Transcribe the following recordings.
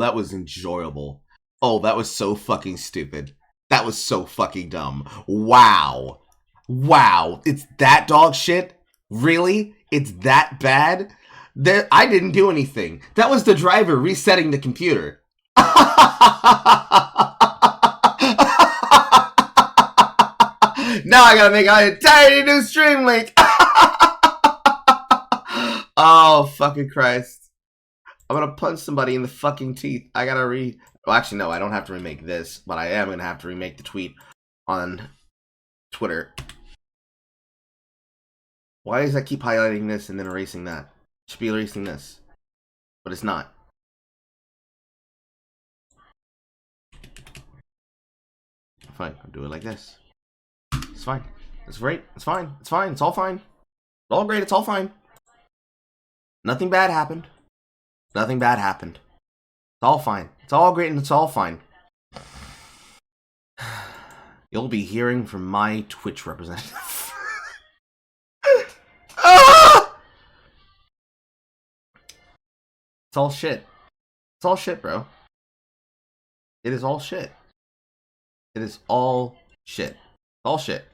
That was enjoyable. Oh, that was so fucking stupid. That was so fucking dumb. Wow. Wow. It's that dog shit? Really? It's that bad? I didn't do anything. That was the driver resetting the computer. Now I gotta make an entirely new stream link. Oh, fucking Christ. I'm gonna punch somebody in the fucking teeth. I gotta well, actually, no, I don't have to remake this, but I am gonna have to remake the tweet on Twitter. Why does that keep highlighting this and then erasing that? It should be erasing this, but it's not. Fine, I'll do it like this. It's fine. It's great. It's fine. It's fine. It's all fine. It's all great. It's all fine. Nothing bad happened. Nothing bad happened. It's all fine. It's all great and it's all fine. You'll be hearing from my Twitch representative. Ah! It's all shit. It's all shit, bro. It is all shit. It is all shit. All shit.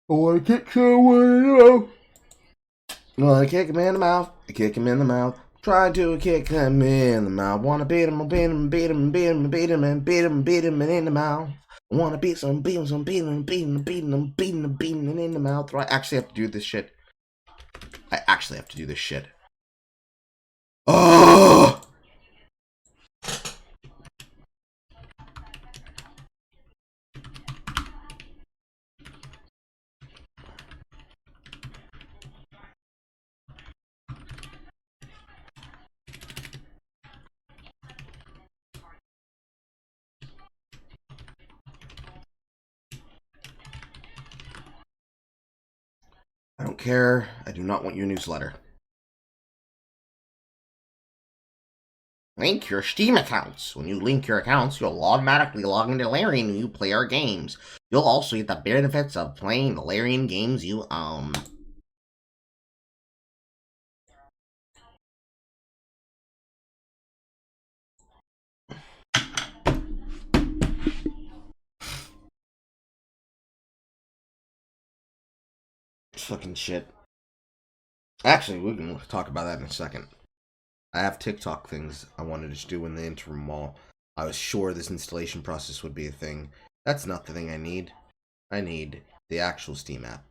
I want to kick someone in the mouth. I want to kick him in the mouth. I kick him in the mouth. Try to kick him in the mouth. Want to beat him, beat him, beat him, beat him, beat him, and beat him, beat him in the mouth. I want to beat some, beat him, some, beat him, beat him, beat him, beat him, beat him in the mouth. I actually have to do this shit. I actually have to do this shit. Oh! I don't care. I do not want your newsletter. Link your Steam accounts. When you link your accounts, you'll automatically log into Larian when you play our games. You'll also get the benefits of playing the Larian games you own. Fucking shit. Actually, we can talk about that in a second. I have TikTok things I wanted to do in the interim while I was sure this installation process would be a thing. That's not the thing I need. I need the actual Steam app.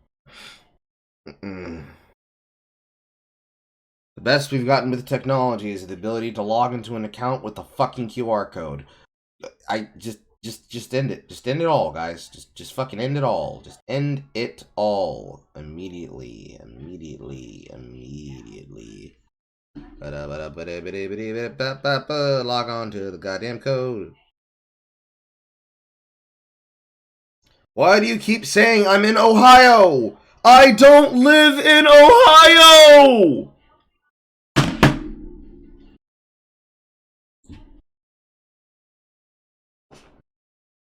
The best we've gotten with technology is the ability to log into an account with the fucking QR code. I just end it. Just end it all, guys. Just fucking end it all. Just end it all. Immediately. Log on to the goddamn code. Why do you keep saying I'm in Ohio? I don't live in Ohio!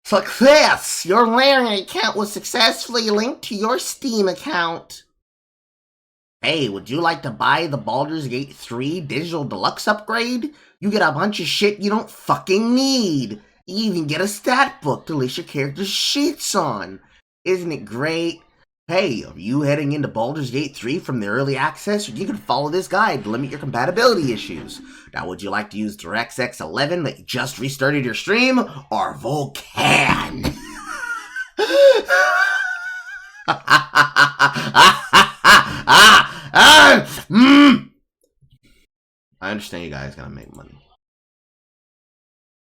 Success! Your Larian account was successfully linked to your Steam account. Hey, would you like to buy the Baldur's Gate 3 Digital Deluxe upgrade? You get a bunch of shit you don't fucking need. You even get a stat book to list your character's sheets on. Isn't it great? Hey, are you heading into Baldur's Gate 3 from the early access? You can follow this guide to limit your compatibility issues. Now, would you like to use DirectX 11 that you just restarted your stream? Or Vulkan? I understand you guys gotta make money.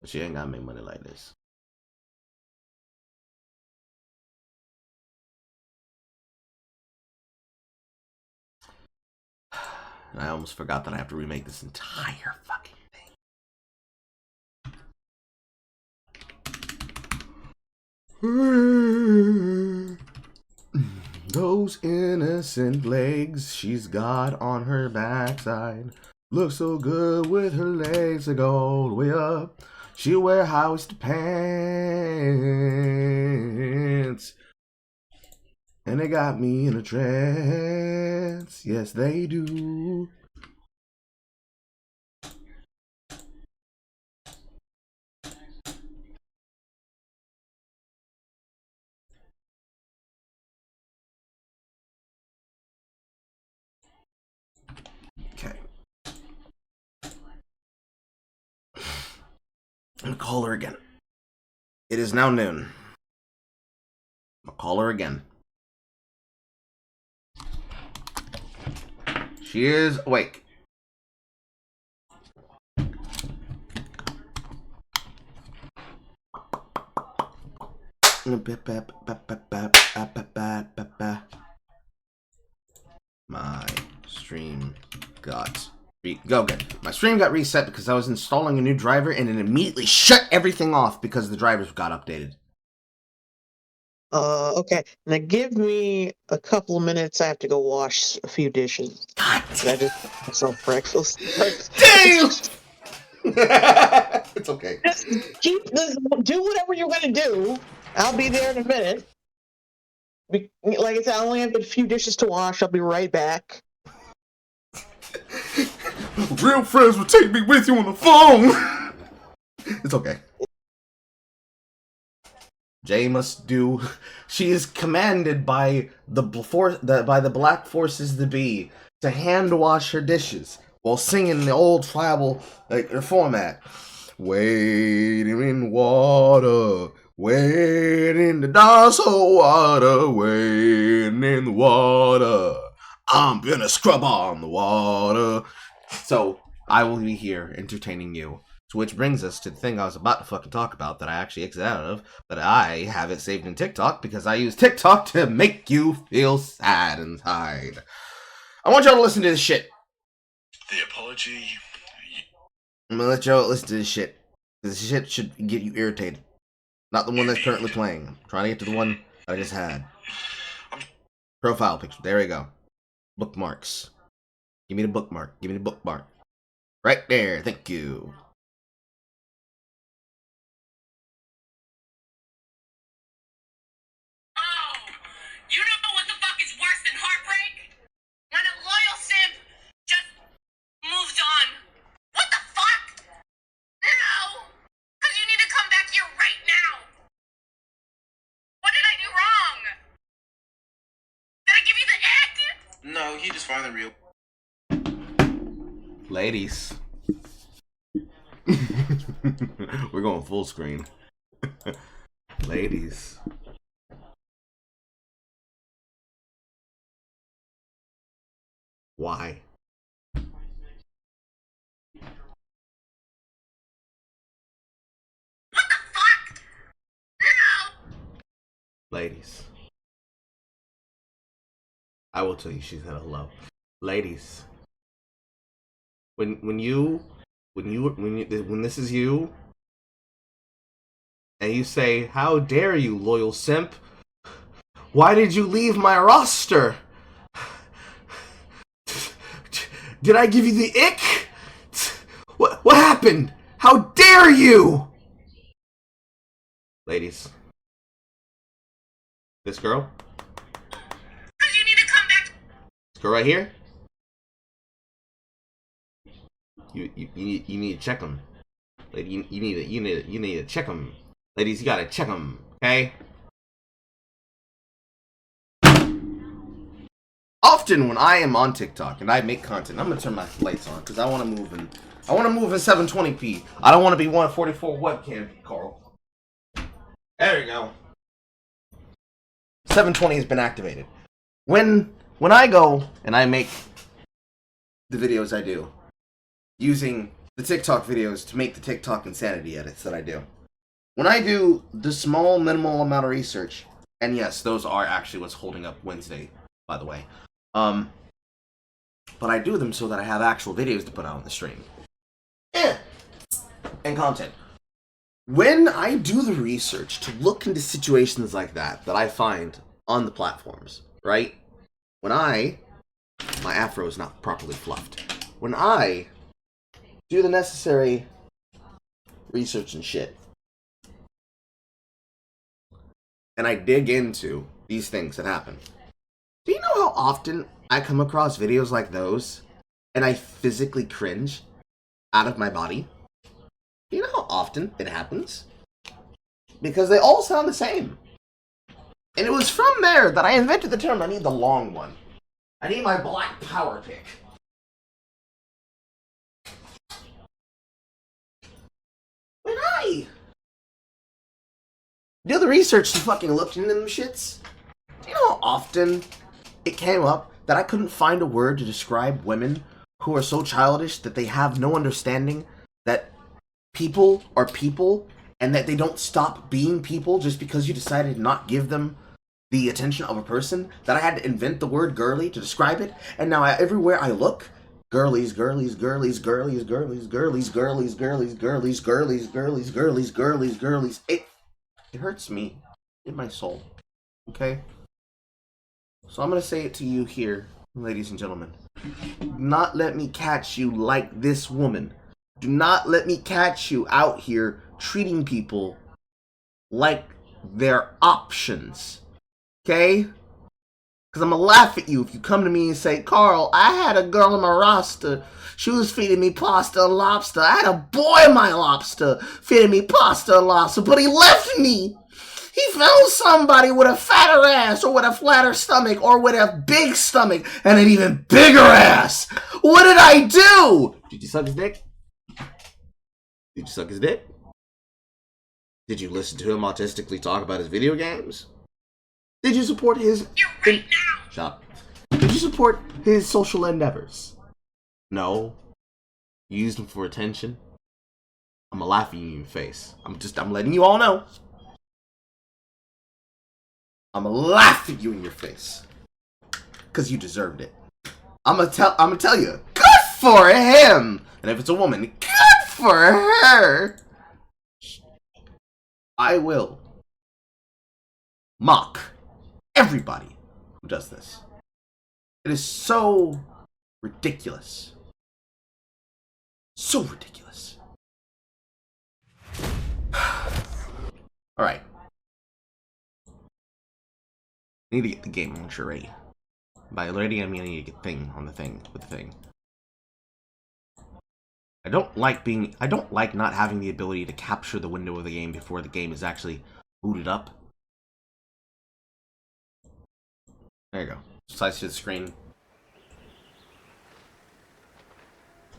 But you ain't gotta make money like this. And I almost forgot that I have to remake this entire fucking thing. Those innocent legs she's got on her backside look so good with her legs that go all the way up. She wear high-waisted pants. And they got me in a trance. Yes, they do. Okay. I'm gonna call her again. It is now noon. I'll call her again. She is awake. My stream got My stream got reset because I was installing a new driver and it immediately shut everything off because the drivers got updated. Okay. Now give me a couple of minutes. I have to go wash a few dishes. God I just myself breakfast. damn! It's okay. Just keep this. Do whatever you're gonna do. I'll be there in a minute. Like I said, I only have a few dishes to wash. I'll be right back. Real friends will take me with you on the phone. It's okay. Jay must do. She is commanded by the black forces to be to hand wash her dishes while singing the old tribal format. Wading in water, wading in the dark of water, wading in the water. I'm gonna scrub on the water. So I will be here entertaining you. Which brings us to the thing I was about to fucking talk about that I actually exited out of, but I have it saved in TikTok because I use TikTok to make you feel sad inside. I want y'all to listen to this shit. The apology. I'm gonna let y'all listen to this shit. This shit should get you irritated. Not the one that's currently playing. I'm trying to get to the one that I just had. Profile picture. There we go. Bookmarks. Give me the bookmark. Give me the bookmark. Right there. Thank you. You know what the fuck is worse than heartbreak? When a loyal simp just moves on. What the fuck? No! Because you need to come back here right now. What did I do wrong? Did I give you the ick? No, he just finally real. Ladies. We're going full screen. Ladies. Why? What the fuck? No! Ladies. I will tell you she's at a low. Ladies. When this is you and you say, "How dare you, loyal simp? Why did you leave my roster? Did I give you the ick? What happened? How dare you?" Ladies. This girl? Because you need to come back. This girl right here? You need to check them. Lady, you need to check them. Ladies, you gotta check them, okay? Often when I am on TikTok and I make content, I'm gonna turn my lights on because I want to move in 720p. I don't want to be 144 webcam, Carl. There you go. 720 has been activated. When I go and I make the videos I do, using the TikTok videos to make the TikTok insanity edits that I do. When I do the small, minimal amount of research, and yes, those are actually what's holding up Wednesday, by the way. But I do them so that I have actual videos to put out on the stream. And content. When I do the research to look into situations like that I find on the platforms, right? When my afro is not properly fluffed. When I do the necessary researching shit. And I dig into these things that happen. Do you know how often I come across videos like those and I physically cringe out of my body? Do you know how often it happens? Because they all sound the same. And it was from there that I invented the term, I need the long one. I need my black power pick. When I do the research to fucking look into them shits, do you know how often it came up that I couldn't find a word to describe women who are so childish that they have no understanding that people are people and that they don't stop being people just because you decided to not give them the attention of a person, that I had to invent the word girly to describe it, and now everywhere I look, girlies, girlies, girlies, girlies, girlies, girlies, girlies, girlies, girlies, girlies, girlies, girlies, girlies, girlies. It hurts me in my soul. Okay? So I'm gonna say it to you here, ladies and gentlemen. Do not let me catch you like this woman. Do not let me catch you out here treating people like they're options. Okay? Because I'm going to laugh at you if you come to me and say, Carl, I had a girl in my roster. She was feeding me pasta and lobster. I had a boy in my lobster feeding me pasta and lobster, but he left me. He found somebody with a fatter ass or with a flatter stomach or with a big stomach and an even bigger ass. What did I do? Did you suck his dick? Did you suck his dick? Did you listen to him autistically talk about his video games? Did you support his... You're right now! Shut up. Did you support his social endeavors? No. You used him for attention? I'm gonna laugh at you in your face. I'm letting you all know. I'm gonna laugh at you in your face. Cause you deserved it. I'm gonna tell you, good for him! And if it's a woman, good for her! I will mock everybody who does this. It is so ridiculous. So ridiculous. Alright. I need to get the game launcher ready. By ready, I mean I need to get thing on the thing with the thing. I don't like not having the ability to capture the window of the game before the game is actually booted up. There you go. Slice to the screen.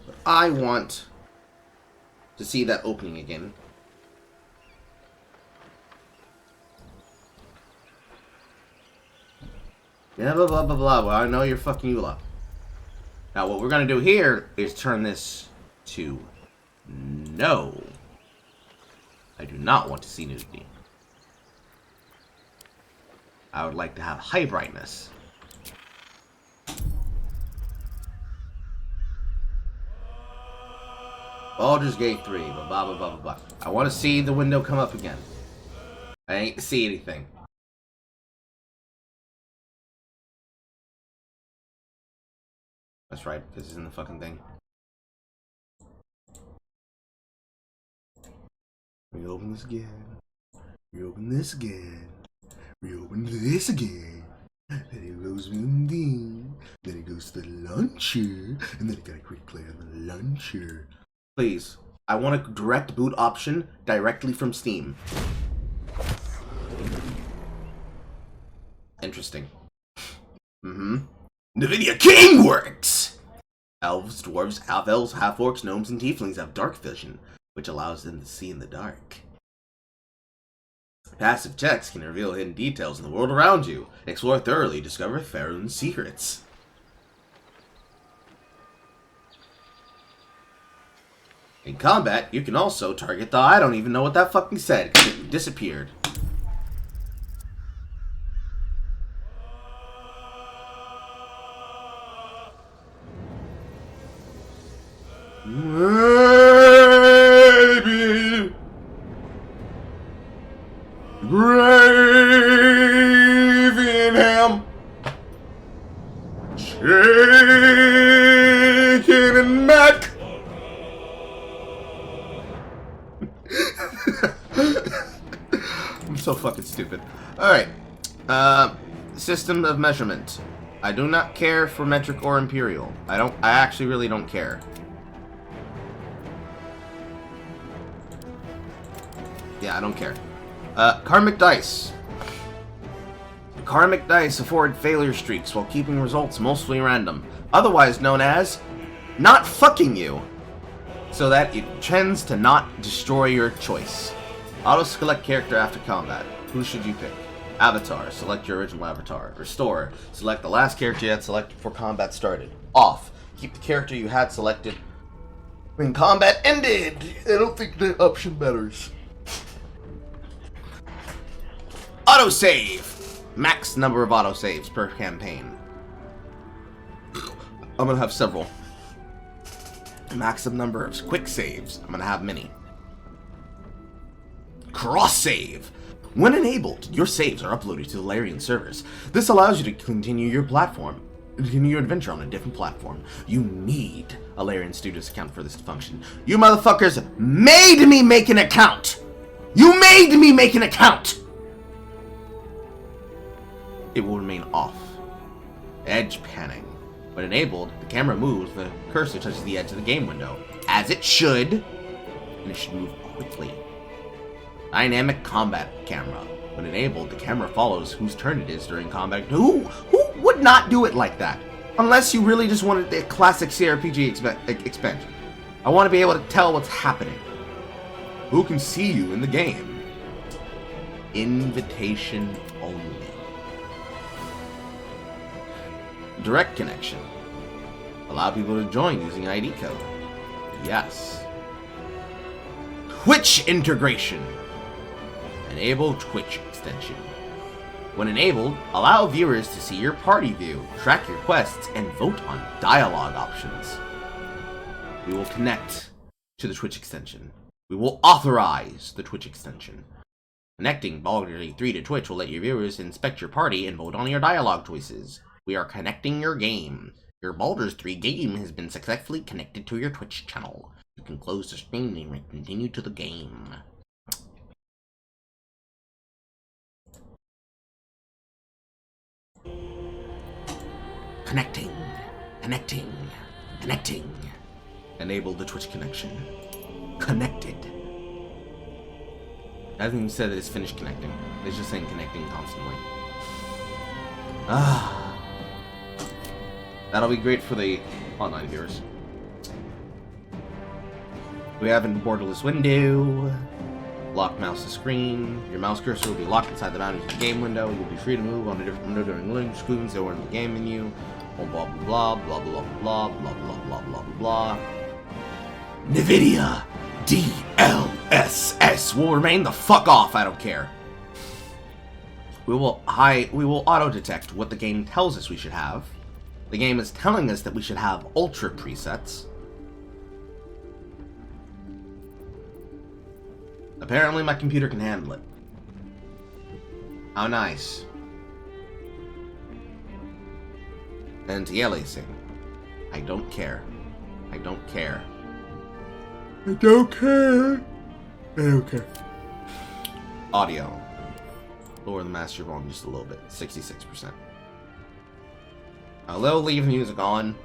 But I want to see that opening again. Yeah, blah, blah, blah, blah. Well, I know you're fucking EULA. Now, what we're going to do here is turn this to no. I do not want to see nudity. I would like to have high brightness. Baldur's Gate 3, blah, blah, blah, blah, blah. I want to see the window come up again. I ain't to see anything. That's right, because it's in the fucking thing. Reopen this again. Reopen this again. Reopen this again. Then it goes in the thing. Then it goes to the launcher. And then it gotta quick play on the launcher. Please, I want a direct boot option directly from Steam. Interesting. NVIDIA King works! Elves, dwarves, half-elves, half-orcs, gnomes, and tieflings have dark vision, which allows them to see in the dark. Passive checks can reveal hidden details in the world around you. Explore thoroughly, discover Faerun's secrets. In combat, you can also target the... I don't even know what that fucking said, because it disappeared. Maybe Gravenham Chicken and Mac. fucking stupid. Alright. System of measurement. I do not care for metric or imperial. I actually really don't care. Yeah, I don't care. Karmic dice. Karmic dice afford failure streaks while keeping results mostly random, otherwise known as not fucking you, so that it tends to not destroy your choice. Auto-select character after combat. Who should you pick? Avatar. Select your original avatar. Restore. Select the last character you had selected before combat started. Off. Keep the character you had selected when combat ended. I don't think that option matters. Autosave. Max number of autosaves per campaign. I'm gonna have several. Maximum number of quick saves. I'm gonna have many. Cross save. When enabled, your saves are uploaded to the Larian servers. This allows you to continue your adventure on a different platform. You need a Larian Studios account for this to function. You motherfuckers made me make an account! You made me make an account! It will remain off. Edge panning. When enabled, the camera moves, the cursor touches the edge of the game window. As it should. And it should move quickly. Dynamic combat camera. When enabled, the camera follows whose turn it is during combat. Who would not do it like that? Unless you really just wanted the classic CRPG expansion. I want to be able to tell what's happening. Who can see you in the game? Invitation only. Direct connection. Allow people to join using ID code. Yes. Twitch integration. Enable Twitch extension. When enabled, allow viewers to see your party view, track your quests, and vote on dialogue options. We will connect to the Twitch extension. We will authorize the Twitch extension. Connecting Baldur's 3 to Twitch will let your viewers inspect your party and vote on your dialogue choices. We are connecting your game. Your Baldur's 3 game has been successfully connected to your Twitch channel. You can close the stream and continue to the game. Connecting. Enable the Twitch connection. Connected. I haven't even said it's finished connecting. It's just saying connecting constantly. That'll be great for the online viewers. We have a borderless window. Lock mouse to screen. Your mouse cursor will be locked inside the boundaries of the game window. You'll be free to move on a different window during loading screens or in the game menu. Blah blah blah blah blah blah blah blah blah blah. NVIDIA DLSS will remain the fuck off. I don't care. We will auto detect what the game tells us we should have. The game is telling us that we should have ultra presets. Apparently my computer can handle it. How nice. Anti-aliasing. I don't care. I don't care. I don't care. I don't care. Audio. Lower the master volume just a little bit. 66%. I will leave the music on.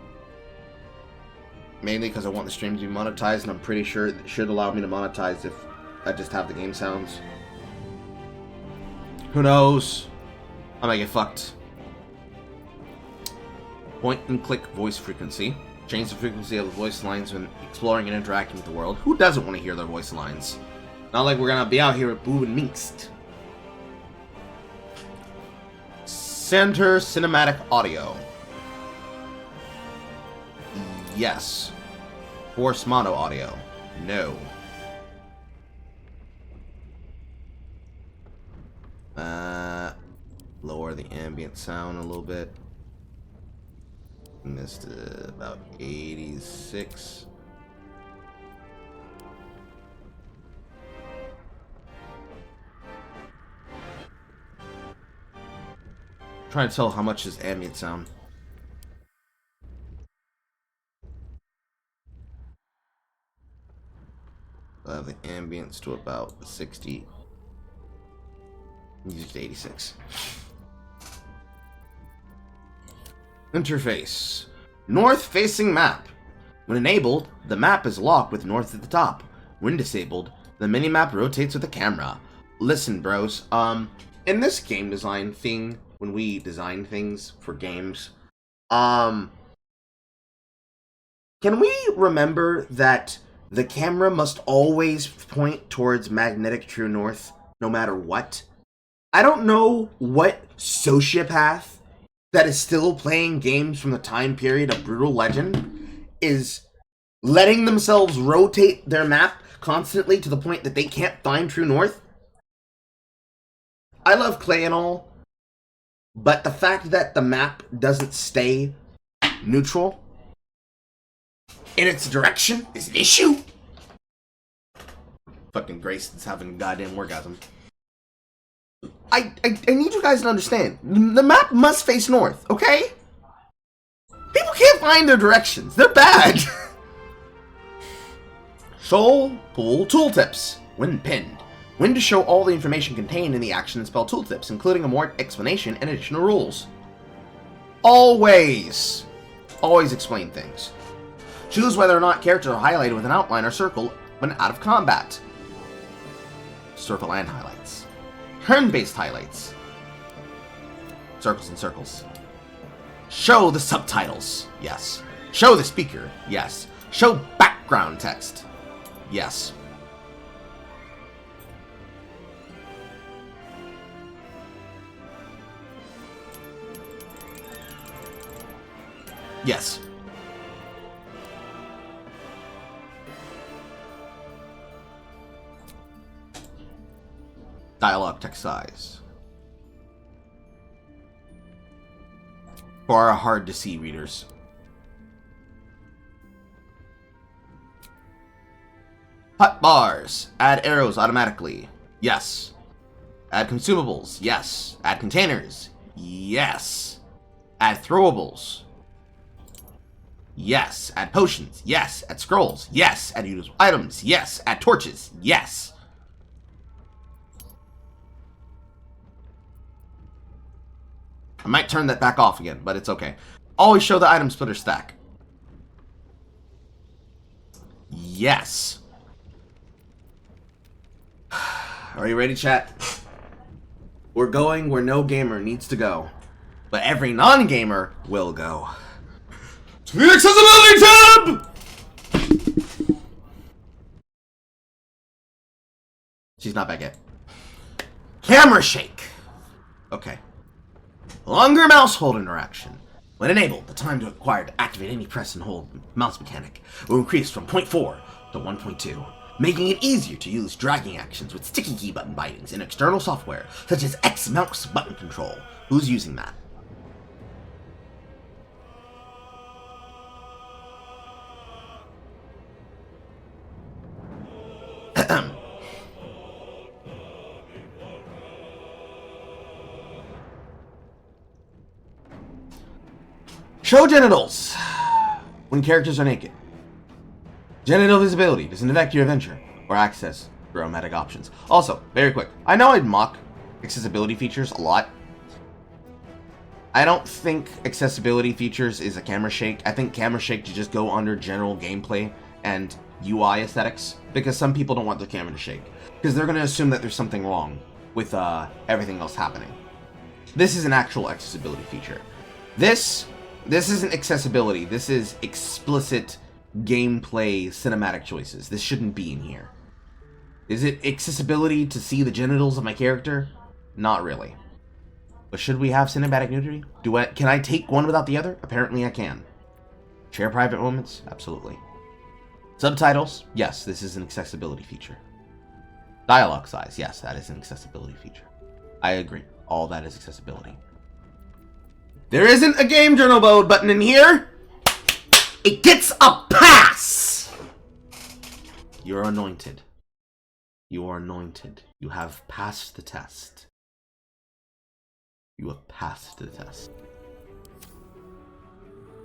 Mainly because I want the stream to be monetized, and I'm pretty sure it should allow me to monetize if I just have the game sounds. Who knows? I might get fucked. Point and click voice frequency. Change the frequency of the voice lines when exploring and interacting with the world. Who doesn't want to hear their voice lines? Not like we're gonna be out here with Boo and Minxed. Center cinematic audio. Yes. Force mono audio. No. Lower the ambient sound a little bit. Bring this to about 86. Trying to tell how much is ambient sound. I'll have the ambience to about 60. Music to 86. Interface. North-facing map. When enabled, the map is locked with north at the top. When disabled, the minimap rotates with the camera. Listen, bros. In this game design thing, when we design things for games, can we remember that the camera must always point towards magnetic true north, no matter what? I don't know what sociopath that is still playing games from the time period of Brutal Legend is letting themselves rotate their map constantly to the point that they can't find true north. I love Clay and all, but the fact that the map doesn't stay neutral in its direction is an issue. Fucking Grayson's having a goddamn orgasm. I need you guys to understand. The map must face north, okay? People can't find their directions. They're bad. Soul Pool Tooltips. When pinned. When to show all the information contained in the action and spell tooltips, including a more explanation and additional rules. Always explain things. Choose whether or not characters are highlighted with an outline or circle when out of combat. Circle and highlights. Turn-based highlights. Circles and circles. Show the subtitles. Yes. Show the speaker. Yes. Show background text. Yes. Yes. Dialogue text size. For our hard to see readers. Hot bars. Add arrows automatically. Yes. Add consumables. Yes. Add containers. Yes. Add throwables. Yes. Add potions. Yes. Add scrolls. Yes. Add usable items. Yes. Add torches. Yes. I might turn that back off again, but it's okay. Always show the item splitter stack. Yes. Are you ready, chat? We're going where no gamer needs to go, but every non-gamer will go. To the accessibility tab! She's not back yet. Camera shake. Okay. Longer mouse hold interaction. When enabled, the time required to activate any press and hold mouse mechanic will increase from 0.4 to 1.2, making it easier to use dragging actions with sticky key button bindings in external software, such as X mouse button control. Who's using that? Show genitals when characters are naked. Genital visibility doesn't affect your adventure or access dramatic options. Also, very quick, I know I'd mock accessibility features a lot. I don't think accessibility features is a camera shake. I think camera shake should just go under general gameplay and UI aesthetics, because some people don't want the camera to shake, because they're going to assume that there's something wrong with everything else happening. This is an actual accessibility feature. This isn't accessibility. This is explicit gameplay cinematic choices. This shouldn't be in here. Is it accessibility to see the genitals of my character? Not really. But should we have cinematic nudity? Can I take one without the other? Apparently I can. Share private moments? Absolutely. Subtitles? Yes, this is an accessibility feature. Dialogue size? Yes, that is an accessibility feature. I agree. All that is accessibility. There isn't a game journal mode button in here. It gets a pass. You're anointed. You are anointed. You have passed the test. You have passed the test.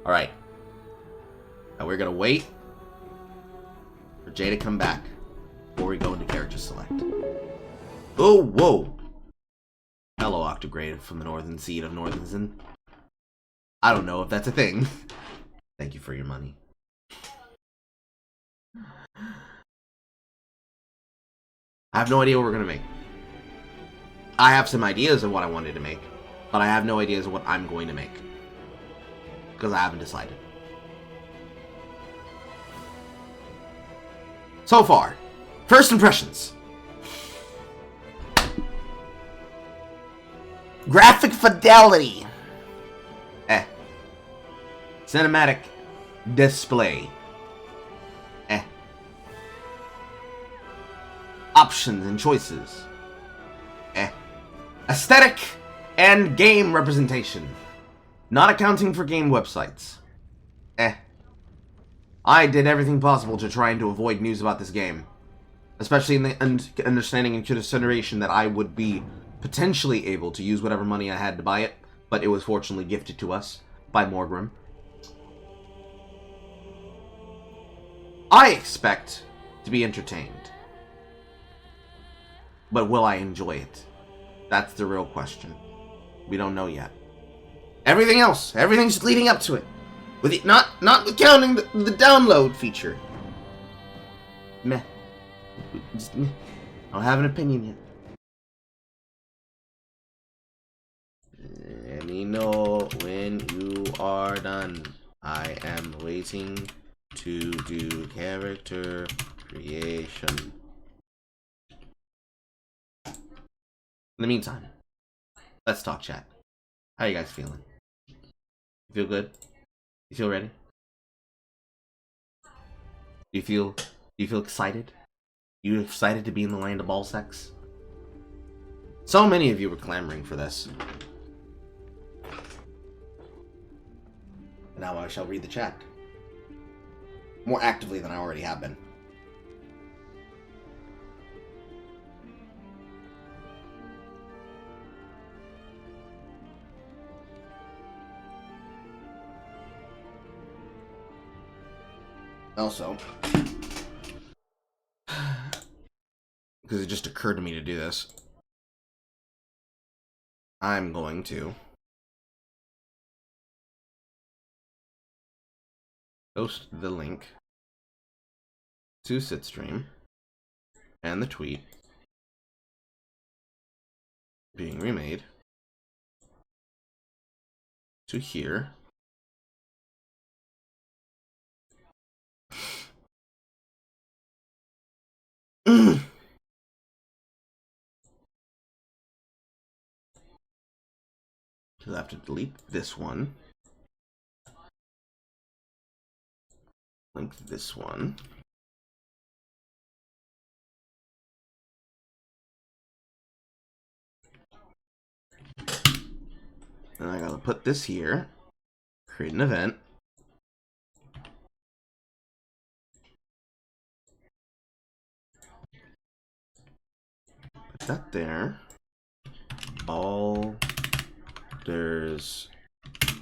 Alright. Now we're gonna wait for Jay to come back before we go into character select. Oh, whoa. fellow octograde from the northern seed of Northernzen. I don't know if that's a thing. Thank you for your money. I have no idea what we're gonna make. I have some ideas of what I wanted to make, but I have no ideas of what I'm going to make. Because I haven't decided. So far, first impressions. Graphic fidelity. Cinematic display. Options and choices. Aesthetic and game representation. Not accounting for game websites. I did everything possible to try and to avoid news about this game. Especially in the understanding and consideration that I would be potentially able to use whatever money I had to buy it, but it was fortunately gifted to us by Morgrim. I expect to be entertained. But will I enjoy it? That's the real question. We don't know yet. Everything else, everything's leading up to it. With it, not counting the download feature. Meh. Just meh. I don't have an opinion yet. Let me know when you are done. I am waiting to do character creation. In the meantime, let's talk chat. How you guys feeling? You feel good? You feel ready? Do you feel excited? You excited to be in the land of ball sex? So many of you were clamoring for this. Now I shall read the chat. More actively than I already have been. Also, because it just occurred to me to do this, I'm going to post the link to Sitstream and the tweet being remade to here. Because I have to delete this one. Link this one. And I gotta put this here. Create an event. Put that there. Baldur's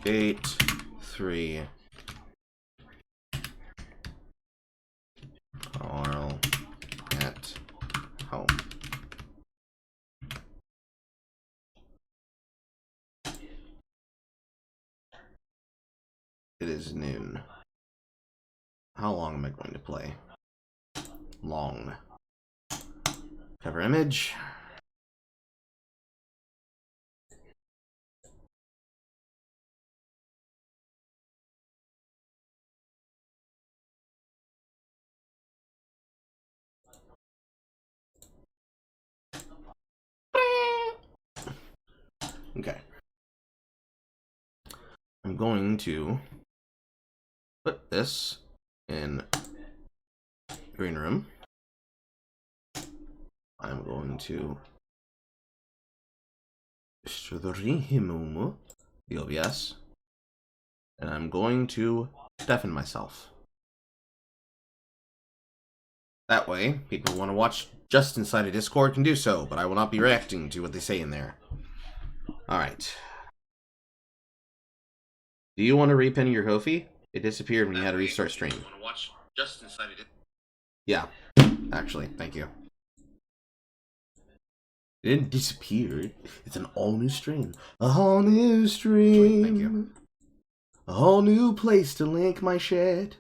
Gate 3. Carl at home. It is noon. How long am I going to play? Long. Cover image. Okay. I'm going to put this in green room. I'm going to stream the OBS, and I'm going to deafen myself. That way, people who want to watch just inside a Discord can do so, but I will not be reacting to what they say in there. Alright. Do you want to repin your Ko-fi? It disappeared when you had to restart stream. Yeah, actually, thank you. It didn't disappear. It's an all new stream. A whole new stream. Thank you. A whole new place to link my shit.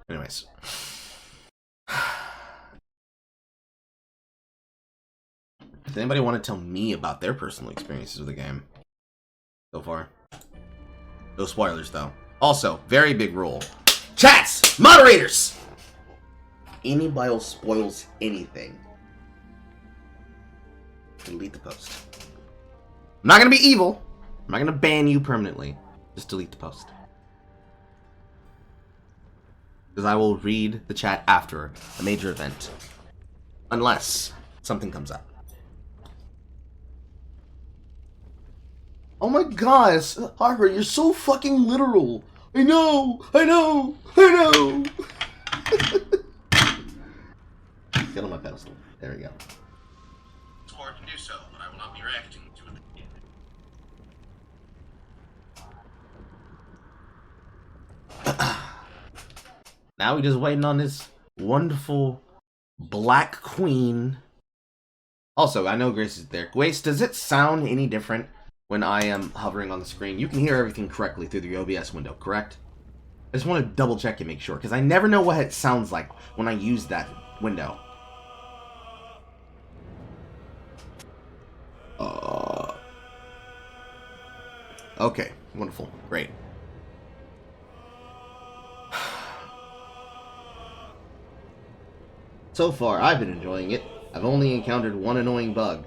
Anyways. Does anybody want to tell me about their personal experiences with the game so far? No spoilers, though. Also, very big rule. Chats! Moderators! Anybody spoils anything, delete the post. I'm not gonna be evil. I'm not gonna ban you permanently. Just delete the post. Because I will read the chat after a major event. Unless something comes up. Oh my gosh, Harper, you're so fucking literal. I know. Get on my pedestal. There we go. Or to do so, but I will not be reacting to it. Now we're just waiting on this wonderful Black Queen. Also, I know Grace is there. Grace, does it sound any different when I am hovering on the screen? You can hear everything correctly through the OBS window, correct? I just want to double check and make sure, because I never know what it sounds like when I use that window. Okay, wonderful, great. So far, I've been enjoying it. I've only encountered one annoying bug.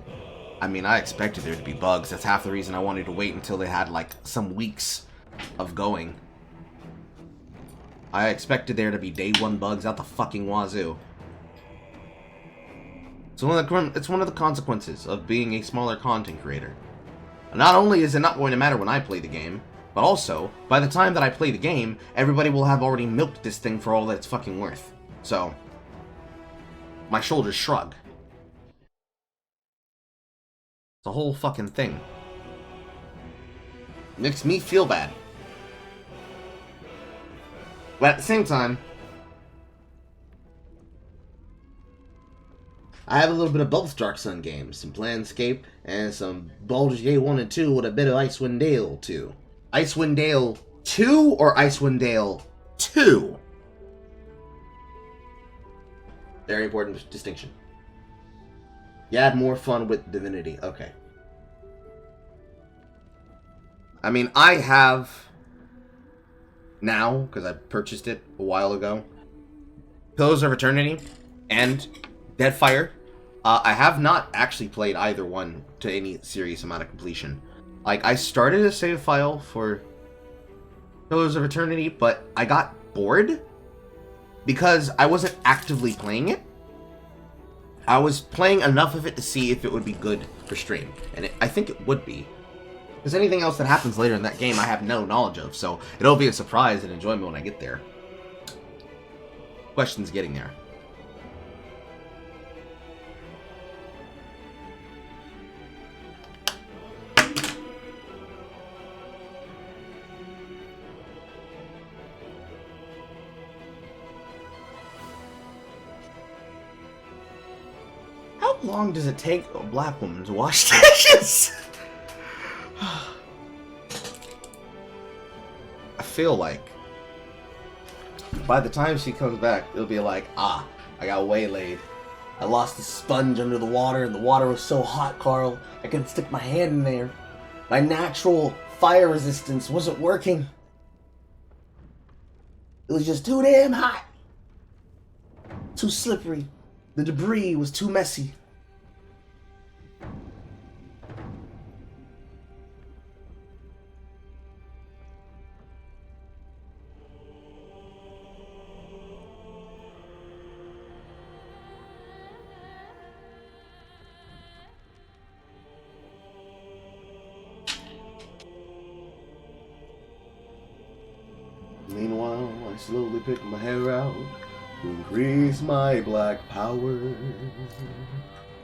I mean, I expected there to be bugs. That's half the reason I wanted to wait until they had, like, some weeks of going. I expected there to be day one bugs out the fucking wazoo. It's one of the consequences of being a smaller content creator. Not only is it not going to matter when I play the game, but also, by the time that I play the game, everybody will have already milked this thing for all that it's fucking worth. So, my shoulders shrug. It's a whole fucking thing. Makes me feel bad. But at the same time, I have a little bit of both Dark Sun games, some Planescape, and some Baldur's Gate 1 and 2 with a bit of Icewind Dale 2. Icewind Dale 2 or Icewind Dale 2? Very important distinction. You had more fun with Divinity. Okay. I mean, I have now, because I purchased it a while ago, Pillars of Eternity and Deadfire. I have not actually played either one to any serious amount of completion. Like, I started a save file for Pillars of Eternity, but I got bored because I wasn't actively playing it. I was playing enough of it to see if it would be good for stream, and I think it would be. Because anything else that happens later in that game I have no knowledge of, so it'll be a surprise and enjoyment when I get there. Question's getting there. How long does it take a black woman to wash dishes? I feel like by the time she comes back, it'll be like, I got waylaid. I lost the sponge under the water, and the water was so hot, Carl, I couldn't stick my hand in there. My natural fire resistance wasn't working. It was just too damn hot. Too slippery. The debris was too messy. Meanwhile, I slowly pick my hair out, Increase my black power.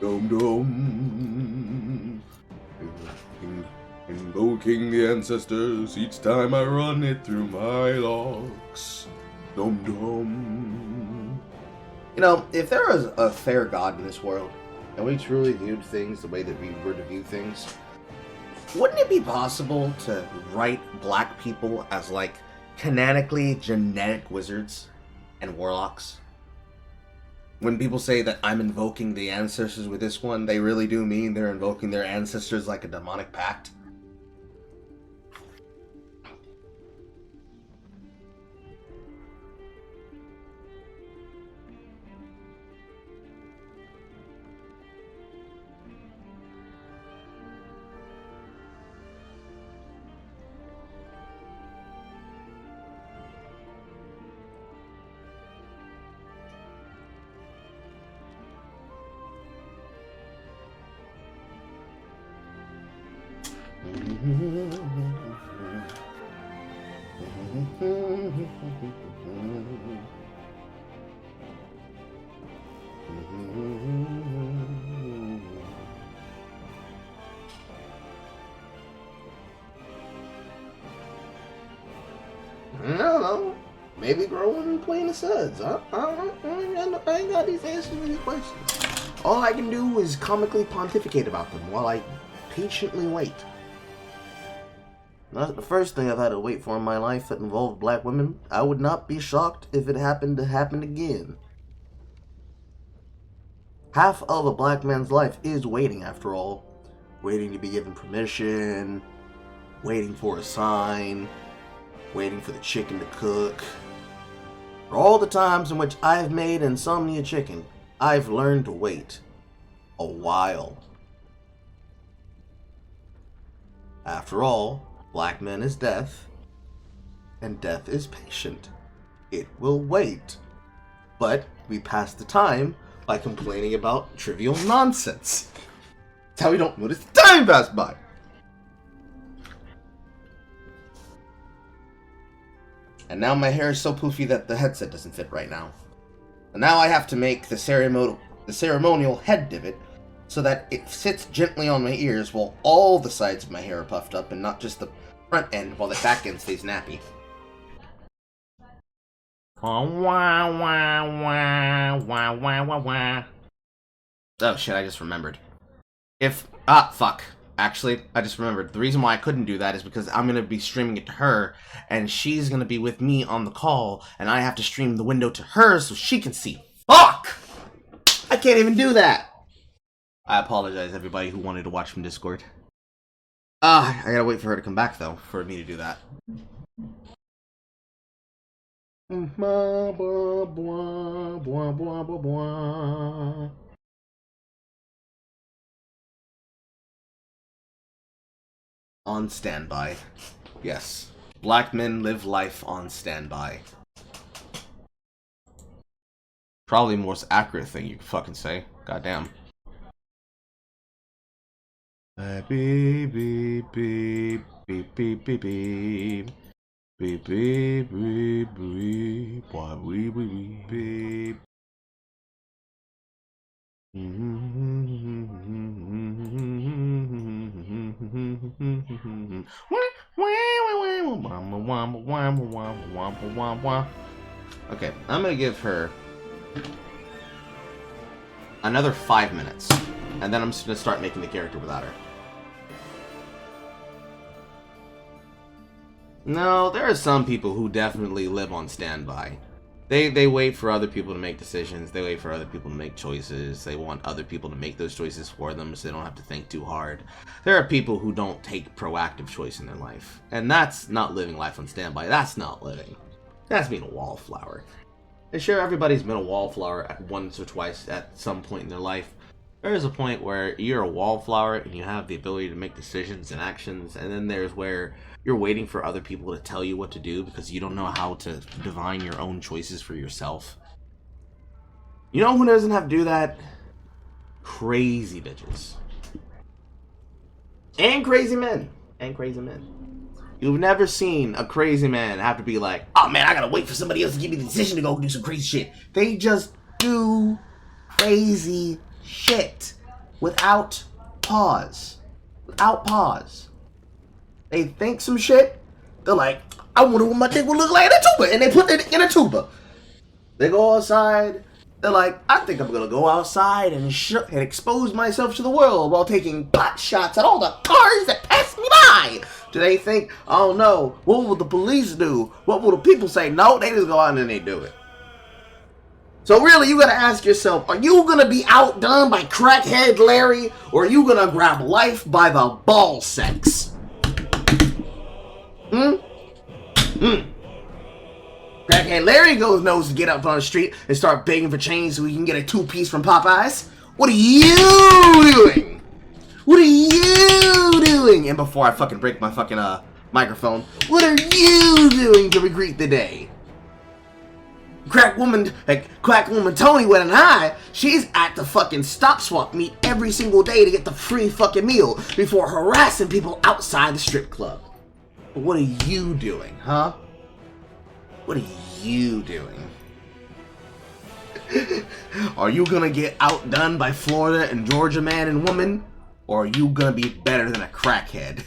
Dum dum. Invoking the ancestors each time I run it through my locks. Dum dum. You know, if there was a fair God in this world, and we truly viewed things the way that we were to view things, wouldn't it be possible to write black people as, like, canonically genetic wizards and warlocks? When people say that I'm invoking the ancestors with this one, they really do mean they're invoking their ancestors like a demonic pact. I don't know. Maybe growing and playing the suds. I ain't got these answers to these questions. All I can do is comically pontificate about them while I patiently wait. Not the first thing I've had to wait for in my life that involved black women. I would not be shocked if it happened to happen again. Half of a black man's life is waiting, after all. Waiting to be given permission, waiting for a sign, waiting for the chicken to cook. For all the times in which I've made insomnia chicken, I've learned to wait a while. After all, black man is death, and death is patient. It will wait. But we pass the time by complaining about trivial nonsense. That's how we don't notice the time pass by. And now my hair is so poofy that the headset doesn't fit right now. And now I have to make the ceremonial head divot so that it sits gently on my ears while all the sides of my hair are puffed up and not just the front end while the back end stays nappy. Oh shit, I just remembered. Fuck. Actually, I just remembered. The reason why I couldn't do that is because I'm going to be streaming it to her, and she's going to be with me on the call, and I have to stream the window to her so she can see. Fuck! I can't even do that! I apologize, everybody who wanted to watch from Discord. I gotta wait for her to come back, though, for me to do that. On standby. Yes. Black men live life on standby. Probably the most accurate thing you could fucking say. Goddamn. Beep beep beep beep beep beep beep beep beep beep beep beep why we beep. Okay, I'm gonna give her another 5 minutes, and then I'm just gonna start making the character without her. No, there are some people who definitely live on standby. They wait for other people to make decisions. They wait for other people to make choices. They want other people to make those choices for them so they don't have to think too hard. There are people who don't take proactive choice in their life. And that's not living life on standby. That's not living. That's being a wallflower. And sure, everybody's been a wallflower at once or twice at some point in their life. There is a point where you're a wallflower and you have the ability to make decisions and actions. And then there's where you're waiting for other people to tell you what to do because you don't know how to divine your own choices for yourself. You know who doesn't have to do that? Crazy bitches. And crazy men. And crazy men. You've never seen a crazy man have to be like, oh man, I gotta wait for somebody else to give me the decision to go do some crazy shit. They just do crazy shit without pause. Without pause. They think some shit. They're like, I wonder what my dick would look like in a tuba. And they put it in a tuba. They go outside. They're like, I think I'm gonna go outside and expose myself to the world while taking pot shots at all the cars that pass me by. Do they think, oh no, what will the police do? What will the people say? No, they just go out and then they do it. So really, you gotta ask yourself, are you gonna be outdone by crackhead Larry, or are you gonna grab life by the ball sacks? Crackhead Larry knows to get up on the street and start begging for change so he can get a 2-piece from Popeyes. What are you doing? What are you doing? And before I fucking break my fucking microphone, what are you doing to greet the day? Crack woman Tony with an eye, she's at the fucking Stop Swap meet every single day to get the free fucking meal before harassing people outside the strip club. But what are you doing, huh? What are you doing? Are you gonna get outdone by Florida and Georgia man and woman? Or are you gonna be better than a crackhead?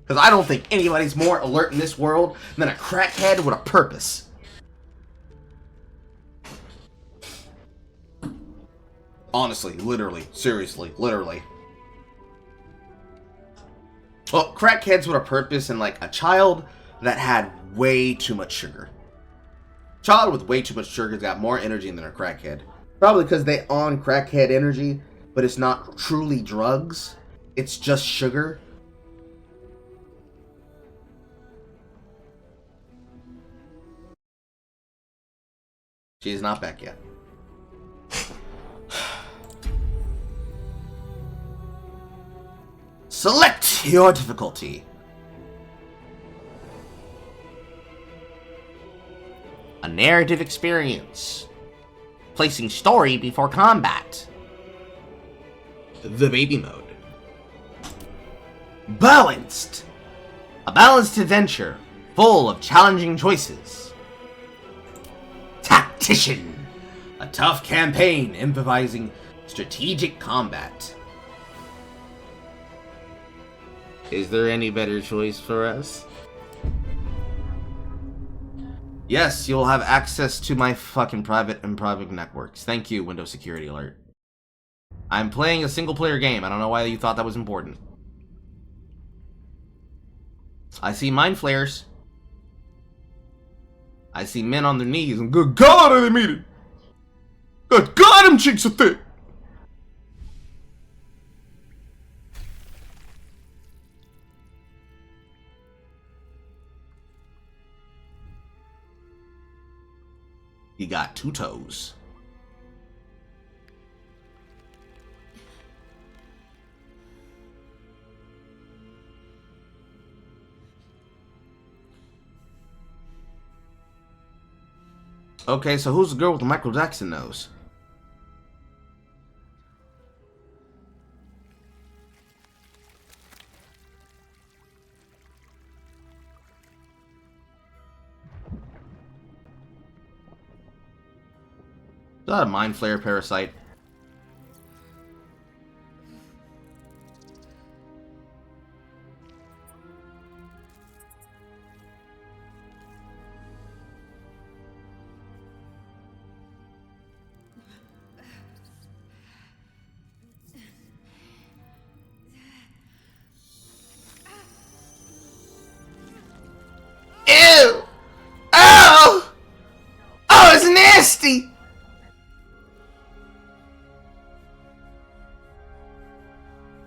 Because I don't think anybody's more alert in this world than a crackhead with a purpose. Honestly, literally, seriously, literally. Well, crackheads with a purpose and like a child that had way too much sugar. Child with way too much sugar's got more energy than a crackhead. Probably because they on crackhead energy, but it's not truly drugs. It's just sugar. She's not back yet. Select your difficulty. A narrative experience. Placing story before combat. The baby mode. Balanced. A balanced adventure full of challenging choices. Tactician. A tough campaign improvising strategic combat. Is there any better choice for us? Yes, you'll have access to my fucking private networks. Thank you, Windows Security Alert. I'm playing a single-player game. I don't know why you thought that was important. I see mind flares. I see men on their knees, and good God, are they meeting? Good God, them cheeks are thick. He got 2 toes. Okay, so who's the girl with the Michael Jackson nose? Is that a mind flare parasite? Ew! Oh! Oh, it's nasty!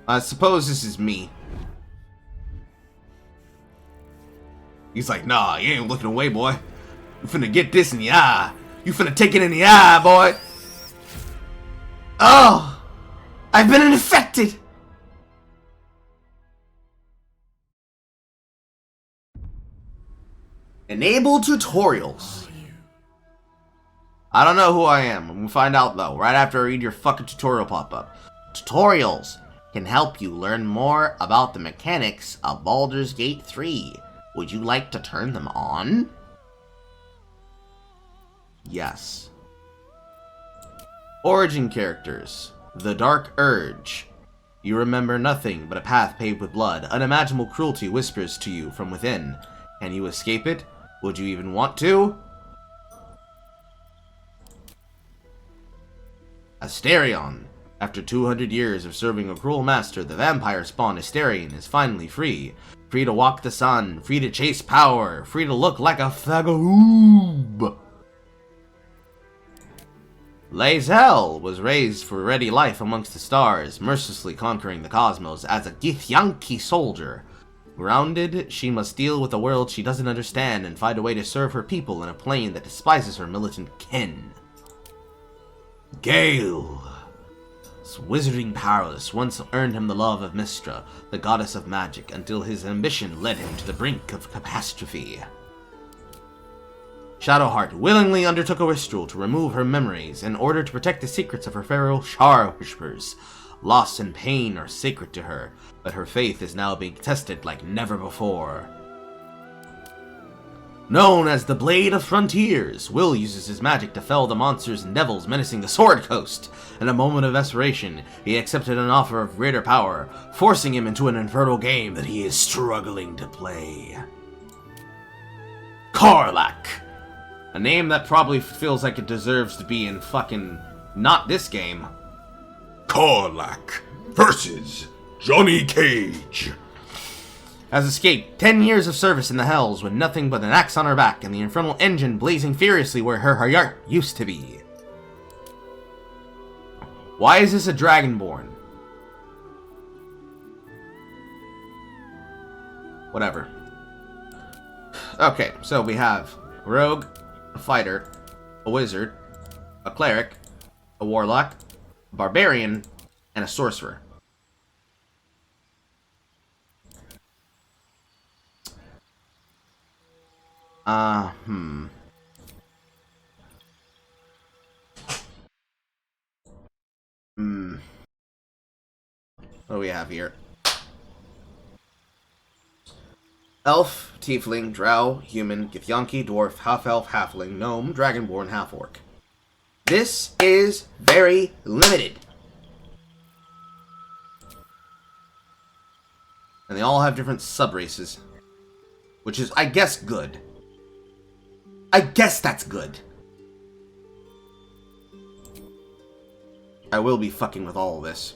I suppose this is me. He's like, nah, you ain't looking away, boy. You finna get this in the eye. You finna take it in the eye, boy. Oh! I've been infected! Enable tutorials. I don't know who I am. I'm gonna find out, though, right after I read your fucking tutorial pop-up. Tutorials. can help you learn more about the mechanics of Baldur's Gate 3. Would you like to turn them on? Yes. Origin characters. The Dark Urge. You remember nothing but a path paved with blood. Unimaginable cruelty whispers to you from within. Can you escape it? Would you even want to? Asterion. After 200 years of serving a cruel master, the vampire spawn Asterion is finally free. Free to walk the sun, free to chase power, free to look like a thagahoob. Lae'zel was raised for ready life amongst the stars, mercilessly conquering the cosmos as a Githyanki soldier. Grounded, she must deal with a world she doesn't understand and find a way to serve her people in a plane that despises her militant kin. Gale. His wizarding prowess once earned him the love of Mystra, the goddess of magic, until his ambition led him to the brink of catastrophe. Shadowheart willingly undertook a ritual to remove her memories in order to protect the secrets of her feral Shar Whispers. Loss and pain are sacred to her, but her faith is now being tested like never before. Known as the Blade of Frontiers, Will uses his magic to fell the monsters and devils menacing the Sword Coast. In a moment of desperation, he accepted an offer of greater power, forcing him into an infernal game that he is struggling to play. Karlach. A name that probably feels like it deserves to be in fucking not this game. Karlach versus Johnny Cage. Has escaped 10 years of service in the Hells with nothing but an axe on her back and the infernal engine blazing furiously where her heart used to be. Why is this a Dragonborn? Whatever. Okay, so we have a rogue, a fighter, a wizard, a cleric, a warlock, a barbarian, and a sorcerer. What do we have here? Elf, tiefling, drow, human, githyanki, dwarf, half-elf, halfling, gnome, dragonborn, half-orc. This is very limited. And they all have different sub-races. Which is, I guess, good. I guess that's good. I will be fucking with all of this.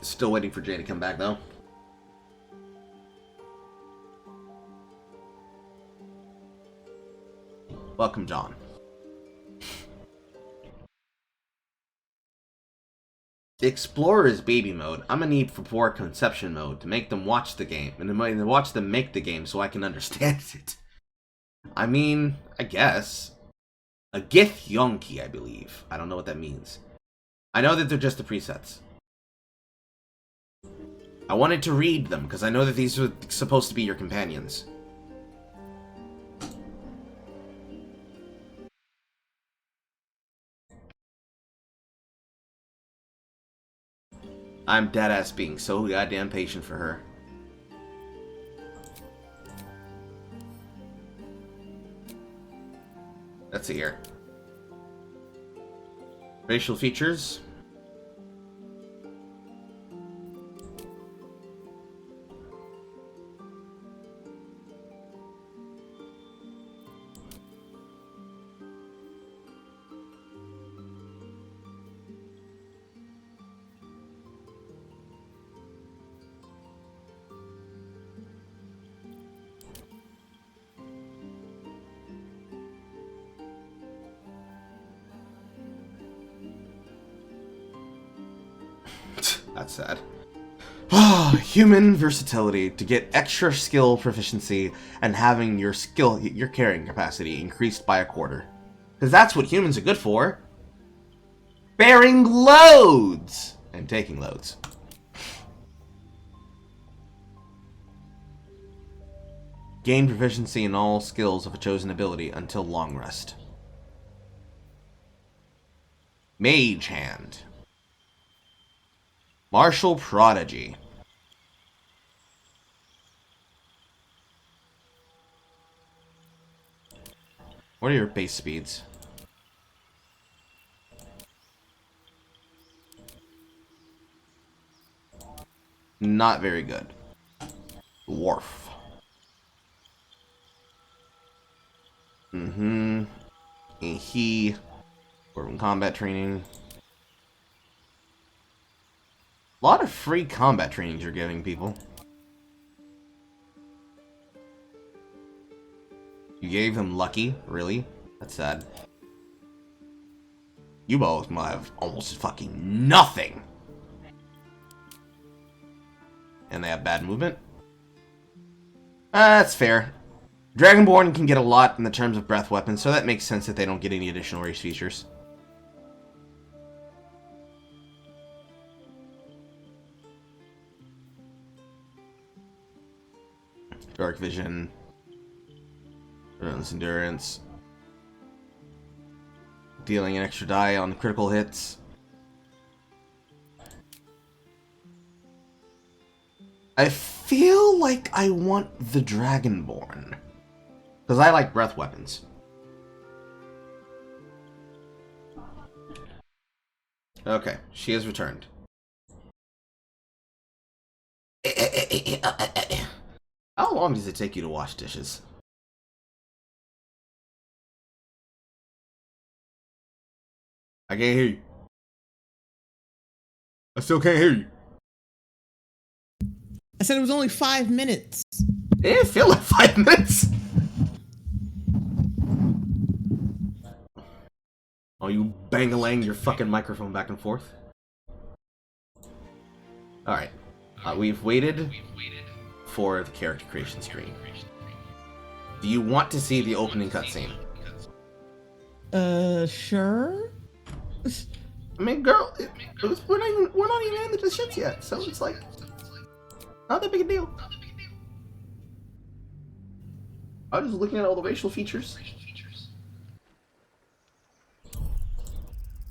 Still waiting for Jay to come back, though. Welcome, John. Explorer's baby mode. I'm gonna need for poor conception mode to make them watch the game, and then watch them make the game so I can understand it. I mean, I guess. A Githyanki, I believe. I don't know what that means. I know that they're just the presets. I wanted to read them, because I know that these are supposed to be your companions. I'm deadass being so goddamn patient for her. Let's see here. Racial features. That's sad. Human versatility to get extra skill proficiency and having your carrying capacity increased by 1/4. Because that's what humans are good for. Bearing loads! And taking loads. Gain proficiency in all skills of a chosen ability until long rest. Mage Hand. Martial Prodigy. What are your base speeds? Not very good. Dwarf. And he... Urban combat training. A lot of free combat trainings you're giving people. You gave them Lucky? Really? That's sad. You both might have almost fucking nothing. And they have bad movement? That's fair. Dragonborn can get a lot in the terms of breath weapons, so that makes sense that they don't get any additional race features. Dark Vision. Relentless Endurance. Dealing an extra die on critical hits. I feel like I want the Dragonborn. Because I like breath weapons. Okay, she has returned. How long does it take you to wash dishes? I can't hear you. I still can't hear you. I said it was only 5 minutes. It didn't feel like 5 minutes. Oh, you bang-a-lang your fucking microphone back and forth? Alright. We've waited for the character creation screen. Do you want to see the opening cutscene? Sure. I mean, girl, we're not even into the shits yet, so it's like not that big a deal. I was just looking at all the racial features,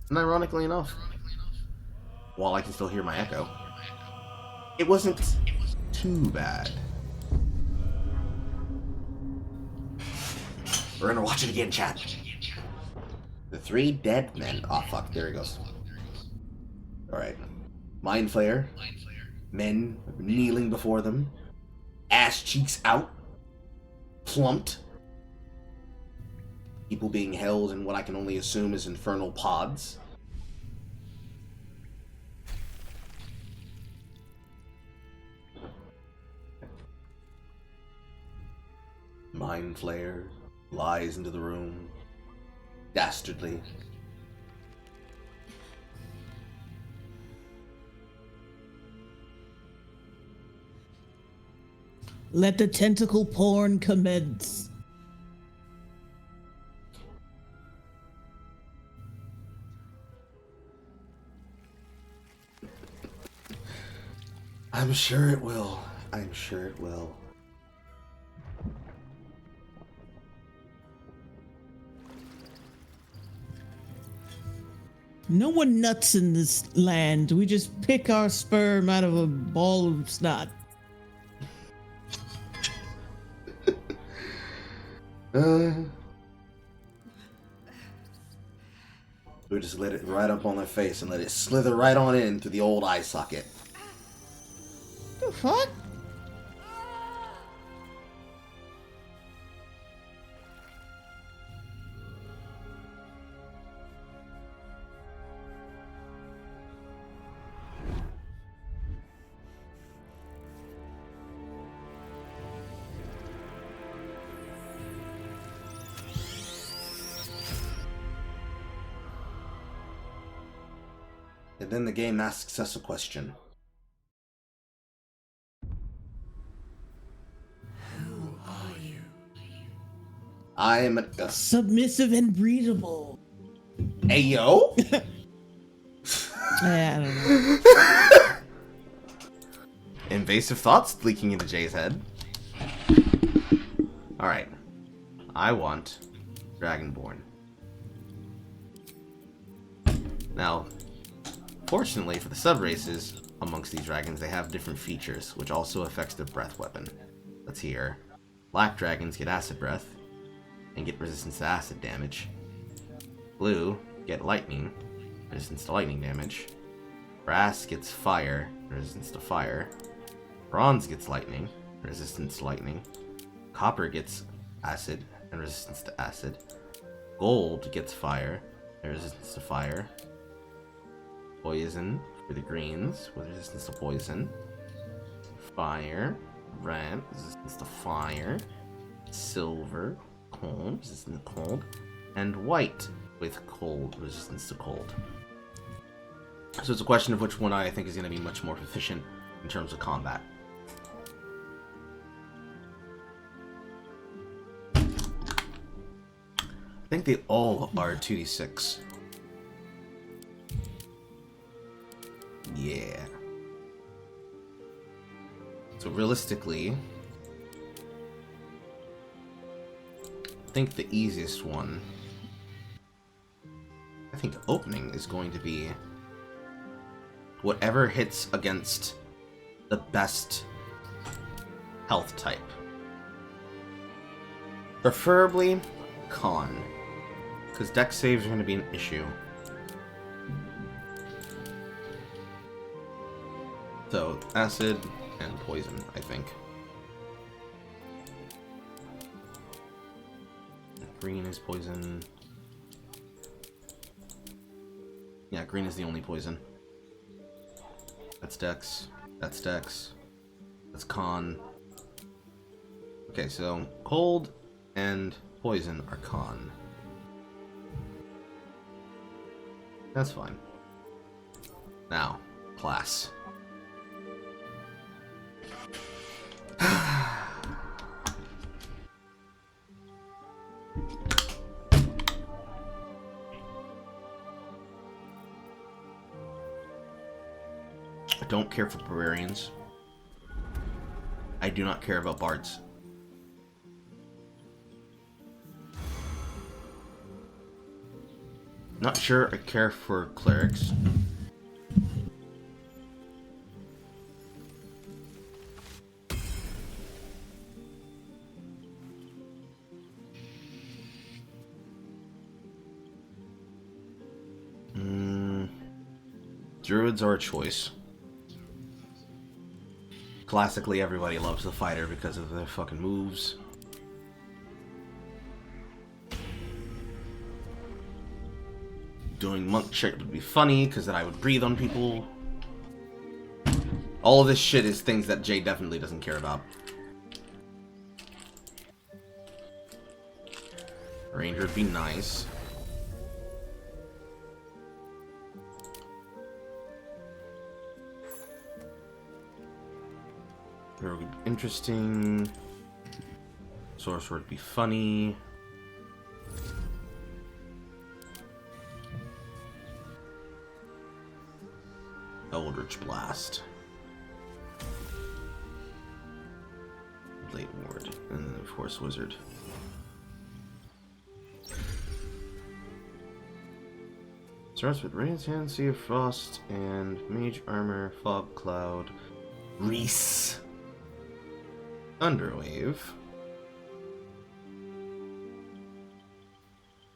and ironically enough, while I can still hear my echo, it wasn't too bad. We're gonna watch it again, chat. The 3 dead men. Oh fuck, there he goes. Alright. Mind Flayer. Men kneeling before them. Ass cheeks out. Plumped. People being held in what I can only assume is infernal pods. Mind Flayer lies into the room. Dastardly. Let the tentacle porn commence. I'm sure it will. I'm sure it will. No one nuts in this land. We just pick our sperm out of a ball of snot. We just let it right up on their face and let it slither right on in through the old eye socket. The fuck? And then the game asks us a question. Who are you? I am a... Submissive and breedable. Hey, yo? I don't know. Invasive thoughts leaking into Jay's head. Alright. I want Dragonborn. Now, fortunately for the sub-races amongst these dragons, they have different features, which also affects their breath weapon. Let's hear. Black dragons get acid breath, and get resistance to acid damage. Blue get lightning, resistance to lightning damage. Brass gets fire, resistance to fire. Bronze gets lightning, resistance to lightning. Copper gets acid, and resistance to acid. Gold gets fire, and resistance to fire. Poison for the greens, with resistance to poison. Fire, red, resistance to fire. Silver, cold, resistance to cold. And white, with cold, resistance to cold. So it's a question of which one I think is going to be much more proficient in terms of combat. I think they all are 2d6. Yeah. So realistically, I think the easiest one, I think opening is going to be whatever hits against the best health type. Preferably con, because dex saves are going to be an issue. So, acid and poison, I think. Green is poison. Yeah, green is the only poison. That's dex. That's dex. That's con. Okay, so cold and poison are con. That's fine. Now, class. I don't care for barbarians. I do not care about bards. Not sure I care for clerics. Druids are a choice. Classically, everybody loves the fighter because of their fucking moves. Doing monk shit would be funny, because then I would breathe on people. All of this shit is things that Jay definitely doesn't care about. Ranger would be nice. Would be interesting. Sorcerer would be funny. Eldritch Blast. Blade Ward. And then, of course, Wizard. Starts with Rain's Hand, Sea of Frost, and Mage Armor, Fog Cloud, Reese. Underwave.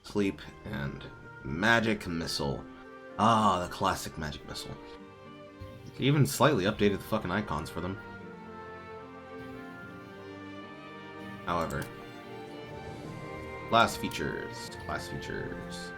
Sleep and Magic Missile. Ah, the classic Magic Missile. They even slightly updated the fucking icons for them. However, class features. Class features.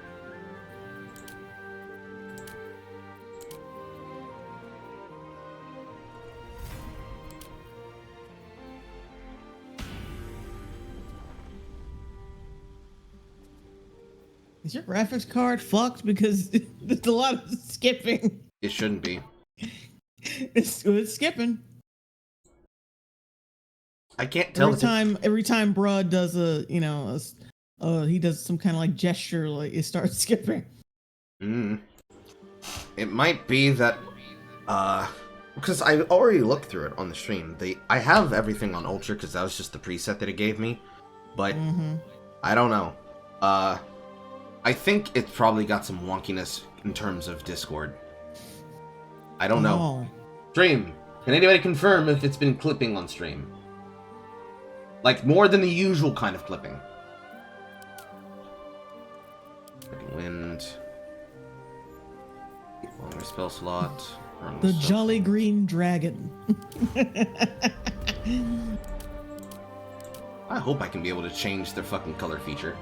Is your graphics card fucked? Because there's a lot of skipping. It shouldn't be. It's skipping. I can't tell. Every time Brud does he does some kind of like gesture, like it starts skipping. It might be that, because I already looked through it on the stream. I have everything on Ultra because that was just the preset that it gave me, but I don't know. I think it's probably got some wonkiness in terms of Discord. I don't know. Stream. Can anybody confirm if it's been clipping on stream? Like, more than the usual kind of clipping. Wind. Longer spell slot. The Jolly Green Dragon. I hope I can be able to change their fucking color feature.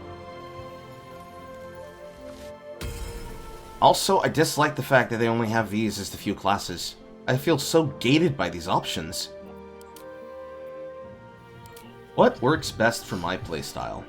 Also, I dislike the fact that they only have these as the few classes. I feel so gated by these options. What works best for my playstyle?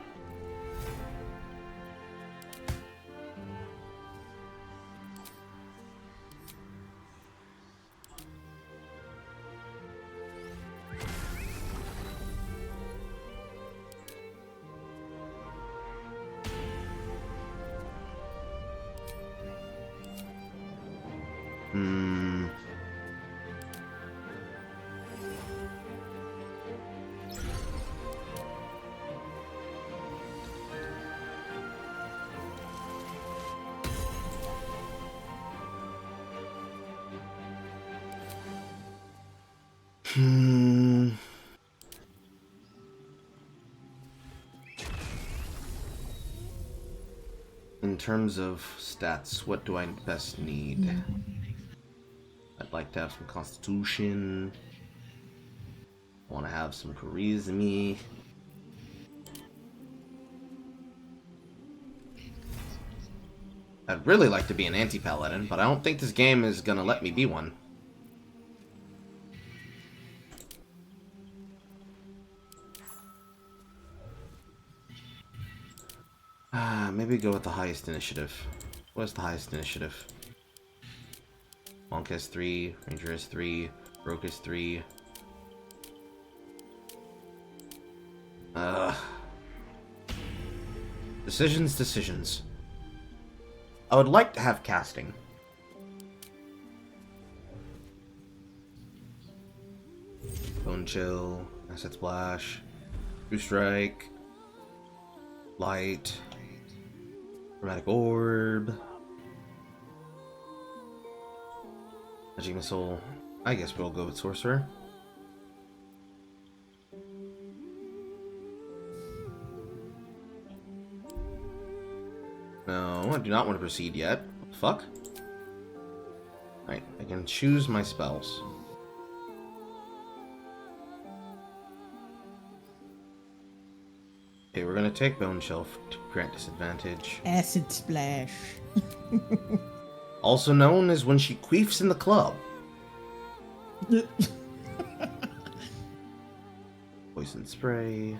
In terms of stats, what do I best need? I'd like to have some Constitution. I want to have some Charisma. I'd really like to be an anti-paladin, but I don't think this game is gonna let me be one. Maybe go with the highest initiative. What is the highest initiative? Monk has 3, Ranger has 3, Rogue has 3. Decisions. I would like to have casting. Bone Chill, Acid Splash, True Strike, Light, Chromatic Orb, Magic Missile. I guess we'll go with Sorcerer. No, I do not want to proceed yet. What the fuck? Alright, I can choose my spells. Okay, we're gonna take Bone Shelf to grant disadvantage. Acid Splash. Also known as when she queefs in the club. Poison Spray.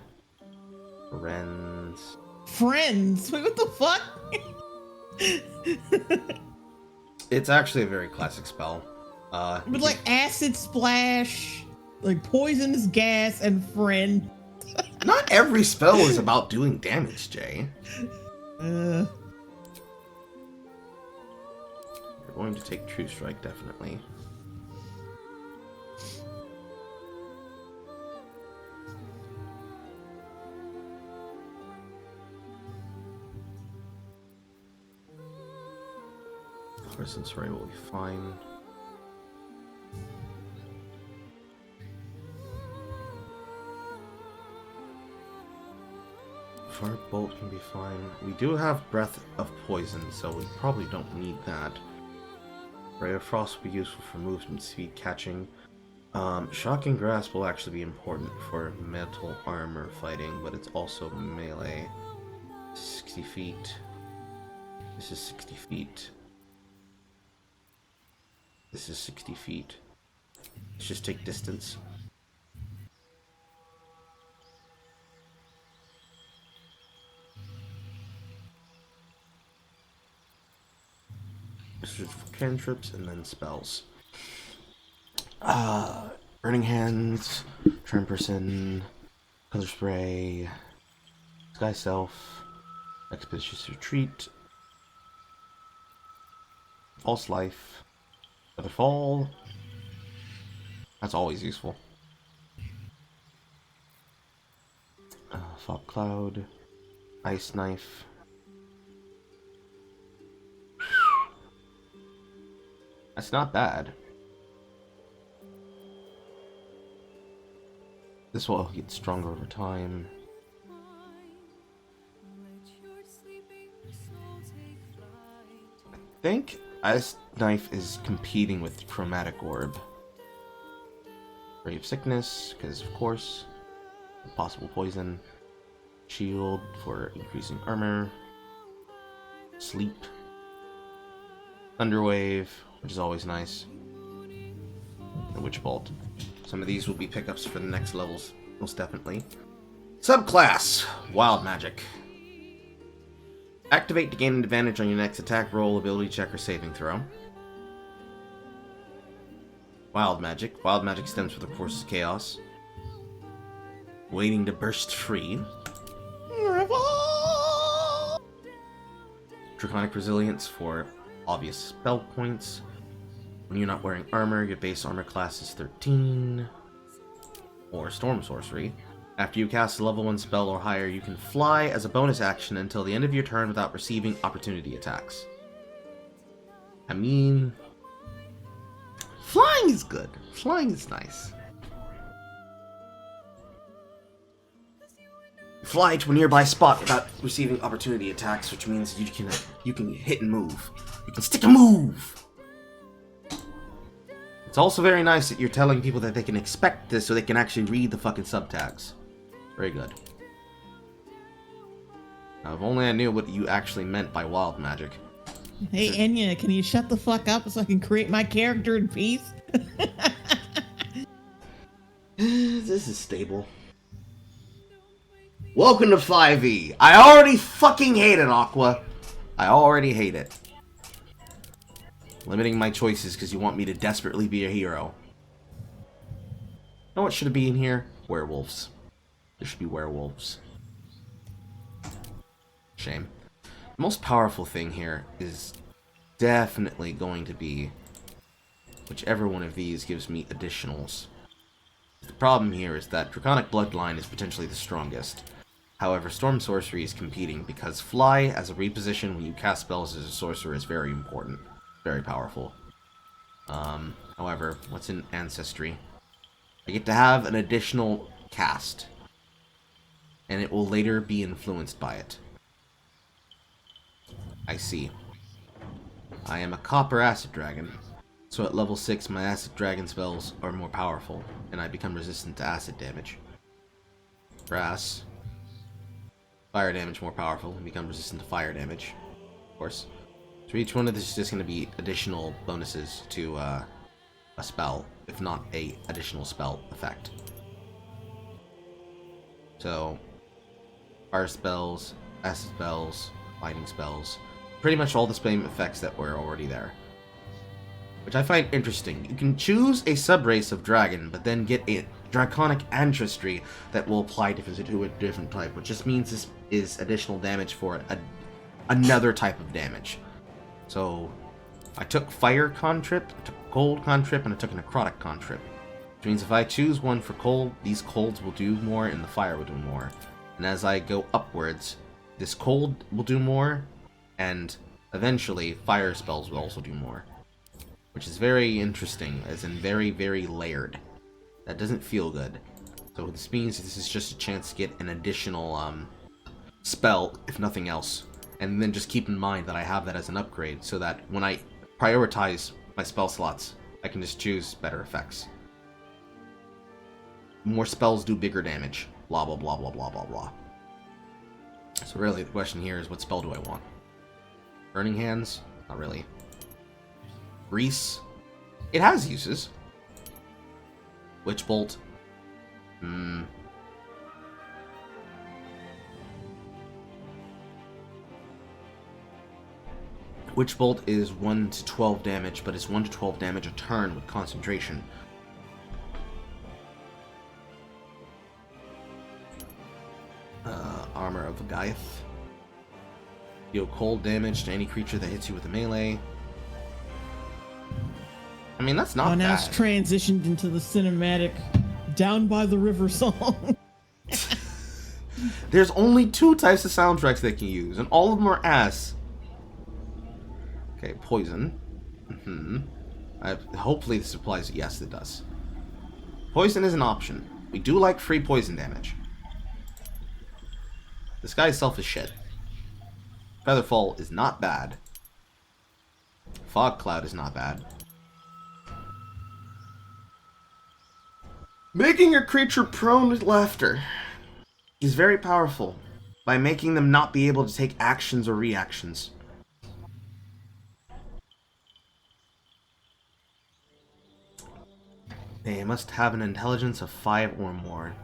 Friends. Friends? Wait, what the fuck? It's actually a very classic spell. But like Acid Splash, like Poisonous Gas, and Friend. Not every spell is about doing damage, Jay. Uh, We're going to take True Strike, definitely. Poison Spray will be fine. Firebolt can be fine. We do have Breath of Poison, so we probably don't need that. Ray of Frost will be useful for movement speed catching. Shocking Grasp will actually be important for metal armor fighting, but it's also melee. 60 feet. This is 60 feet. This is 60 feet. Let's just take distance. This is for cantrips and then spells. Burning Hands, Turn Person, Color Spray, Sky Self, Expeditious Retreat, False Life, Feather Fall. That's always useful. Fog Cloud, Ice Knife, That's not bad. This will get stronger over time. I think Ice Knife is competing with Chromatic Orb. Brave Sickness, because of course. Possible Poison. Shield for increasing armor. Sleep. Thunderwave, which is always nice. And Witch Bolt. Some of these will be pickups for the next levels, most definitely. Subclass, Wild Magic. Activate to gain an advantage on your next attack roll, ability check, or saving throw. Wild Magic. Wild Magic stems from the forces of chaos. Waiting to burst free. Draconic Resilience for obvious spell points. When you're not wearing armor, your base armor class is 13. Or Storm Sorcery. After you cast a level 1 spell or higher, you can fly as a bonus action until the end of your turn without receiving opportunity attacks. I mean, flying is good. Flying is nice. Fly to a nearby spot without receiving opportunity attacks, which means you can hit and move. You can stick and move! It's also very nice that you're telling people that they can expect this so they can actually read the fucking subtags. Very good. Now, if only I knew what you actually meant by wild magic. Hey, Enya, can you shut the fuck up so I can create my character in peace? This is stable. Welcome to 5e. I already fucking hate it, Aqua. I already hate it. Limiting my choices because you want me to desperately be a hero. You know what should be in here? Werewolves. There should be werewolves. Shame. The most powerful thing here is definitely going to be whichever one of these gives me additionals. The problem here is that Draconic Bloodline is potentially the strongest. However, Storm Sorcery is competing because Fly as a reposition when you cast spells as a sorcerer is very important. Very powerful. However, what's in Ancestry? I get to have an additional cast. And it will later be influenced by it. I see. I am a Copper Acid Dragon. So at level 6, my Acid Dragon spells are more powerful, and I become resistant to acid damage. Brass. Fire damage more powerful, and become resistant to fire damage. Of course. So each one of this is just going to be additional bonuses to a spell, if not a additional spell effect. So, fire spells, acid spells, lightning spells, pretty much all the same effects that were already there. Which I find interesting. You can choose a subrace of dragon, but then get a draconic ancestry that will apply differently to a different type, which just means this is additional damage for another type of damage. So, I took fire contrip, I took cold contrip, and I took necrotic contrip. Which means if I choose one for cold, these colds will do more and the fire will do more. And as I go upwards, this cold will do more, and eventually fire spells will also do more. Which is very interesting, as in very, very layered. That doesn't feel good. So this means this is just a chance to get an additional spell, if nothing else. And then just keep in mind that I have that as an upgrade, so that when I prioritize my spell slots, I can just choose better effects. More spells do bigger damage. Blah, blah, blah, blah, blah, blah, blah. So really, the question here is, what spell do I want? Burning Hands? Not really. Grease? It has uses. Witch Bolt? Witch Bolt is 1 to 12 damage, but it's 1 to 12 damage a turn with concentration. Armor of Gaiath. Deal cold damage to any creature that hits you with a melee. I mean, that's not now bad. it's transitioned into the cinematic Down by the River song. There's only 2 types of soundtracks they can use, and all of them are ass. Okay, poison. Hopefully this applies. Yes, it does. Poison is an option. We do like free poison damage. This guy itself is shit. Featherfall is not bad. Fog Cloud is not bad. Making your creature prone to laughter is very powerful by making them not be able to take actions or reactions. They must have an intelligence of 5 or more.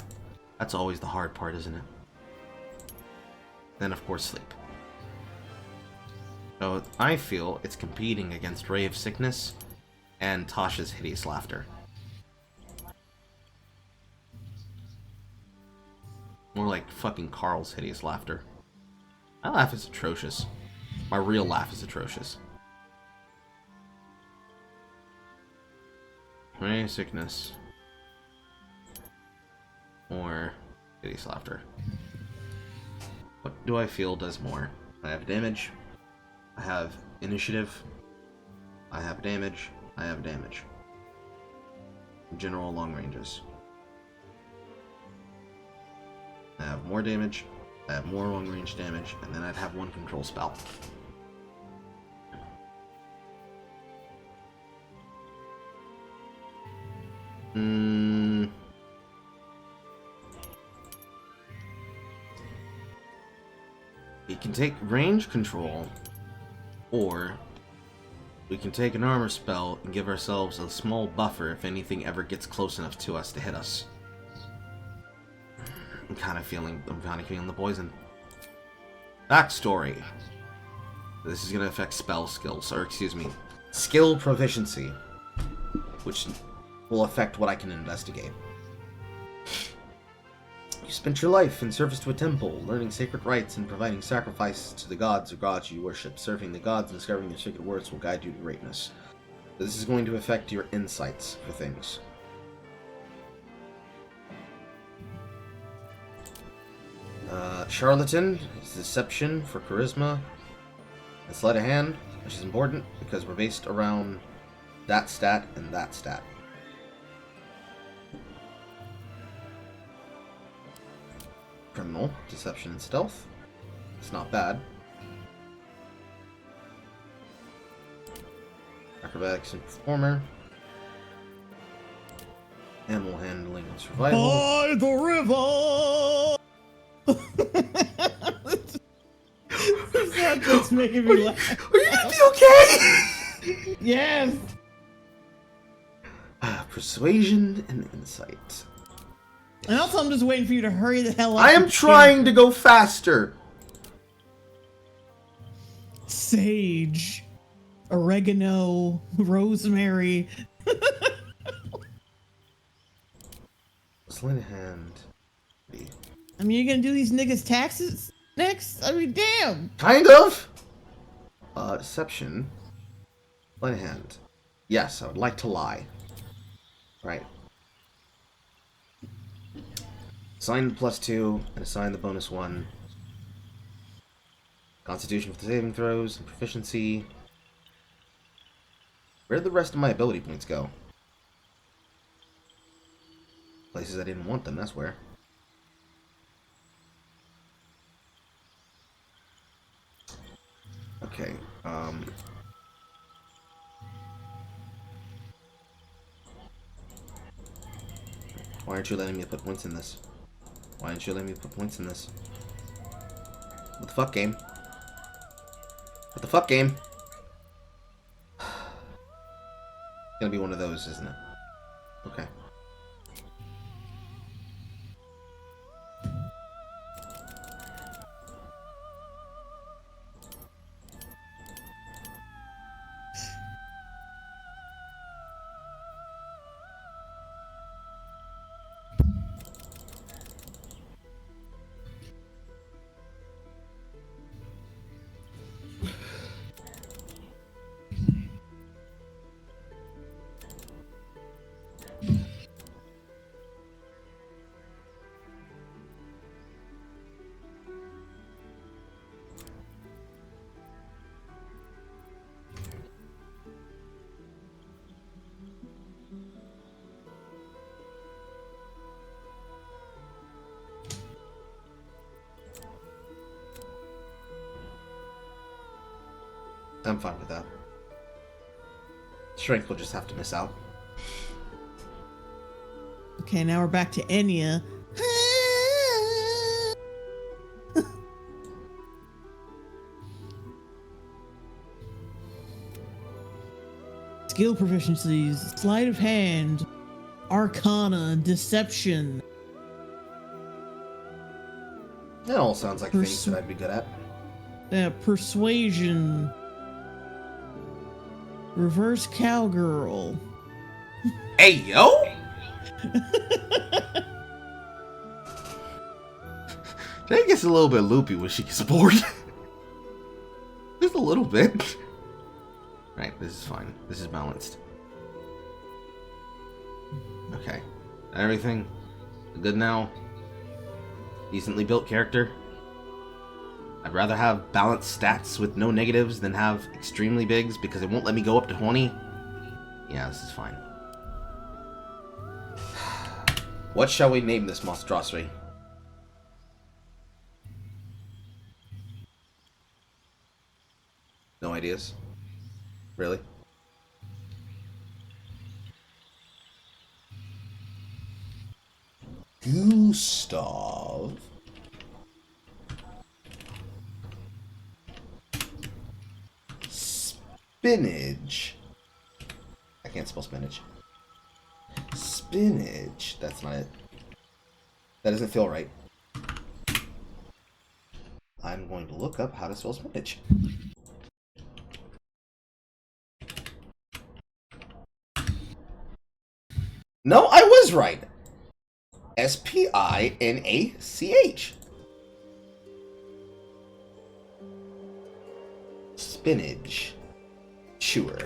That's always the hard part, isn't it? Then, of course, sleep. So, I feel it's competing against Ray of Sickness and Tasha's Hideous Laughter. More like fucking Carl's Hideous Laughter. My laugh is atrocious. My real laugh is atrocious. Ray of Sickness. Or Hideous Laughter. What do I feel does more? I have damage. I have initiative. I have damage. I have damage. General long ranges. I have more damage. I have more long range damage. And then I'd have 1 control spell. We can take range control, or we can take an armor spell and give ourselves a small buffer if anything ever gets close enough to us to hit us. I'm kind of feeling the poison. Backstory. This is going to affect spell skills, or excuse me, skill proficiency, which will affect what I can investigate. You spent your life in service to a temple, learning sacred rites and providing sacrifices to the gods or gods you worship. Serving the gods and discovering their sacred words will guide you to greatness. This is going to affect your insights for things. Charlatan is deception for charisma. And sleight of hand, which is important because we're based around that stat and that stat. Criminal, deception, and stealth. It's not bad. Acrobatics and performer. Animal handling and survival. By the river! That's making me laugh. Are you gonna be okay? Yes! Persuasion and insight. And also, I'm just waiting for you to hurry the hell up. I am trying to go faster. Sage, oregano, rosemary. Sleight of hand. I mean, you're gonna do these niggas' taxes next? I mean, damn. Kind of. Deception. Sleight of hand. Yes, I would like to lie. Right. Assign the +2 and assign the -1. Constitution for the saving throws and proficiency. Where did the rest of my ability points go? Places I didn't want them, that's where. Okay, why aren't you letting me put points in this? Why aren't you letting me put points in this? What the fuck, game? What the fuck, game? It's gonna be one of those, isn't it? Okay. I'm fine with that. Strength will just have to miss out. Okay, now we're back to Enya. Skill proficiencies, sleight of hand, arcana, deception. That all sounds like things that I'd be good at. Persuasion. Reverse cowgirl. Hey, yo! Jay gets a little bit loopy when she gets bored. Just a little bit. Right, this is fine. This is balanced. Okay. Everything good now? Decently built character? I'd rather have balanced stats with no negatives than have extremely bigs because it won't let me go up to 20. Yeah, this is fine. What shall we name this monstrosity? No ideas? Really? Gustav. Spinach. I can't spell spinach. Spinach. That's not it. That doesn't feel right. I'm going to look up how to spell spinach. No, I was right. S-P-I-N-A-C-H. Spinach. Sure.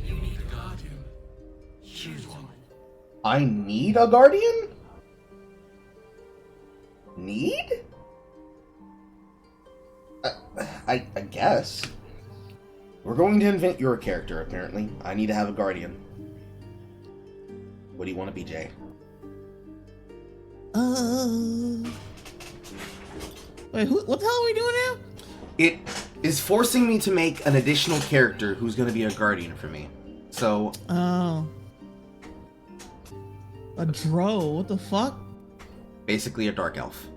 You need a guardian. Choose one. I need a guardian? Need? I guess. We're going to invent your character, apparently. I need to have a guardian. What do you want to be, Jay? Wait, what the hell are we doing now? It is forcing me to make an additional character who's going to be a guardian for me. So... Oh. A drow, what the fuck? basically a dark elf.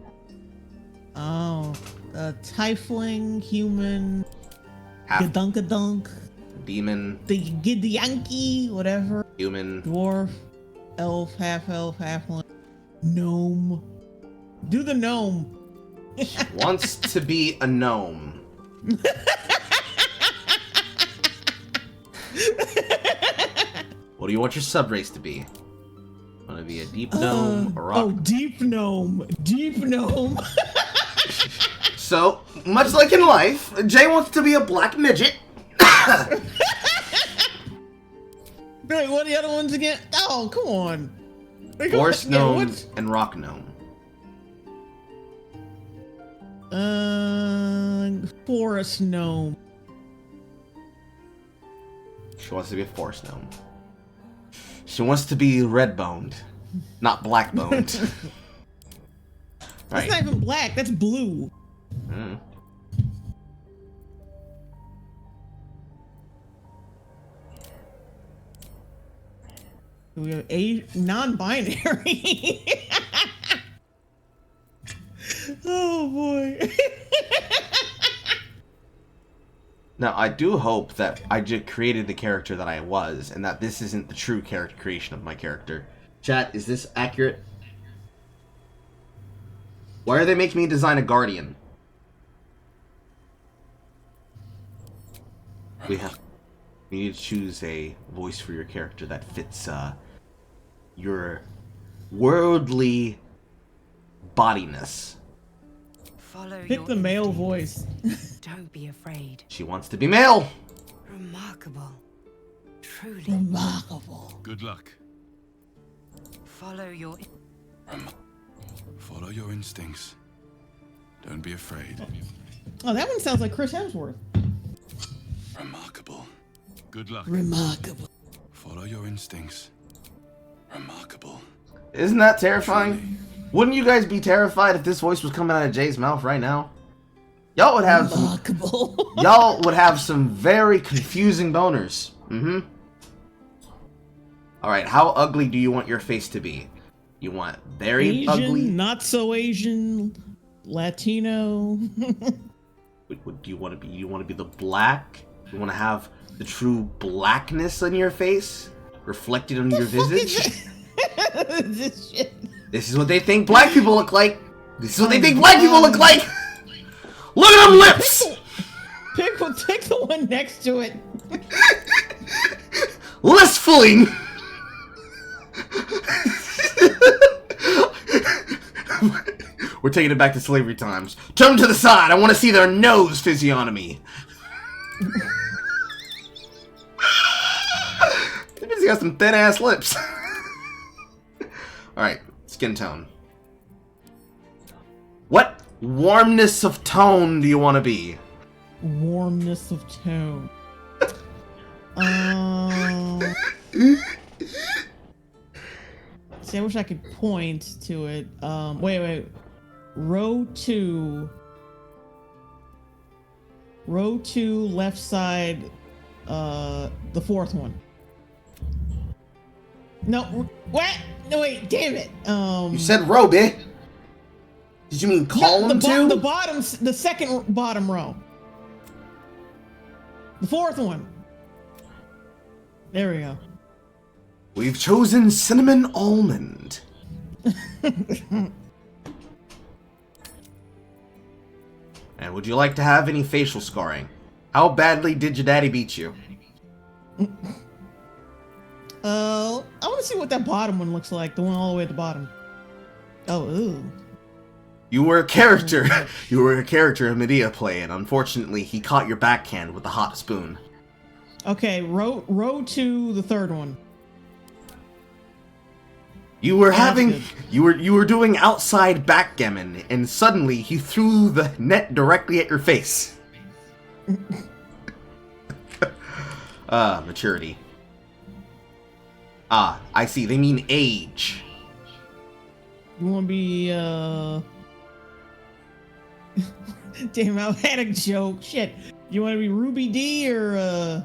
Oh. A tiefling, human, Half gadunk, demon, the Yankee, whatever. human. Dwarf, elf, halfling, gnome. Do the gnome. Wants to be a gnome. What do you want your subrace to be? Want to be a deep gnome, a rock? Oh, deep gnome. Deep gnome. So, much like in life, Jay wants to be a black midget. Wait, what are the other ones again? Oh, come on. Wait, Forest yeah, gnome what's- and rock gnome. Forest gnome. She wants to be a forest gnome. She wants to be red-boned, not black-boned. That's Right. not even black. That's blue. Mm. We have a non-binary. Oh boy. Now, I do hope that I just created the character that I was, and that this isn't the true character creation of my character. Chat, is this accurate? Why are they making me design a guardian? We need to choose a voice for your character that fits your worldly bodiness. Follow Pick your the male instincts. voice. Don't be afraid. She wants to be male. Remarkable. Truly. Remarkable. Good luck. Follow your Follow your instincts. Don't be afraid. Oh, that one sounds like Chris Hemsworth. Remarkable. Good luck. Remarkable. Follow your instincts. Remarkable. Isn't that terrifying? Wouldn't you guys be terrified if this voice was coming out of Jay's mouth right now? Y'all would have some, Remarkable. y'all would have some very confusing boners. Mm-hmm. Alright, how ugly do you want your face to be? You want very Asian, ugly? not so Asian, Latino. What do you want to be? You want to be the black? You want to have the true blackness on your face? Reflected on your visage? This shit. This is what they think black people look like. This is what they think black people look like. Look at them lips. Pick the one next to it. Listfully. We're taking it back to slavery times. Turn them to the side. I want to see their nose physiognomy. He's got some thin ass lips. Alright, skin tone. What warmness of tone do you want to be? Warmness of tone. See, I wish I could point to it. Wait. Row 2, left side, the fourth one. No, what? No, wait, damn it. You said row, bitch. Did you mean column two? The bottom, the second bottom row. The fourth one. There we go. We've chosen cinnamon almond. And would you like to have any facial scarring? How badly did your daddy beat you? I want to see what that bottom one looks like. The one all the way at the bottom. Oh, ooh. You were a character. You were a character in Medea play, and unfortunately, he caught your backhand with a hot spoon. Okay, row 2, the third one. You were That's having, good. you were doing outside backgammon, and suddenly he threw the net directly at your face. Maturity. Ah, I see. They mean age. You want to be, Damn, I had a joke. Shit. You want to be Ruby D or,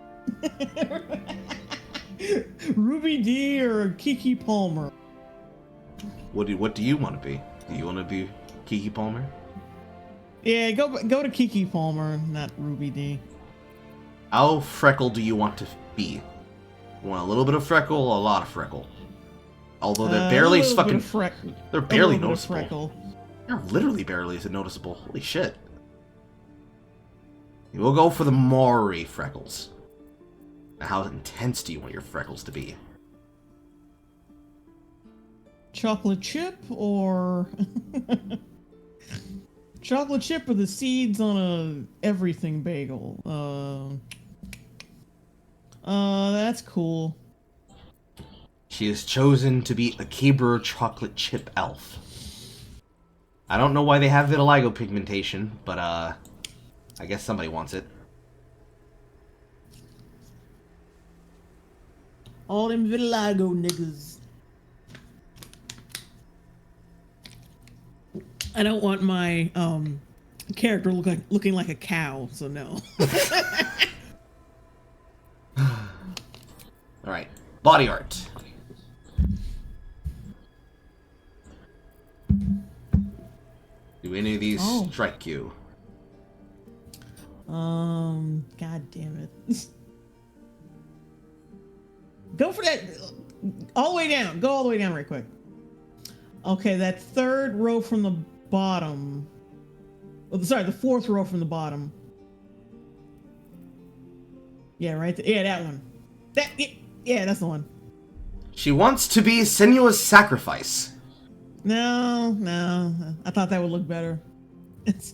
Ruby D or Kiki Palmer? What do you want to be? Do you want to be Kiki Palmer? Yeah, go to Kiki Palmer, not Ruby D. How freckle do you want to be? You want a little bit of freckle, a lot of freckle? Although they're barely a little bit fucking. of freckle. They're barely A little bit of noticeable. freckle. They're literally barely noticeable. Holy shit. We'll go for the Maury freckles. Now, how intense do you want your freckles to be? Chocolate chip or chocolate chip or the seeds on a everything bagel? That's cool. She has chosen to be a Keebler chocolate chip elf. I don't know why they have vitiligo pigmentation, but I guess somebody wants it. All them vitiligo niggas. I don't want my character looking like a cow, so no. Alright, body art. Do any of these strike you? God damn it. Go for that all the way down. Go all the way down right quick. Okay, that third row from the bottom. Oh, sorry, the fourth row from the bottom. Yeah, right there. Yeah, that one. Yeah, that's the one. She wants to be Senua's sacrifice. No. I thought that would look better. It's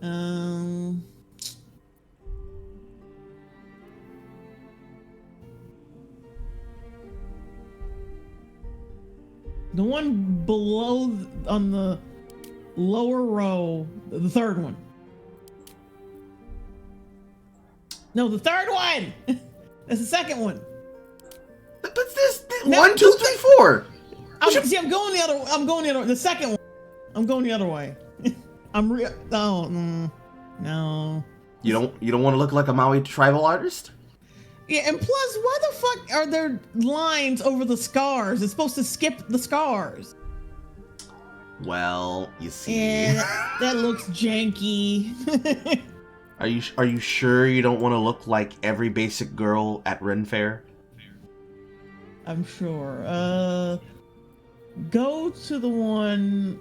the one below on the lower row, the third one. No, the third one. That's the second one. But this No, 1, 2, 3, for? I'm going the other. The second one. I'm going the other way. No. You don't want to look like a Maui tribal artist? Yeah, and plus, why the fuck are there lines over the scars? It's supposed to skip the scars. Well, you see. Yeah, that looks janky. Are you sure you don't want to look like every basic girl at Ren Fair? I'm sure. Go to the one,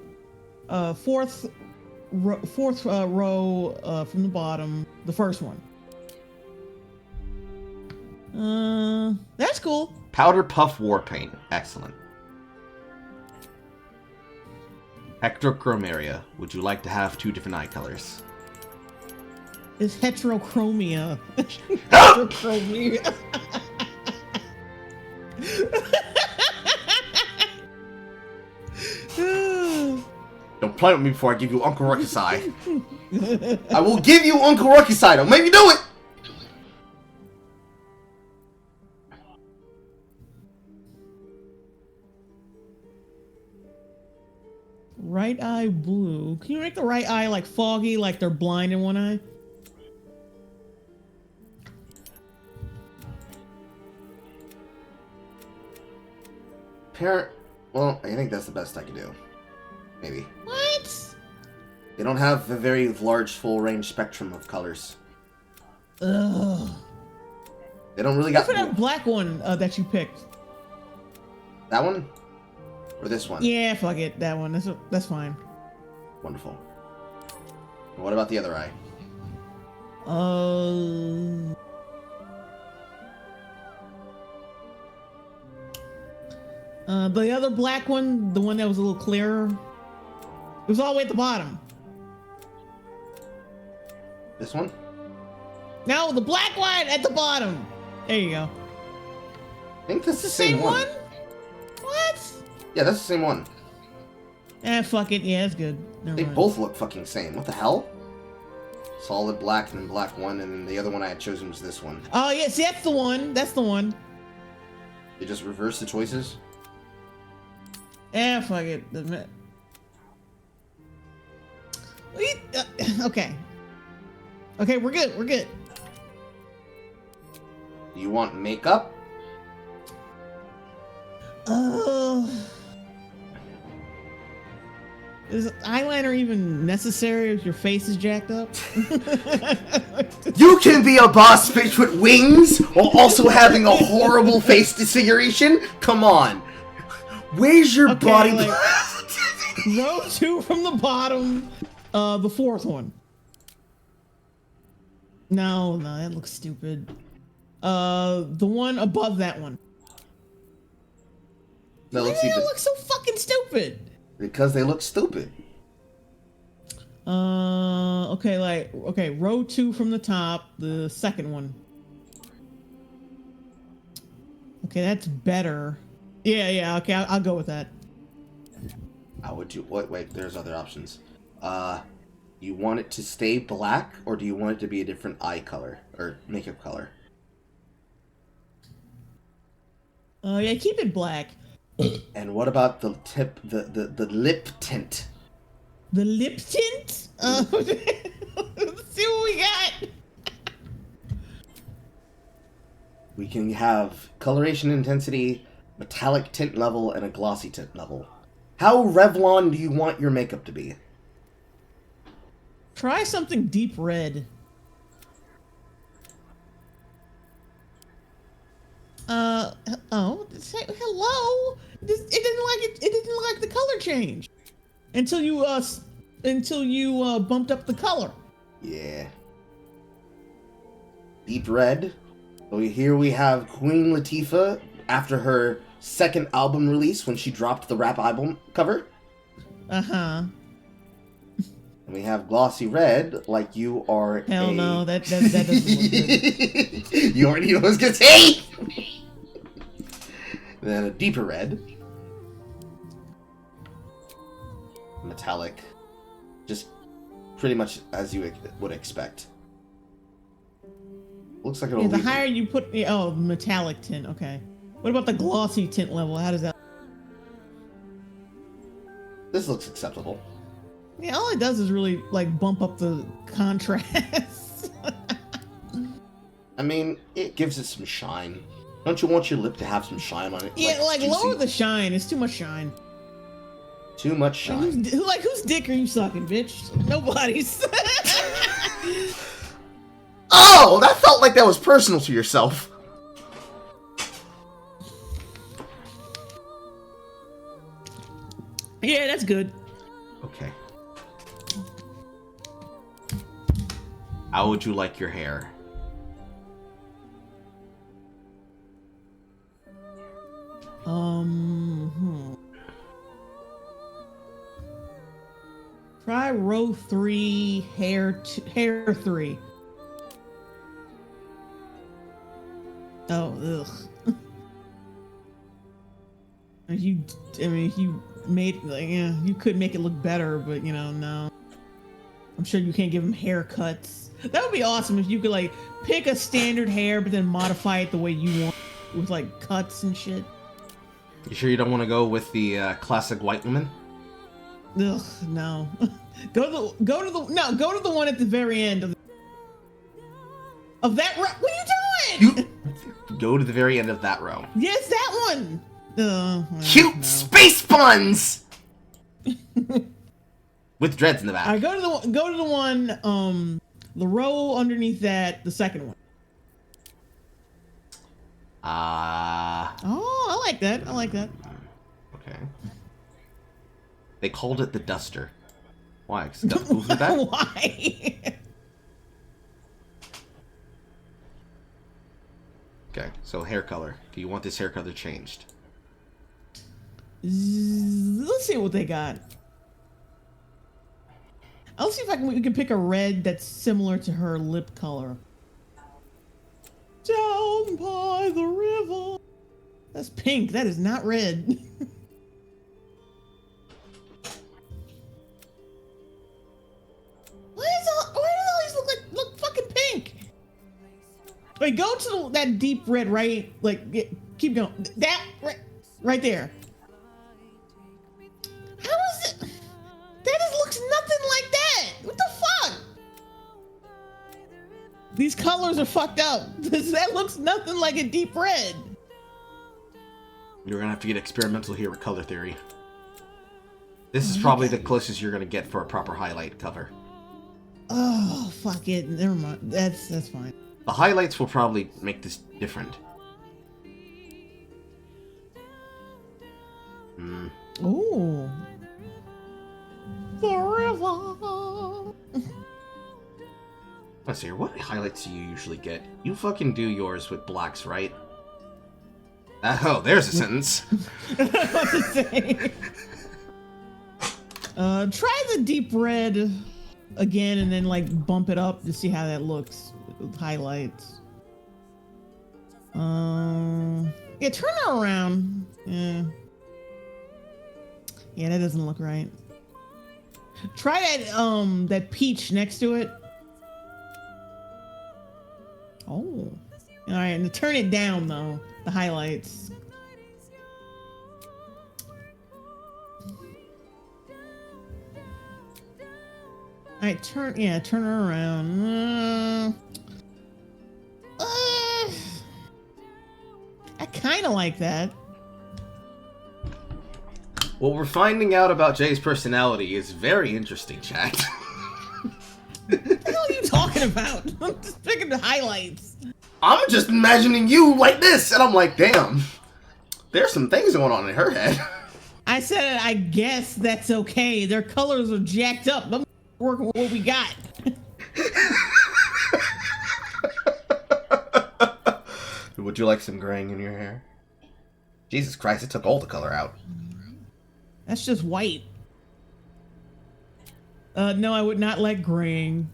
fourth row from the bottom, the first one. That's cool. Powder Puff War Paint. Excellent. Heterochromaria. Would you like to have 2 different eye colors? It's heterochromia. Heterochromia. Don't play with me before I give you Uncle Ruckus Eye. I will give you Uncle Ruckus Eye. Don't make me do it! Right eye blue. Can you make the right eye like foggy, like they're blind in one eye? Well, I think that's the best I can do. Maybe. What? They don't have a very large full range spectrum of colors. Ugh. They don't really Go got for that black one that you picked. that one or this one. Yeah, fuck it. That one. That's fine. Wonderful. And what about the other eye? The other black one, the one that was a little clearer, it was all the way at the bottom. This one? No, the black one at the bottom. There you go. I think that's The same one? What? Yeah, that's the same one. Fuck it. Yeah, it's good. Never They mind. both look fucking same. What the hell? Solid black and then black one, and then the other one I had chosen was this one. Oh, yes, that's the one. That's the one. They just reverse the choices? Fuck it. Okay. Okay, we're good. We're good. Do you want makeup? Is eyeliner even necessary if your face is jacked up? You can be a boss bitch with wings while also having a horrible face disfiguration? Come on. Where's your Okay, body? like- Row 2 from the bottom, the fourth one. No, that looks stupid. The one above that one. That Why looks do they stupid. look so fucking stupid? Because they look stupid. Okay, row 2 from the top, the second one. Okay, that's better. Yeah, okay, I'll go with that. How would you... Wait, there's other options. You want it to stay black, or do you want it to be a different eye color, or makeup color? Yeah, keep it black. And what about the the lip tint? The lip tint? Let's see what we got. We can have coloration intensity, metallic tint level, and a glossy tint level. How Revlon do you want your makeup to be? Try something deep red. Say hello. It didn't like the color change until you bumped up the color. Yeah. Deep red. So here we have Queen Latifah after her second album release when she dropped the rap album cover. Uh-huh. And we have glossy red, like you are Hell no, that doesn't look good. You already know what I was gonna say! Then a deeper red. Metallic. Just pretty much as you would expect. Looks like it'll Yeah, the leave higher you put metallic tint, okay. What about the glossy tint level? How does that This looks acceptable. Yeah, all it does is really like bump up the contrast. I mean, it gives it some shine. Don't you want your lip to have some shine on it? Yeah, like juicy? lower the shine. It's too much shine. Too much shine. Whose dick are you sucking, bitch? Nobody's. Oh, that felt like that was personal to yourself. Yeah, that's good. Okay. How would you like your hair? Try row 3, hair 3. Oh, ugh. If you made, like, yeah, you could make it look better, but you know, no. I'm sure you can't give him haircuts. That would be awesome if you could like pick a standard hair, but then modify it the way you want, with like cuts and shit. You sure you don't want to go with the classic white woman? Ugh, no. Go to the one at the very end of that. What are you doing? You go to the very end of that row. Yes, that one. Cute no. space buns with dreads in the back. All right, go to the one, the row underneath that, the second one. Oh, I like that. I like that. Okay. They called it the duster. Why? 'Cause it got the poof in the back? Why? Okay, so hair color. Do you want this hair color changed? Let's see what they got. I'll see if we can pick a red that's similar to her lip color. Down by the river. That's pink. That is not red. Why do all these look fucking pink? Wait, go to that deep red, right? Like, keep going. That right there. How is it? That just looks nothing like that. What the fuck? These colors are fucked up. That looks nothing like a deep red. You're gonna have to get experimental here with color theory. This is probably the closest you're gonna get for a proper highlight cover. Oh, fuck it. Never mind. That's fine. The highlights will probably make this different. Ooh. The river. Let's see here. What highlights do you usually get? You fucking do yours with blacks, right? Oh, there's a sentence. What to say? Try the deep red again and then like bump it up to see how that looks with highlights. Yeah, turn it around. Yeah, that doesn't look right. Try that that peach next to it. Oh. All right, and turn it down though. The highlights. All right, turn her around. I kind of like that. What we're finding out about Jay's personality is very interesting, chat. What the hell are you talking about? I'm just picking the highlights. I'm just imagining you like this, and I'm like, damn, there's some things going on in her head. I said, I guess that's okay. Their colors are jacked up. Let me work with what we got. Would you like some graying in your hair? Jesus Christ, it took all the color out. That's just white. No, I would not like graying.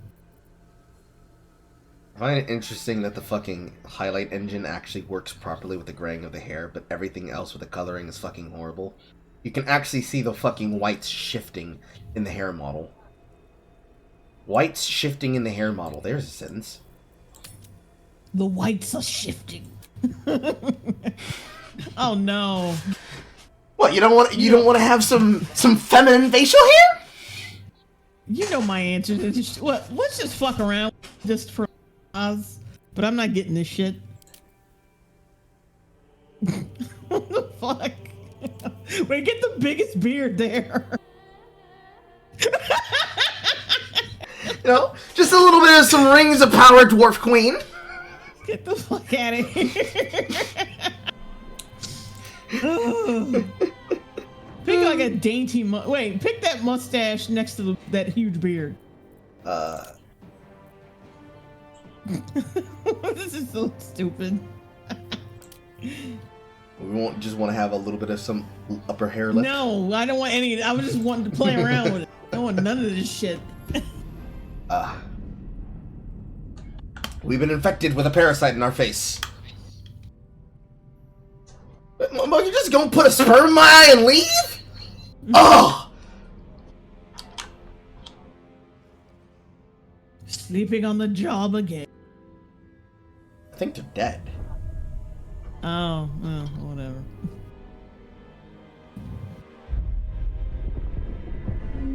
I find it interesting that the fucking highlight engine actually works properly with the graying of the hair, but everything else with the coloring is fucking horrible. You can actually see the fucking whites shifting in the hair model. Whites shifting in the hair model. There's a sentence. The whites are shifting. Oh no. What, you don't want to have some feminine facial hair? You know my answer to this. What? Let's just fuck around just for Oz. But I'm not getting this shit. What the fuck? Wait, get the biggest beard there. You know, just a little bit of some rings of power, dwarf queen. Get the fuck out of here. Ugh. Pick like a dainty wait, pick that mustache next to that huge beard. This is so stupid. We won't just want to have a little bit of some upper hair left. No, I don't want any. I was just wanting to play around with it. I don't want none of this shit. We've been infected with a parasite in our face. You just gonna put a sperm in my eye and leave? Oh! Sleeping on the job again. I think they're dead. Oh, well, whatever.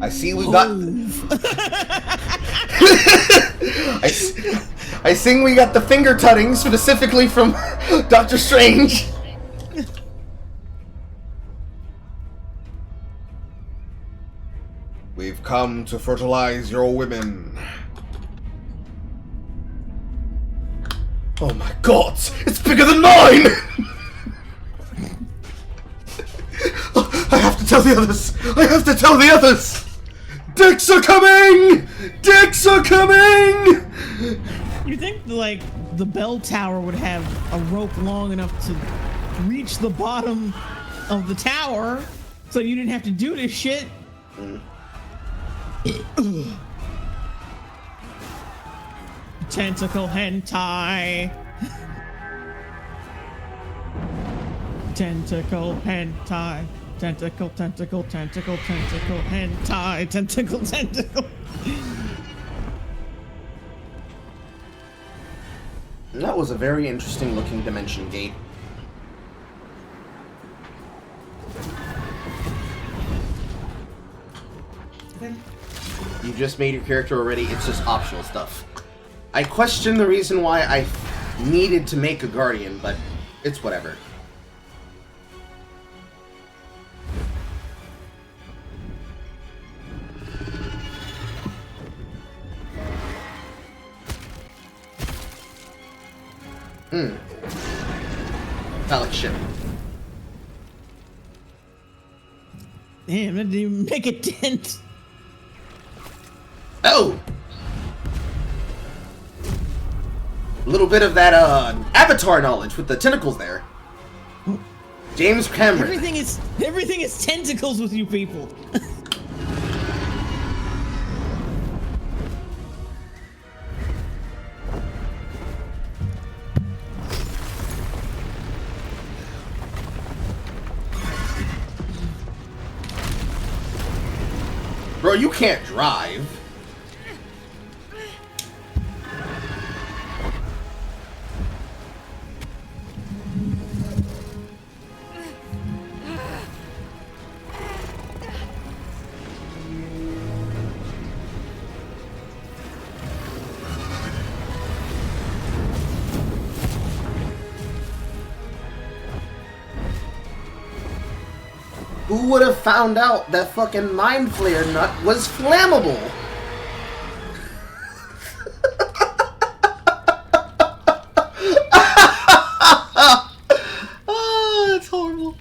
I see we got. I see we got the finger tutting specifically from Doctor Strange. We've come to fertilize your women. Oh my god! It's bigger than mine! I have to tell the others! I have to tell the others! Dicks are coming! Dicks are coming! You think like the bell tower would have a rope long enough to reach the bottom of the tower so you didn't have to do this shit? Tentacle hentai. Tentacle hentai. Tentacle, tentacle, tentacle, tentacle, hentai. Tentacle, tentacle. That was a very interesting looking dimension gate. You just made your character already, it's just optional stuff. I question the reason why I needed to make a guardian, but it's whatever. Phallic ship. Damn, that didn't even make a dent. Oh! A little bit of that, Avatar knowledge with the tentacles there. James Cameron. Everything is tentacles with you people. Bro, you can't drive. Who would have found out that fucking Mind Flayer nut was flammable? Oh, that's horrible.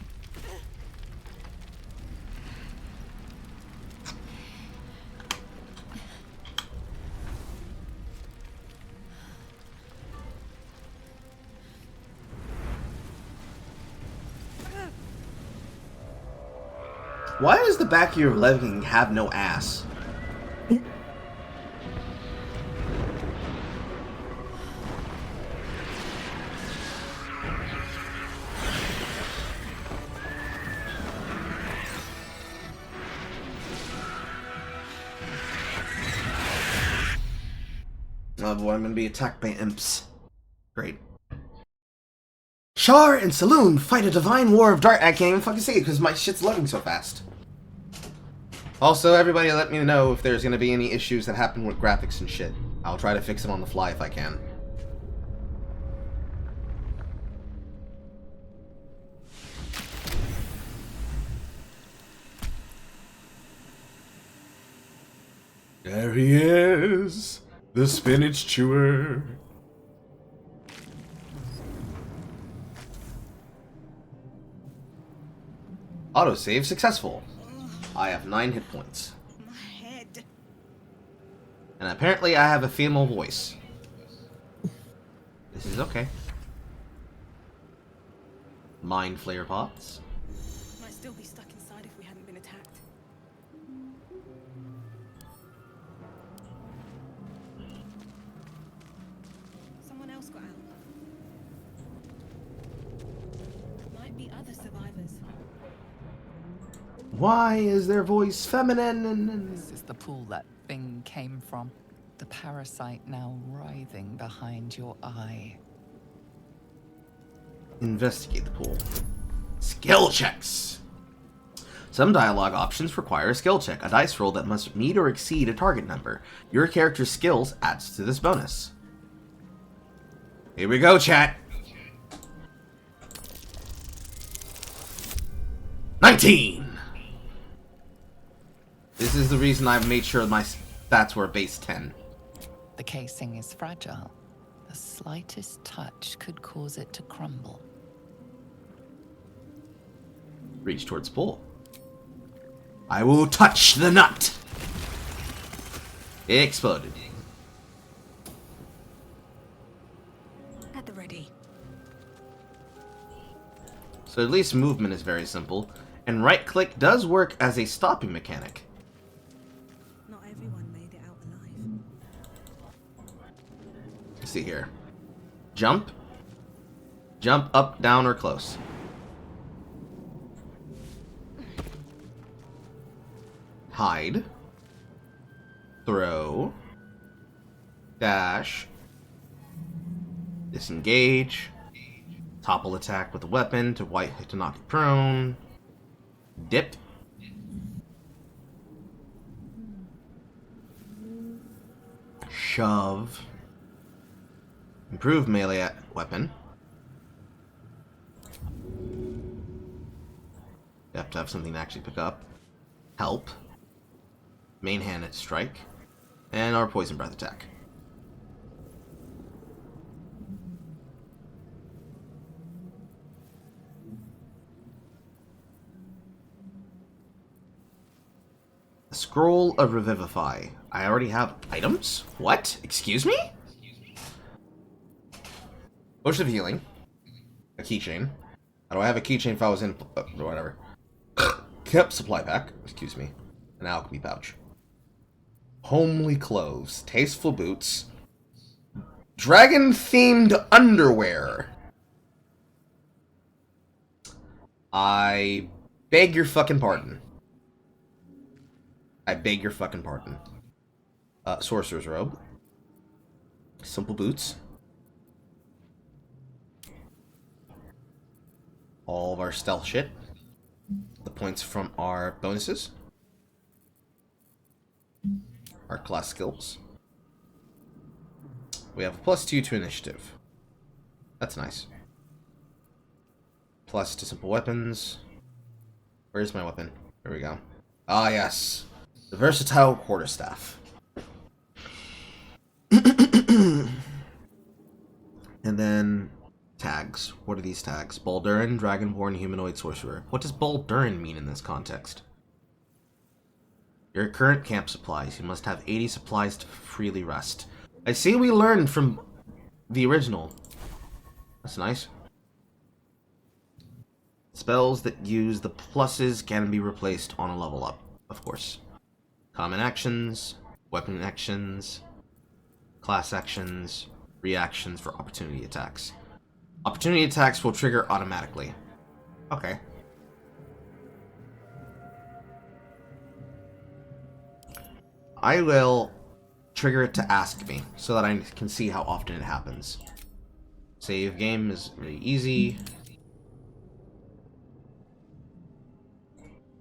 Why does the back of your legging have no ass? Oh boy, I'm gonna be attacked by imps. Great. Char and Saloon fight a divine war of dark. I can't even fucking see it because my shit's loading so fast. Also, everybody let me know if there's gonna be any issues that happen with graphics and shit. I'll try to fix it on the fly if I can. There he is, the spinach chewer. Autosave successful. I have 9 hit points. My head. And apparently I have a female voice. This is okay. Mind flare pots. Might still be stuck inside if we hadn't been attacked. Someone else got out. Might be other survivors. Why is their voice feminine and... This is the pool that thing came from. The parasite now writhing behind your eye. Investigate the pool. Skill checks. Some dialogue options require a skill check, a dice roll that must meet or exceed a target number. Your character's skills adds to this bonus. Here we go, chat. 19! This is the reason I've made sure my stats were base 10. The casing is fragile. The slightest touch could cause it to crumble. Reach towards pool. I will touch the nut! It exploded. At the ready. So at least movement is very simple, and right click does work as a stopping mechanic. Not everyone made it out alive. Let's see here. Jump. Jump up, down, or close. Hide. Throw. Dash. Disengage. Topple attack with a weapon to knock it prone. Dip. Shove. Improve melee weapon. You have to have something to actually pick up. Help. Main-handed strike. And our poison breath attack. A scroll of Revivify. I already have items? What? Excuse me? Potion of Healing. A keychain. How do I have a keychain if I was in... whatever. Kept supply pack. Excuse me. An alchemy pouch. Homely clothes. Tasteful boots. Dragon-themed underwear. I beg your fucking pardon. I beg your fucking pardon. Sorcerer's robe. Simple boots. All of our stealth shit. The points from our bonuses. Our class skills. We have a +2 to initiative. That's nice. Plus to simple weapons. Where's my weapon? There we go. Ah, yes. The versatile quarterstaff. And then tags. What are these tags? Balduran, Dragonborn, Humanoid, Sorcerer. What does Balduran mean in this context? Your current camp supplies. You must have 80 supplies to freely rest. I see we learned from the original. That's nice. Spells that use the pluses can be replaced on a level up, of course. Common actions, weapon actions, class actions, reactions for opportunity attacks. Opportunity attacks will trigger automatically. Okay. I will trigger it to ask me, so that I can see how often it happens. Save game is really easy.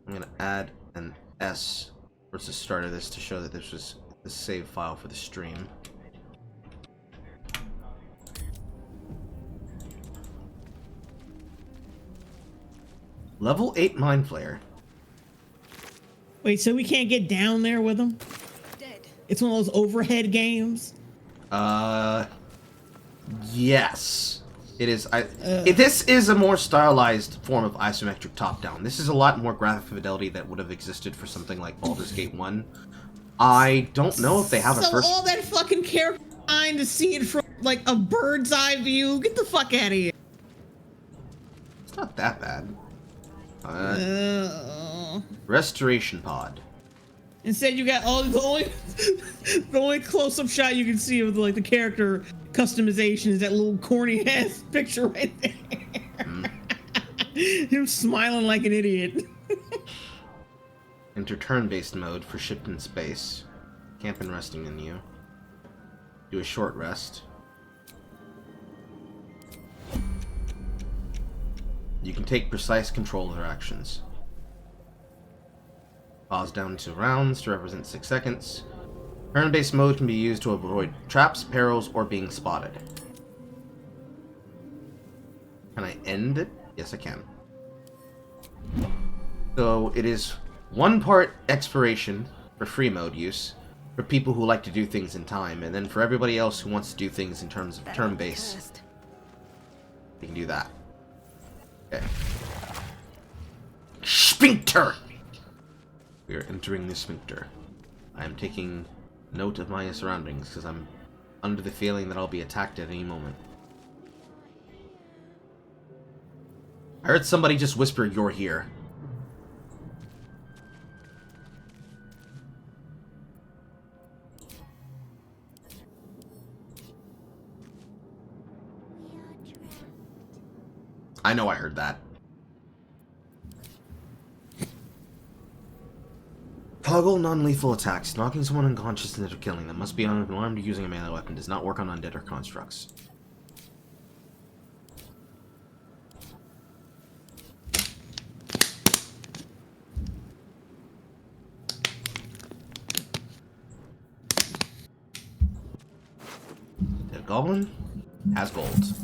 I'm gonna add an S towards the start of this to show that this was the save file for the stream. Level 8 Mind Flayer. Wait, so we can't get down there with them? Dead. It's one of those overhead games. Yes. It is. This is a more stylized form of isometric top-down. This is a lot more graphic fidelity that would have existed for something like Baldur's Gate 1. I don't know if they have a So first... all that fucking character design to see it from like a bird's eye view. Get the fuck out of here. It's not that bad. Restoration pod. Instead, you got all the only close-up shot you can see of like the character customization is that little corny ass picture right there. Him smiling like an idiot. Enter turn-based mode for shipped in space. Camp and resting in you. Do a short rest. You can take precise control of their actions. Pause down to rounds to represent 6 seconds. Turn-based mode can be used to avoid traps, perils, or being spotted. Can I end it? Yes, I can. So it is 1 part exploration for free mode use for people who like to do things in time, and then for everybody else who wants to do things in terms of turn-based, you can do that. Okay. Sphincter! We are entering the sphincter. I am taking note of my surroundings because I'm under the feeling that I'll be attacked at any moment. I heard somebody just whisper, "You're here." I know I heard that. Toggle non-lethal attacks. Knocking someone unconscious instead of killing them. Must be unarmed or using a melee weapon. Does not work on undead or constructs. The goblin has gold.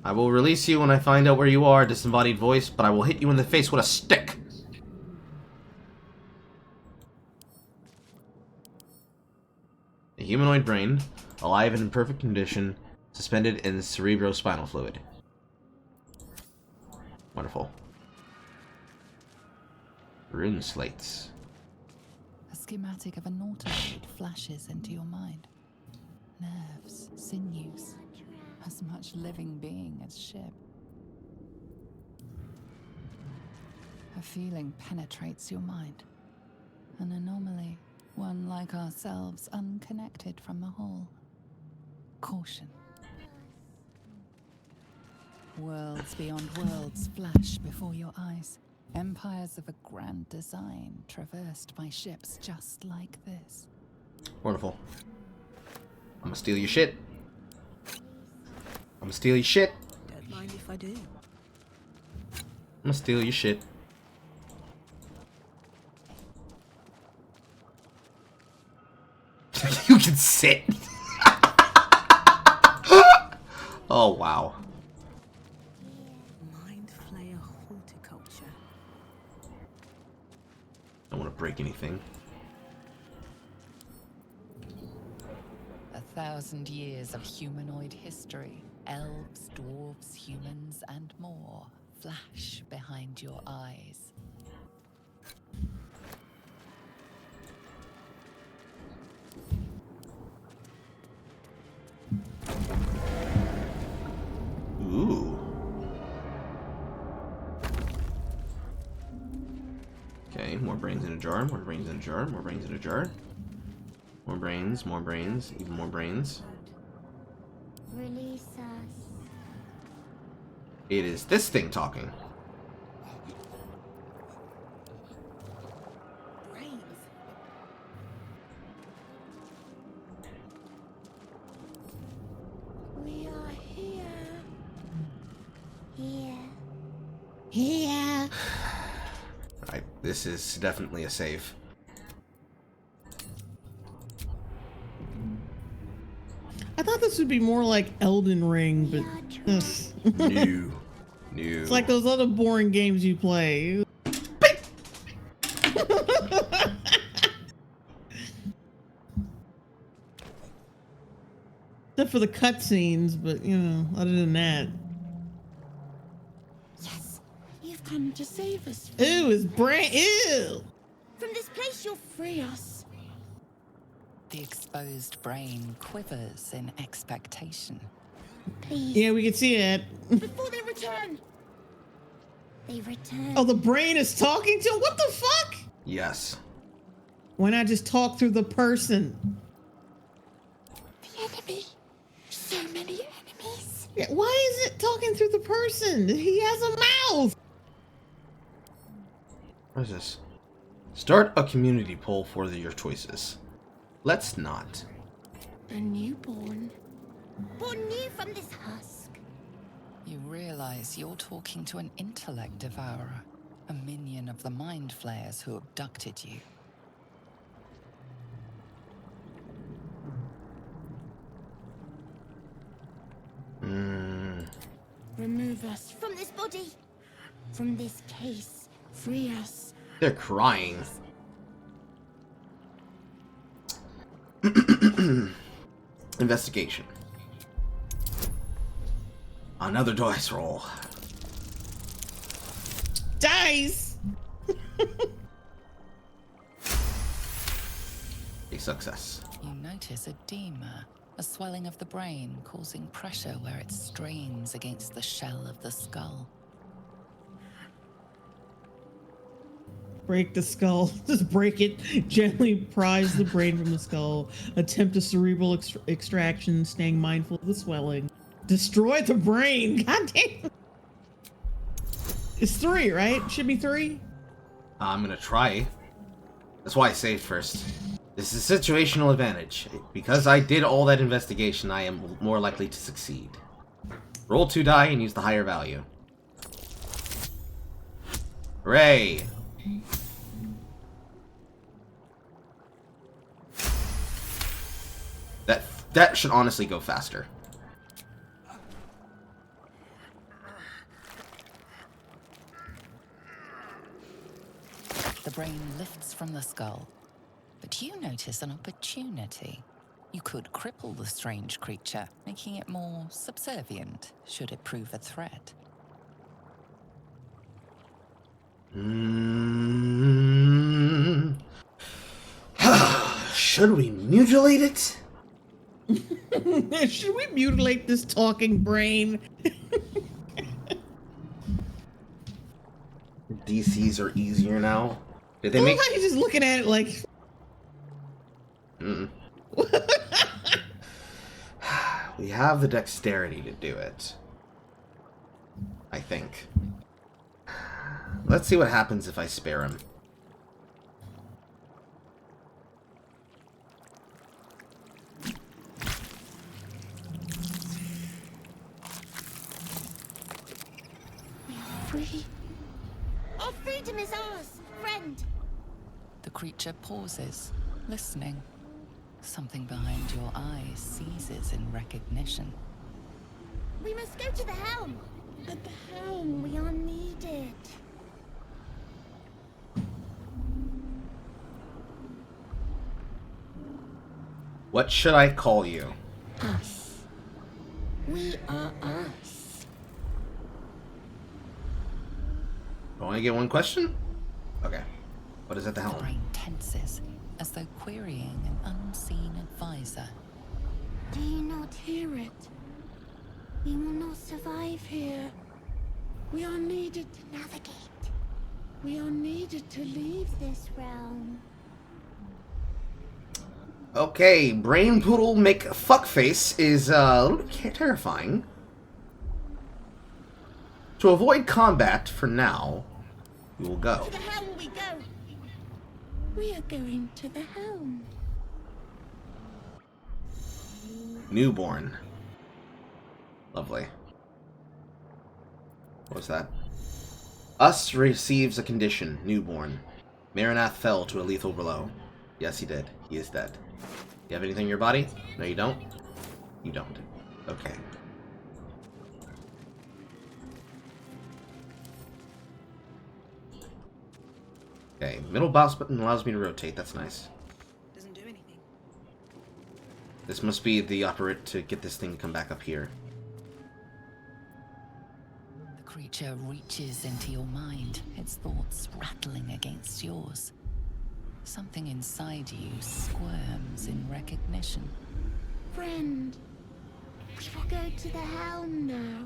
I will release you when I find out where you are, disembodied voice, but I will hit you in the face with a stick. A humanoid brain, alive and in perfect condition, suspended in cerebrospinal fluid. Wonderful. Rune slates. A schematic of an automated flashes into your mind. Nerves, sinews, as much living being as ship. A feeling penetrates your mind. An anomaly, one like ourselves, unconnected from the whole. Caution. Worlds beyond worlds flash before your eyes. Empires of a grand design traversed by ships just like this. Wonderful. I'm gonna steal your shit. I'm gonna steal your shit. Don't mind if I do. I'm gonna steal your shit. You can sit. Oh, wow. Mind Flayer horticulture. Don't want to break anything. 1,000 years of humanoid history. Elves, dwarves, humans, and more flash behind your eyes. Ooh. Okay, more brains in a jar, more brains in a jar, more brains in a jar. More brains, even more brains. Release us. It is this thing talking. Brains. Alright, this is definitely a save. I thought this would be more like Elden Ring, but New. it's like those other boring games you play. Except for the cutscenes, but you know, other than that. Yes, you've come to save us. Ew, it's brand ew. From this place, you'll free us. The exposed brain quivers in expectation. Please. Yeah, we can see it. Before they return. They return. Oh, the brain is talking to him? What the fuck? Yes. Why not just talk through the person? The enemy. So many enemies. Yeah, why is it talking through the person? He has a mouth. What is this? Start a community poll for your choices. Let's not. A newborn. Born new from this husk. You realize you're talking to an intellect devourer, a minion of the mind flayers who abducted you. Remove us from this body. From this case. Free us. They're crying. Investigation. Another dice roll. Dice. A success. You notice edema, a swelling of the brain causing pressure where it strains against the shell of the skull. Break the skull. Just break it. Gently prise the brain from the skull. Attempt a cerebral extraction, staying mindful of the swelling. Destroy the brain. God damn. It's 3, right? Should be 3. I'm gonna try. That's why I saved first. This is situational advantage. Because I did all that investigation, I am more likely to succeed. Roll 2 die and use the higher value. Hooray! That should honestly go faster. The brain lifts from the skull, but you notice an opportunity. You could cripple the strange creature, making it more subservient, should it prove a threat. Should we mutilate it? Should we mutilate this talking brain? DCs are easier now. Did they I make? love how you're just looking at it like. We have the dexterity to do it. I think. Let's see what happens if I spare him. We are free. Our freedom is ours, friend. The creature pauses, listening. Something behind your eyes seizes in recognition. We must go to the helm. At the helm, we are needed. What should I call you? Us. We are us. Do I only get one question? Okay. What is at the The helm? brain tenses, as though querying an unseen advisor. Do you not hear it? We will not survive here. We are needed to navigate. We are needed to leave this realm. Okay, Brain Poodle make fuckface is a little bit terrifying. To avoid combat for now, we will go. To the helm we go. We are going to the helm. Newborn. Lovely. What was that? Us receives a condition, newborn. Marinath fell to a lethal blow. Yes, he did. He is dead. You have anything in your body? No, you don't? You don't. Okay. Okay, middle mouse button allows me to rotate. That's nice. Doesn't do anything. This must be the operate to get this thing to come back up here. The creature reaches into your mind, its thoughts rattling against yours. Something inside you squirms in recognition. Friend, we will go to the helm now.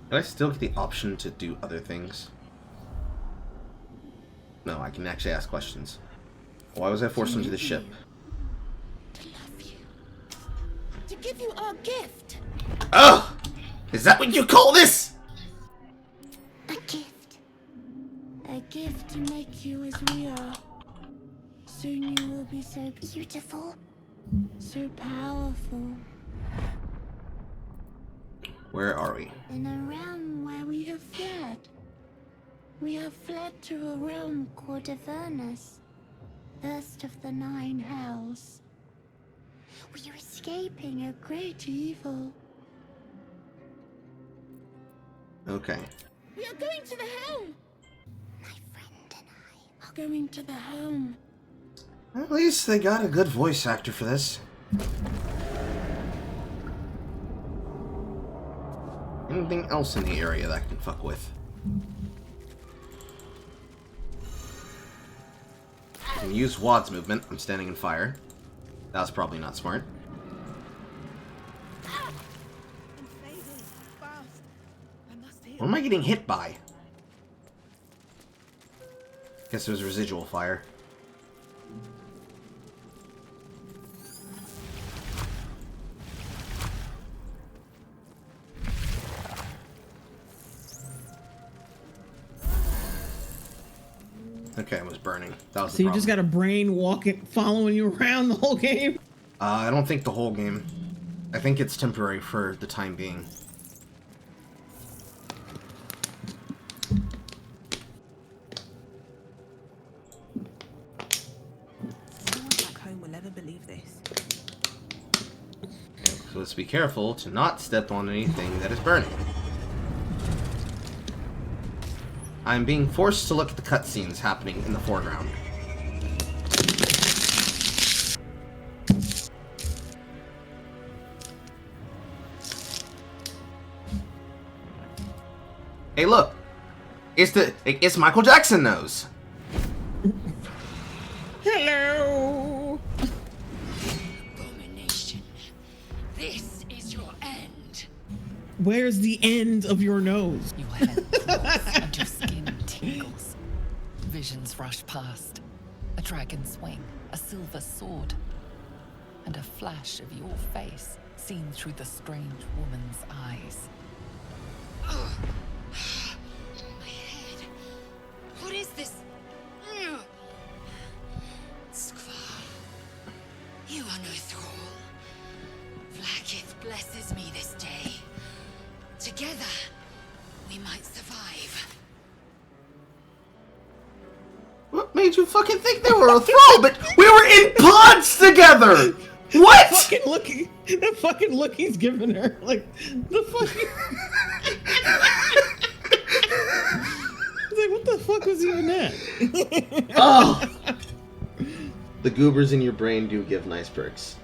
Can I still get the option to do other things? No, I can actually ask questions. Why was I forced into the ship? To love you. To give you our gift. Ugh! Is that what you call this? A gift. A gift to make you as we are. Soon you will be so beautiful. So powerful. Where are we? In a realm where we have fled. We have fled to a realm called Avernus. First of the 9 hells. We are escaping a great evil. Okay. We are going to the helm! My friend and I are going to the helm. At least they got a good voice actor for this. Anything else in the area that I can fuck with? I can use Wad's movement. I'm standing in fire. That was probably not smart. I'm fading fast. I must heal. What am I getting hit by? Guess it was residual fire. Okay, it was burning. That was So the you problem. just got a brain walking, following you around the whole game? I don't think the whole game. I think it's temporary for the time being. No one back home will ever believe this. So let's be careful to not step on anything that is burning. I'm being forced to look at the cutscenes happening in the foreground. Hey, look! It's Michael Jackson nose. Hello. Abomination. This is your end. Where's the end of your nose? Your head throbs and your skin tingles. Visions rush past. A dragon's wing, a silver sword, and a flash of your face seen through the strange woman's eyes. Ugh. My head. What is this? Ugh. Skvar, you are no thrall. Vlaakith blesses me this day. Together, we might survive. What made you fucking think they were a thrall? But we were in pods together! What? The fucking look he's giving her. Like, the fucking... Like, what the fuck was even that? Oh! The goobers in your brain do give nice perks.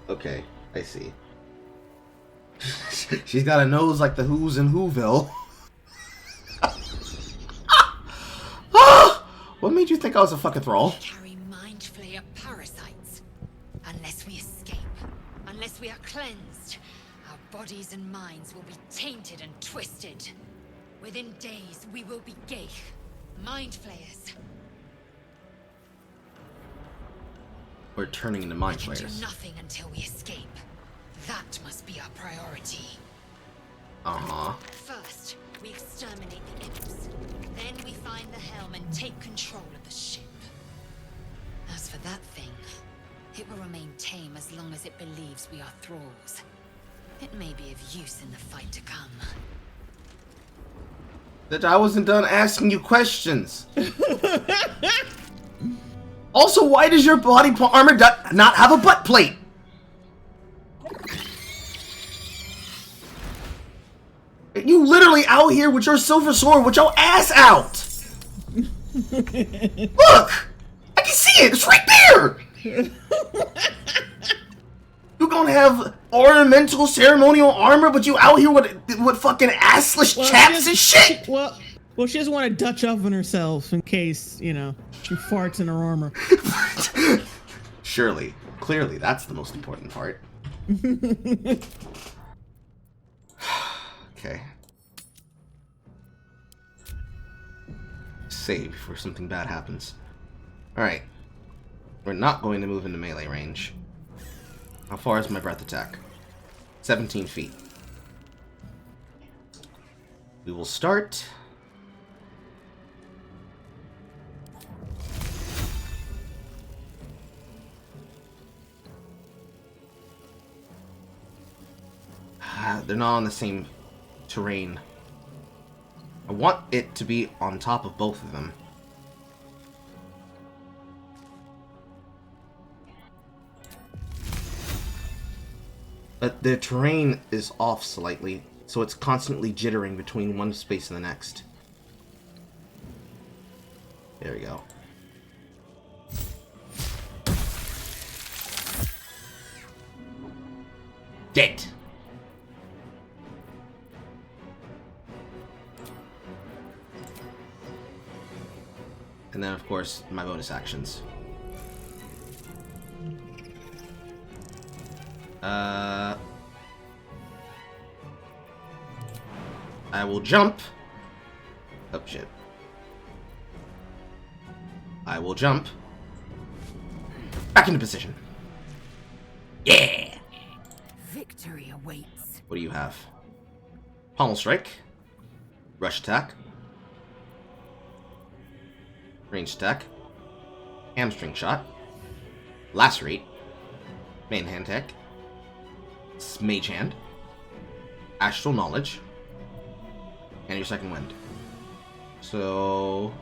Okay, I see. She's got a nose like the Who's in Whoville. What made you think I was a fucking thrall? Carry mind flayer parasites. Unless we escape, unless we are cleansed, our bodies and minds will be tainted and twisted. Within days, we will be Geich, mind flayers. We're turning into mind We can do flayers. nothing until we escape. That must be our priority. Uh-huh. First, we exterminate the imps. Then we find the helm and take control of the ship. As for that thing, it will remain tame as long as it believes we are thralls. It may be of use in the fight to come. That I wasn't done asking you questions. Also, why does your body armor not have a butt plate? You literally out here with your silver sword with your ass out. Look! I can see it! It's right there! You gonna have ornamental ceremonial armor, but you out here with fucking assless chaps and shit? Well, she doesn't want to Dutch oven herself in case, you know, she farts in her armor. Surely. Clearly, that's the most important part. Okay. Save before something bad happens. Alright. We're not going to move into melee range. How far is my breath attack? 17 feet. We will start. They're not on the same terrain. I want it to be on top of both of them. But the terrain is off slightly, so it's constantly jittering between one space and the next. There we go. Dead! And then, of course, my bonus actions. I will jump. Oh, shit. I will jump. Back into position. Yeah! Victory awaits. What do you have? Pommel strike. Rush attack. Range attack. Hamstring shot. Lacerate. Main hand attack. Mage hand. Astral knowledge. And your second wind. So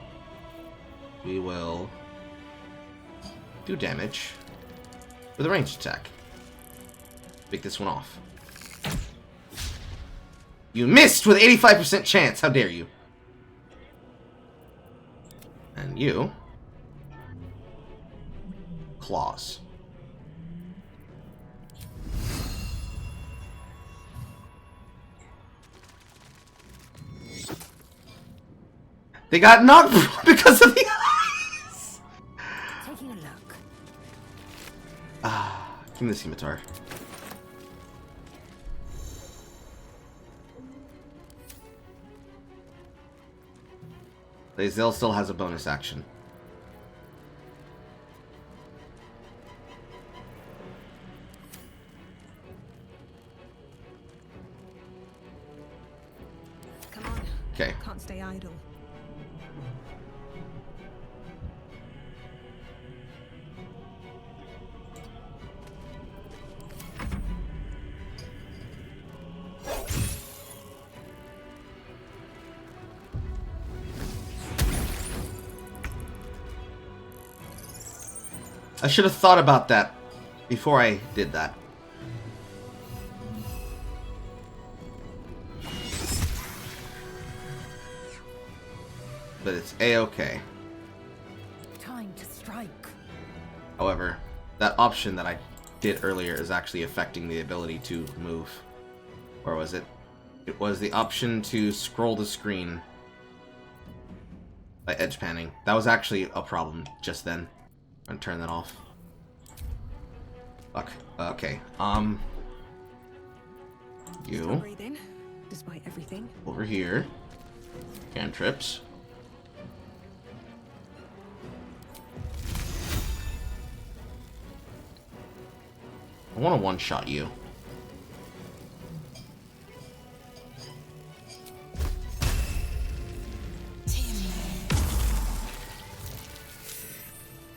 we will do damage with a ranged attack. Pick this one off. You missed with 85% chance. How dare you? And you claws. They got knocked because of the eyes. Taking a look. Give me the scimitar. Lae'zel still has a bonus action. Come on. Okay. Can't stay idle. I should have thought about that before I did that. But it's A-okay. Time to strike. However, that option that I did earlier is actually affecting the ability to move. Or was it? It was the option to scroll the screen by edge panning. That was actually a problem just then. I'm gonna turn that off. Fuck. Okay. You Breathing, despite everything. over here. Cantrips. I want to one-shot you.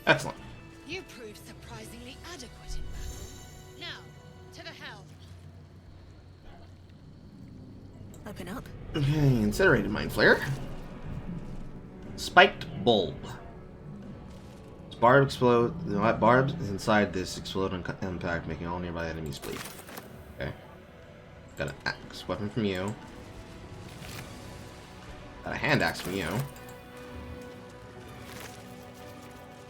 Excellent. You proved surprisingly adequate in battle. Now, to the helm. Open up. Okay, incinerated mind flare. Spiked bulb. Barb explode. The barbs inside this explode on impact, making all nearby enemies bleed. Okay. Got an axe weapon from you. Got a hand axe from you.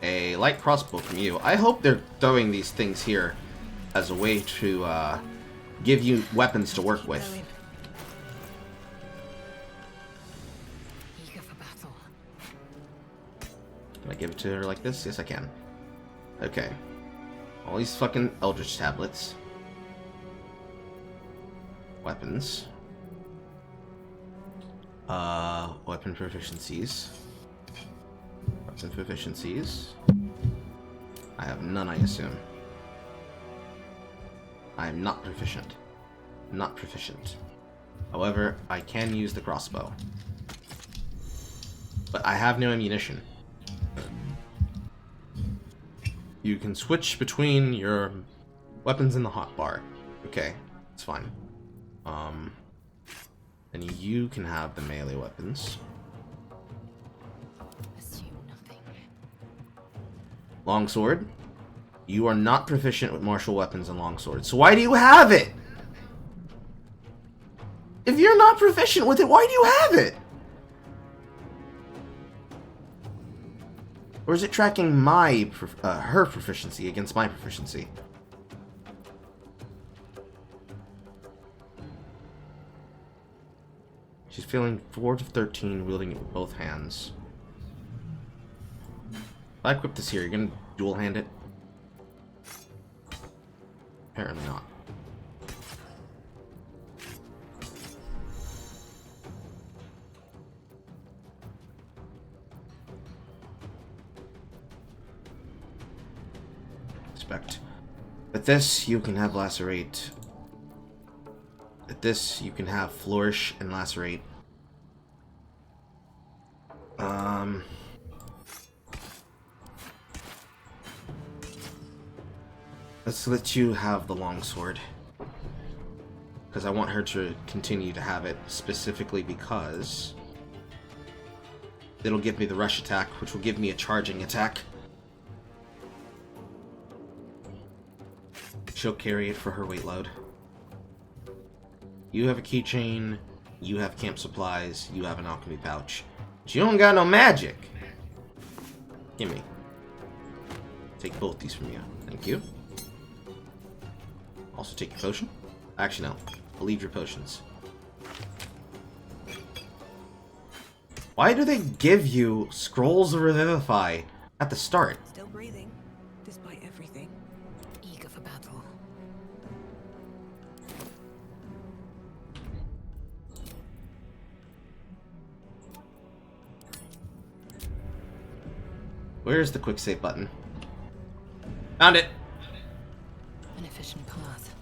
A light crossbow from you. I hope they're throwing these things here as a way to give you weapons to work with. Eager for battle. Can I give it to her like this? Yes, I can. Okay. All these fucking Eldritch tablets. Weapons. Weapon proficiencies. Weapon proficiencies. I have none, I assume. I am not proficient. Not proficient. However, I can use the crossbow. But I have no ammunition. You can switch between your weapons in the hotbar. Okay, it's fine. And you can have the melee weapons. Assume nothing. Longsword. You are not proficient with martial weapons and longsword. So why do you have it? If you're not proficient with it, why do you have it? Or is it tracking my her proficiency against my proficiency? She's feeling 4 to 13, wielding it with both hands. If I equip this here, you're gonna dual hand it? Apparently not. With this, you can have Lacerate. With this, you can have Flourish and Lacerate. Let's let you have the longsword. Because I want her to continue to have it, specifically because it'll give me the rush attack, which will give me a charging attack. She'll carry it for her weight load. You have a keychain, you have camp supplies, you have an alchemy pouch. But you don't got no magic! Gimme. Take both these from you. Thank you. Also take your potion. Actually, no. I'll leave your potions. Why do they give you Scrolls of Revivify at the start? Still breathing, despite everything. Eager for battle. Where's the quick save button? Found it! An efficient path.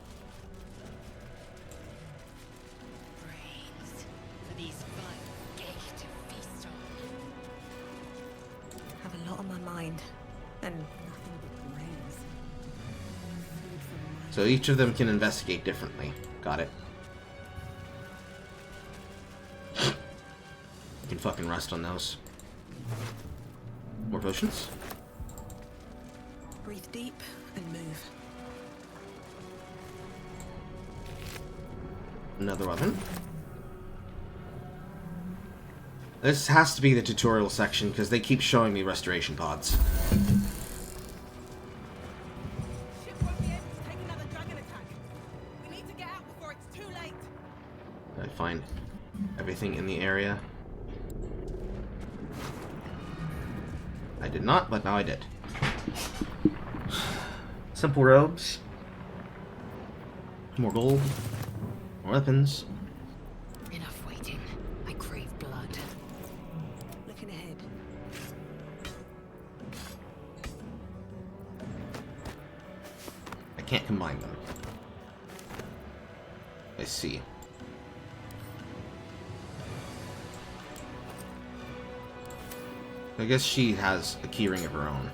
Brains for these vile gay to feast on. Have a lot on my mind, and nothing but brains. Food for the mind. So each of them can investigate differently. Got it. You can fucking rest on those. More potions? Breathe deep and move. Another weapon. This has to be the tutorial section because they keep showing me restoration pods. Ship won't be able to take another dragon attack. We need to get out before it's too late. Did I find everything in the area? I did not, but now I did. Simple robes. More gold. More weapons. Enough waiting. I crave blood. Looking ahead. I can't combine them. I see. I guess she has a keyring of her own.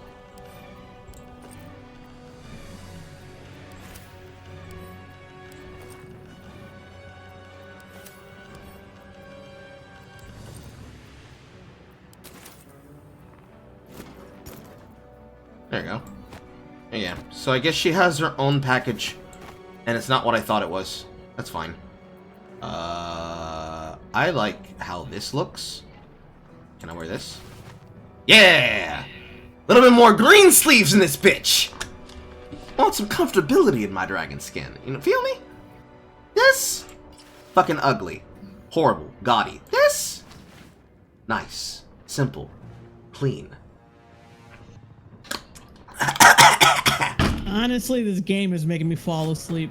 There you go. Yeah, so I guess she has her own package, and it's not what I thought it was. That's fine. I like how this looks. Can I wear this? Yeah! A little bit more green sleeves in this bitch! I want some comfortability in my dragon skin. You know, feel me? This? Fucking ugly. Horrible. Gaudy. This? Nice. Simple. Clean. Honestly, this game is making me fall asleep.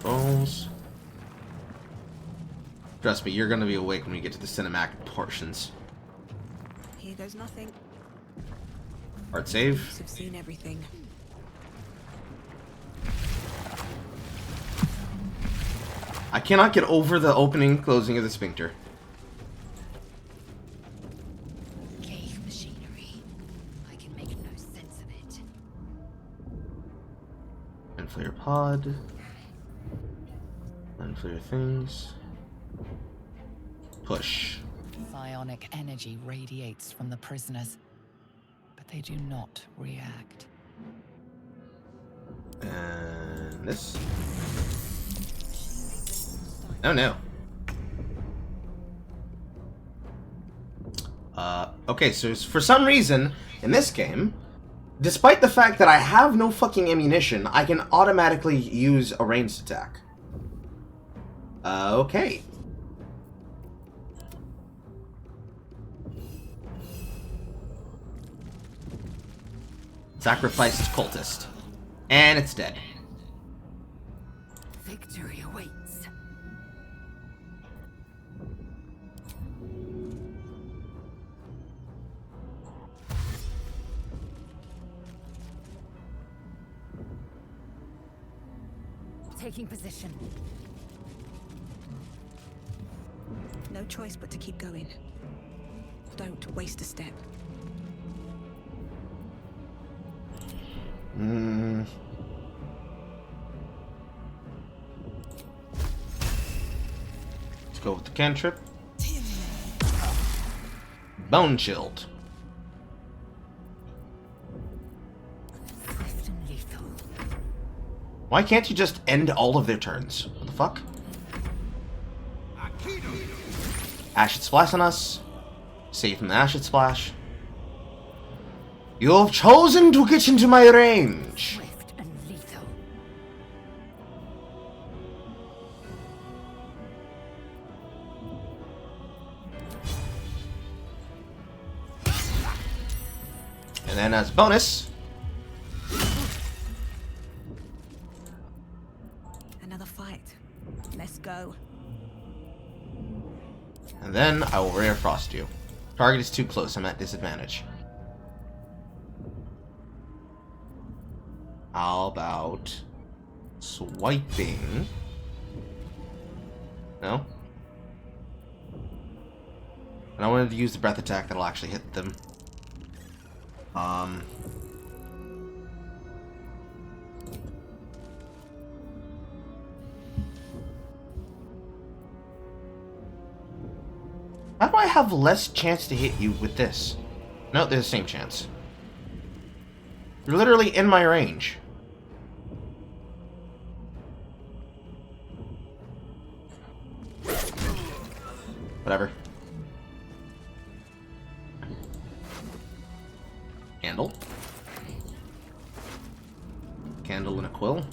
Bones. Trust me, you're gonna be awake when we get to the cinematic portions. Here goes nothing. Art save. I've seen everything. I cannot get over the opening and closing of the sphincter. Cave machinery. I can make no sense of it. Inflator pod. Inflator things. Push. Psionic energy radiates from the prisoners, but they do not react. And this. Oh no. Okay, so for some reason, in this game, despite the fact that I have no fucking ammunition, I can automatically use a ranged attack. Okay. Sacrificed cultist. And it's dead. Victory awaits. Taking position. No choice but to keep going. Don't waste a step. Let's go with the cantrip. Bone chilled. Swift and lethal. Why can't you just end all of their turns? What the fuck? Acid splash on us. Save from the acid splash. You have chosen to get into my range. Swift and lethal. And then as bonus, Another fight. Let's go. and then I will Rare Frost you. Target is too close, I'm at disadvantage. How about swiping? No? And I wanted to use the breath attack that'll actually hit them. How do I have less chance to hit you with this? No, they're the same chance. You're literally in my range. Whatever. Candle. Candle and a quill.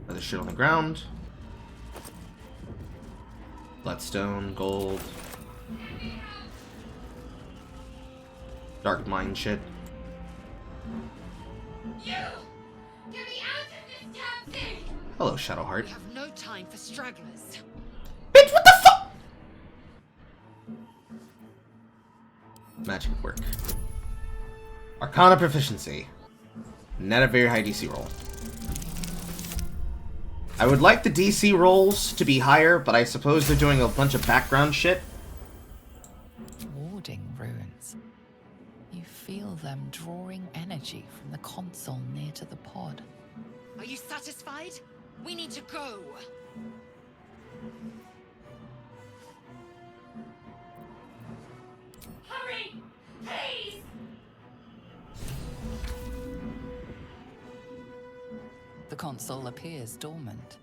Another shit on the ground. Bloodstone, gold. Dark mind shit. You! Get me out of this damn thing! Hello, Shadowheart. We have no time for stragglers. Bitch, what the fuck? Magic work. Arcana proficiency. Not a very high DC roll. I would like the DC rolls to be higher, but I suppose they're doing a bunch of background shit. Warding ruins. You feel them drawing energy from the console near to the pod. Are you satisfied? We need to go. Hurry! Please! The console appears dormant.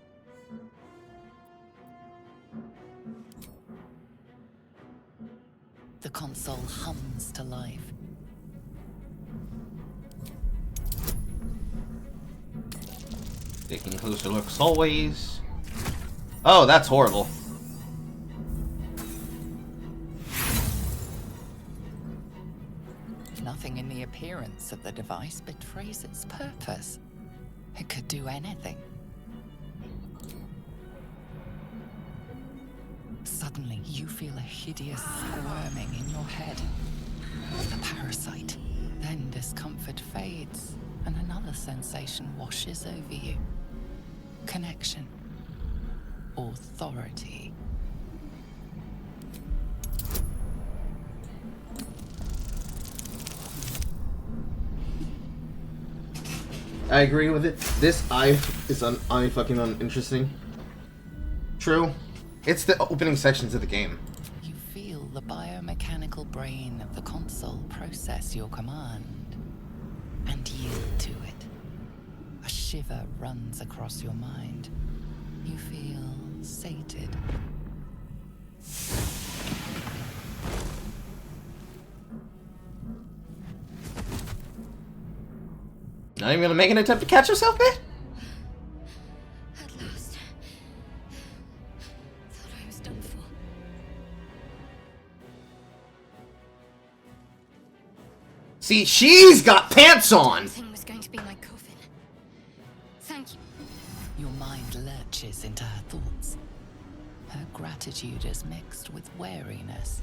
The console hums to life. Taking closer looks always. Oh, that's horrible. Nothing in the appearance of the device betrays its purpose. It could do anything. Suddenly, you feel a hideous squirming in your head. The parasite. Then discomfort fades, and another sensation washes over you. Connection. Authority. I agree with it. This eye is fucking uninteresting. True. It's the opening sections of the game. You feel the biomechanical brain of the console process your command and yield to it. A shiver runs across your mind. You feel sated. Not even gonna make an attempt to catch yourself, bit? At last. Thought I was done for. See, she's got pants on! Thing was going to be my coffin. Thank you. Your mind lurches into her thoughts. Her gratitude is mixed with wariness,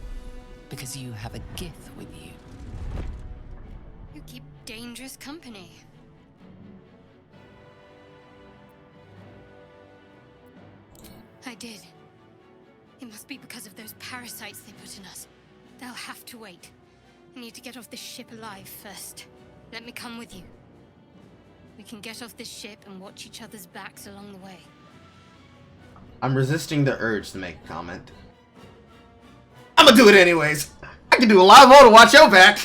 because you have a gift with you. You keep dangerous company. I did. It must be because of those parasites they put in us. They'll have to wait. I need to get off this ship alive first. Let me come with you. We can get off this ship and watch each other's backs along the way. I'm resisting the urge to make a comment. I'm gonna do it anyways. I can do a lot more to watch your back.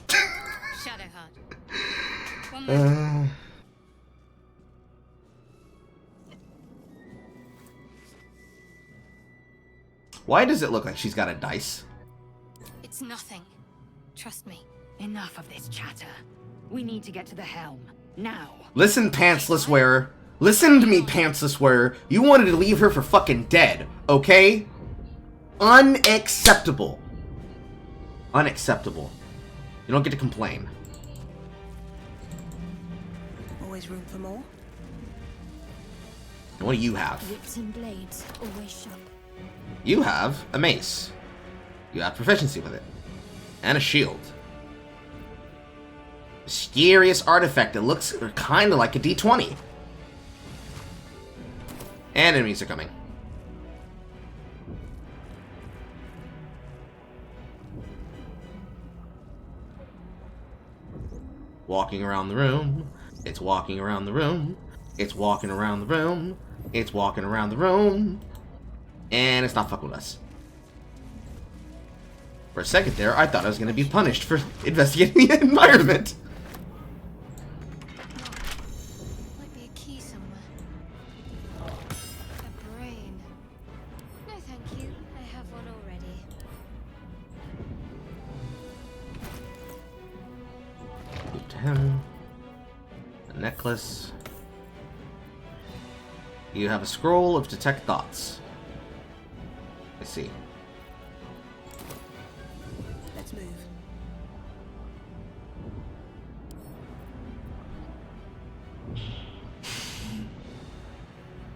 Shadowheart. One more. Why does it look like she's got a dice? It's nothing. Trust me. Enough of this chatter. We need to get to the helm. Now. Listen, pantsless wearer. Listen to me, pantsless wearer. You wanted to leave her for fucking dead, okay? Unacceptable. Unacceptable. You don't get to complain. Always room for more? And what do you have? Whips and blades, always sharp. You have a mace. You have proficiency with it. And a shield. Mysterious artifact that looks kind of like a D20. And enemies are coming. Walking around the room. It's walking around the room. It's walking around the room. It's walking around the room. And it's not fucking with us. For a second there, I thought I was going to be punished for investigating the environment. Might be a key somewhere. A brain. No, thank you. I have one already. Give to him. A necklace. You have a scroll of detect thoughts. I see. Let's move.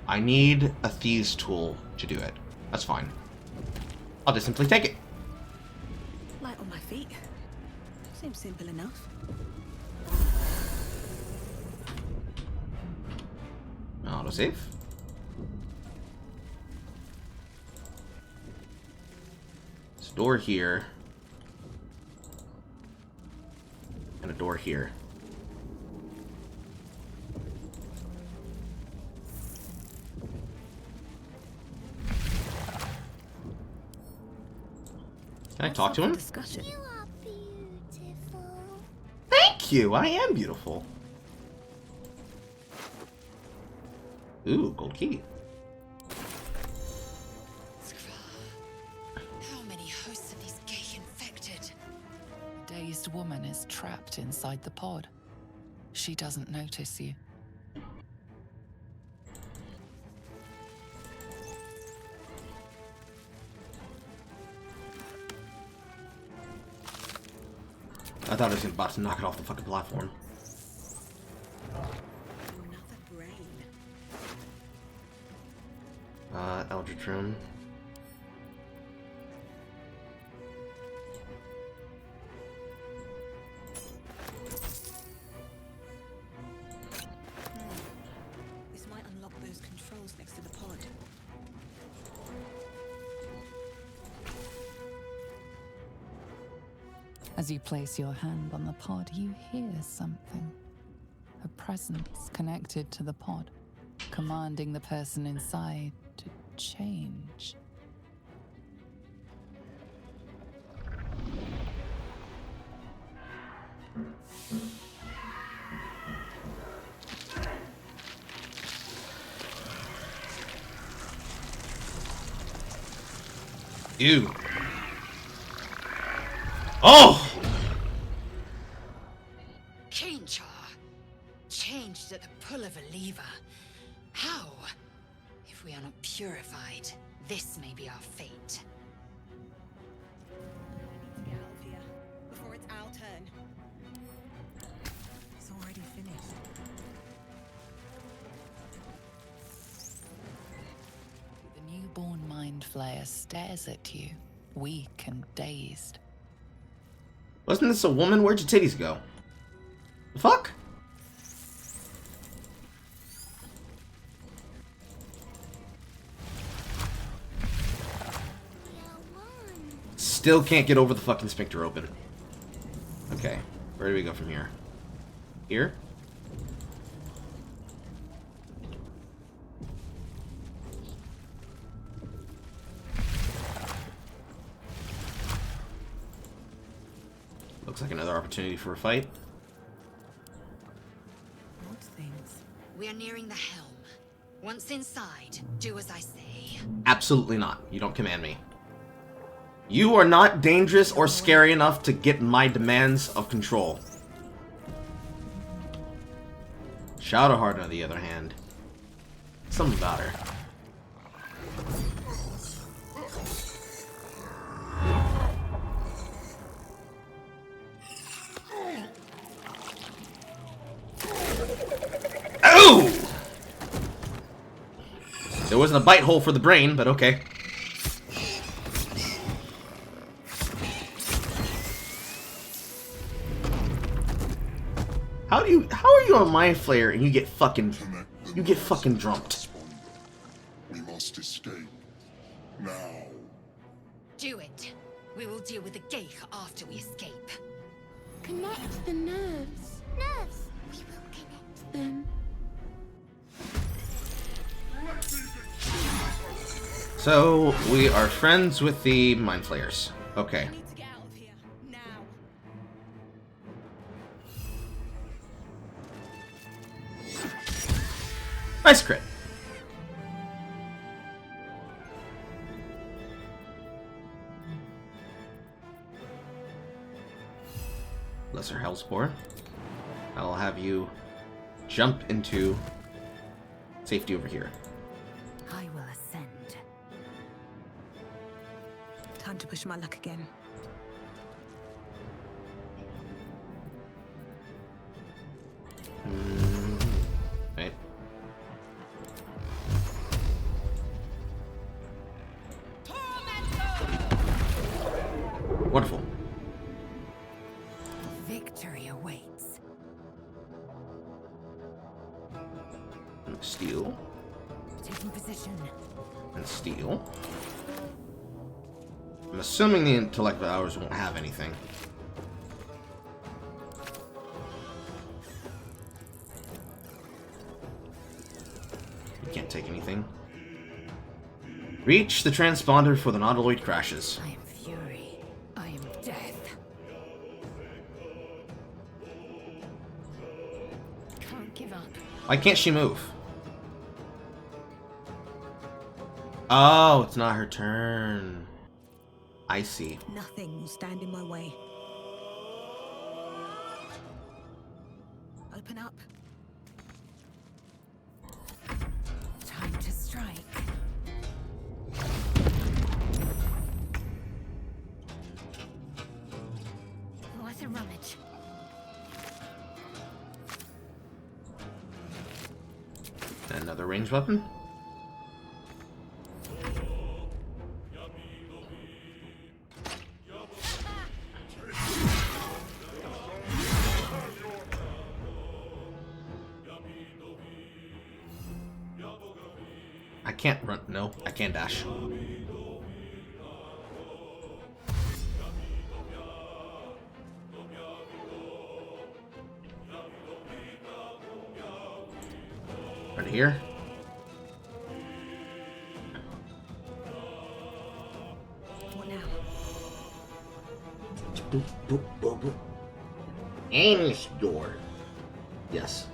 I need a thieves tool to do it. That's fine. I'll just simply take it. Light on my feet. Seems simple enough. Autosave. There's a door here. And a door here. Can I talk to him? Discussion. You are beautiful. Thank you. I am beautiful. Ooh, gold key. How many hosts of these gay infected? A dazed woman is trapped inside the pod. She doesn't notice you. I thought I was about to knock it off the fucking platform. Eldritch Room. This might unlock those controls next to the pod. As you place your hand on the pod, you hear something. A presence connected to the pod, commanding the person inside to change. Ew. Oh! Change her. Changed at the pull of a lever. How? If we are not purified, this may be our fate. Get out of here before it's our turn. It's already finished. The newborn mind flayer stares at you, weak and dazed. Wasn't this a woman? Where'd your titties go? The fuck? Still can't get over the fucking sphincter open. Okay, where do we go from here? Here? Looks like another opportunity for a fight. Odd things. We are nearing the helm. Once inside, do as I say. Absolutely not. You don't command me. You are not dangerous or scary enough to get my demands of control. Shadowheart, on the other hand. Something about her. Oh! There wasn't a bite hole for the brain, but okay. How are you on Mind Flayer and you get fucking drumped? We must escape. Now. Do it. We will deal with the Geich after we escape. Connect the nerves. Nerves. We will connect them. So, we are friends with the Mind Flayers. Okay. I need to get out of here now. Nice crit. Lesser Hellspore. I'll have you jump into safety over here. I will ascend. Time to push my luck again. Right. Wonderful. Victory awaits. And steal. Taking position. And steal. I'm assuming the intellect hours won't have anything. You can't take anything. Reach the transponder for the Nautiloid crashes. I am fury. give up. Why can't she move? Oh, it's not her turn. I see. Nothing will stand in my way. Open up. Time to strike. What a rummage. Another ranged weapon. I can't run. No, I can't dash. Right here. What now? Boop, boop, boop, boop. Anus door. Yes.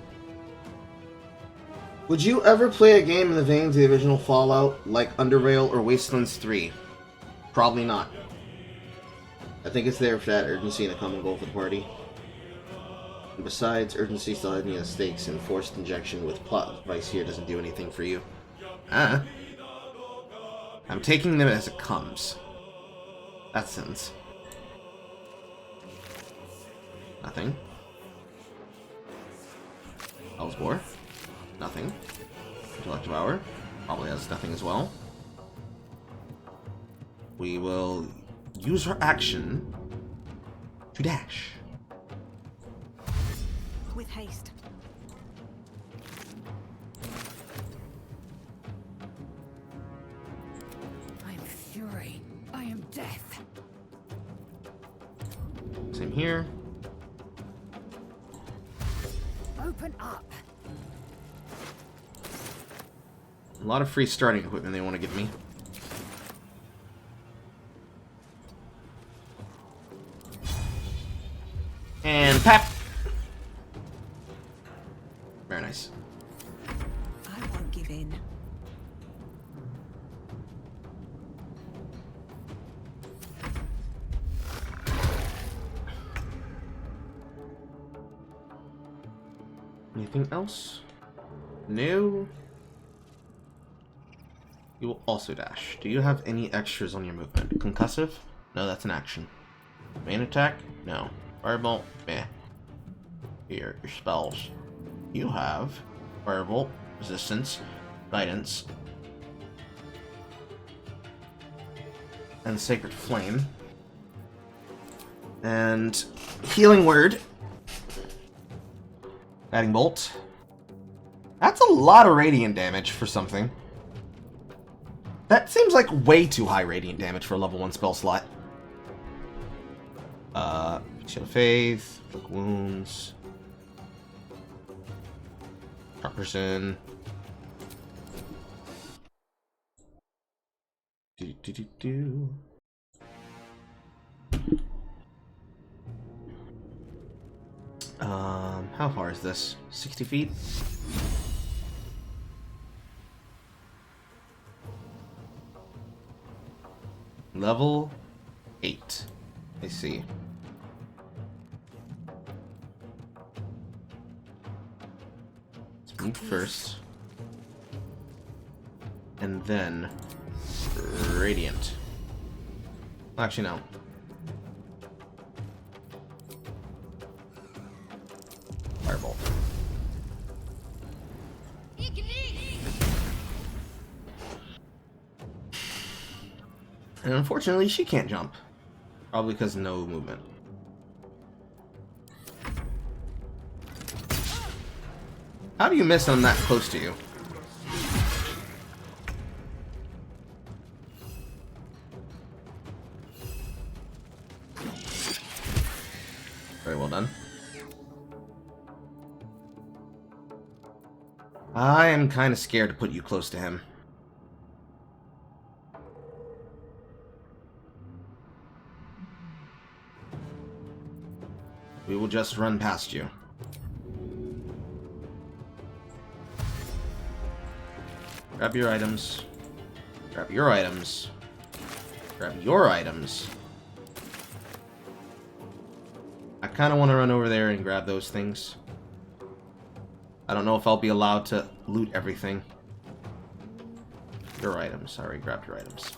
Would you ever play a game in the veins of the original Fallout, like Underrail or Wastelands 3? Probably not. I think it's there for that urgency and a common goal for the party. And besides, urgency still has me at stakes, and forced injection with plot device here doesn't do anything for you. I'm taking them as it comes. That sentence. Nothing. Ellsbore. Nothing. Intellective Hour. Probably has nothing as well. We will use our action to dash. With haste. I am fury. I am death. Same here. Open up. A lot of free starting equipment they want to give me. And pap! Very nice. I won't give in. Anything else? No. You will also dash. Do you have any extras on your movement? Concussive? No, that's an action. Main attack? No. Firebolt? Meh. Here, your spells. You have Firebolt, Resistance, Guidance, and Sacred Flame. And Healing Word. Guiding Bolt. That's a lot of radiant damage for something. That seems like way too high radiant damage for a level 1 spell slot. Shield of Faith, Inflict Wounds, Sharp Person. How far is this? 60 feet? Level 8. I see. Let's move first. And then Radiant. Actually, no. Firebolt. And unfortunately, she can't jump. Probably because no movement. How do you miss them that close to you? Very well done. I am kind of scared to put you close to him. We will just run past you. Grab your items. Grab your items. Grab your items. I kind of want to run over there and grab those things. I don't know if I'll be allowed to loot everything. Your items. Sorry, grabbed your items.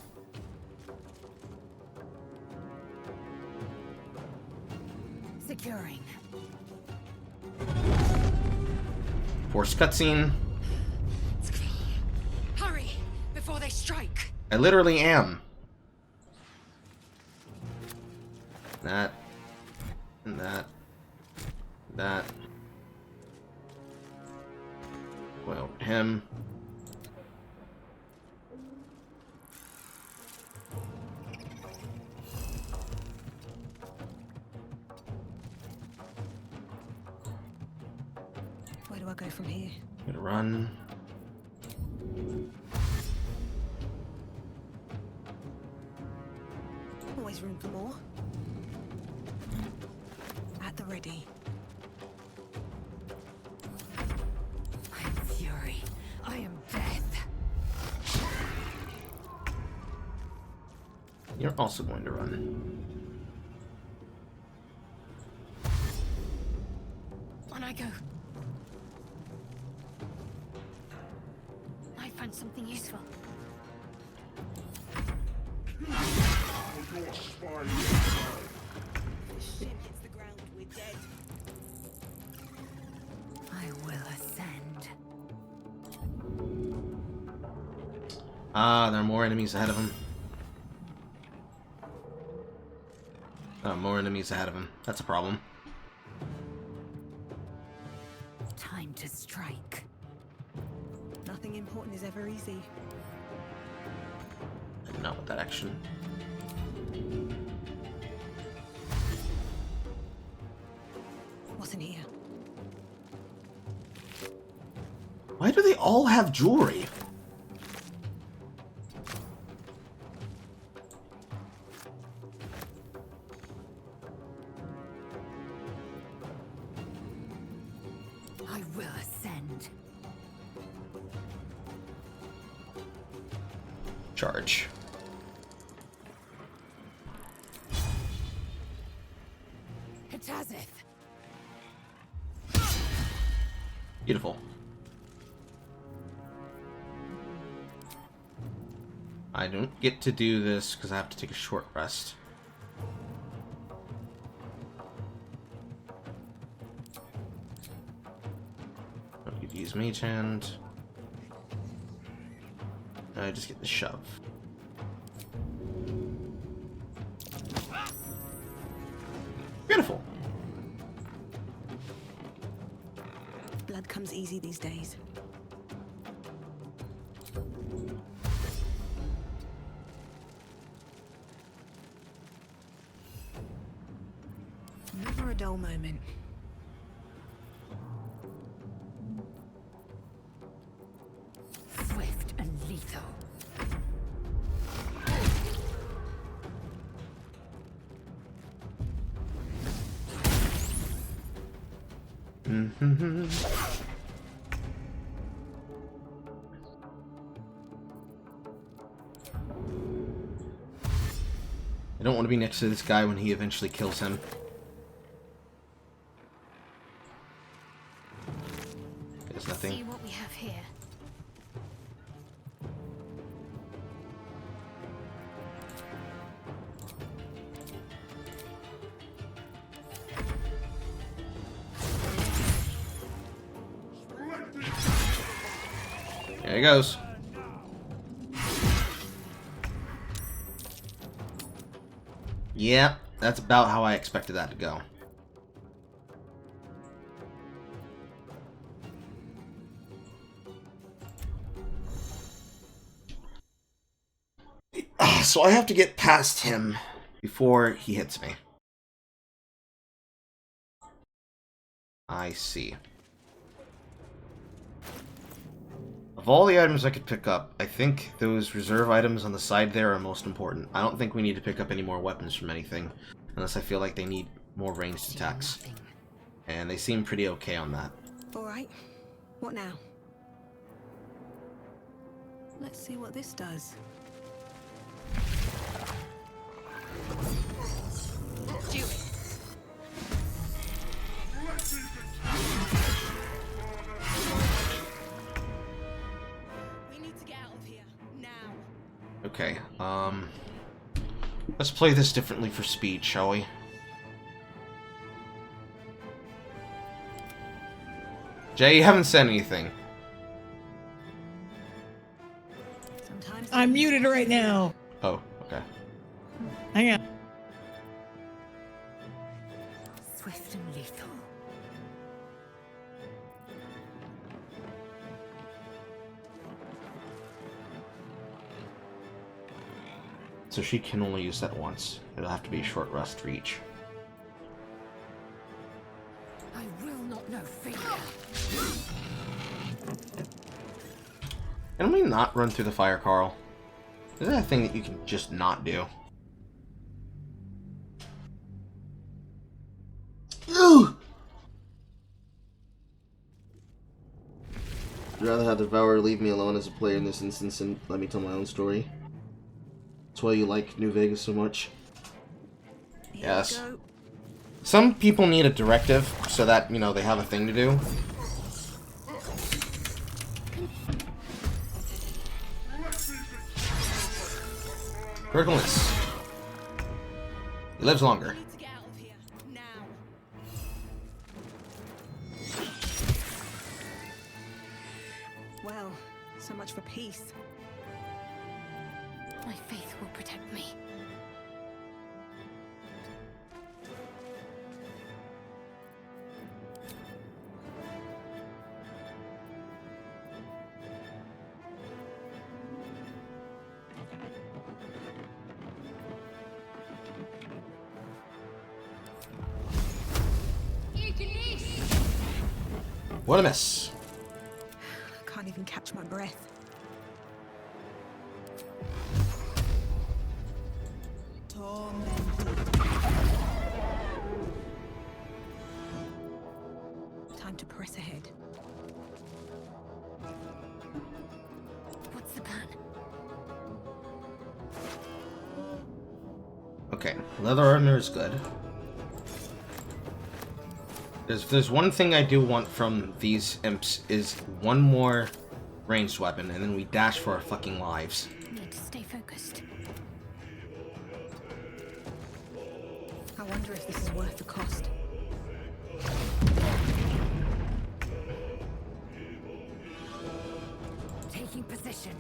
Securing. Forced cutscene. Hurry before they strike. I literally am. That. And that. That. Well, him. Where do I go from here? Gonna run. Always room for more. At the ready. I am fury. I am death. You're also going to run. On I go. Might find something useful. Ship hits the ground, we're dead. I will ascend. Ah, there are more enemies ahead of him. Oh, more enemies ahead of him. That's a problem. Time to strike. Nothing important is ever easy. Not with that action. What's in here? Why do they all have jewelry? I will ascend. Charge. Hitazith. Beautiful. I don't get to do this because I have to take a short rest. Don't get to use Mage Hand. I just get the shove. Beautiful. Blood comes easy these days. Never a dull moment. Swift and lethal. I don't want to be next to this guy when he eventually kills him. There's nothing. See what we have here. There he goes. Yeah, that's about how I expected that to go. So I have to get past him before he hits me. I see. Of all the items I could pick up, I think those reserve items on the side there are most important. I don't think we need to pick up any more weapons from anything, unless I feel like they need more ranged attacks. And they seem pretty okay on that. All right. What now? Let's see what this does. Do it. We need to get out of here now. Okay, let's play this differently for speed, shall we? Jay, you haven't said anything. Sometimes I'm muted right now. Oh, okay. Hang on. swift and lethal. So she can only use that once. It'll have to be a short rest for each. I will not know fear. Can we not run through the fire, Carl? Is that a thing that you can just not do? Ooh! I'd rather have the Devourer leave me alone as a player in this instance and let me tell my own story. That's why you like New Vegas so much. Yes. Some people need a directive so that, you know, they have a thing to do. Critical-ness. He lives longer. We need to get out of here now. Well, so much for peace. My faith will protect me. What a miss. Can't even catch my breath. Time to press ahead. What's the plan? Okay, leather armor is good. There's one thing I do want from these imps is one more ranged weapon, and then we dash for our fucking lives. Need to stay focused. I wonder if this is worth the cost. Taking position.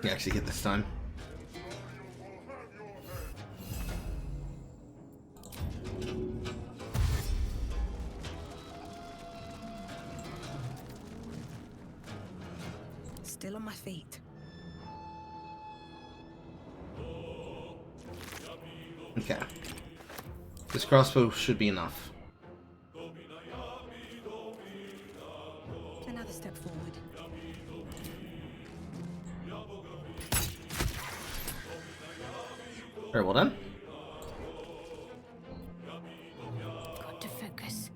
You actually get this time. Still on my feet. Okay. This crossbow should be enough. Another step forward. Very well done. Got to focus.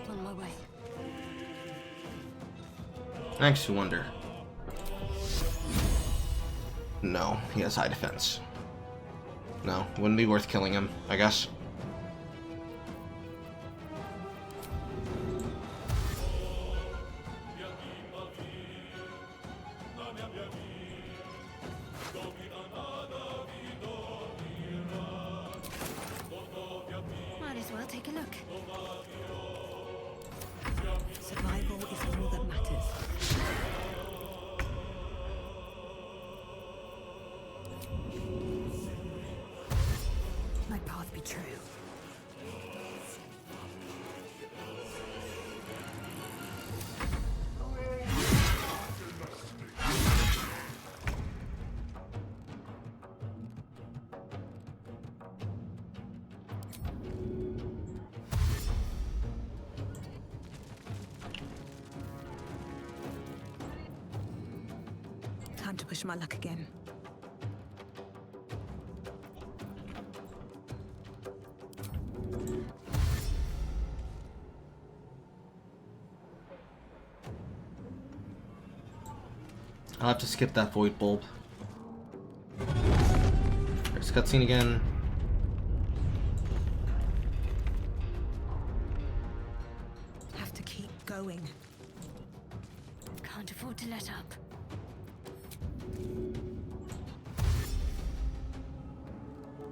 On my way. I actually wonder. No, he has high defense. No, wouldn't be worth killing him, I guess. Might as well take a look. Survival is all that matters. My path be true. Time to push my luck again. I'll have to skip that void bulb. There's cutscene again. Have to keep going. Can't afford to let up.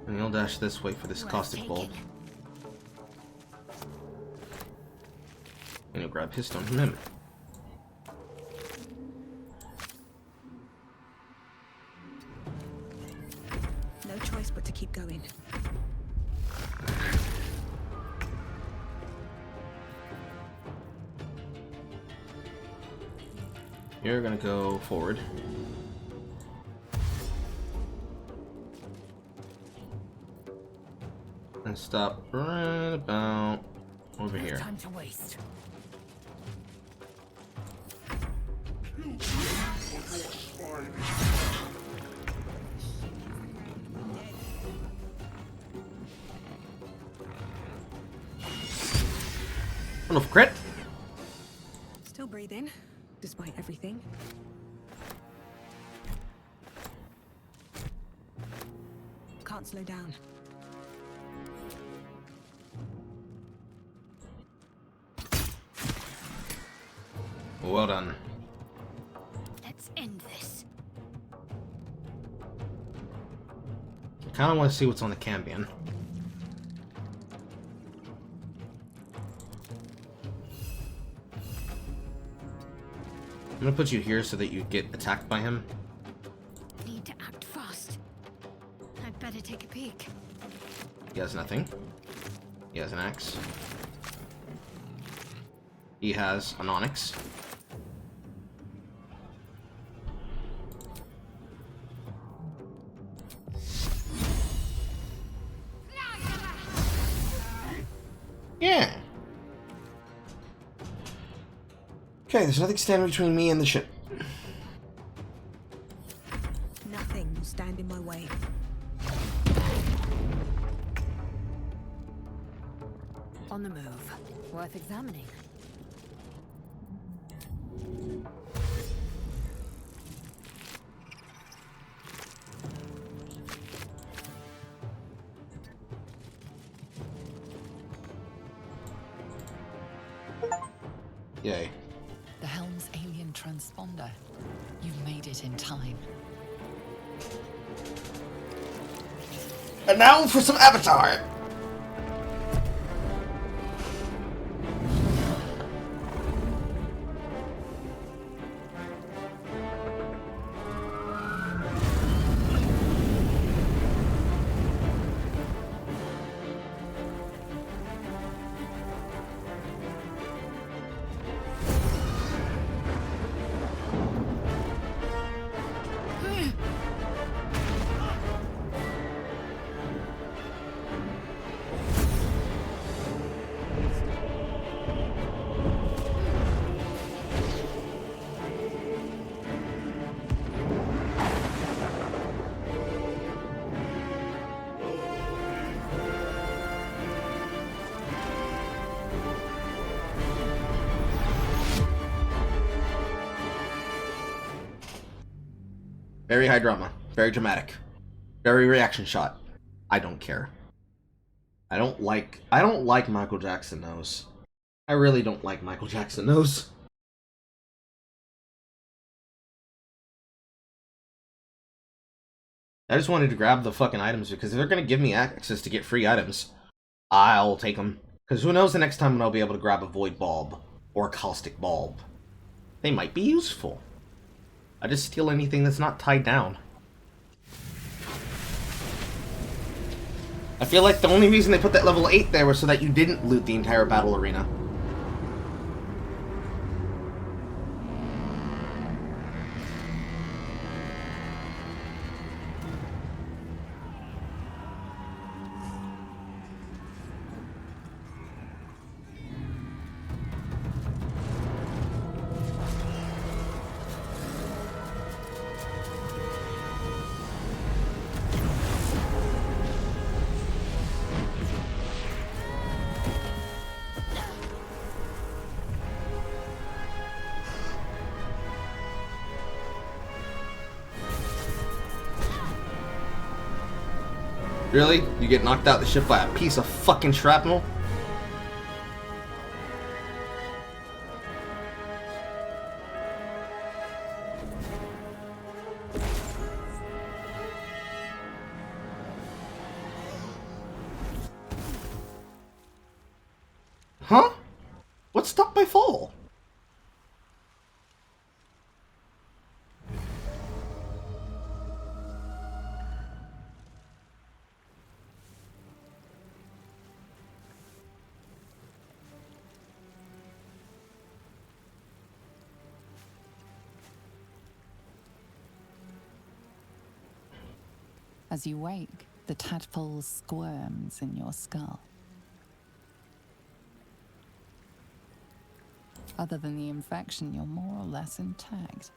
And you'll dash this way for this Worth caustic bulb. taking. And you'll grab his stone from him. No choice but to keep going. You're gonna go forward. And stop right about over here. Time to waste. Enough crit. Still breathing, despite everything. Can't slow down. Well done. Let's end this. Kinda wanna see what's on the Cambion. I'm gonna put you here so that you get attacked by him. Need to act fast. I'd better take a peek. He has nothing. He has an axe. He has an onyx. Yeah. Okay, there's nothing standing between me and the ship. Nothing will stand in my way. On the move. Worth examining. Yay. The Helm's alien transponder. You've made it in time. And now for some Avatar! Very high drama. Very dramatic. Very reaction shot. I don't care. I don't like Michael Jackson knows. I really don't like Michael Jackson knows. I just wanted to grab the fucking items because if they're gonna give me access to get free items, I'll take them. Because who knows the next time when I'll be able to grab a void bulb or a caustic bulb. They might be useful. I just steal anything that's not tied down. I feel like the only reason they put that level 8 there was so that you didn't loot the entire battle arena. Really? You get knocked out the ship by a piece of fucking shrapnel? Huh? What stopped my fall? As you wake, the tadpole squirms in your skull. Other than the infection, you're more or less intact.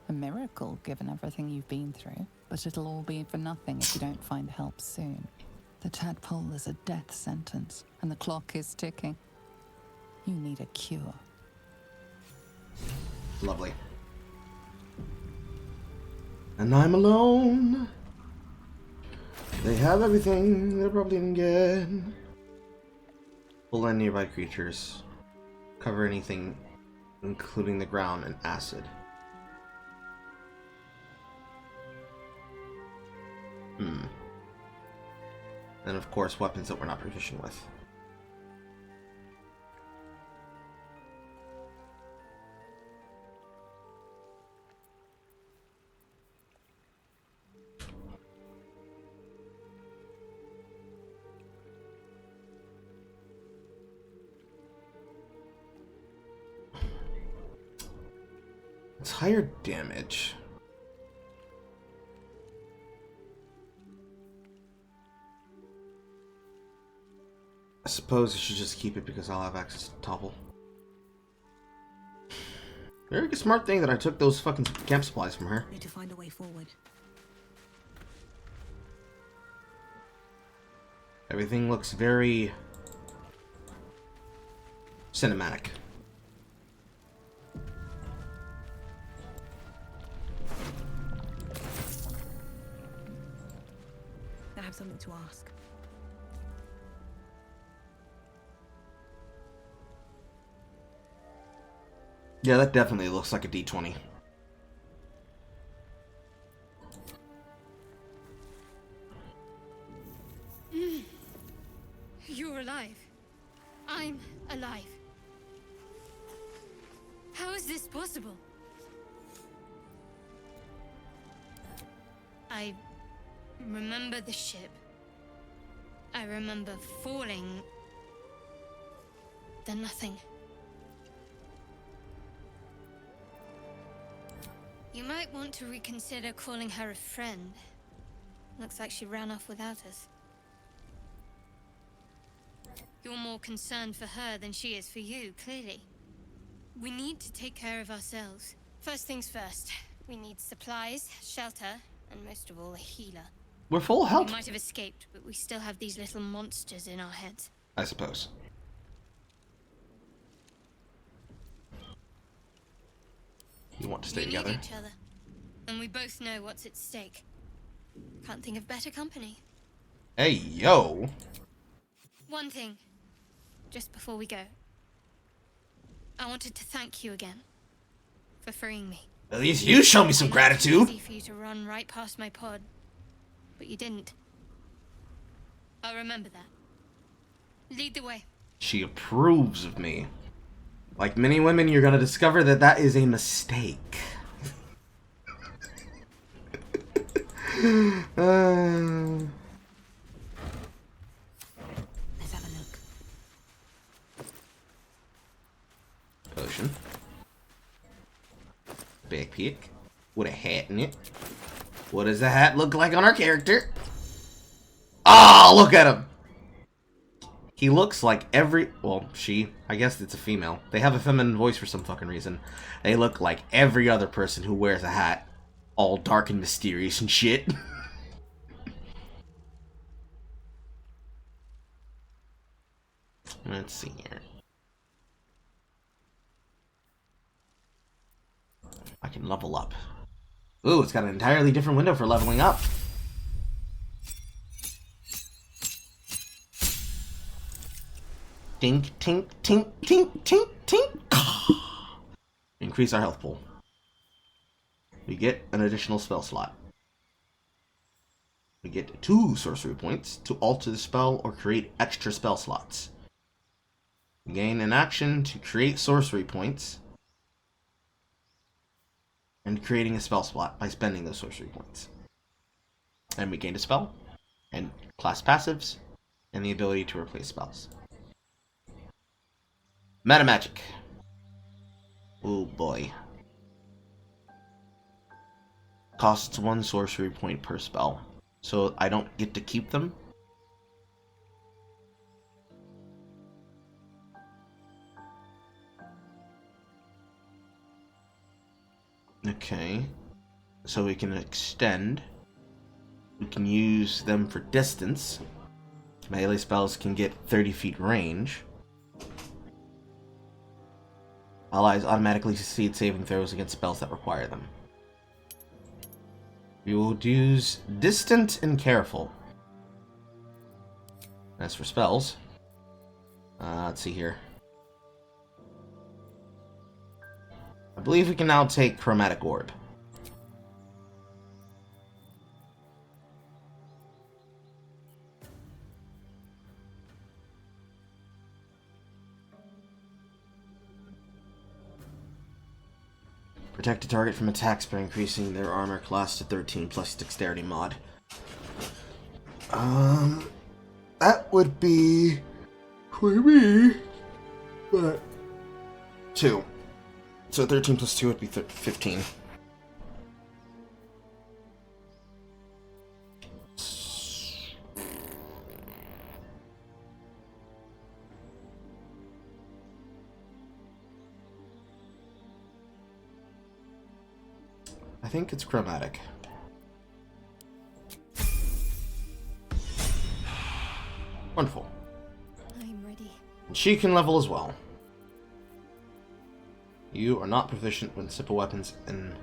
A miracle, given everything you've been through, but it'll all be for nothing if you don't find help soon. The tadpole is a death sentence, and the clock is ticking. You need a cure. Lovely. And I'm alone. They have everything they're probably gonna get. Pull in nearby creatures. Cover anything, including the ground, in acid. And of course, weapons that we're not proficient with. It's higher damage. I suppose I should just keep it because I'll have access to Topple. Very good, smart thing that I took those fucking camp supplies from her. Need to find a way forward. Everything looks very cinematic. I have something to ask. Yeah, that definitely looks like a D20. You're alive. I'm alive. How is this possible? I remember the ship. I remember falling. Then nothing. You might want to reconsider calling her a friend. Looks like she ran off without us. You're more concerned for her than she is for you, clearly. We need to take care of ourselves. First things first. We need supplies, shelter, and most of all, a healer. We're full health. We might have escaped, but we still have these little monsters in our heads. I suppose. You want to stay We together? need each other, and we both know what's at stake. Can't think of better company. Hey, yo. One thing, just before we go. I wanted to thank you again for freeing me. At least you show me some gratitude. Easy for you to run right past my pod, but you didn't. I'll remember that. Lead the way. She approves of me. Like many women, you're gonna discover that that is a mistake. Let's have a look. Potion. Backpack. With a hat in it. What does the hat look like on our character? Oh, look at him! He looks like every... Well, she. I guess it's a female. They have a feminine voice for some fucking reason. They look like every other person who wears a hat. All dark and mysterious and shit. Let's see here. I can level up. Ooh, it's got an entirely different window for leveling up. Tink, tink, tink, tink, tink, tink. Increase our health pool. We get an additional spell slot. We get 2 sorcery points to alter the spell or create extra spell slots. We gain an action to create sorcery points and creating a spell slot by spending those sorcery points. And we gain a spell and class passives and the ability to replace spells. Meta magic. Oh boy. Costs 1 sorcery point per spell. So I don't get to keep them. Okay. So we can extend. We can use them for distance. Melee spells can get 30 feet range. Allies automatically succeed saving throws against spells that require them. We will use Distant and Careful. As for spells, let's see here. I believe we can now take Chromatic Orb. Protect a target from attacks by increasing their armor class to 13 plus dexterity mod. That would be for me, but 2. So 13 plus 2 would be 15. I think it's chromatic. Wonderful. I'm ready. And she can level as well. You are not proficient with simple weapons and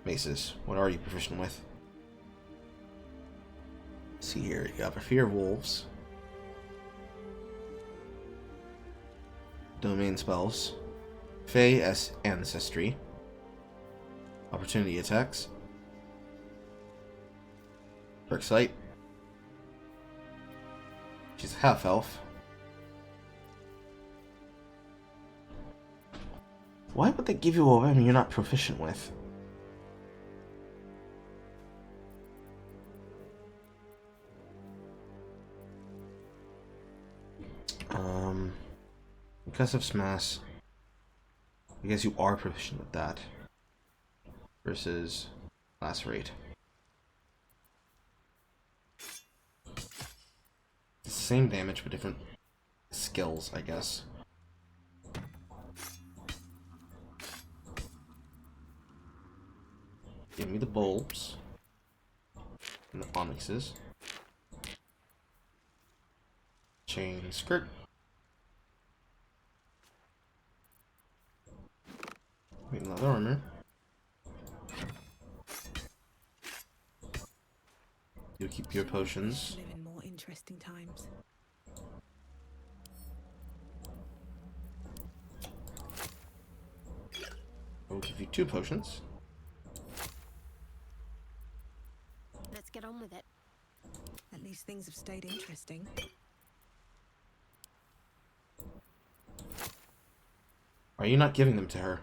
maces. What are you proficient with? Let's see here, you have a Fear of Wolves. Domain spells. Fey Ancestry. Opportunity attacks. Dark Sight. She's a half-elf. Why would they give you a weapon you're not proficient with? Because of Smash, I guess you are proficient with that. Versus Lacerate. It's the same damage, but different skills, I guess. Give me the bulbs. And the onyxes. Chain skirt. Wait, another armor. You keep your potions. Live in more interesting times. I will give you 2 potions. Let's get on with it. At least things have stayed interesting. Why are you not giving them to her?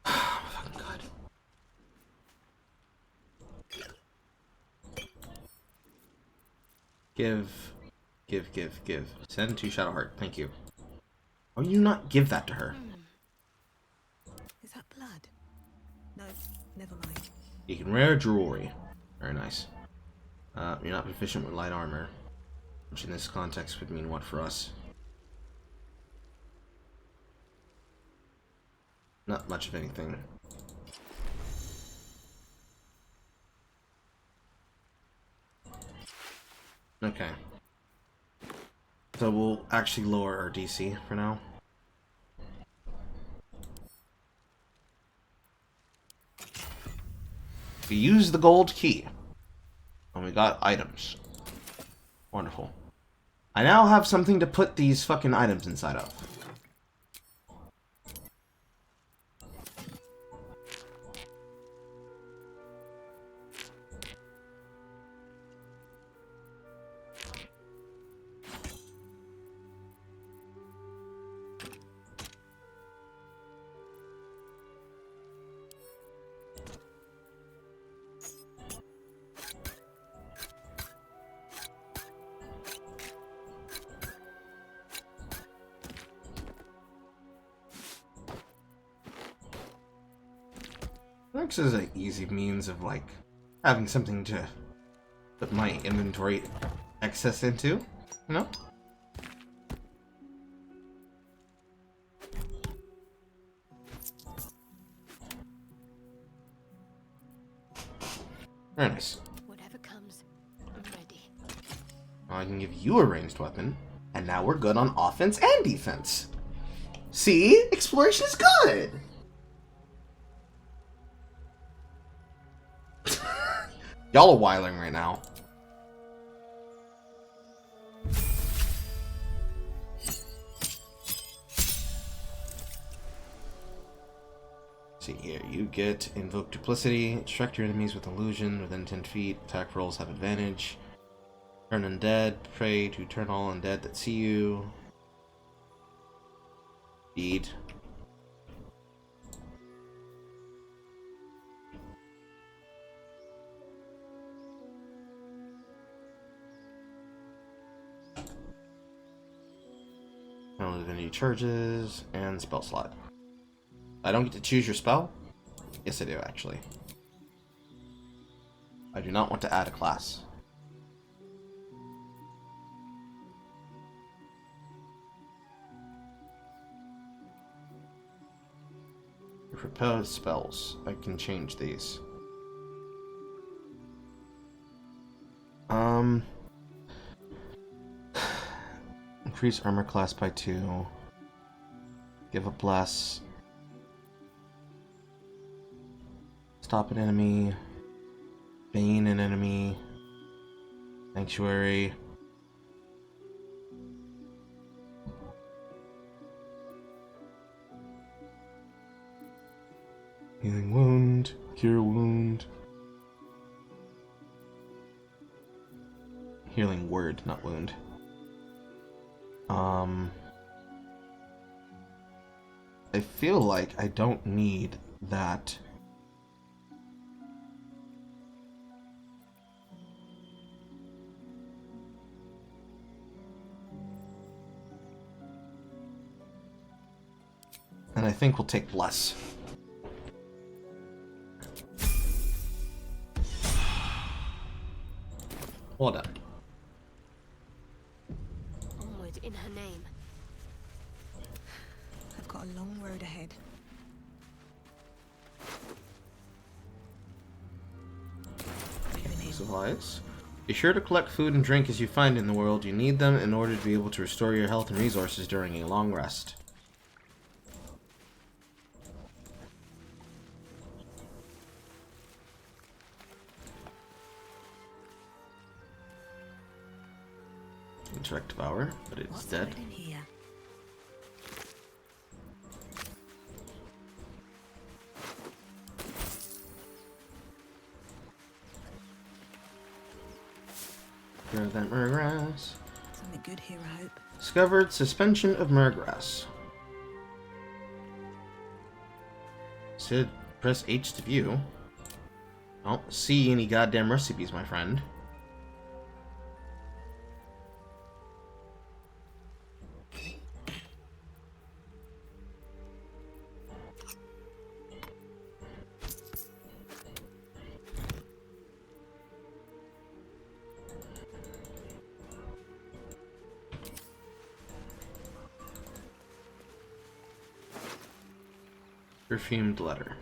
Fucking God. Give. Send to Shadowheart. Thank you. Why do you not give that to her? Is that blood? No, never mind. You can wear jewelry. Very nice. You're not proficient with light armor, which in this context would mean what for us? Not much of anything. Okay. So we'll actually lower our DC for now. We use the gold key. And we got items. Wonderful. I now have something to put these fucking items inside of. This is an easy means of, like, having something to put my inventory excess into, you know? Very nice. Whatever comes, I'm ready. I can give you a ranged weapon, and now we're good on offense and defense. See? Exploration is good! Y'all are wiling right now. See here, you get Invoke Duplicity, instruct your enemies with illusion within 10 feet, attack rolls have advantage, turn undead, pray to turn all undead that see you, feed. Divinity charges and spell slot. I don't get to choose your spell? Yes, I do, actually. I do not want to add a class. Proposed spells. I can change these. Increase armor class by 2. Give a bless. Stop an enemy. Bane an enemy. Sanctuary. Healing wound. Cure wound. Healing word, not wound. I feel like I don't need that. And I think we'll take less. Well done. Onward in her name. I've got a long road ahead. Supplies. Be sure to collect food and drink as you find in the world. You need them in order to be able to restore your health and resources during a long rest. Interact Devour, but it's dead. In here? Grab that Murgrass. Something good here, I hope. Discovered suspension of Murgrass. Sid, press H to view. I don't see any goddamn recipes, my friend. Perfumed letter.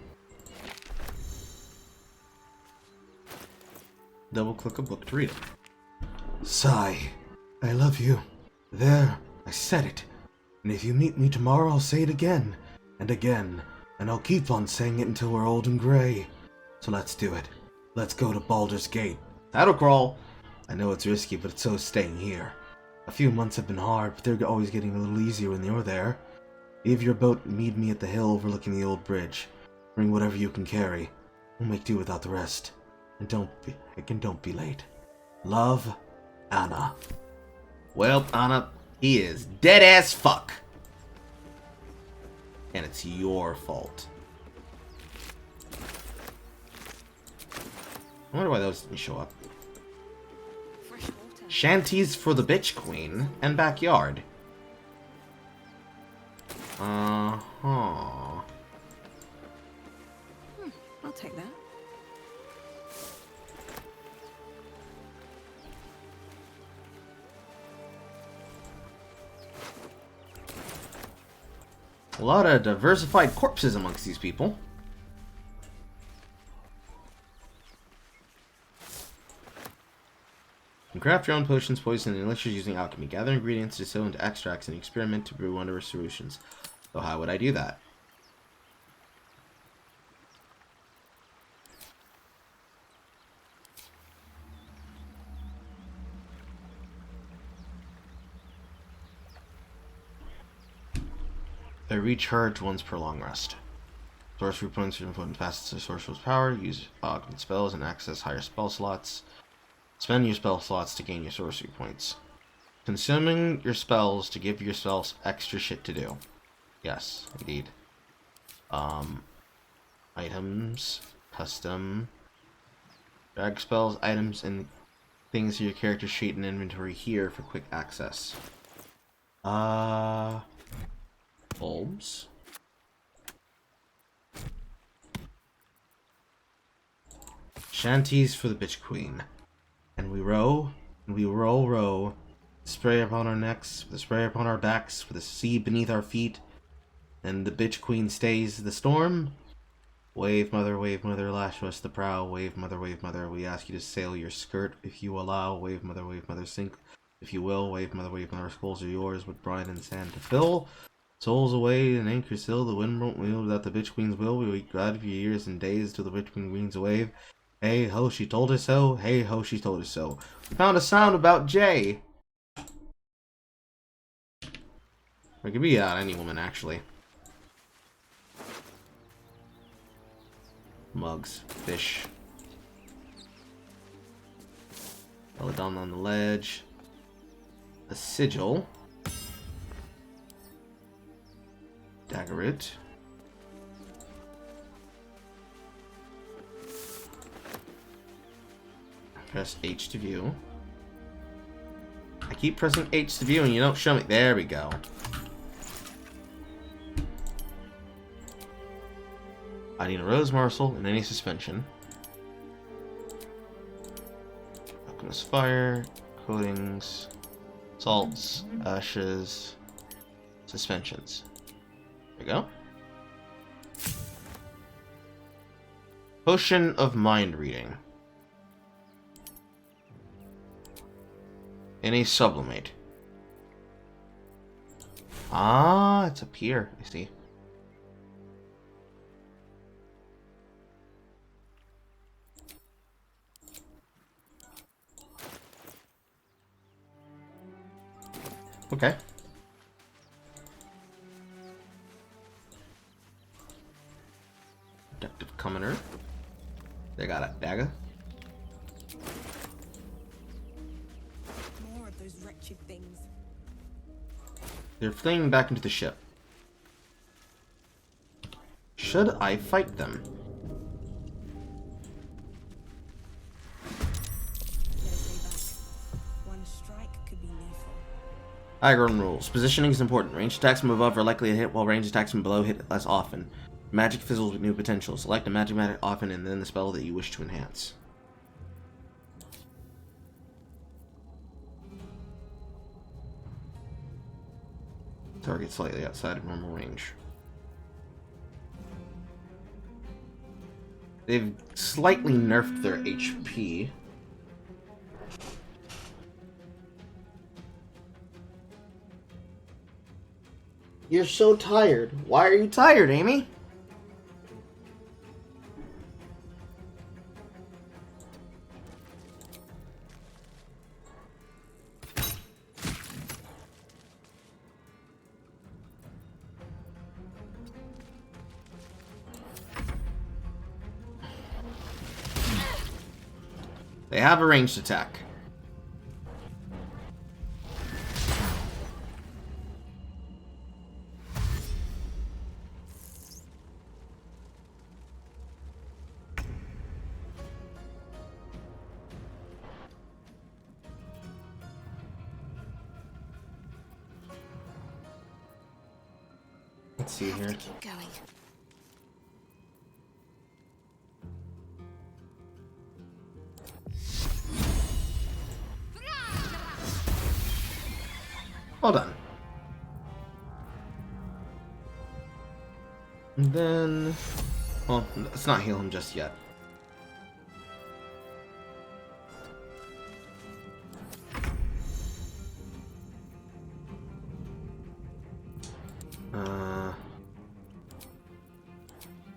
Double click a book to read it. Sigh. I love you. There, I said it. And if you meet me tomorrow, I'll say it again. And again. And I'll keep on saying it until we're old and gray. So let's do it. Let's go to Baldur's Gate That'll crawl. I know it's risky, but so is staying here. A few months have been hard, but they're always getting a little easier when you're there. Leave your boat and meet me at the hill overlooking the old bridge. Bring whatever you can carry. We'll make do without the rest. And don't be late. Love, Anna. Well, Anna, he is dead as fuck. And it's your fault. I wonder why those didn't show up. Shanties for the bitch queen and backyard. I'll take that. A lot of diversified corpses amongst these people. You can craft your own potions, poison, and elixirs using alchemy. Gather ingredients, distill into extracts, and experiment to brew wondrous solutions. So how would I do that? I recharge once per long rest. Sorcery points are important fast to sorcerer's power. Use augment spells and access higher spell slots. Spend your spell slots to gain your sorcery points. Consuming your spells to give yourselves extra shit to do. Yes, indeed. Items, custom, drag spells, items, and things in your character sheet and inventory here for quick access. Bulbs. Shanties for the bitch queen. And we row, and we row. Spray upon our necks, with a spray upon our backs, with the sea beneath our feet. And the bitch queen stays the storm. Wave mother, lash us the prow. Wave mother, we ask you to sail your skirt if you allow. Wave mother, sink if you will. Wave mother, skulls are yours with brine and sand to fill. Souls away and anchor still, the wind won't wheel without the bitch queen's will. We wait glad for years and days till the bitch queen wings a wave. Hey ho, she told us so. Hey ho, she told us so. We found a sound about Jay. It could be any woman, actually. Mugs, fish. Belladonna on the ledge. A sigil. Daggerit. Press H to view. I keep pressing H to view and you don't show me. There we go. I need a rose morsel and any suspension. Alchemist fire, coatings, salts, ashes, suspensions. There we go. Potion of mind reading. Any sublimate. Ah, it's up here. I see. Okay. Productive commoner. They got a dagger. More of those wretched things. They're fleeing back into the ship. Should I fight them? Aggron rules. Positioning is important. Ranged attacks from above are likely to hit, while ranged attacks from below hit less often. Magic fizzles with new potential. Select a magic often and then the spell that you wish to enhance. Target slightly outside of normal range. They've slightly nerfed their HP. You're so tired. Why are you tired, Amy? They have a ranged attack. Let's see here. Keep going. Hold on. And then... Well, let's not heal him just yet.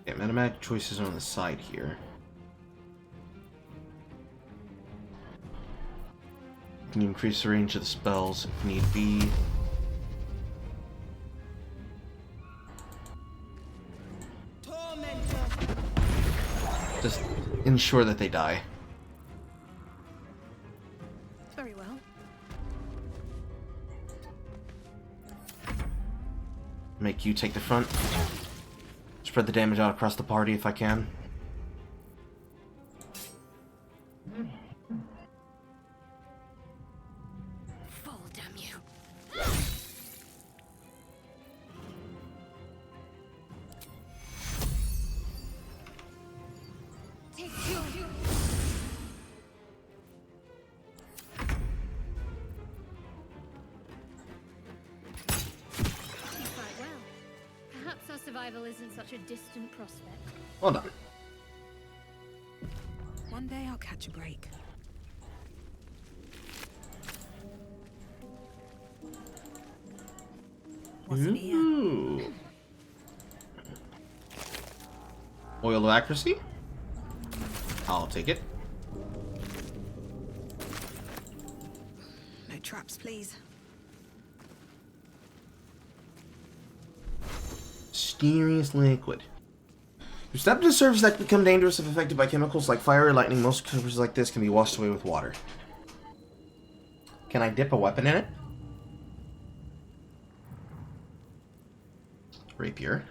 Yeah, metamatic choices are on the side here. You can increase the range of the spells if need be. Just ensure that they die. Very well. Make you take the front. Spread the damage out across the party if I can. Fall, damn you. Take two. Quite well. Perhaps our survival isn't such a distant prospect. Hold on. One day I'll catch a break. What's in here? Ooh. Oil of accuracy? I'll take it. No traps, please. Mysterious liquid. If step into surfaces that become dangerous if affected by chemicals like fire or lightning, most surfaces like this can be washed away with water. Can I dip a weapon in it? Rapier.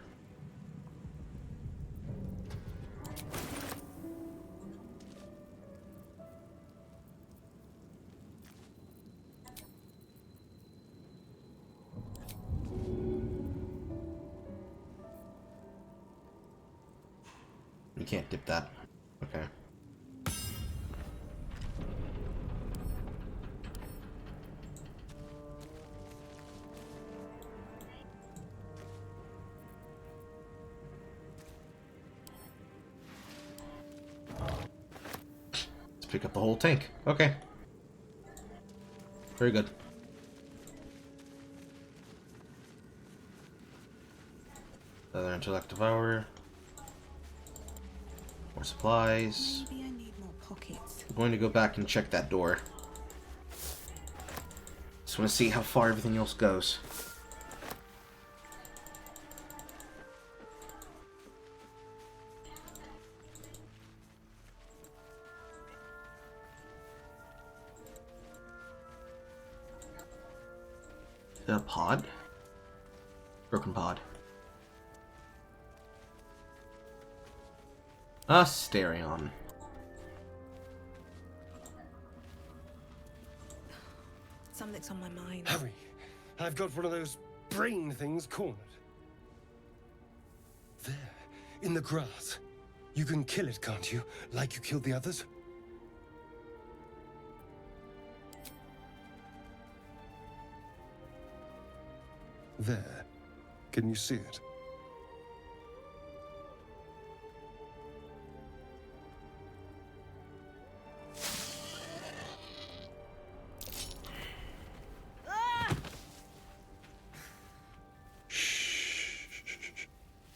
You can't dip that. Okay. Let's pick up the whole tank. Okay. Very good. Another intellect devour. More supplies. Maybe I need more pockets. I'm going to go back and check that door. Just want to see how far everything else goes. Is that a pod? Broken pod. Asterion. Something's on my mind. Harry, I've got one of those brain things cornered. There, in the grass. You can kill it, can't you? Like you killed the others? There. Can you see it?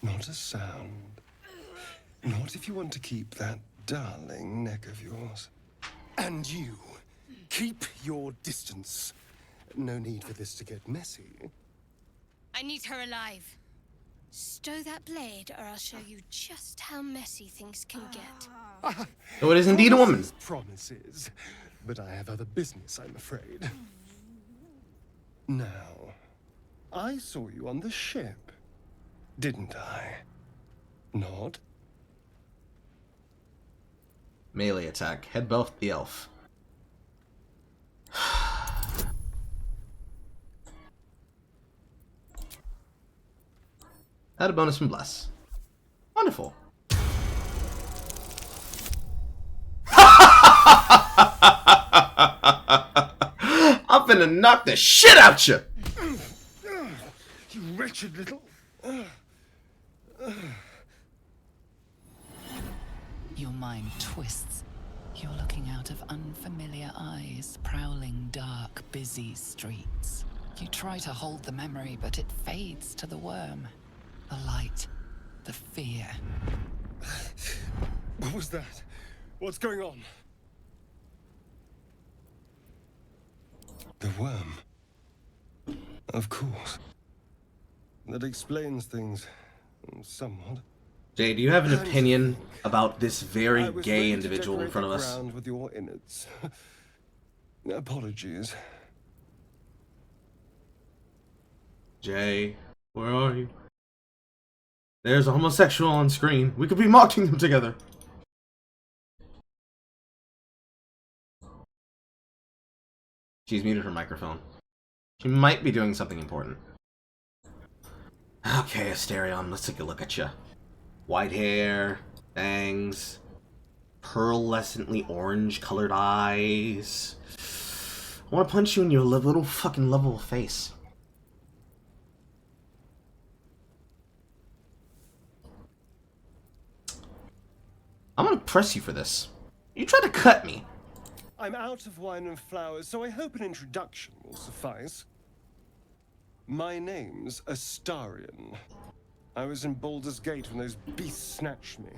Not a sound. Not if you want to keep that darling neck of yours. And you, keep your distance. No need for this to get messy. I need her alive. Stow that blade, or I'll show you just how messy things can get. So it is indeed a woman. Promises, but I have other business, I'm afraid. Now, I saw you on the ship, didn't I? Nod? Melee attack. Head buff the elf. Add a bonus from Bless. Wonderful. I'm finna knock the shit out you! You wretched little... Your mind twists. You're looking out of unfamiliar eyes, prowling dark, busy streets. You try to hold the memory, but it fades to the worm. The light. The fear. What was that? What's going on? The worm. Of course. That explains things somewhat. Jay, do you have an opinion about this very I was gay ready to individual in decorate front of the us? ground with your innards. Apologies. Jay, where are you? There's a homosexual on screen. We could be mocking them together. She's muted her microphone. She might be doing something important. Okay, Asterion, let's take a look at you. White hair, bangs, pearlescently orange-colored eyes. I want to punch you in your little fucking level face. I'm gonna press you for this. You tried to cut me. I'm out of wine and flowers, so I hope an introduction will suffice. My name's Astarion. I was in Baldur's Gate when those beasts snatched me.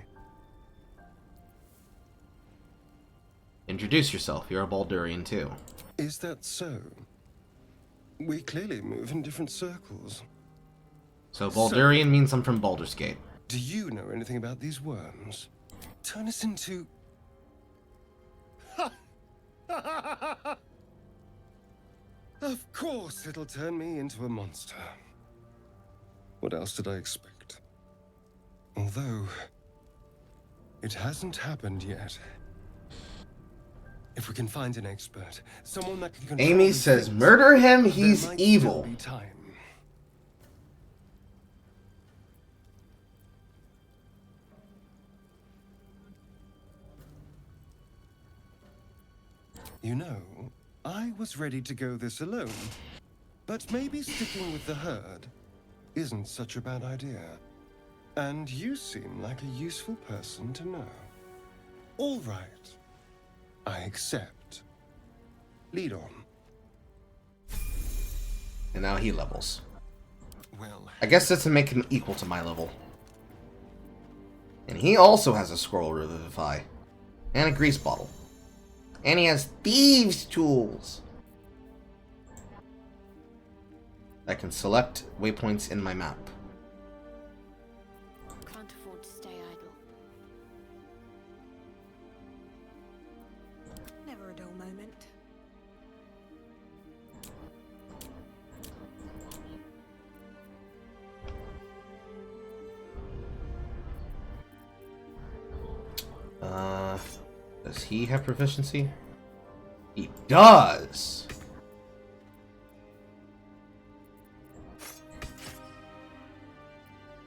Introduce yourself. You're a Baldurian too. Is that so? We clearly move in different circles. So Baldurian means I'm from Baldur's Gate. Do you know anything about these worms? Turn us into... Of course it'll turn me into a monster. What else did I expect? Although, it hasn't happened yet. If we can find an expert, someone that can control Amy these says, things, murder him, there he's might evil. still be time. You know, I was ready to go this alone, but maybe sticking with the herd isn't such a bad idea. And you seem like a useful person to know. All right. I accept. Lead on. And now he levels. Well, I guess that's to make him equal to my level. And he also has a scroll revivify. And a grease bottle. And he has thieves' tools. I can select waypoints in my map. Can't afford to stay idle. Never a dull moment. Does he have proficiency? He does!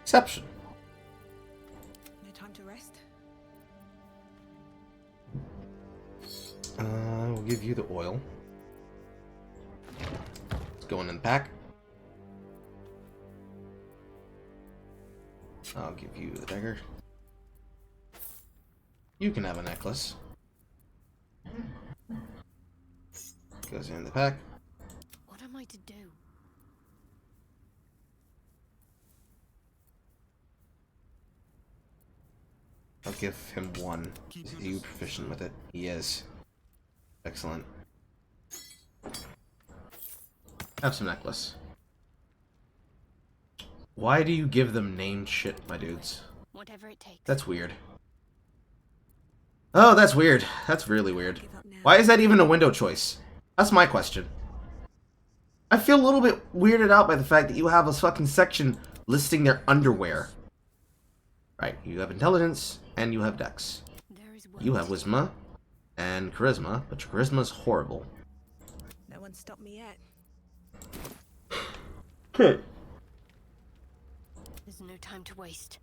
Exception. No time to rest. We'll give you the oil. It's going in the pack. I'll give you the dagger. You can have a necklace. Goes in the pack. What am I to do? I'll give him one. Is you proficient with it? He is. Excellent. Have some necklace. Why do you give them named shit, my dudes? Whatever it takes. That's weird. Oh, that's weird. That's really weird. Why is that even a window choice? That's my question. I feel a little bit weirded out by the fact that you have a fucking section listing their underwear. Right, you have intelligence and you have dex. You have wisma and charisma, but your charisma is horrible. No one stopped me yet. Okay. There's no time to waste.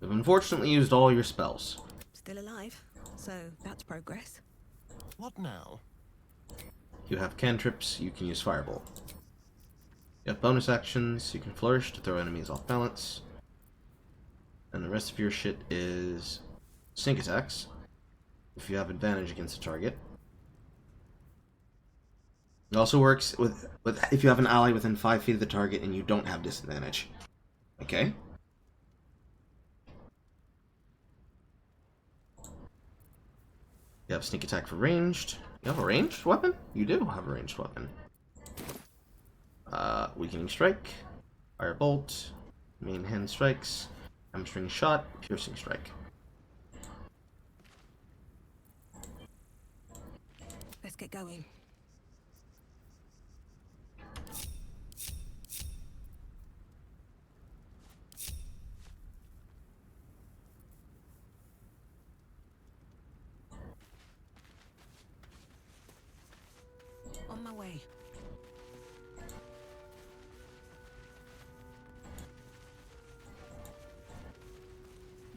You've unfortunately used all your spells. Still alive, so that's progress. What now? You have cantrips, you can use Firebolt. You have bonus actions, you can Flourish to throw enemies off balance. And the rest of your shit is sneak attacks, if you have advantage against a target. It also works with if you have an ally within 5 feet of the target and you don't have disadvantage. Okay? You have sneak attack for ranged. You have a ranged weapon? You do have a ranged weapon. Weakening strike, fire bolt, main hand strikes, hamstring shot, piercing strike. Let's get going. On my way.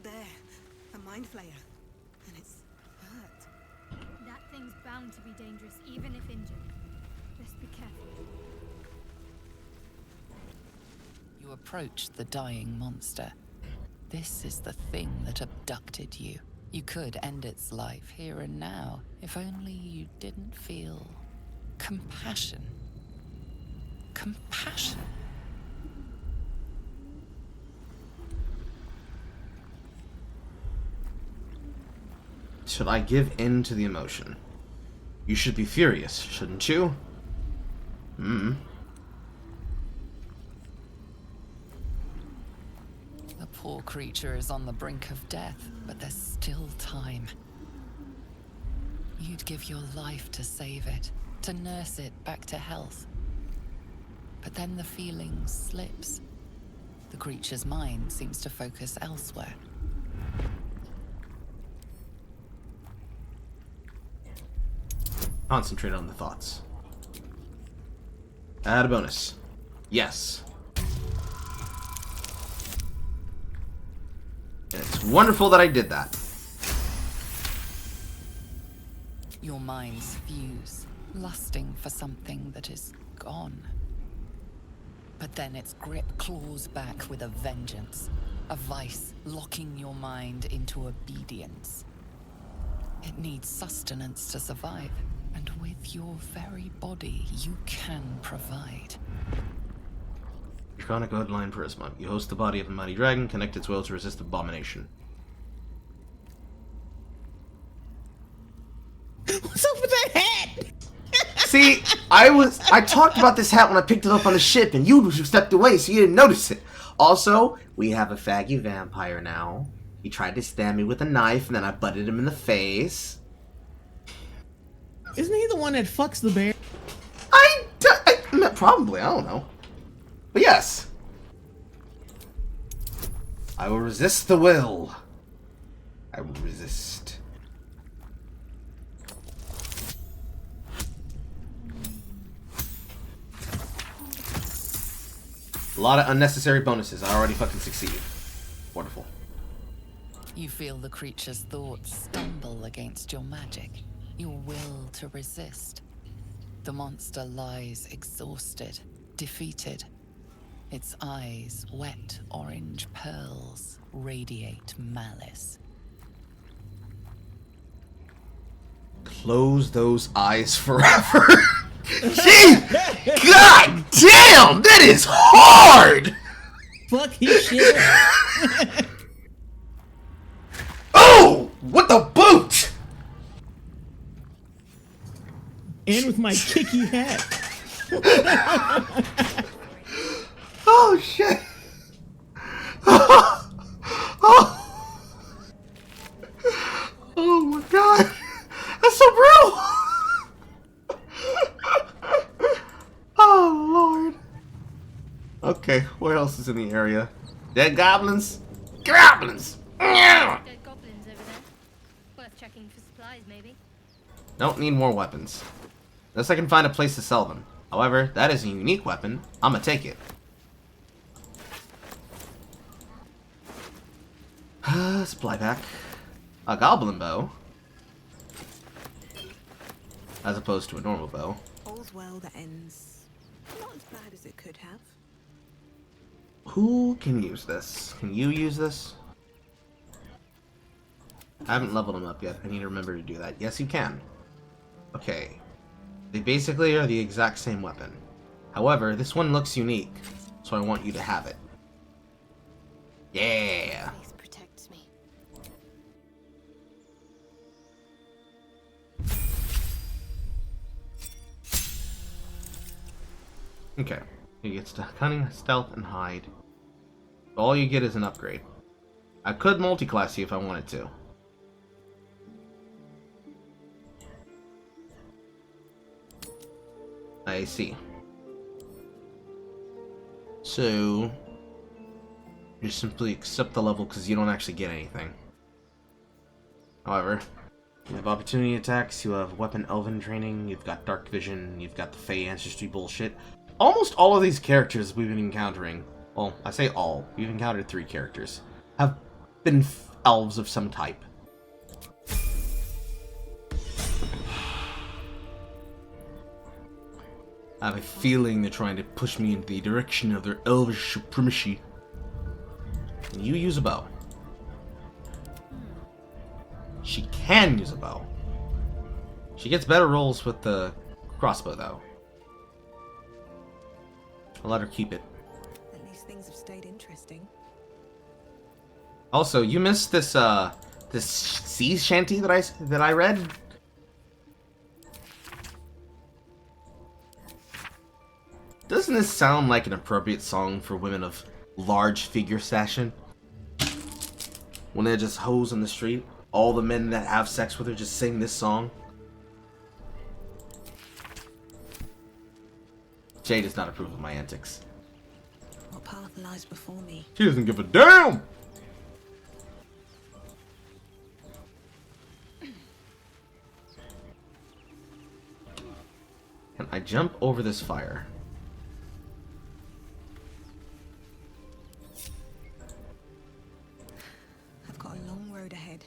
There, a mind flayer, and it's hurt. That thing's bound to be dangerous, even if injured. Just be careful. You approach the dying monster. This is the thing that abducted you. You could end its life here and now, if only you didn't feel compassion. Compassion. Should I give in to the emotion? You should be furious, shouldn't you? The poor creature is on the brink of death, but there's still time. You'd give your life to save it, to nurse it back to health. But then the feeling slips. The creature's mind seems to focus elsewhere. Concentrate on the thoughts. Add a bonus. Yes. And it's wonderful that I did that. Your minds fuse, lusting for something that is gone. But then its grip claws back with a vengeance, a vice locking your mind into obedience. It needs sustenance to survive, and with your very body, you can provide. Draconic Bloodline Charisma. You host the body of a mighty dragon, connect its will to resist abomination. What's up with that hat? See, I talked about this hat when I picked it up on the ship, and you stepped away, so you didn't notice it. Also, we have a faggy vampire now. He tried to stab me with a knife, and then I butted him in the face. Isn't he the one that fucks the bear? Probably, I don't know. But yes. I will resist the will. I will resist. A lot of unnecessary bonuses. I already fucking succeeded. Wonderful. You feel the creature's thoughts stumble against your magic, your will to resist. The monster lies exhausted, defeated. Its eyes, wet orange pearls, radiate malice. Close those eyes forever. Gee! God damn! That is hard! Fuck his shit. Oh! What the boot? And with my kicky hat. Oh shit! Oh. Okay, what else is in the area? Dead goblins? Goblins! Dead goblins over there. Worth checking for supplies, maybe. Don't need more weapons. Unless I can find a place to sell them. However, that is a unique weapon. I'ma take it. Supply pack. A goblin bow. As opposed to a normal bow. All's well that ends not as bad as it could have. Who can use this? Can you use this? I haven't leveled them up yet. I need to remember to do that. Yes, you can. Okay. They basically are the exact same weapon. However, this one looks unique, so I want you to have it. Yeah! This protects me. Okay. He gets to cunning, stealth, and hide. All you get is an upgrade. I could multi-class you if I wanted to. I see. So, you simply accept the level because you don't actually get anything. However, you have opportunity attacks, you have weapon elven training, you've got dark vision, you've got the Fey ancestry bullshit. Almost all of these characters we've been encountering, well, I say all, we've encountered 3 characters, have been elves of some type. I have a feeling they're trying to push me in the direction of their elvish supremacy. And you use a bow. She can use a bow. She gets better rolls with the crossbow, though. I'll let her keep it. At least things have stayed interesting. Also, you missed this this sea shanty that I read. Doesn't this sound like an appropriate song for women of large figure fashion? When they're just hoes on the street, all the men that have sex with her just sing this song. Jay does not approve of my antics. What path lies before me? She doesn't give a damn! Can I jump over this fire? I've got a long road ahead.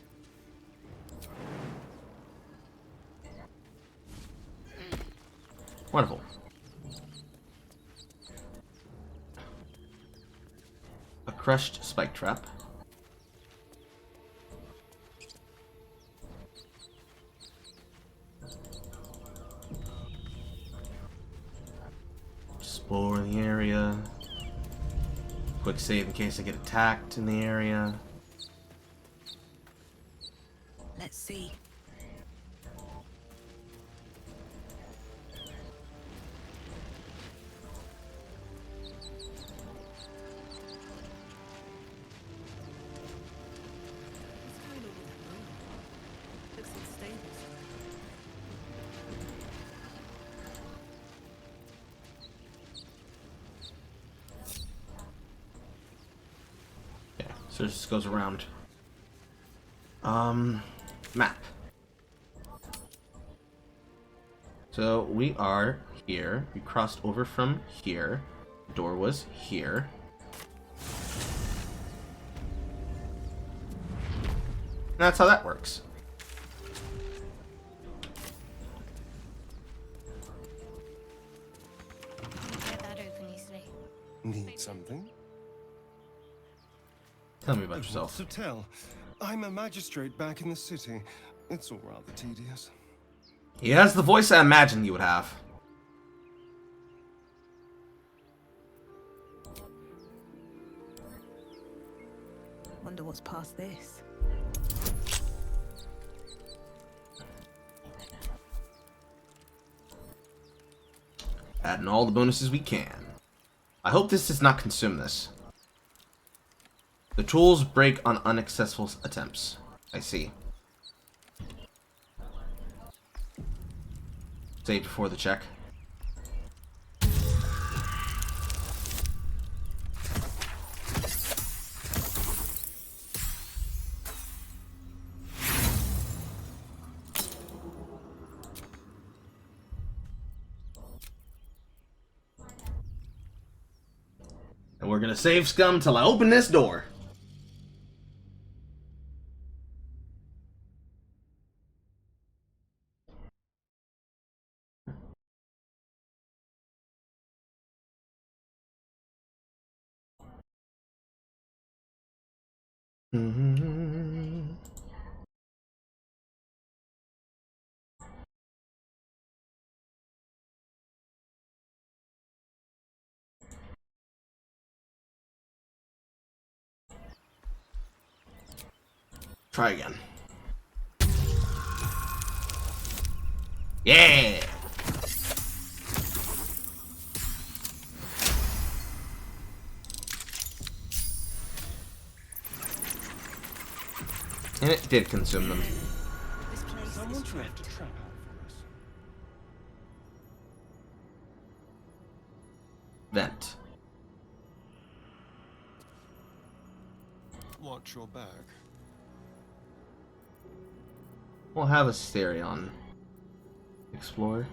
Wonderful. A crushed spike trap. Explore the area. Quick save in case I get attacked in the area. Let's see. Looks like stables. Yeah, so it just goes around. Map. So we are here. We crossed over from here. The door was here. And that's how that works. Get that open easily. Need something? Tell me about yourself. So tell. I'm a magistrate back in the city. It's all rather tedious. He has the voice I imagined you would have. Wonder what's past this. Adding all the bonuses we can. I hope this does not consume this. The tools break on unsuccessful attempts. I see. Save before the check. And we're gonna save scum till I open this door. Try again. Yeah! And it did consume them. Someone left a trap out for us. Vent. Watch your back. We'll have a Asterion. Explore.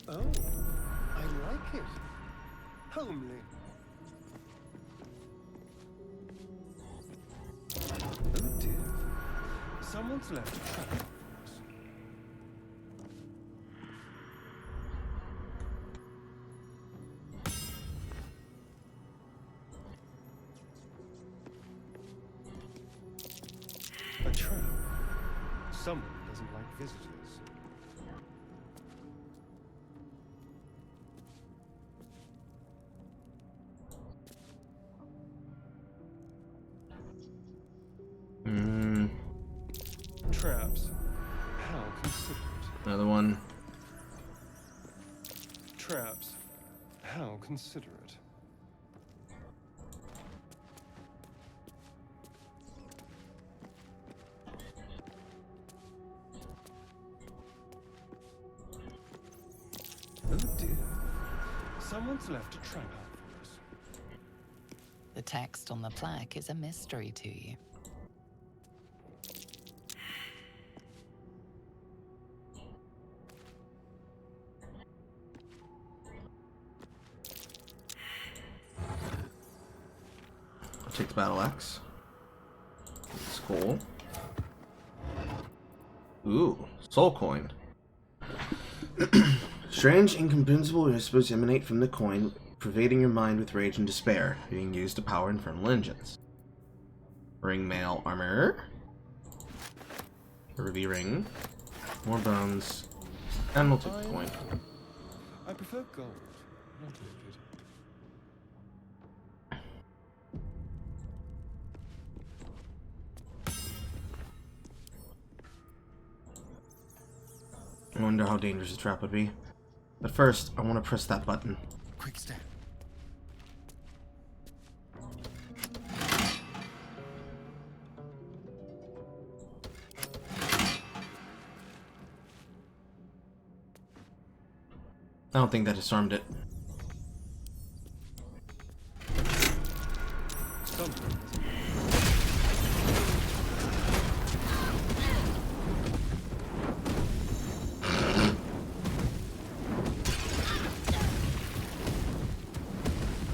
Oh, I like it. Homely. Oh dear. Someone's left a trap. A trap. Someone doesn't like visitors. Traps. How considerate. Another one. Traps. How considerate. Oh dear. Someone's left a trap out for us. The text on the plaque is a mystery to you. I'll take the battle axe. It's cool. Ooh, soul coin. Strange, incomprehensible, and is supposed to emanate from the coin, pervading your mind with rage and despair, being used to power infernal engines. Ring mail armor. Ruby ring. More bones. And we'll take the coin. I prefer gold, not liquid. I wonder how dangerous the trap would be. But first, I want to press that button. Quick step. I don't think that disarmed it.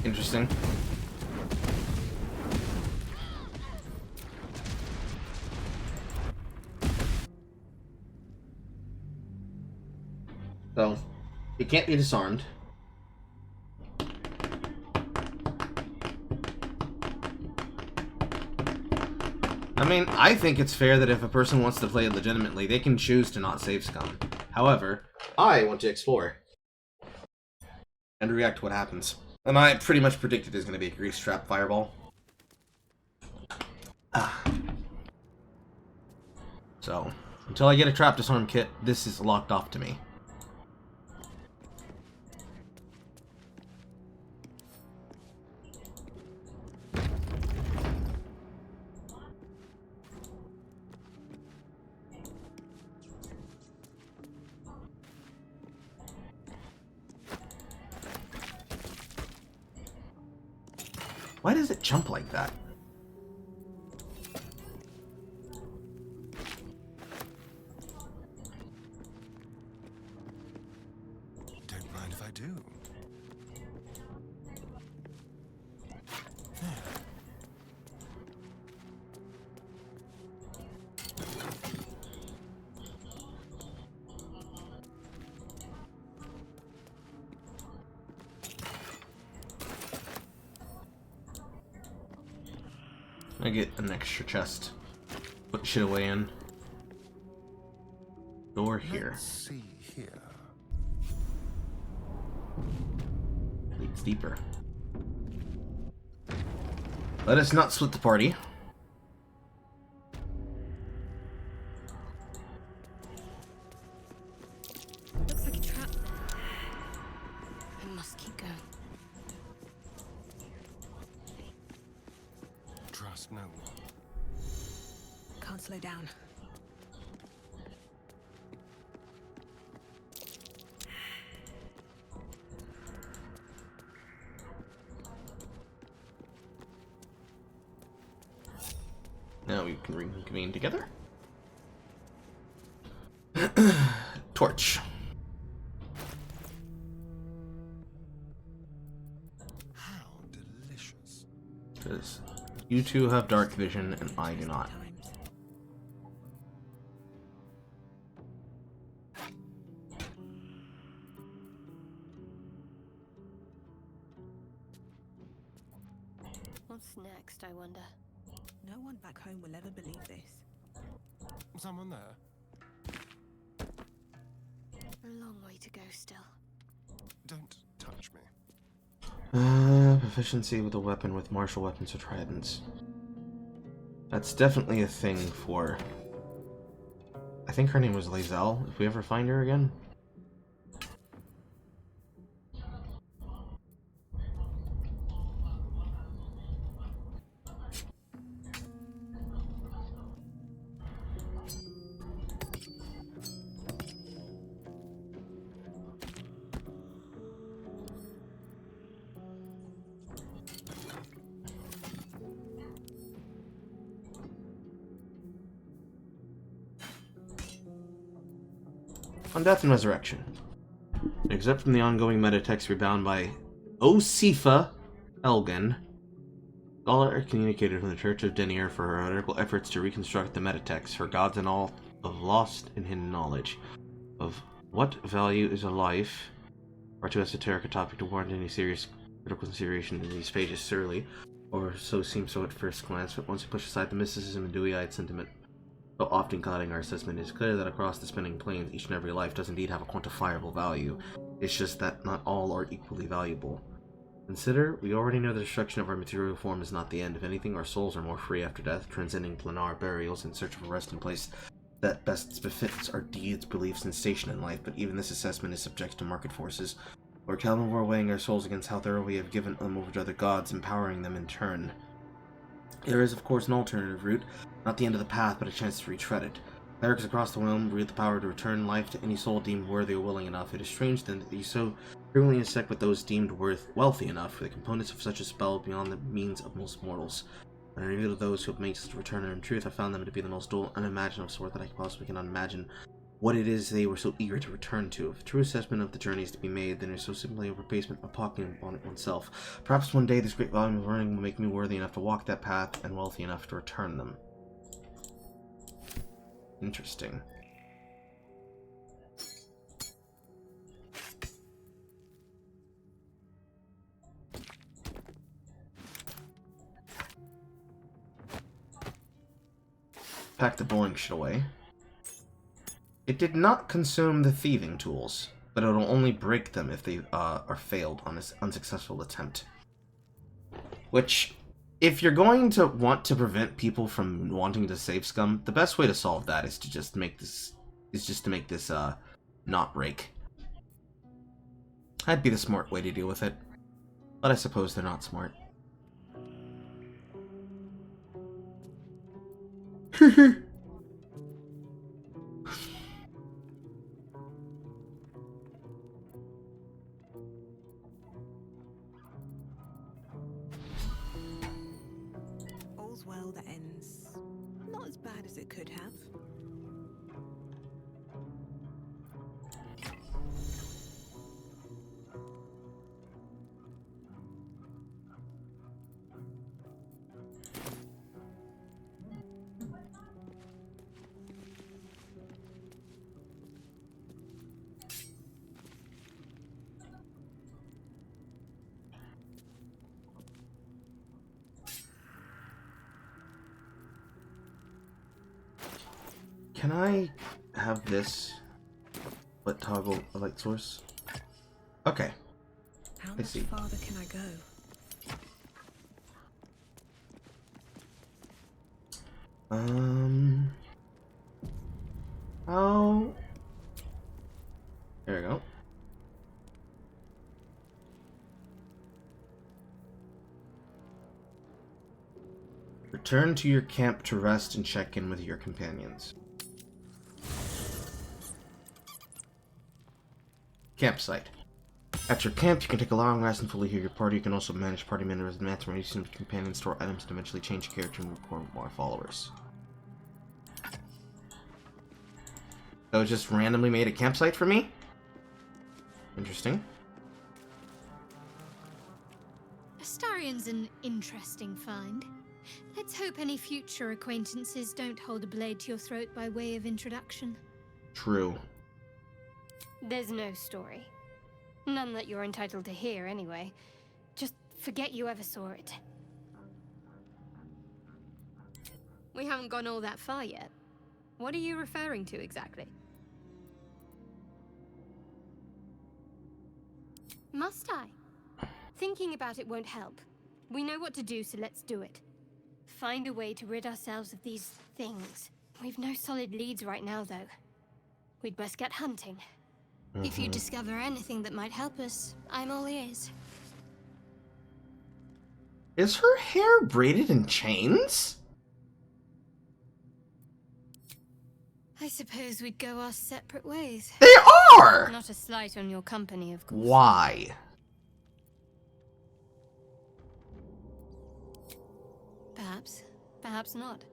Interesting. So, it can't be disarmed. I mean, I think it's fair that if a person wants to play it legitimately, they can choose to not save scum. However, I want to explore and react to what happens. And I pretty much predicted there's going to be a grease trap fireball. So, until I get a trap disarm kit, this is locked off to me. Why does it jump like that? I get an extra chest. Put shit away in. Door here. Let's see here. Leads deeper. Let us not split the party. Looks like a trap there. I must keep going. Trust no one. Can't slow down. Now we can reconvene together. Torch. How delicious. Because you two have dark vision and I do not. What's next, I wonder? No one back home will ever believe this. Someone there? A long way to go still. Don't touch me. Proficiency with a weapon with martial weapons or tridents. That's definitely a thing for... I think her name was Lae'zel, if we ever find her again. On Death and Resurrection. Except from the ongoing meta text rebound by Osifa Elgin, Scholar communicated from the Church of Denir for her heretical efforts to reconstruct the metatext for gods and all of lost and hidden knowledge. Of what value is a life? Far too esoteric a topic to warrant any serious critical consideration in these pages, surely, or so seems so at first glance, but once we push aside the mysticism and dewy-eyed sentiment so often clouding our assessment, it's clear that across the spinning planes, each and every life does indeed have a quantifiable value. It's just that not all are equally valuable. Consider, we already know the destruction of our material form is not the end. If anything, our souls are more free after death, transcending planar burials in search of a resting place that best befits our deeds, beliefs, and station in life. But even this assessment is subject to market forces. Lord Calvin, weighing our souls against how thoroughly we have given them over to other gods, empowering them in turn. There is, of course, an alternative route, not the end of the path, but a chance to retread it. Clerics across the realm breathe the power to return life to any soul deemed worthy or willing enough. It is strange then that these so frequently intersect with those deemed wealthy enough for the components of such a spell beyond the means of most mortals. When I revealed to those who have made such a return, and in truth I found them to be the most dull, unimaginable sort that I possibly cannot imagine what it is they were so eager to return to. If a true assessment of the journey is to be made, then it is so simply overpacement of pocketing upon it oneself. Perhaps one day this great volume of learning will make me worthy enough to walk that path, and wealthy enough to return them. Interesting. Pack the boring shit away. It did not consume the thieving tools, but it will only break them if they are failed on this unsuccessful attempt. Which, if you're going to want to prevent people from wanting to save scum, the best way to solve that is to just make this not break. That'd be the smart way to deal with it, but I suppose they're not smart. All's well that ends not as bad as it could have. Can I have this? But toggle a light source? Okay. How I much see. farther can I go? Oh. There we go. Return to your camp to rest and check in with your companions. Campsite. At your camp, you can take a long rest and fully heal your party. You can also manage party members, advance information with companions, store items, and eventually change your character and record more followers. So it just randomly made a campsite for me? Interesting. Astarion's an interesting find. Let's hope any future acquaintances don't hold a blade to your throat by way of introduction. True. There's no story. None that you're entitled to hear, anyway. Just forget you ever saw it. We haven't gone all that far yet. What are you referring to exactly? Must I? Thinking about it won't help. We know what to do, so let's do it. Find a way to rid ourselves of these things. We've no solid leads right now, though. We'd best get hunting. If you discover anything that might help us, I'm all ears. Is her hair braided in chains? I suppose we'd go our separate ways. They are! Not a slight on your company, of course. Why? Perhaps. Perhaps not.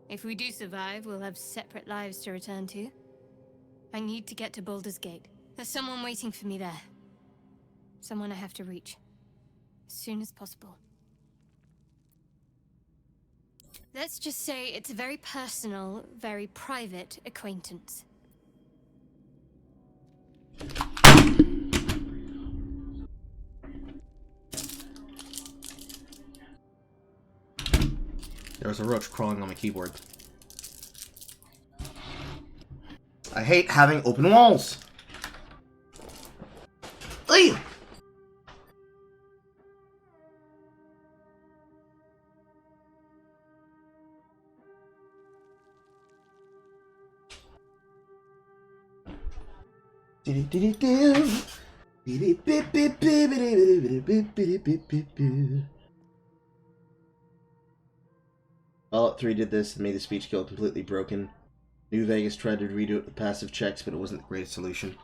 If we do survive, we'll have separate lives to return to. I need to get to Baldur's Gate. There's someone waiting for me there. Someone I have to reach. As soon as possible. Let's just say it's a very personal, very private acquaintance. There was a roach crawling on my keyboard. I hate having open walls. Ew. Fallout 3 did this and made the speech skill completely broken. New Vegas tried to redo it with passive checks, but it wasn't the greatest solution.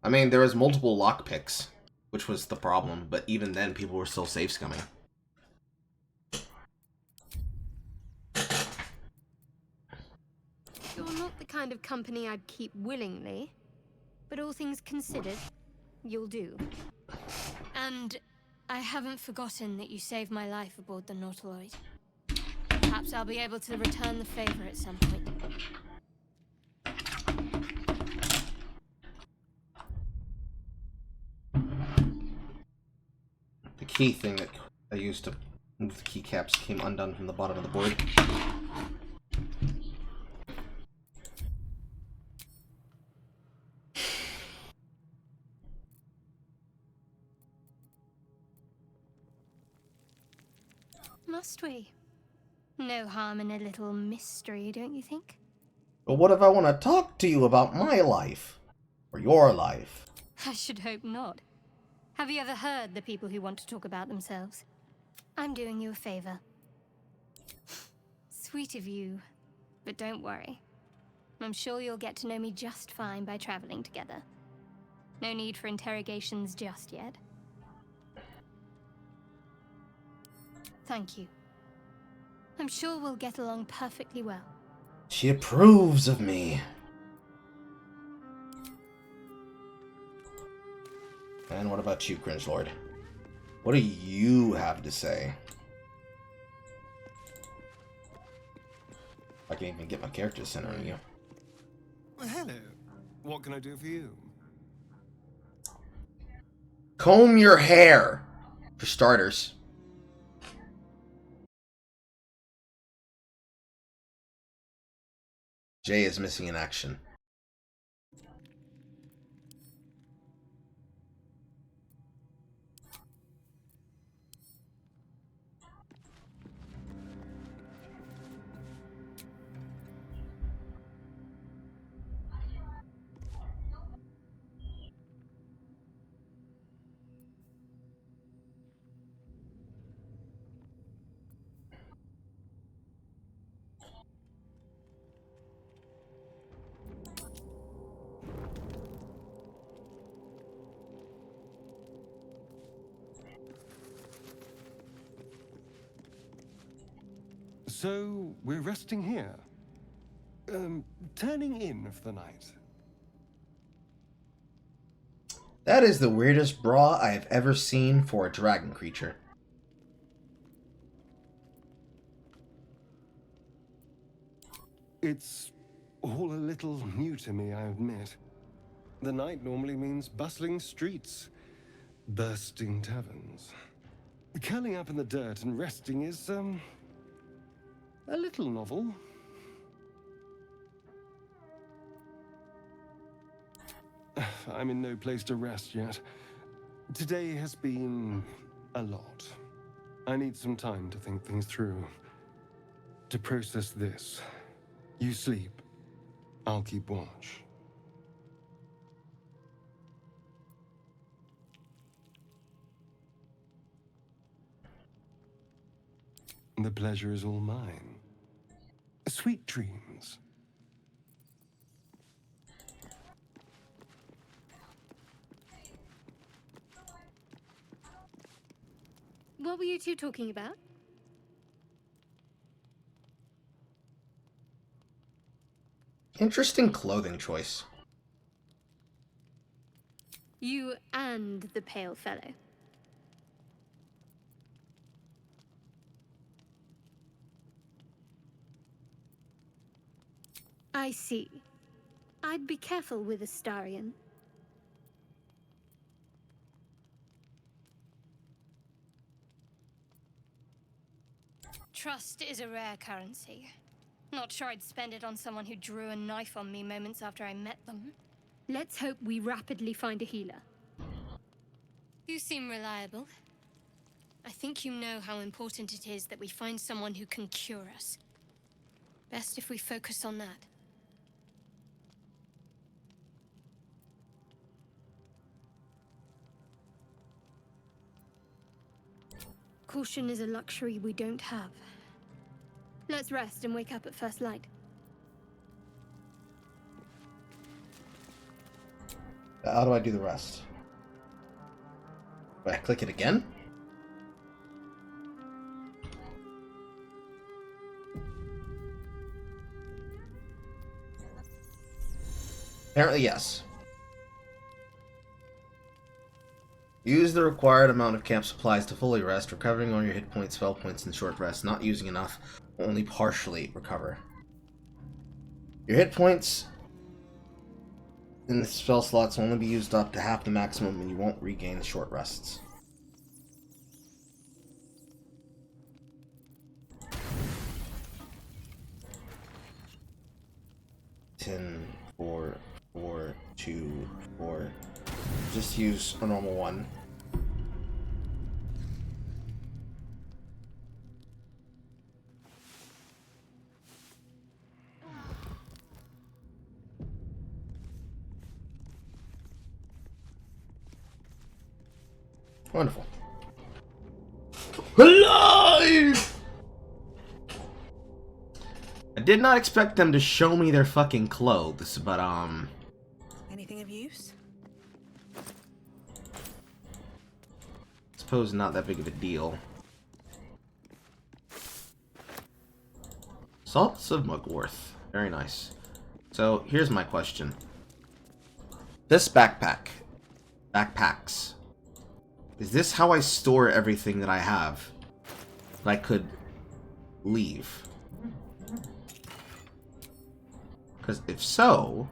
I mean, there was multiple lockpicks, which was the problem, but even then, people were still safe scumming. You're not the kind of company I'd keep willingly, but all things considered, you'll do. And I haven't forgotten that you saved my life aboard the Nautiloid. Perhaps I'll be able to return the favor at some point. The key thing that I used to move the keycaps came undone from the bottom of the board. Must we? No harm in a little mystery, don't you think? But what if I want to talk to you about my life? Or your life? I should hope not. Have you ever heard the people who want to talk about themselves? I'm doing you a favor. Sweet of you, but don't worry. I'm sure you'll get to know me just fine by traveling together. No need for interrogations just yet. Thank you. I'm sure we'll get along perfectly well. She approves of me. And what about you, Cringelord? What do you have to say? I can't even get my character centering you. Well, hello. What can I do for you? Comb your hair, for starters. Jay is missing in action. So, we're resting here. Turning in for the night. That is the weirdest bra I have ever seen for a dragon creature. It's all a little new to me, I admit. The night normally means bustling streets, bursting taverns. Curling up in the dirt and resting is, a little novel. I'm in no place to rest yet. Today has been a lot. I need some time to think things through. To process this. You sleep. I'll keep watch. The pleasure is all mine. Sweet dreams. What were you two talking about? Interesting clothing choice. You and the pale fellow. I see. I'd be careful with Astarion. Trust is a rare currency. Not sure I'd spend it on someone who drew a knife on me moments after I met them. Let's hope we rapidly find a healer. You seem reliable. I think you know how important it is that we find someone who can cure us. Best if we focus on that. Caution is a luxury we don't have. Let's rest and wake up at first light. How do I do the rest? Do I click it again? Apparently, yes. Use the required amount of camp supplies to fully rest, recovering all your hit points, spell points, and short rest. Not using enough, only partially recover. Your hit points in the spell slots will only be used up to half the maximum, and you won't regain short rests. Ten, 4, 4, 2, 4. Just use a normal one. Wonderful. Alive! I did not expect them to show me their fucking clothes, but Anything of use? suppose not that big of a deal. Salts of Mugworth. Very nice. So, here's my question. This backpacks. Is this how I store everything that I have? That I could leave? Because if so...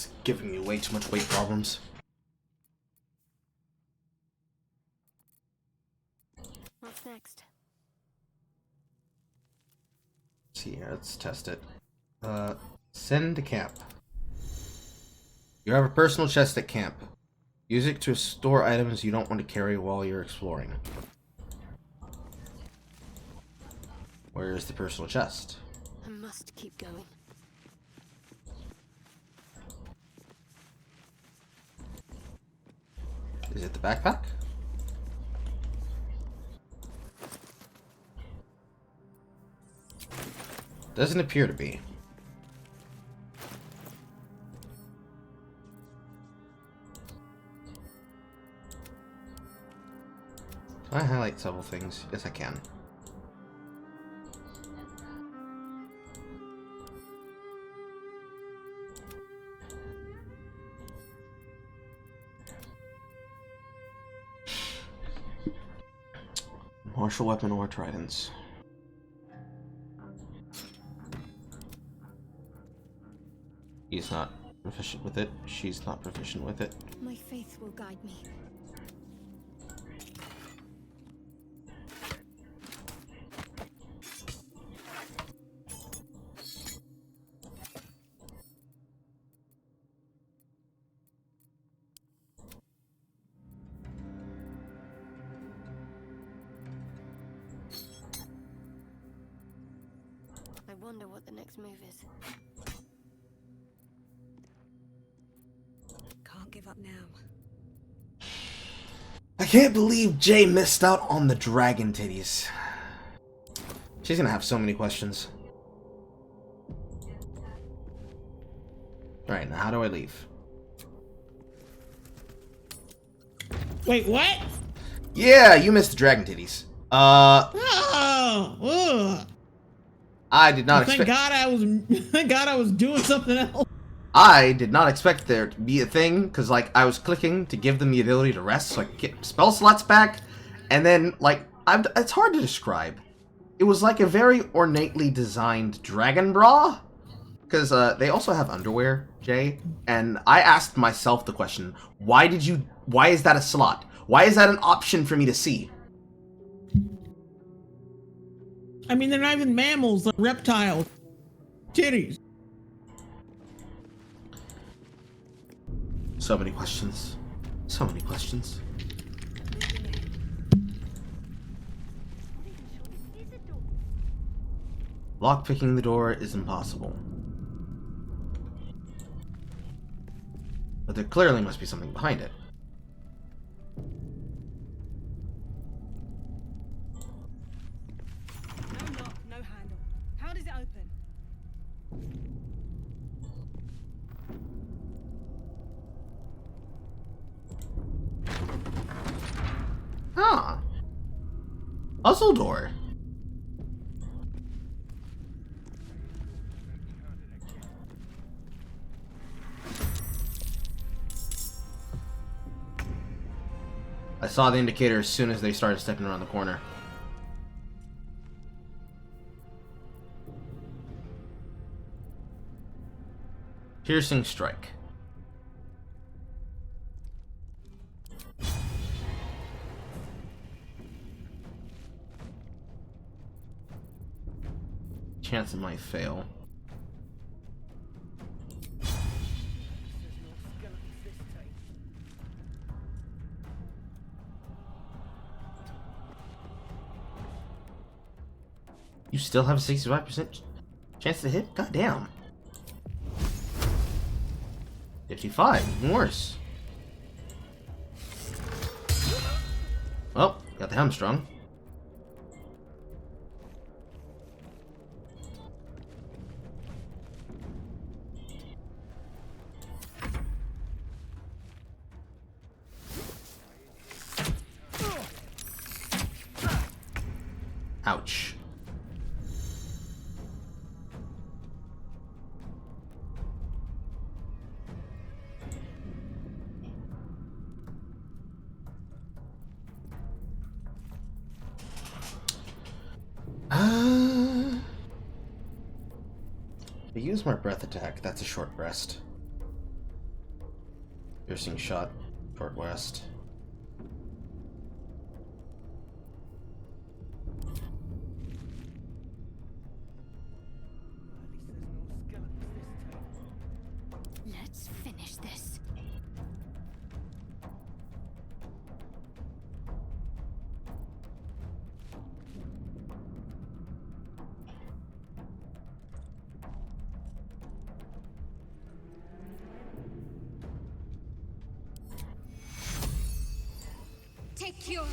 It's giving me way too much weight problems. What's next? Let's see here, let's test it. Send to camp. You have a personal chest at camp. Use it to store items you don't want to carry while you're exploring. Where is the personal chest? I must keep going. Is it the backpack? Doesn't appear to be. Can I highlight several things? Yes, I can. Martial weapon or tridents. He's not proficient with it. She's not proficient with it. My faith will guide me. I wonder what the next move is. Can't give up now. I can't believe Jay missed out on the dragon titties. She's gonna have so many questions. Alright, now how do I leave? Wait, what? Yeah, you missed the dragon titties. Oh, ugh. I did not Thank expect. God I was. Thank God I was doing something else. I did not expect there to be a thing, because, like, I was clicking to give them the ability to rest so I could get spell slots back, and then, like, it's hard to describe. It was like a very ornately designed dragon bra, because they also have underwear, Jay, and I asked myself the question, why is that a slot? Why is that an option for me to see? I mean, they're not even mammals, they're reptiles. Titties. So many questions. So many questions. Lockpicking the door is impossible. But there clearly must be something behind it. No lock, no handle. How does it open? Ah. Puzzle door. I saw the indicator as soon as they started stepping around the corner. Piercing strike. Chance it might fail. You still have a 65% chance to hit? God damn. 55, even worse. Well, got the hamstrung. Ouch. I use my breath attack. That's a short rest. Piercing shot, short rest. Let's finish this. Take your.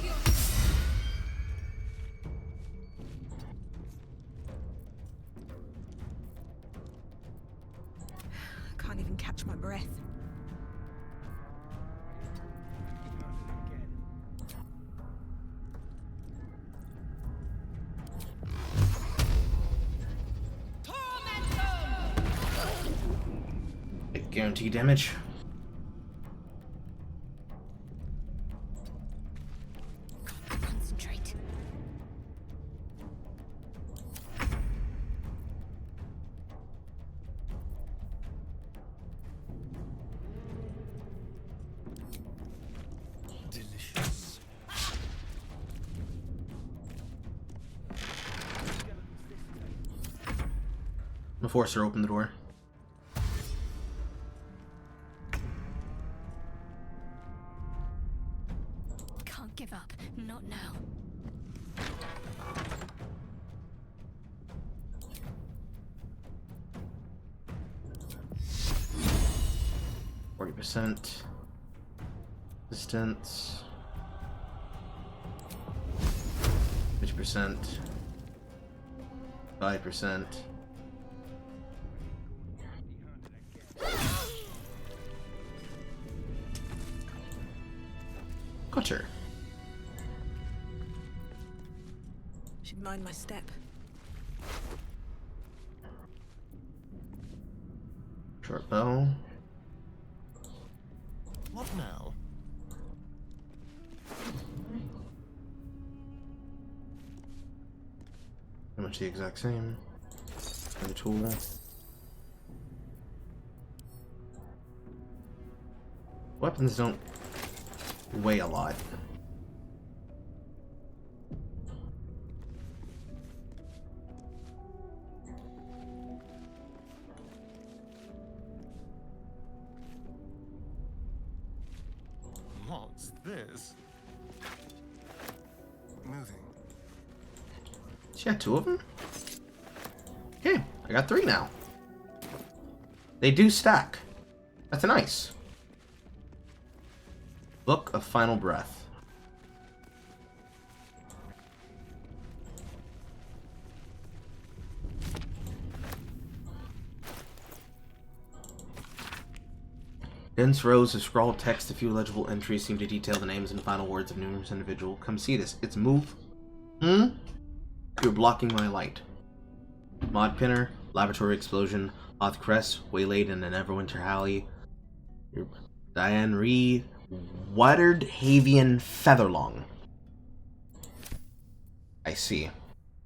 Can't even catch my breath. Guaranteed damage. Concentrate. Delicious. I'm gonna force her to open the door. Can't give up. Not now. 40%. Distance. 50%. 5%. Got her. Should mind my step. Short bow. What now? Pretty much the exact same. Another tool. Weapons don't weigh a lot. What's this? Moving. She had 2 of them? Okay, I got 3 now. They do stack. That's nice. Book of Final Breath. Dense rows of scrawled text, a few legible entries seem to detail the names and final words of numerous individuals. Come see this. It's move. You're blocking my light. Mod Pinner, Laboratory Explosion, Hoth Crest, Waylaid in the Neverwinter Alley. Diane Ree, Watered Havian Featherlong. I see.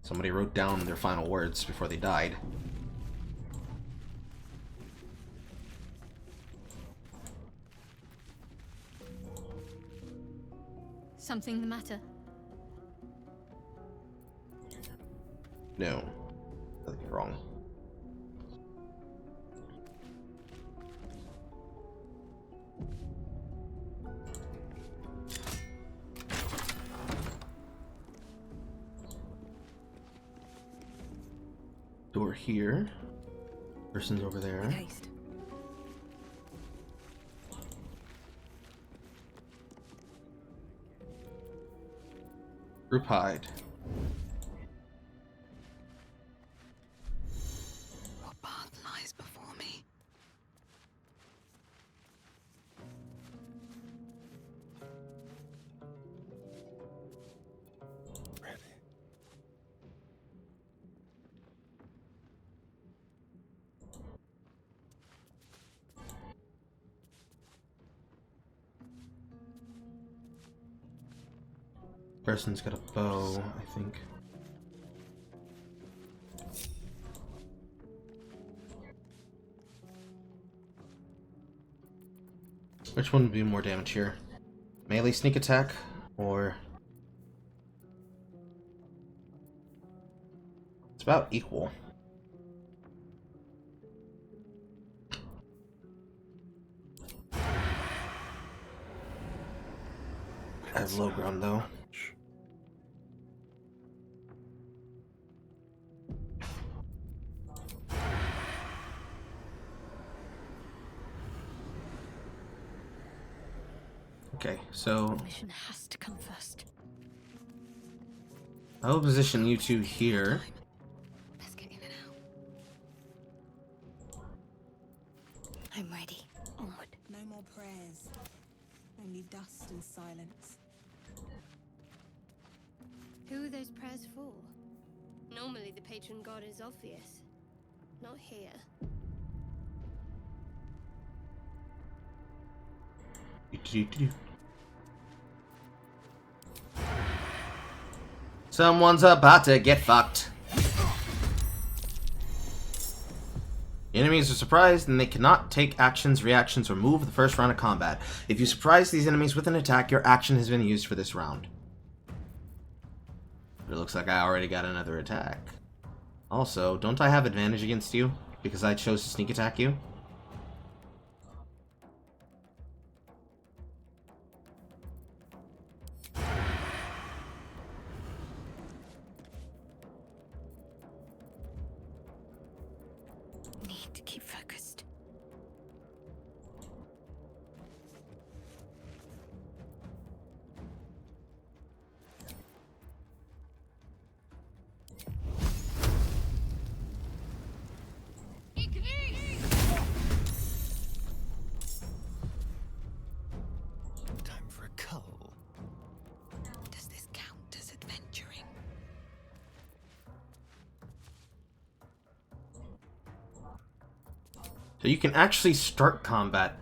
Somebody wrote down their final words before they died. Something the matter? No. Nothing wrong. Door here. Person's over there. With haste. Group hide. What path lies before me? Ready. Person's got a bow, I think. Which one would be more damage here? Melee sneak attack or... It's about equal. I have low ground though. Okay, so Mission has to come first. I will position you two here. Let's get in and out. I'm ready. Onward. No more prayers. Only dust and silence. Who are those prayers for? Normally the patron god is obvious. Not here. Someone's about to get fucked. Enemies are surprised and they cannot take actions, reactions, or move the first round of combat. If you surprise these enemies with an attack, your action has been used for this round. But it looks like I already got another attack. Also, don't I have advantage against you because I chose to sneak attack you? Need to keep focused. Time for a cull. Does this count as adventuring? So you can actually start combat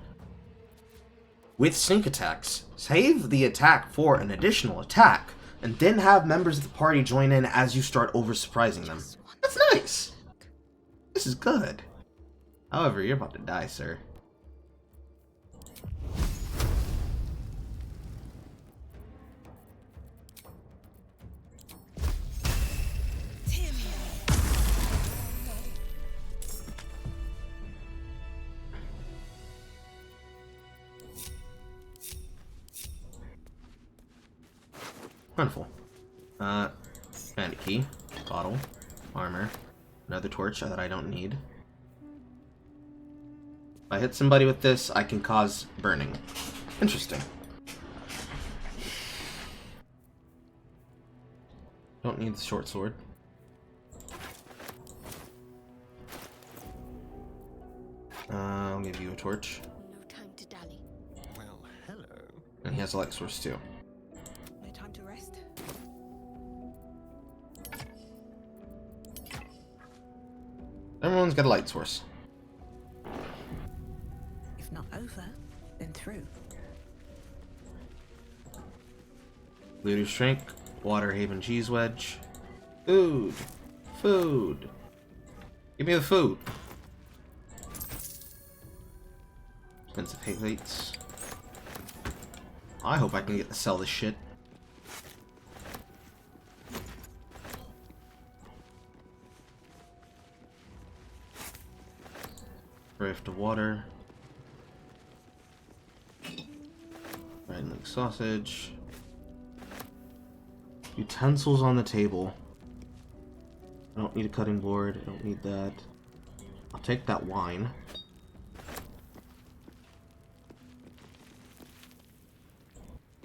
with sneak attacks. Save the attack for an additional attack, and then have members of the party join in as you start over-surprising them. That's nice! This is good. However, you're about to die, sir. Wonderful. Bandit key, bottle, armor, another torch that I don't need. If I hit somebody with this, I can cause burning. Interesting. Don't need the short sword. I'll give you a torch. No time to dally. Well, hello. And he has a light source too. No time to rest. Everyone's got a light source. If not over, then through. Looter's Strength, Water Haven Cheese Wedge. Food. Food. Give me the food. Expensive hay plates. I hope I can get to sell this shit. Rift of water. Red link sausage. Utensils on the table. I don't need a cutting board. I don't need that. I'll take that wine.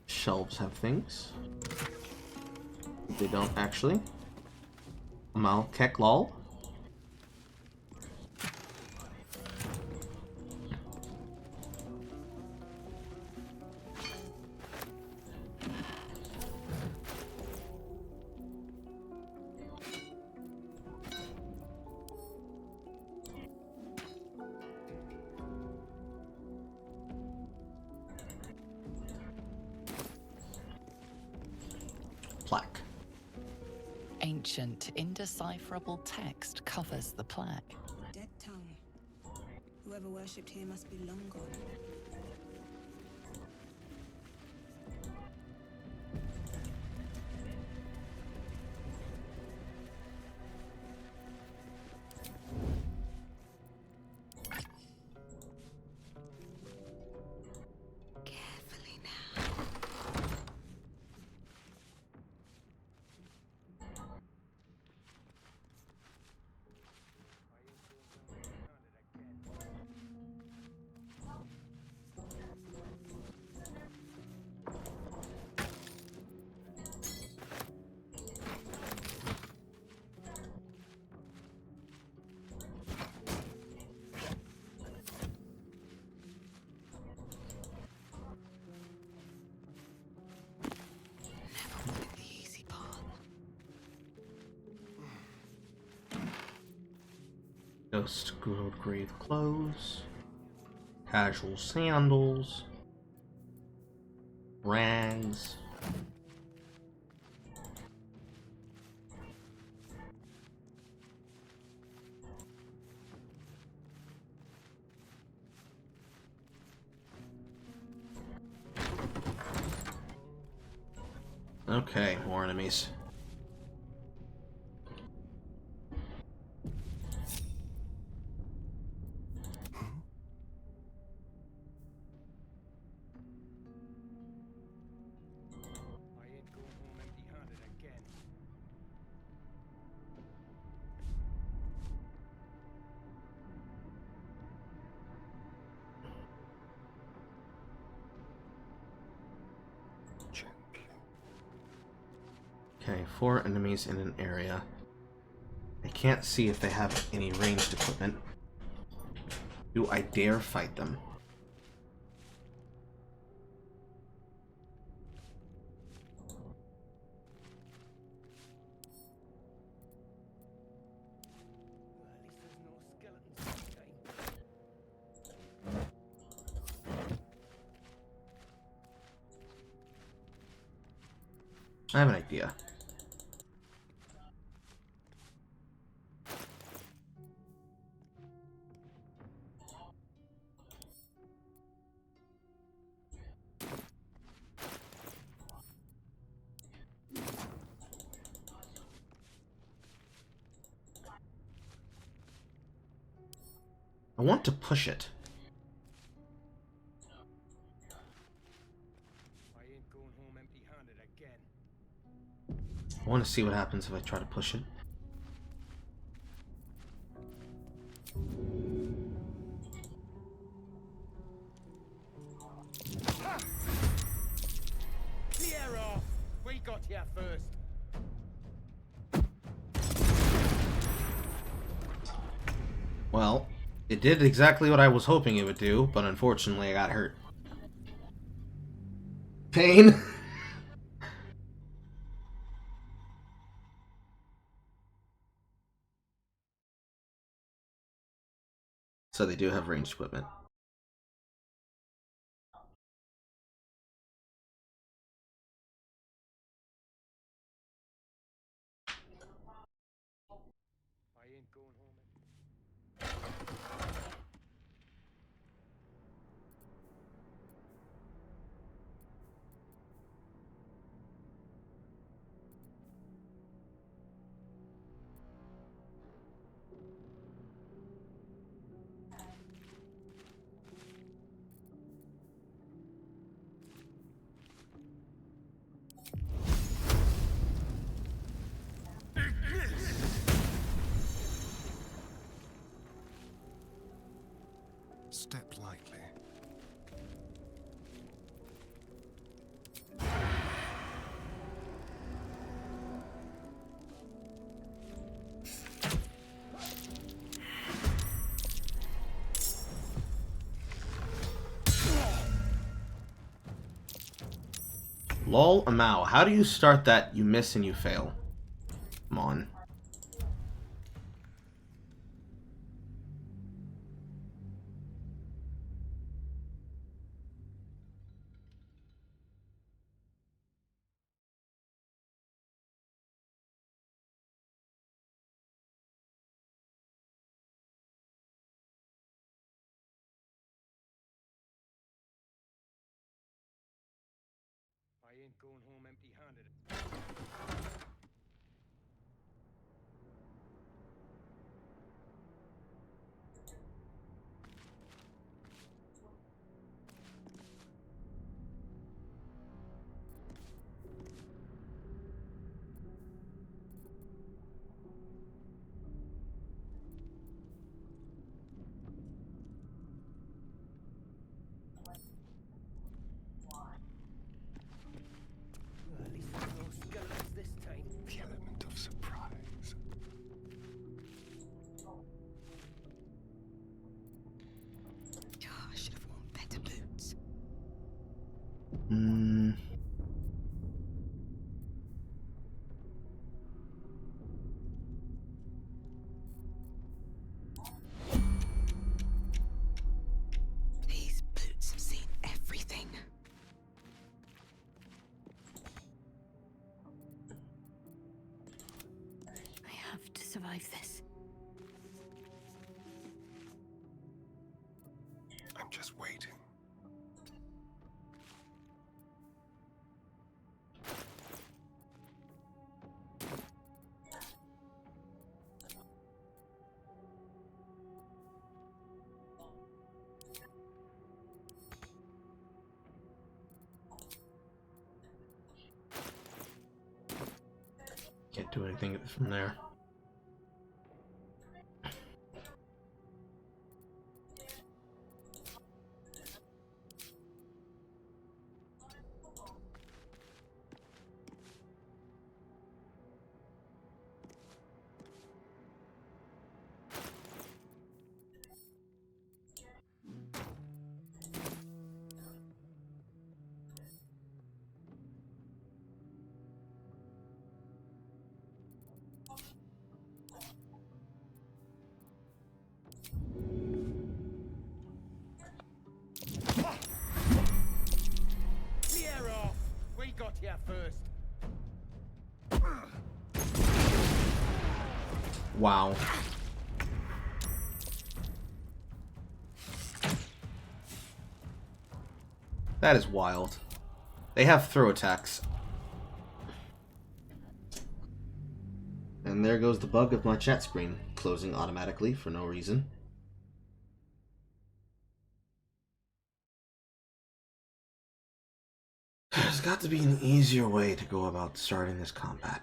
Shelves have things. They don't actually. Mal Kek lol. Plaque. Ancient, indecipherable text covers the plaque. Dead tongue. Whoever worshipped here must be long gone. Dust gold grave clothes. Casual sandals. Rags. Okay, more enemies. Okay, 4 enemies in an area. I can't see if they have any ranged equipment. Do I dare fight them? I have an idea. I want to push it. I want to see what happens if I try to push it. Clear off! We got here first. Well, it did exactly what I was hoping it would do, but unfortunately I got hurt. Pain. So they do have ranged equipment. Step lightly. Lol Amau. How do you start that? You miss and you fail. Come on. I ain't going home empty-handed. At least there's no skeletons survive this. I'm just waiting. Can't do anything from there. Clear off! We got here first. Wow. That is wild. They have throw attacks. And there goes the bug of my chat screen, closing automatically for no reason. There's got to be an easier way to go about starting this combat.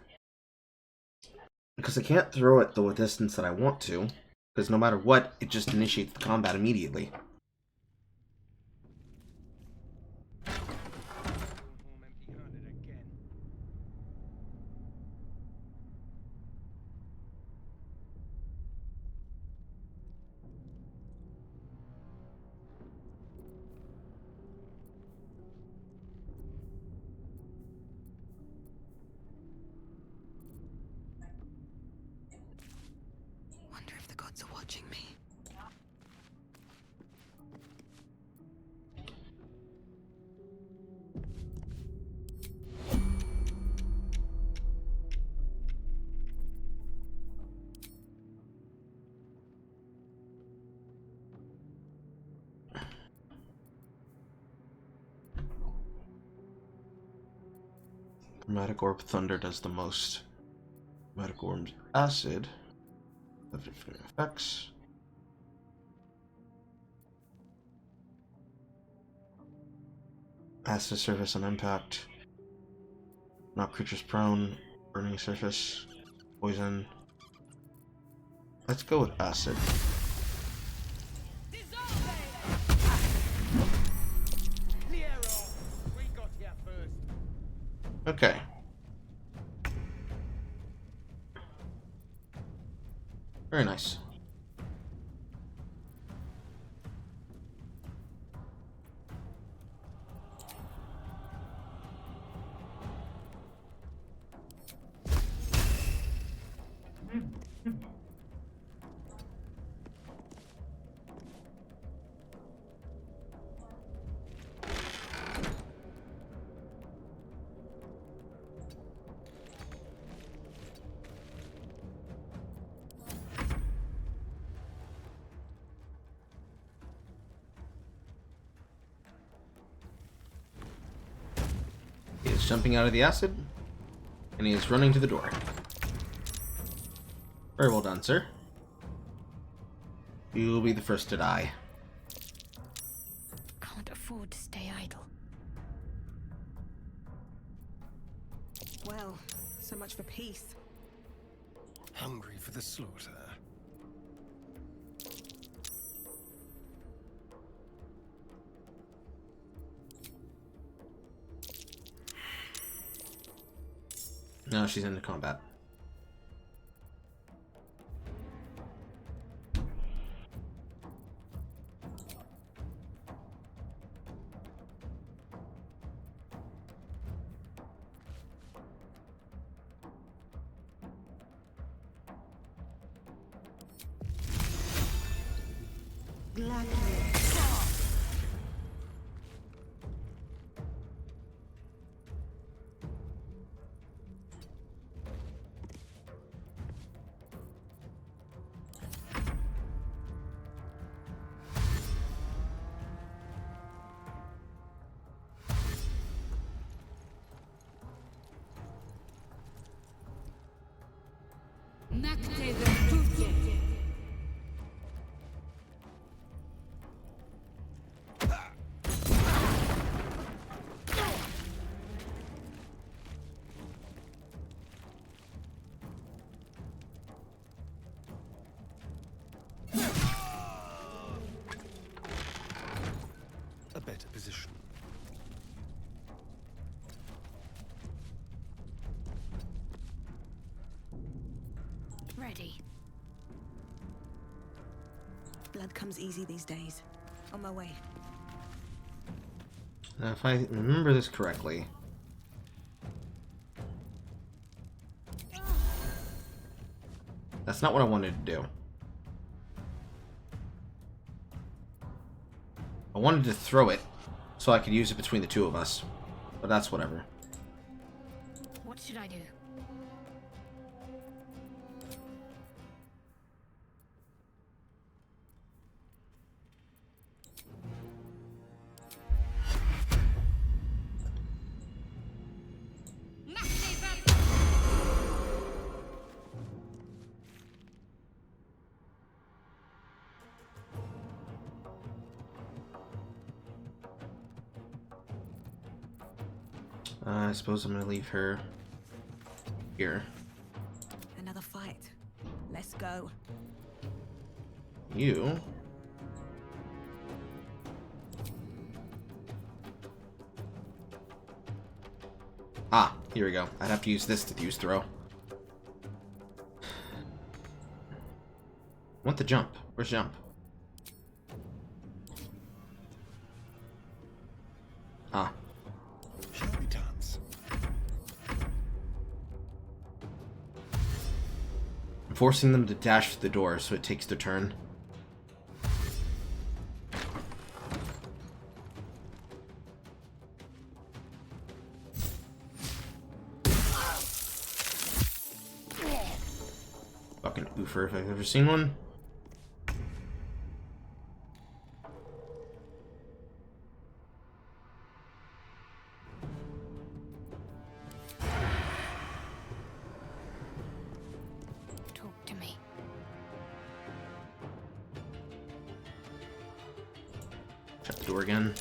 Because I can't throw it the distance that I want to, because no matter what, it just initiates the combat immediately. Wonder if the gods are watching me. Chromatic Orb Thunder does the most. Chromatic Orb's Acid have different effects. Acid surface on impact. Knock creatures prone. Burning surface. Poison. Let's go with acid. Clear off! We got here first. Okay. Very nice. He is jumping out of the acid, and he is running to the door. Very well done, sir. You will be the first to die. Can't afford to stay idle. Well, so much for peace. Hungry for the slaughter. No, she's into combat. A better position. Ready. Blood comes easy these days. On my way. Now, if I remember this correctly, that's not what I wanted to do. I wanted to throw it so I could use it between the two of us, but that's whatever. What should I do? I suppose I'm gonna leave her here. Another fight. Let's go. You. Ah, here we go. I'd have to use this to use throw. Want the jump? Where's jump? Ah. Shall we dance? I'm forcing them to dash to the door so it takes their turn. Fucking oofer if I've ever seen one. Talk to me. Shut the door again.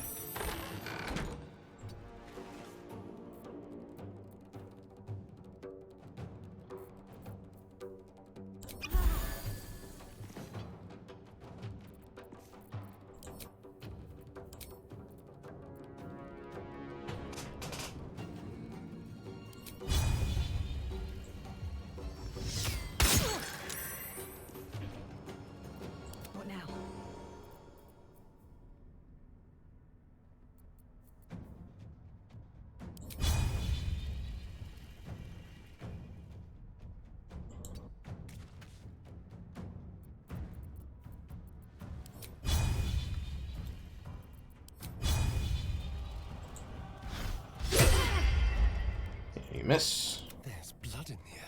What now? You miss. There's blood in the air.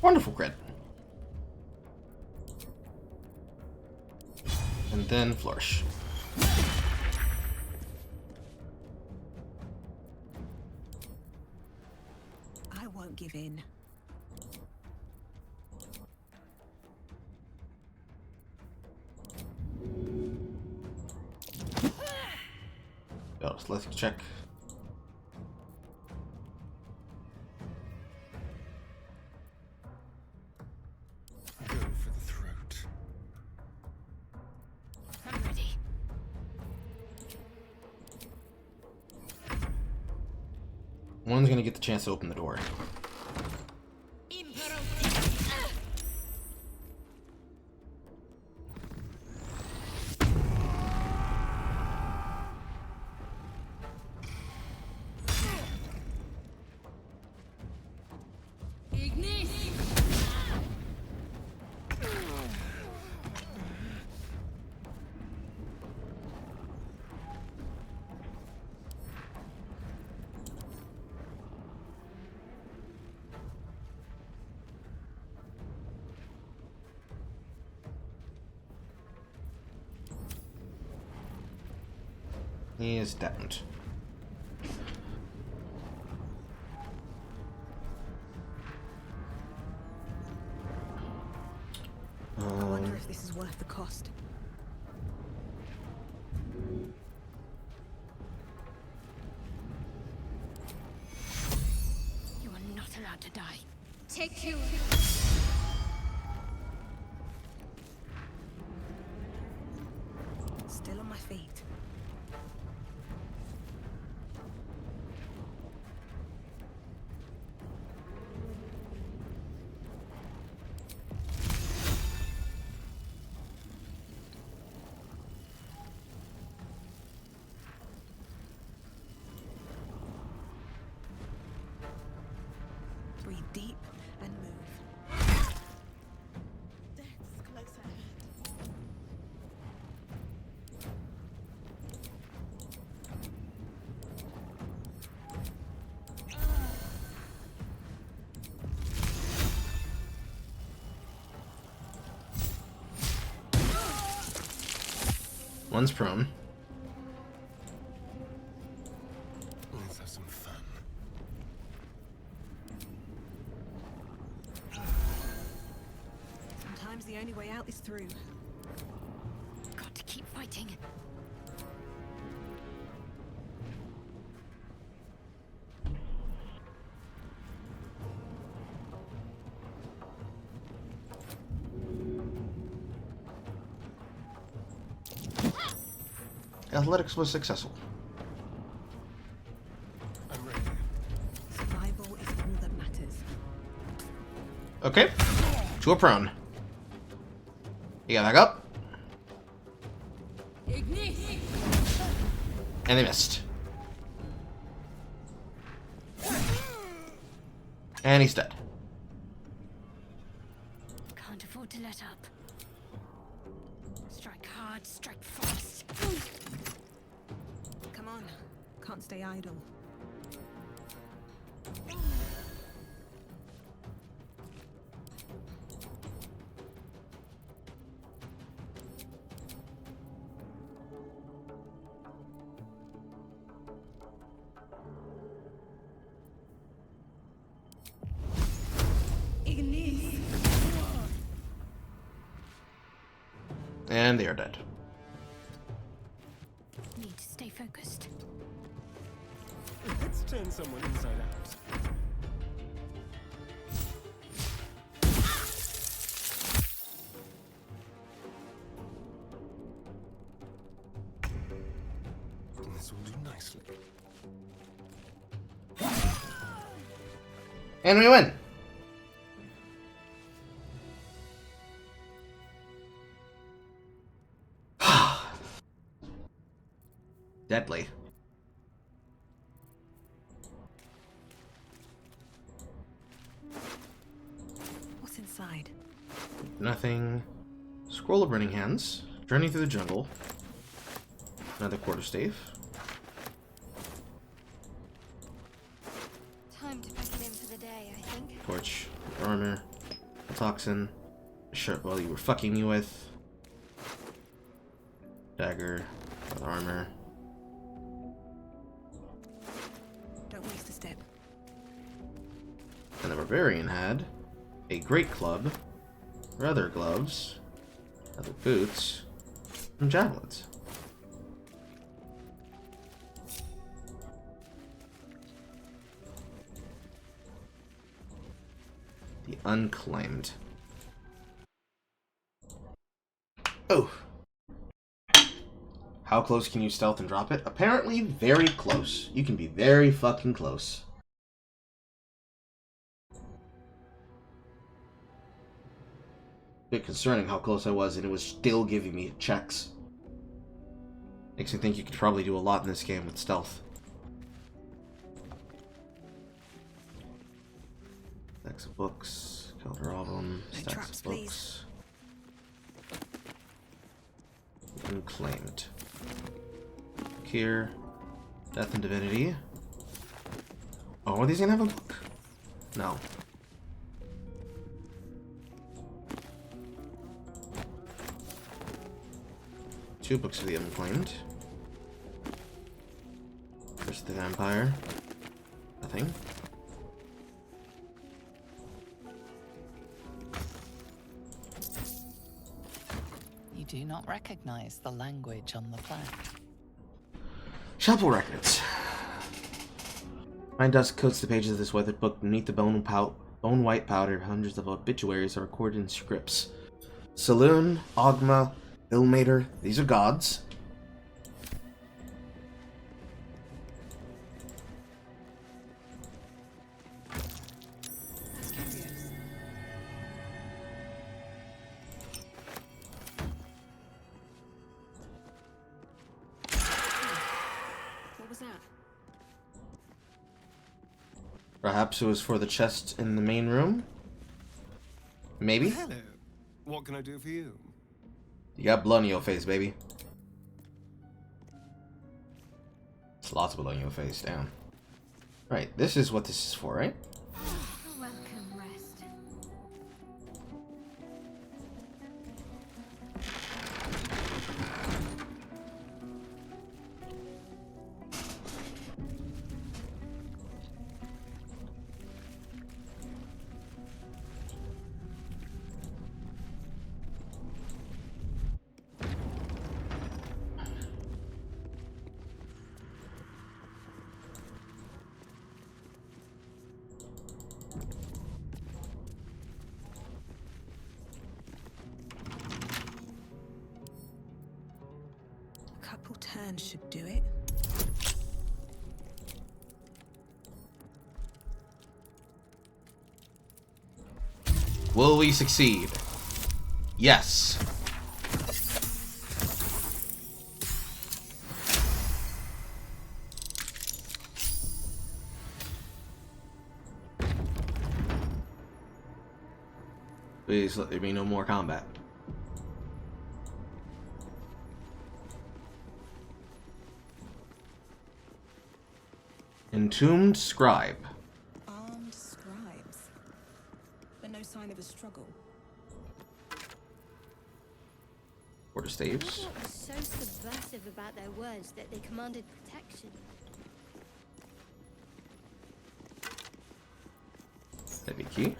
Wonderful crit. And then flourish. I won't give in. Let's check. Go for the throat. I'm ready. One's gonna get the chance to open the door. He is downed. lost. You are not allowed to die. Take two. Still on my feet. Breathe deep and move. Death's close ahead. One's prone. Let's have some fun. Sometimes the only way out is through. Got to keep fighting. Athletics was successful. I'm ready. Survival is all that matters. Okay. To a prone. You got back up. And they missed. And he's dead. Can't afford to let up. Strike hard, strike fast. Come on. Can't stay idle. And they are dead. Need to stay focused. Let's turn someone inside out. This will do nicely. And we win. Deadly. What's inside? Nothing. Scroll of Burning Hands. Journey through the jungle. Another quarterstaff. Time to pack it in for the day, I think. Torch. Armor. A toxin. A shirt while you were fucking me with. Dagger. Another armor. Don't waste a step. And the barbarian had a great club, leather gloves, leather boots, and javelins. The unclaimed. Oh. How close can you stealth and drop it? Apparently very close. You can be very fucking close. Bit concerning how close I was, and it was still giving me checks. Makes me think you could probably do a lot in this game with stealth. Stacks of books, Kelder album, No stacks traps, of books. Unclaimed. Here, Death and Divinity. Oh, are these gonna have a book? No. Two books of the Unclaimed. Curse of the Vampire. Nothing. You do not recognize the language on the plaque. Chapel records. Fine dust coats the pages of this weathered book. Beneath the bone white powder, hundreds of obituaries are recorded in scripts. Saloon, Ogma, Ilmater, these are gods. What was that? Perhaps it was for the chest in the main room? Maybe? Hello. What can I do for you? You got blood on your face, baby. It's lots of blood on your face, damn. Right, this is what this is for, right? Welcome, rest. A couple turns should do it. Will we succeed? Yes. Please let there be no more combat. Entombed Scribe. Armed scribes. But no sign of a struggle. Quarter staves. What was so subversive about their words that they commanded protection? Heavy key.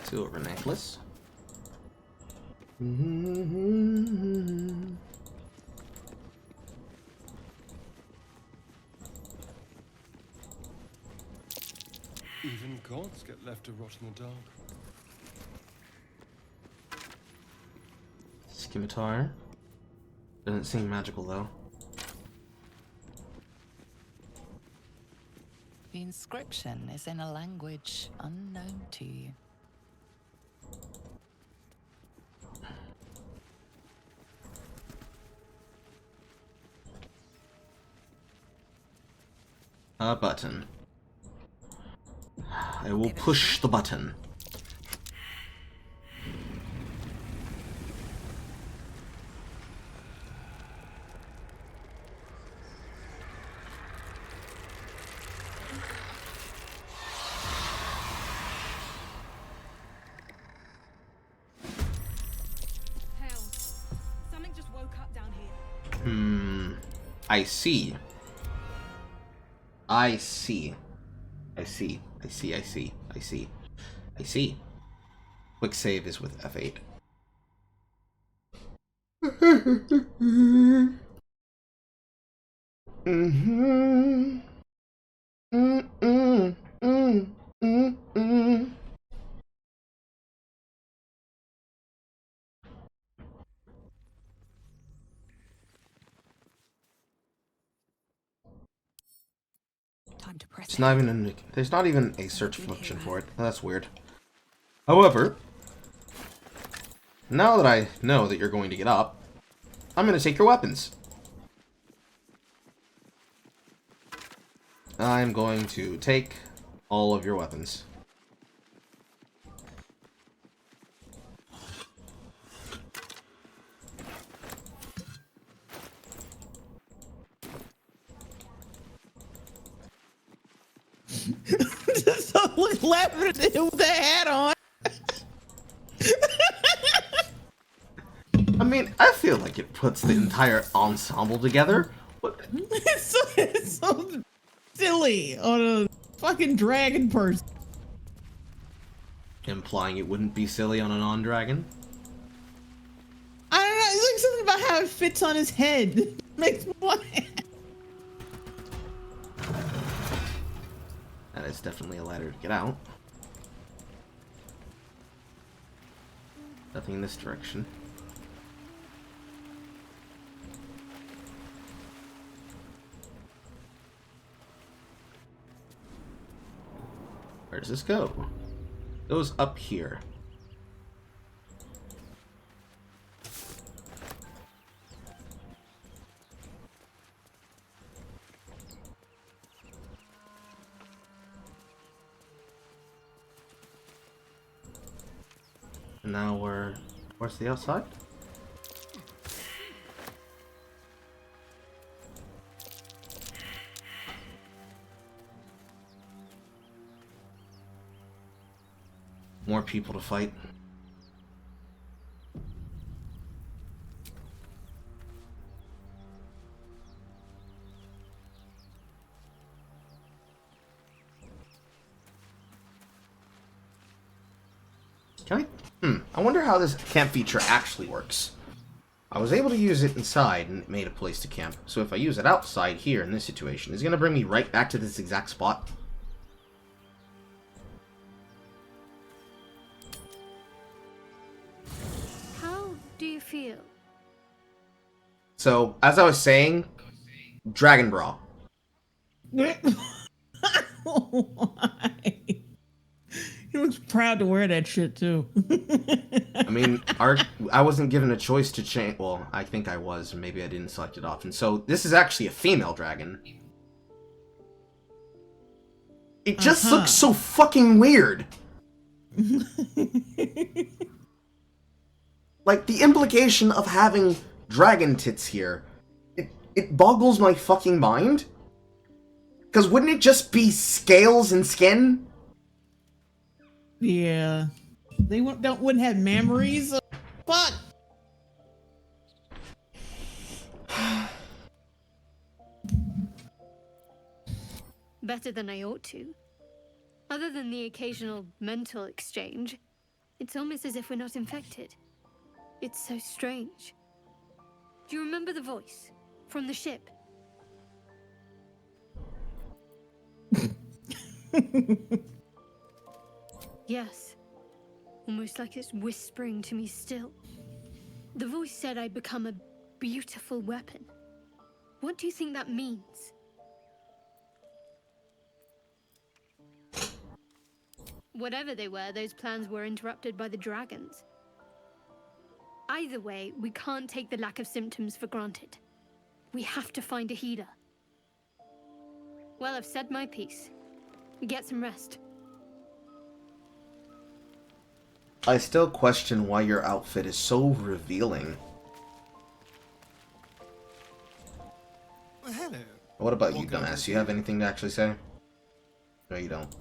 Silver necklace. Even gods get left to rot in the dark. Scimitar. Doesn't seem magical though. The inscription is in a language unknown to you. A button. I will push the button. Hell, something just woke up down here. I see. I see. I see. I see. I see. I see. I see. Quick save is with F8. Time to press It's not even there's not even a search function for it. That's weird. However, now that I know that you're going to get up, I'm going to take your weapons. I'm going to take all of your weapons. Just look laughing with the hat on. I mean, I feel like it puts the entire ensemble together. What? It's so silly on a fucking dragon person. Implying it wouldn't be silly on a non-dragon? I don't know. It's like something about how it fits on his head. Makes me want it. That is definitely a ladder to get out. Nothing in this direction. Where does this go? It goes up here. And now we're towards the outside. More people to fight. Can I wonder how this camp feature actually works. I was able to use it inside and it made a place to camp. So if I use it outside here in this situation, it's going to bring me right back to this exact spot. How do you feel? So, as I was saying, Dragon Bra. Why? He looks proud to wear that shit too. I mean, I wasn't given a choice to change. Well, I think I was. Maybe I didn't select it often. So this is actually a female dragon. It just looks so fucking weird. Like, the implication of having dragon tits here, it boggles my fucking mind. Because wouldn't it just be scales and skin? Yeah, they wouldn't have memories. Fuck. Better than I ought to. Other than the occasional mental exchange, it's almost as if we're not infected. It's so strange. Do you remember the voice from the ship? Yes. Almost like it's whispering to me still. The voice said I'd become a beautiful weapon. What do you think that means? Whatever they were, those plans were interrupted by the dragons. Either way, we can't take the lack of symptoms for granted. We have to find a healer. Well, I've said my piece. Get some rest. I still question why your outfit is so revealing. Hello. What about you, dumbass? You have anything to actually say? No, you don't.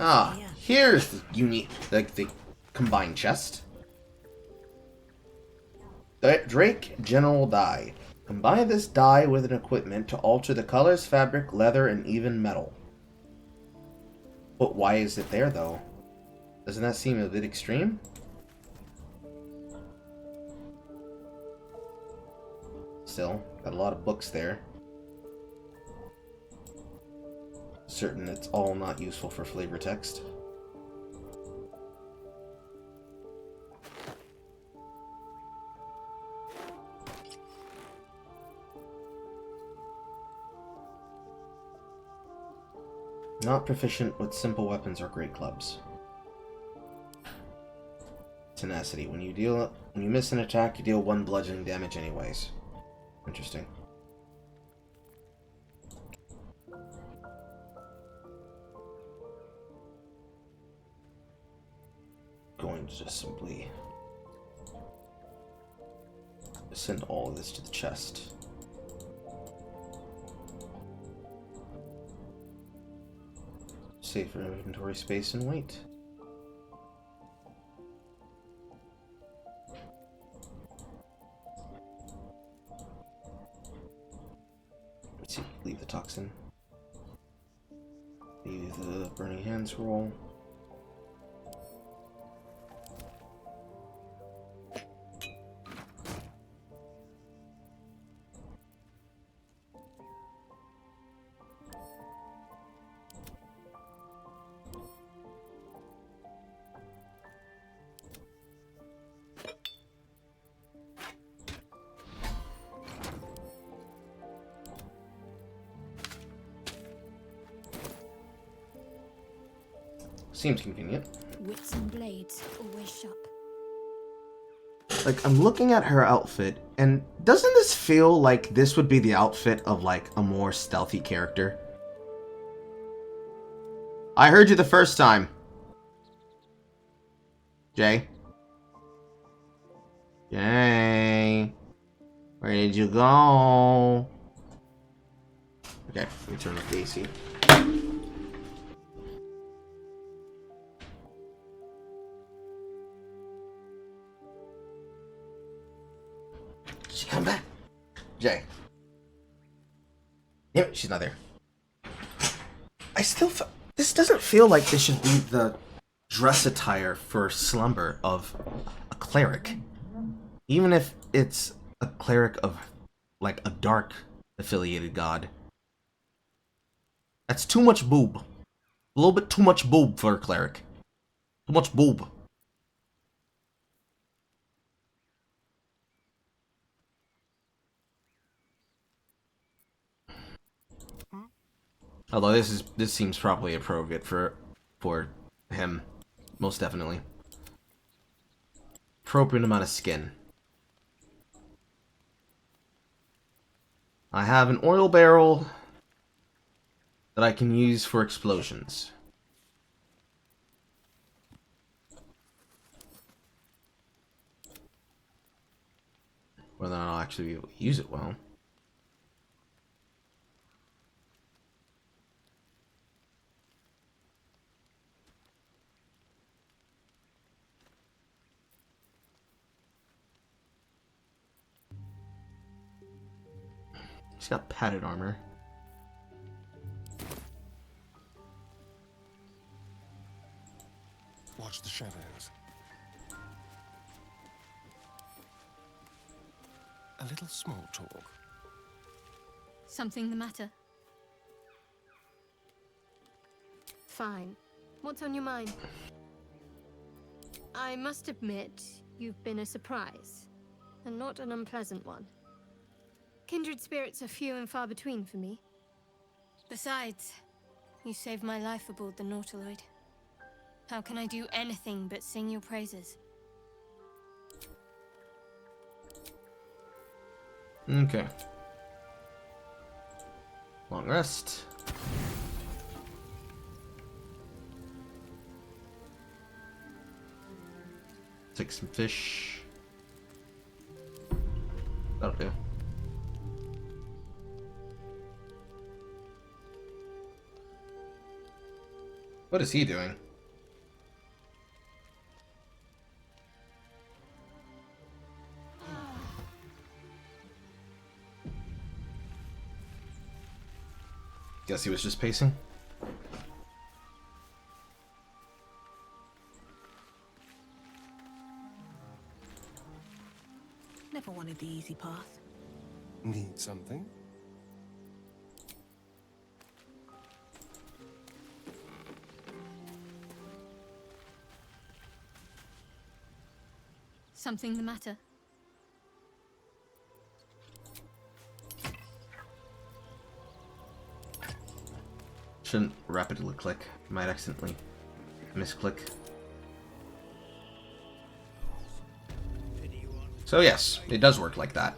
Ah, here's the unique, the combined chest. Drake General Dye. Combine this dye with an equipment to alter the colors, fabric, leather, and even metal. But why is it there, though? Doesn't that seem a bit extreme? Still, got a lot of books there. Certain it's all not useful for flavor text. Not proficient with simple weapons or great clubs. Tenacity. When you miss an attack, you deal 1 bludgeoning damage anyways. Interesting. Going to just simply send all of this to the chest. Save for inventory space and weight. Let's see, leave the toxin. Leave the burning hands roll. Seems convenient. Wits and blades, always sharp. Like, I'm looking at her outfit, and doesn't this feel like this would be the outfit of, like, a more stealthy character? I heard you the first time. Jay? Jay? Where did you go? Okay, let me turn off the AC. She come back. Jay. Yep, she's not there. I still feel... This doesn't feel like this should be the dress attire for slumber of a cleric. Even if it's a cleric of, like, a dark affiliated god. That's too much boob. A little bit too much boob for a cleric. Too much boob. Although this seems probably appropriate for him, most definitely. Appropriate amount of skin. I have an oil barrel that I can use for explosions. Whether or not I'll actually be able to use it well. He's got padded armor. Watch the shadows. A little small talk. Something the matter? Fine. What's on your mind? I must admit, you've been a surprise, and not an unpleasant one. Kindred spirits are few and far between for me. Besides, you saved my life aboard the Nautiloid. How can I do anything but sing your praises? Okay. Long rest. Take some fish. That'll do. What is he doing? Guess he was just pacing. Never wanted the easy path. Need something? Something the matter? Shouldn't rapidly click. Might accidentally misclick. So yes, it does work like that.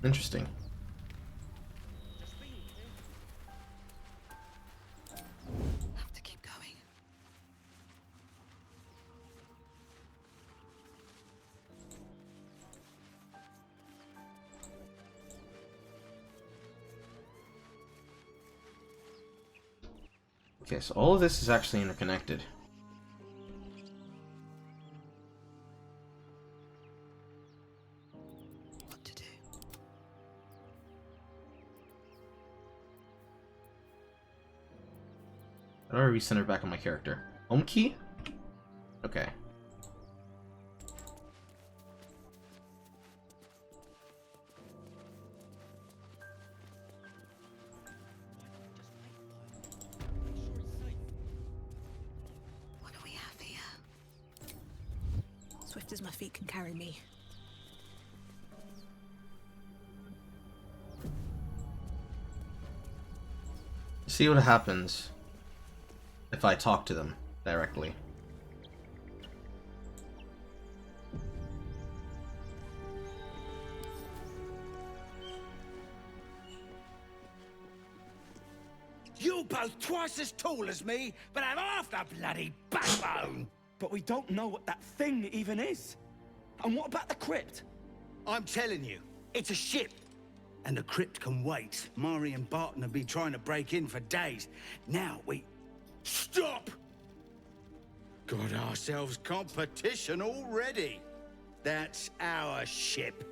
Interesting. Have to keep going. Okay, so all of this is actually interconnected. What to do? How do I recenter back on my character? Home key? Okay. What do we have here? Swift as my feet can carry me. See what happens if I talk to them directly. You're both twice as tall as me, but have half the bloody backbone. But we don't know what that thing even is. And what about the crypt? I'm telling you, it's a ship. And the crypt can wait. Mari and Barton have been trying to break in for days. Now we... Stop! Got ourselves competition already. That's our ship.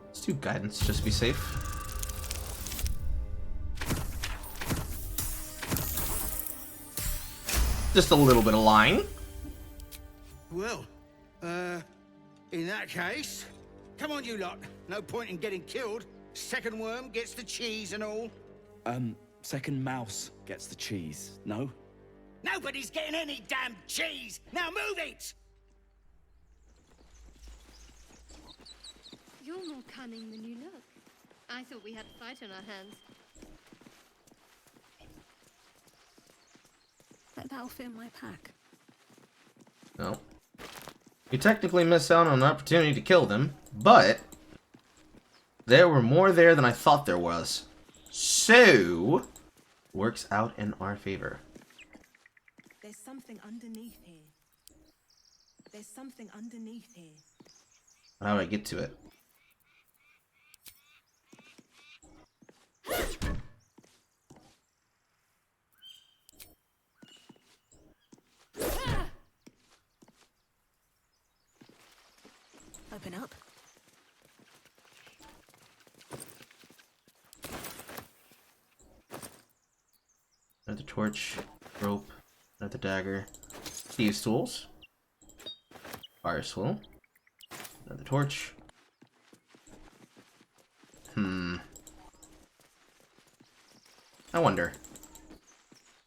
Let's do guidance, just to be safe. Just a little bit of lying. Well, in that case, come on you lot. No point in getting killed. Second worm gets the cheese and all. Second mouse gets the cheese, no? Nobody's getting any damn cheese! Now move it! You're more cunning than you look. I thought we had a fight on our hands. That'll fit in my pack. No. You technically missed out on an opportunity to kill them, but there were more there than I thought there was. So, works out in our favor. There's something underneath here. There's something underneath here. How do I get to it? Open up. Another torch, rope, another dagger, thieves' tools, fire slow, another torch. I wonder.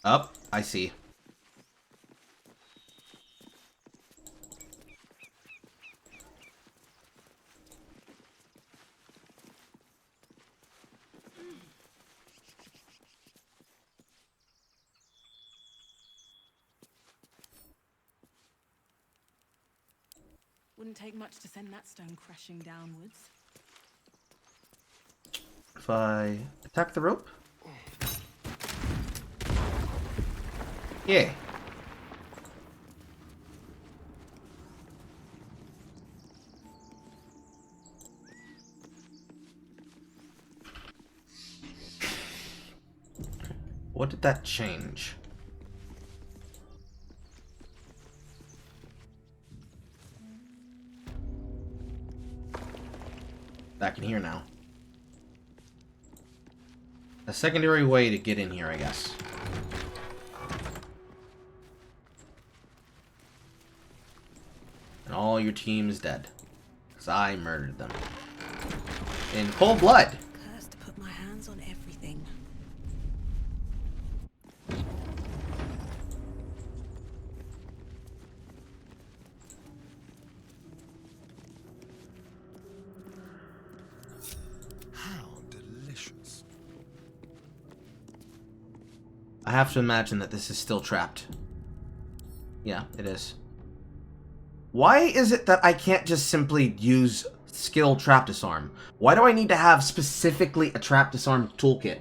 Up, I see. Wouldn't take much to send that stone crashing downwards. If I attack the rope? Yeah. What did that change? Back in here now. A secondary way to get in here, I guess. And all your team is dead. Because I murdered them. In cold blood. Cursed to put my hands on everything. How delicious. I have to imagine that this is still trapped. Yeah, it is. Why is it that I can't just simply use skill trap disarm? Why do I need to have specifically a trap disarm toolkit?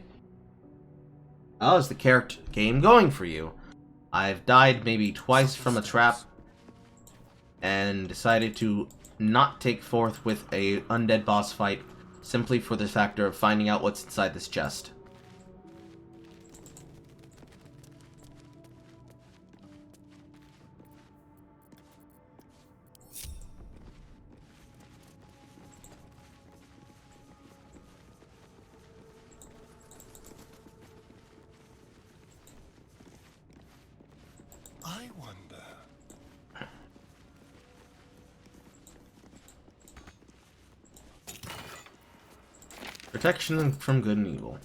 How is the character game going for you? I've died maybe twice from a trap and decided to not take forth with a undead boss fight simply for the factor of finding out what's inside this chest. I wonder. Protection from good and evil.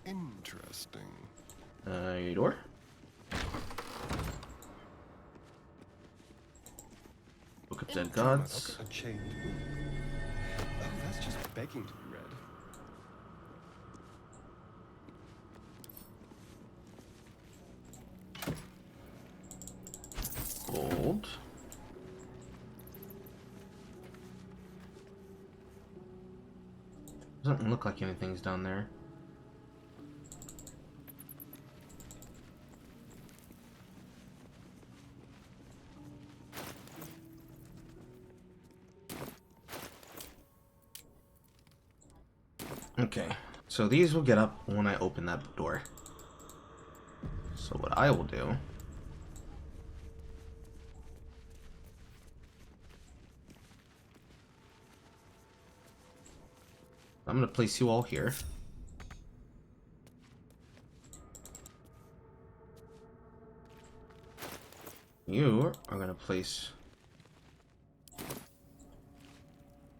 Interesting. Your door? Book of Dead Gods. A chained book. Oh, that's just begging to be read. Gold. Doesn't look like anything's down there. Okay, so these will get up when I open that door. So what I will do... I'm going to place you all here. You are going to place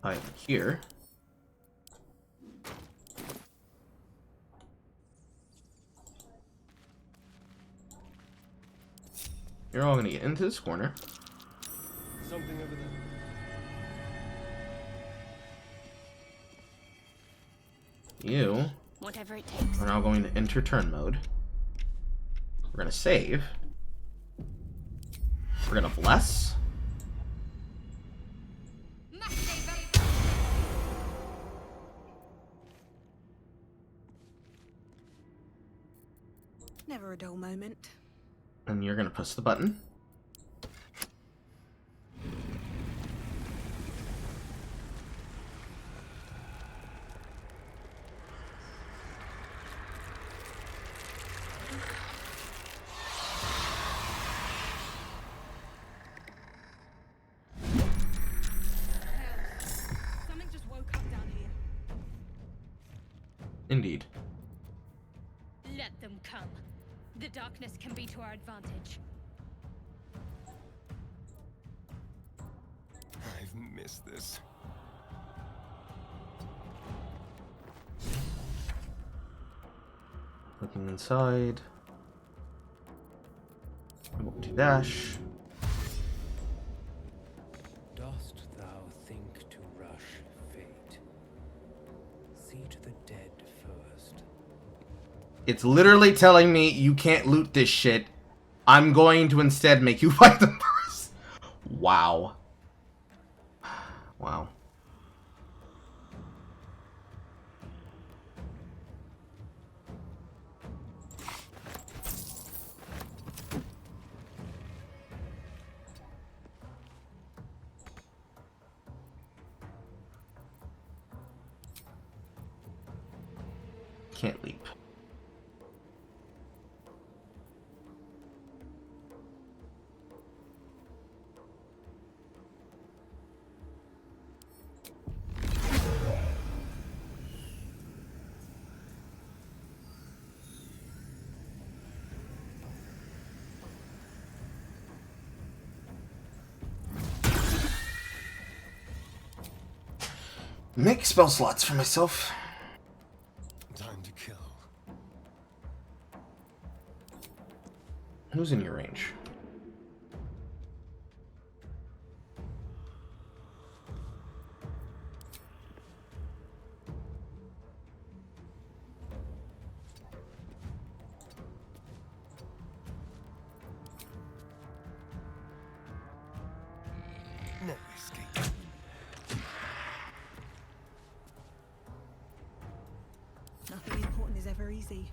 item here. You're all going to get into this corner. Something over there. You Whatever it takes. are now going to enter turn mode. We're going to save. We're going to bless. Never a dull moment. And you're going to press the button. Something just woke up down here. Indeed. Let them come. The darkness can be to our advantage. I've missed this. Looking inside. I won't do dash. Dost thou think to rush fate? See to the dead first. It's literally telling me you can't loot this shit. I'm going to instead make you fight them first. Wow. Wow. Can't leap. Make spell slots for myself. Time to kill. Who's in your range? No escape. Nothing important is ever easy.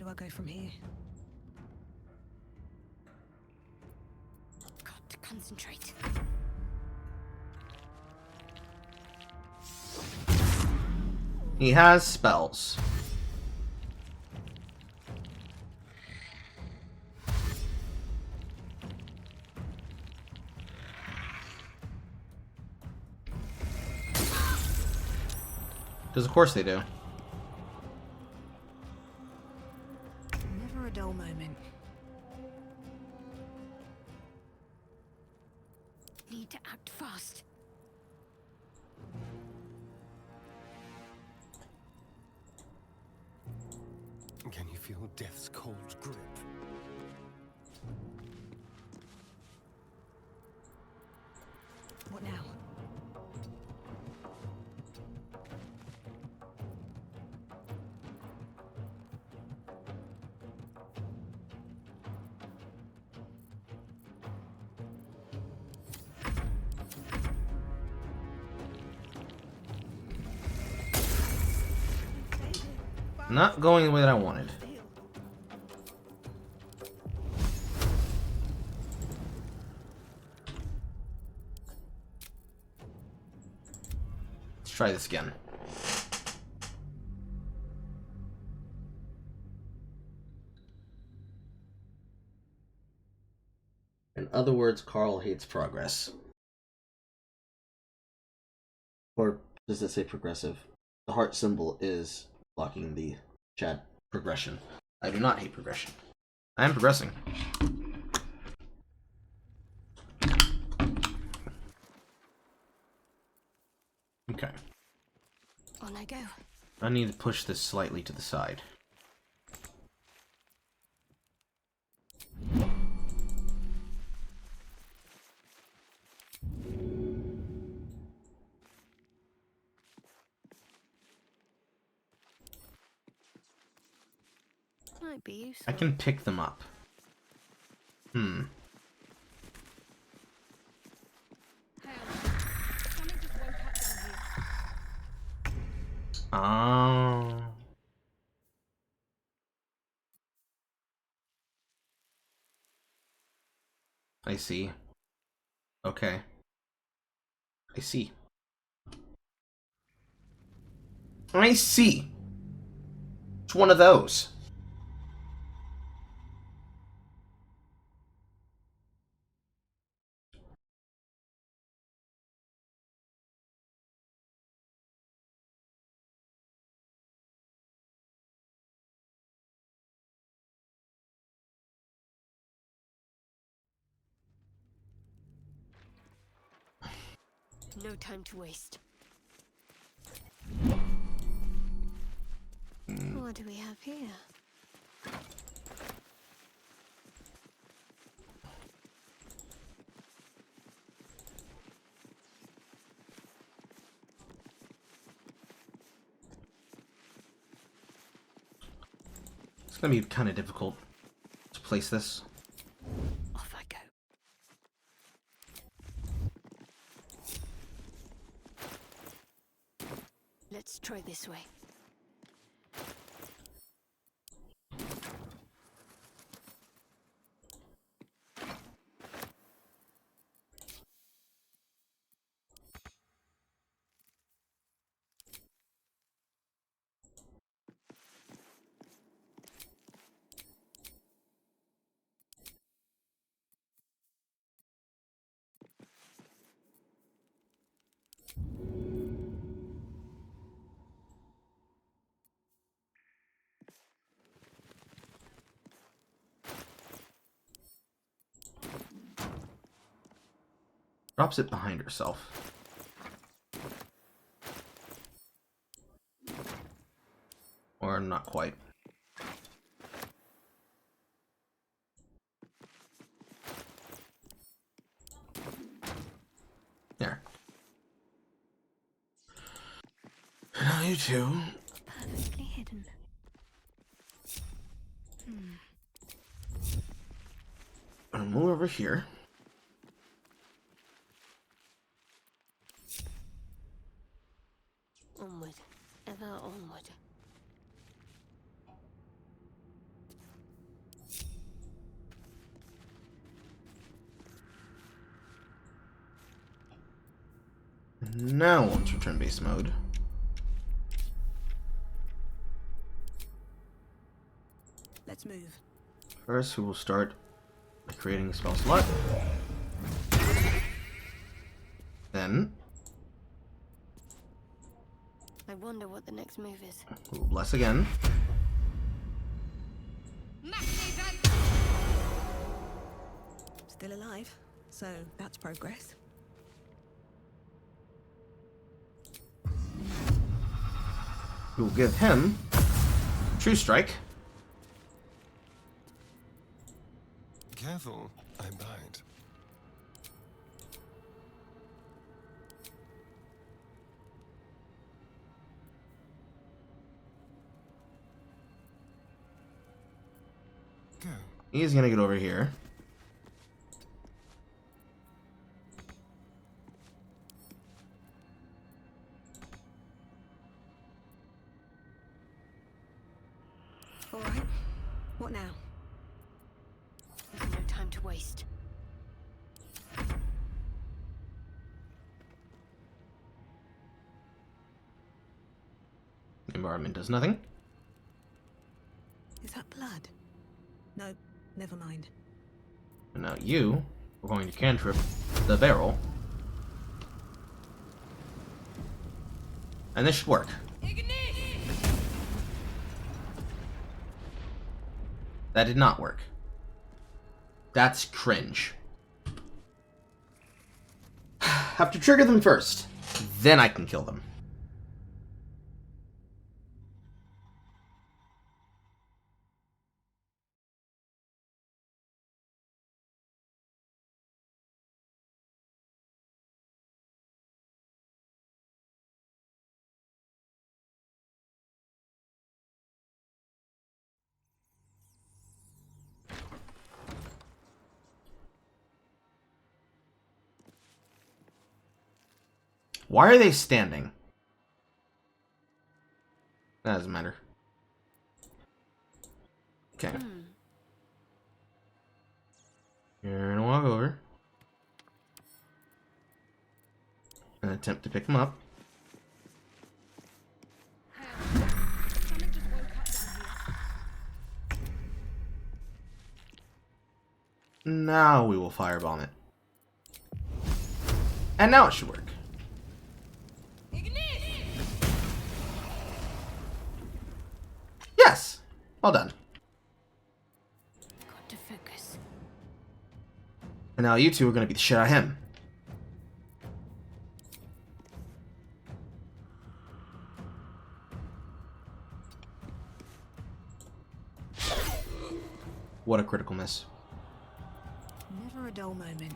do I go from here? Got to concentrate. He has spells. Because of course they do. Never a dull moment. Need to act fast. Can you feel death's cold grip? What now? Not going the way that I wanted. Let's try this again. In other words, Carl hates progress. Or does it say progressive? The heart symbol is blocking the chat progression. I do not hate progression. I am progressing. Okay. On I go. I need to push this slightly to the side. Might be useful. I can pick them up. Something just woke up down here. Oh. I see. Okay. I see. I see. It's one of those. No time to waste. What do we have here? It's gonna be kind of difficult to place this. Off I go. Let's try this way. Drops it behind herself. Or not quite. There. Now you two. Perfectly hidden. I'm gonna move over here. Onward. Ever onward. Now once return base mode. Let's move. First, we will start by creating a spell slot. Then, I wonder what the next move is. we will bless again. Still alive, so that's progress. We will give him True Strike. Careful, I bite. Go. He's gonna get over here. All right. What now? There's no time to waste. The environment does nothing. Is that blood? No, never mind. And now you are going to cantrip the barrel. And this should work. That did not work. That's cringe. Have to trigger them first. Then I can kill them. Why are they standing? That doesn't matter. Okay. You're gonna walk over and attempt to pick him up. Now we will firebomb it. And now it should work. Yes! Well done. Got to focus. And now you two are gonna beat the shit out of him. What a critical miss. Never a dull moment.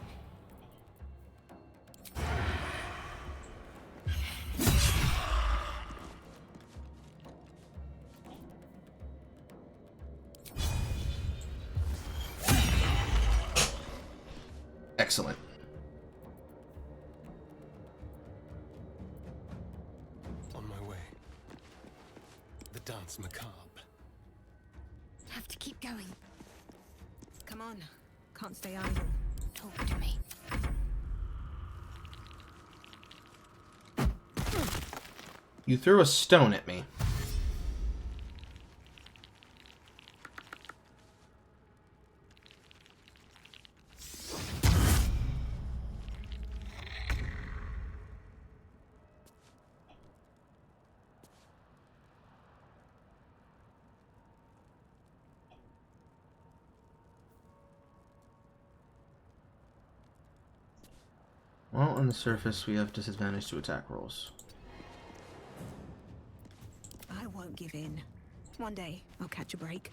Excellent. On my way. The dance macabre. Have to keep going. Come on. Can't stay idle. Talk to me. You threw a stone at me. Well, on the surface, we have disadvantage to attack rolls. I won't give in. One day, I'll catch a break.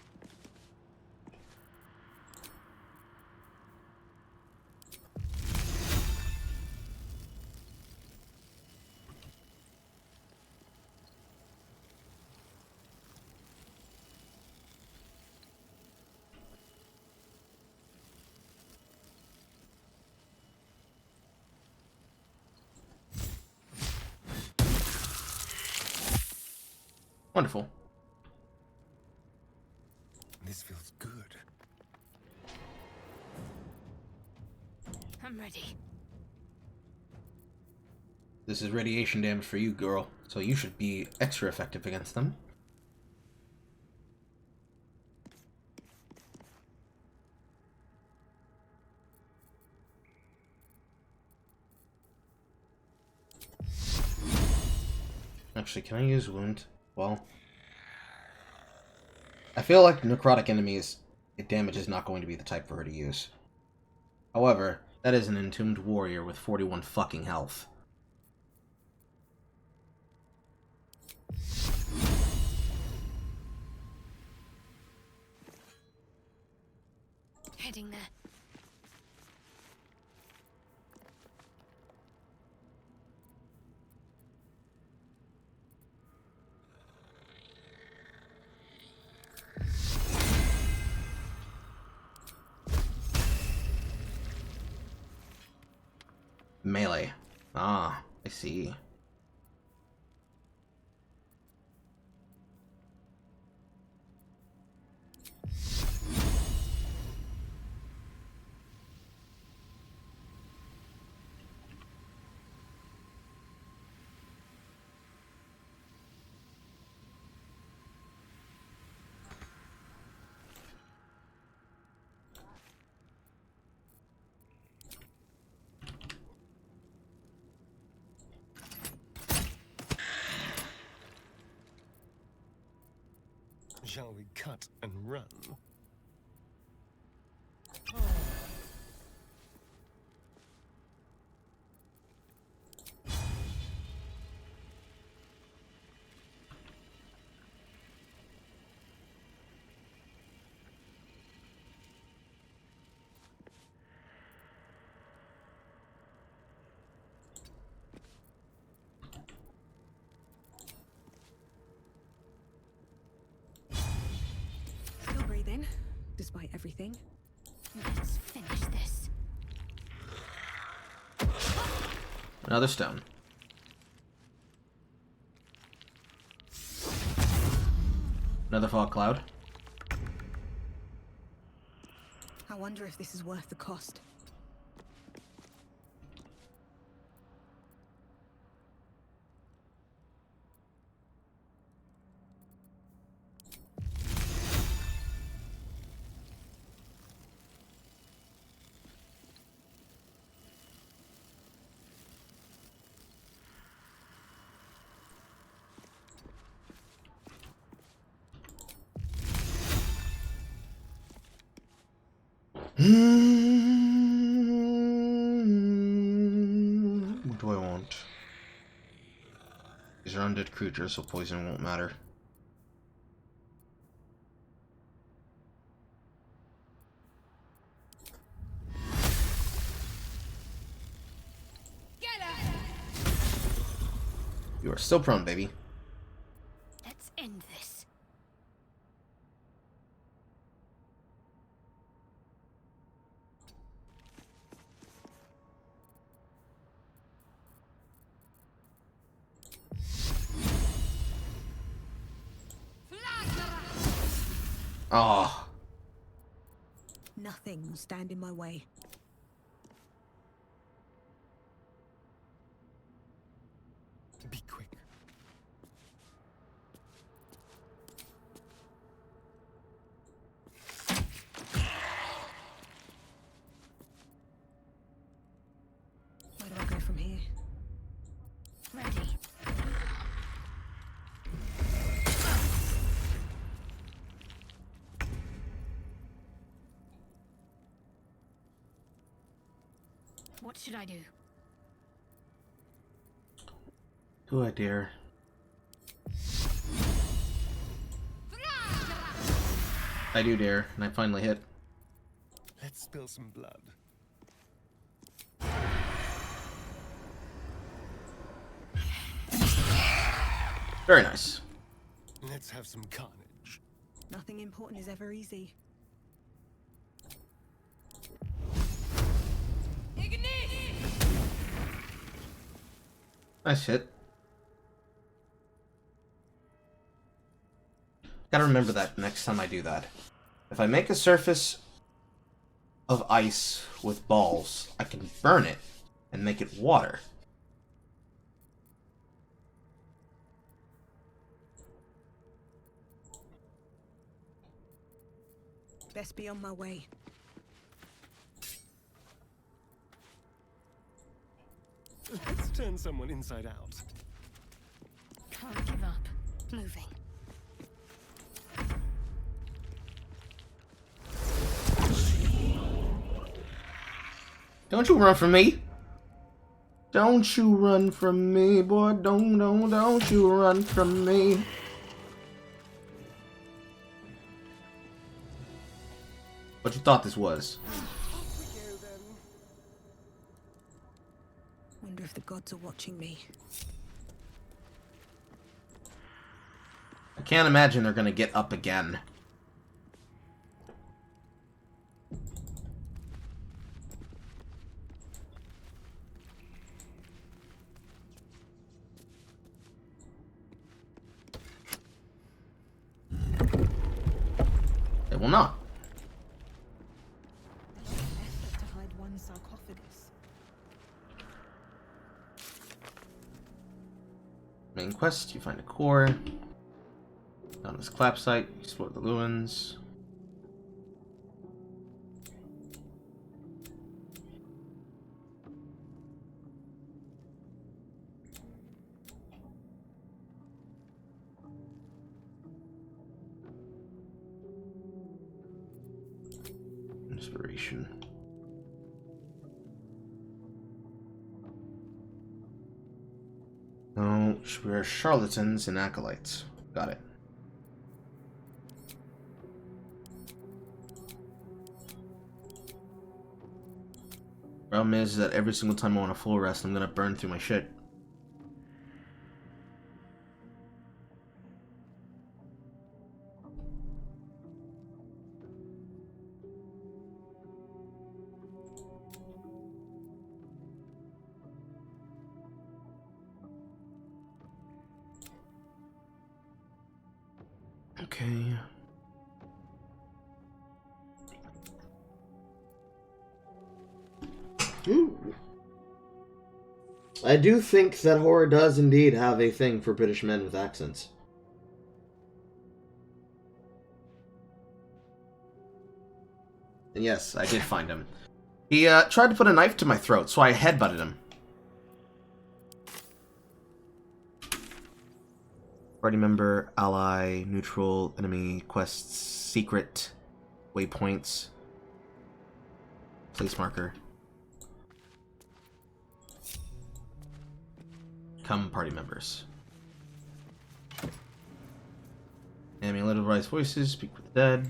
Wonderful. This feels good. I'm ready. This is radiation damage for you, girl. So you should be extra effective against them. Actually, can I use wound? Well, I feel like necrotic enemies, damage is not going to be the type for her to use. However, that is an entombed warrior with 41 fucking health. Heading there. Melee. Ah, I see. Shall we cut and run? Still breathing, despite everything. Let's finish this. Another stone. Another fog cloud. I wonder if this is worth the cost. What do I want? These are undead creatures, so poison won't matter. You are still prone, baby. Let's end this. Oh. Nothing will stand in my way. Be quick. Where do I go from here? Ready. What should I do? Do I dare? I do dare, and I finally hit. Let's spill some blood. Very nice. Let's have some carnage. Nothing important is ever easy. Nice hit. Gotta remember that next time I do that. If I make a surface of ice with balls, I can burn it and make it water. Best be on my way. Let's turn someone inside out. Can't give up. Moving. Don't you run from me. Don't you run from me, boy. Don't you run from me. What you thought this was? Wonder if the gods are watching me. I can't imagine they're gonna get up again. They will not. Effort to hide one sarcophagus. Main quest, you find a core. On this clap site, explore the ruins. Inspiration. No, we're charlatans and acolytes. Got it. Problem is that every single time I want a full rest, I'm gonna burn through my shit. Okay. Ooh. I do think that horror does indeed have a thing for British men with accents. And yes, I did find him. He tried to put a knife to my throat, so I headbutted him. Party member, ally, neutral, enemy, quests, secret, waypoints, place marker. Come party members. Amulet of Rise Voices, speak with the dead.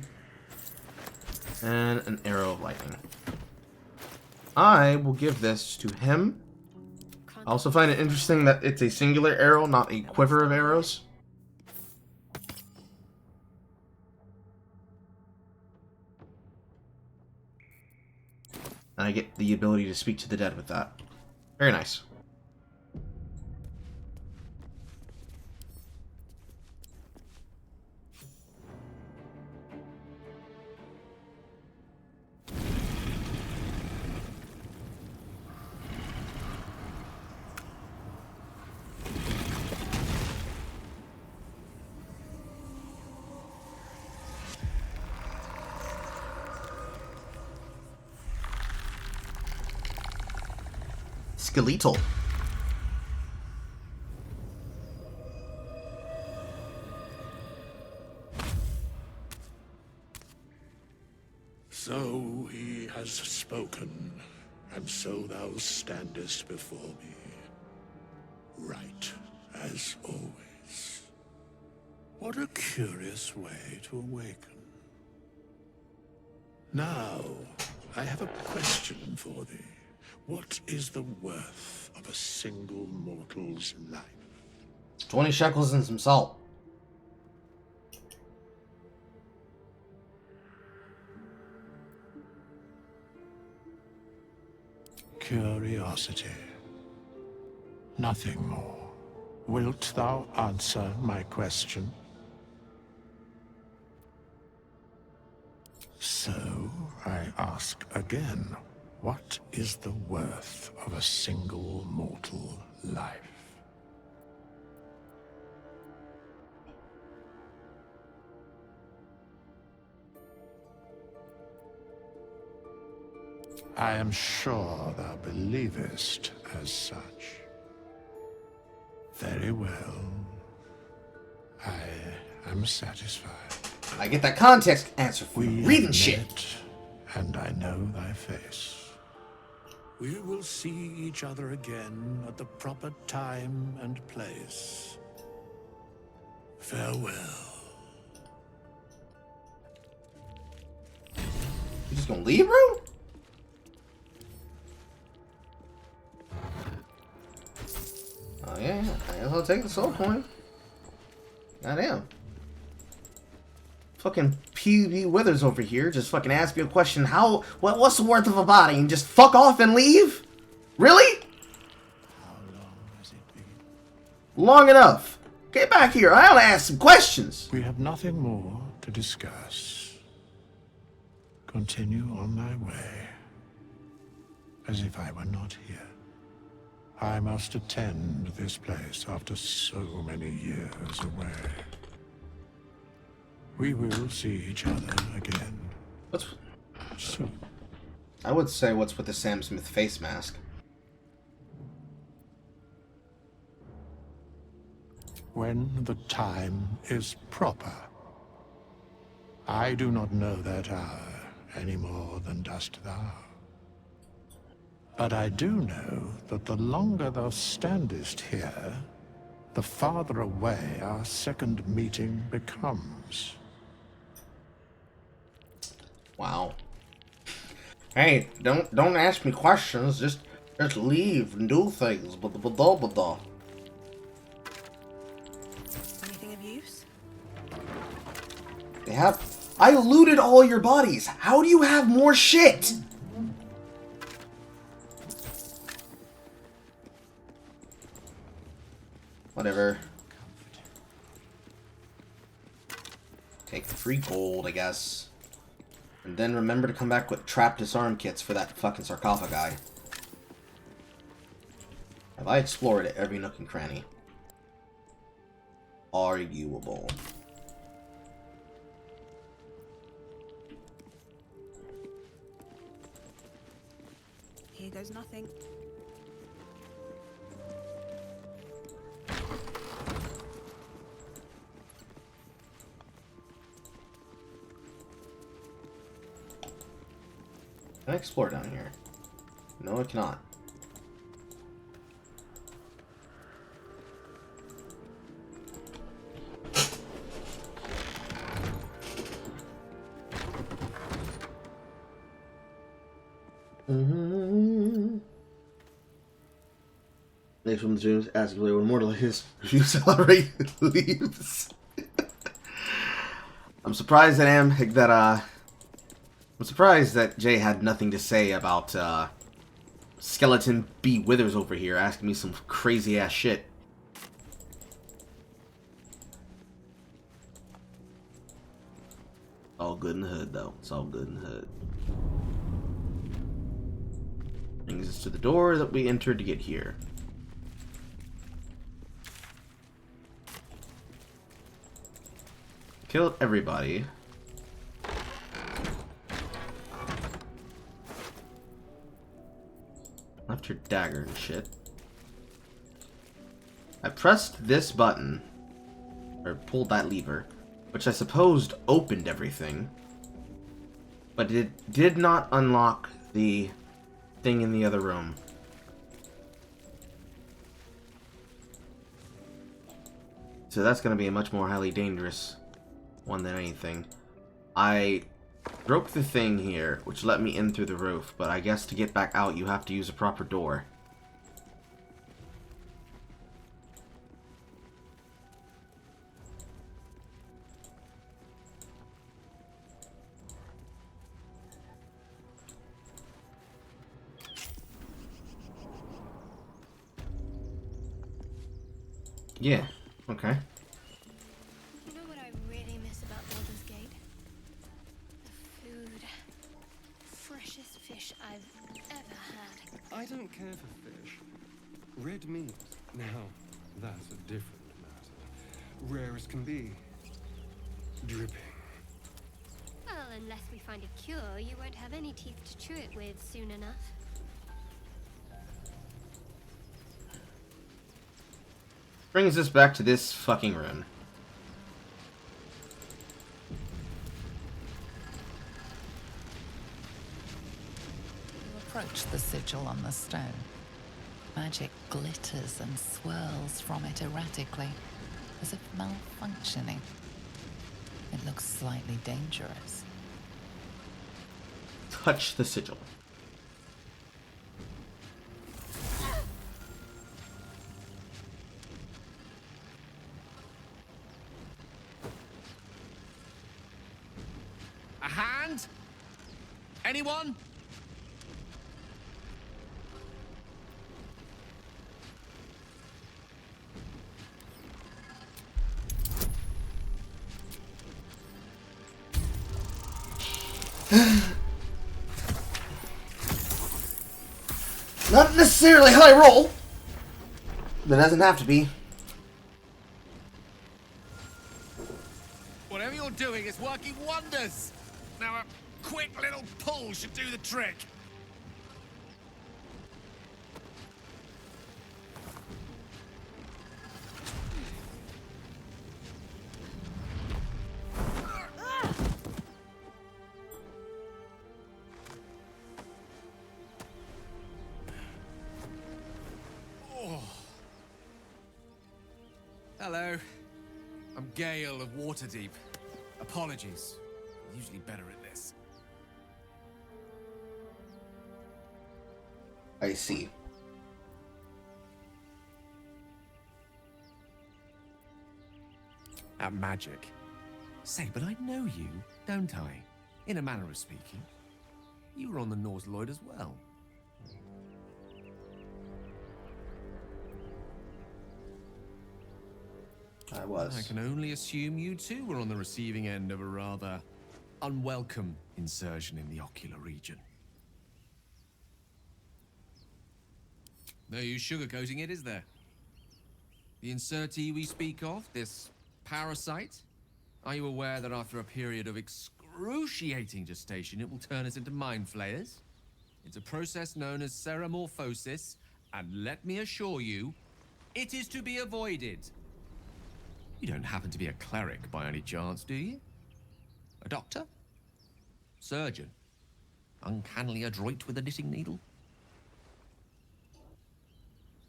And an arrow of lightning. I will give this to him. I also find it interesting that it's a singular arrow, not a quiver of arrows. And I get the ability to speak to the dead with that. Very nice. Skeletal. So he has spoken, and so thou standest before me, right as always. What a curious way to awaken. Now, I have a question for thee. What is the worth of a single mortal's life? 20 shekels and some salt. Curiosity. Nothing more. Wilt thou answer my question? So, I ask again, what is the worth of a single mortal life? I am sure thou believest as such. Very well. I am satisfied. I get that context answer from We reading have shit. met, and I know thy face. We will see each other again at the proper time and place. Farewell. You just gonna leave, bro? Oh yeah, I guess I'll take the soul coin. Goddamn. Fucking PB Withers over here just fucking ask me a question. What's the worth of a body? And just fuck off and leave? Really? How long has it been? Long enough. Get back here. I want to ask some questions. We have nothing more to discuss. Continue on thy way, as if I were not here. I must attend this place after so many years away. We will see each other again. What's soon? I would say what's with the Sam Smith face mask. When the time is proper. I do not know that hour any more than dost thou. But I do know that the longer thou standest here, the farther away our second meeting becomes. Wow. Hey, don't ask me questions. Just leave and do things. Anything of use? They have. I looted all your bodies. How do you have more shit? Whatever. Take the free gold, I guess. And then remember to come back with trap disarm kits for that fucking sarcophagi. Have I explored every nook and cranny? Arguable. Here goes nothing. Can I explore down here? No, I cannot. Next from the James asking when Mortal his review celebrate leaves. I'm surprised that I'm surprised that Jay had nothing to say about Skeleton B. Withers over here asking me some crazy ass shit. All good in the hood, though. It's all good in the hood. Brings us to the door that we entered to get here. Killed everybody. Left her dagger and shit. I pressed this button, or pulled that lever, which I supposed opened everything, but it did not unlock the thing in the other room. So that's going to be a much more highly dangerous one than anything. I broke the thing here, which let me in through the roof, but I guess to get back out you have to use a proper door. Yeah, okay. You know what I really miss about Baldur's Gate? The food. Freshest fish I've ever had. I don't care for fish. Red meat, now, that's a different matter. Rare as can be. Dripping. Well, unless we find a cure, you won't have any teeth to chew it with soon enough. Brings us back to this fucking rune. You approach the sigil on the stone. Magic glitters and swirls from it erratically, as if malfunctioning. It looks slightly dangerous. Touch the sigil. A hand? Anyone? Not necessarily high roll. That doesn't have to be. Whatever you're doing is working wonders. Now a quick little pull should do the trick. Hello. I'm Gale of Waterdeep. Apologies. I'm usually better at this. I see. At magic. Say, but I know you, don't I? In a manner of speaking. You were on the Norse Lloyd as well. I was. I can only assume you too were on the receiving end of a rather unwelcome insertion in the ocular region. No use sugarcoating it, is there? The insertee we speak of, this parasite, are you aware that after a period of excruciating gestation, it will turn us into mind flayers? It's a process known as ceremorphosis, and let me assure you, it is to be avoided. You don't happen to be a cleric by any chance, do you? A doctor? Surgeon? Uncannily adroit with a knitting needle?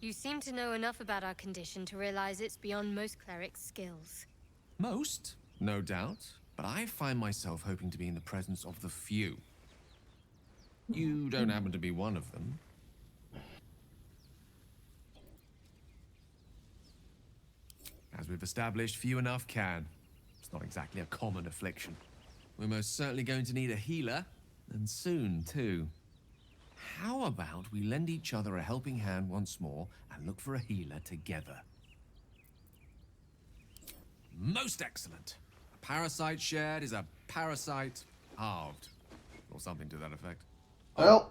You seem to know enough about our condition to realize it's beyond most clerics' skills. Most, no doubt, but I find myself hoping to be in the presence of the few. You don't happen to be one of them. As we've established, few enough can. It's not exactly a common affliction. We're most certainly going to need a healer, and soon, too. How about we lend each other a helping hand once more and look for a healer together? Most excellent. A parasite shared is a parasite halved. Or something to that effect. Well,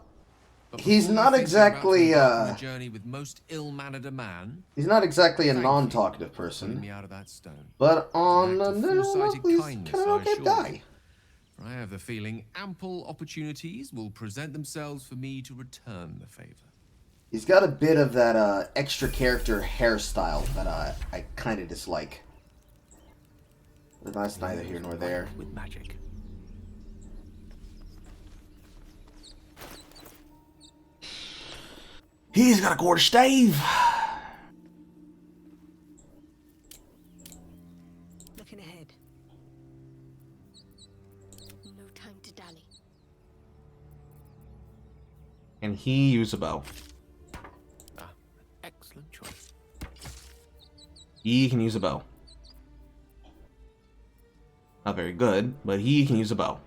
But he's before not we think about exactly embarking on a journey with most ill-mannered a man, he's not exactly a thank you non-talkative for pulling person. me out of that stone. But on An the act of little foresighted level, he's kindness, kind I of okay assure guy. you. For I have the feeling ample opportunities will present themselves for me to return the favor. He's got a bit of that extra character hairstyle that I kind of dislike. But that's neither here nor there. With magic. He's got a quarter stave. Looking ahead. No time to dally. And he used a bow. Excellent choice. He can use a bow. Not very good, but he can use a bow.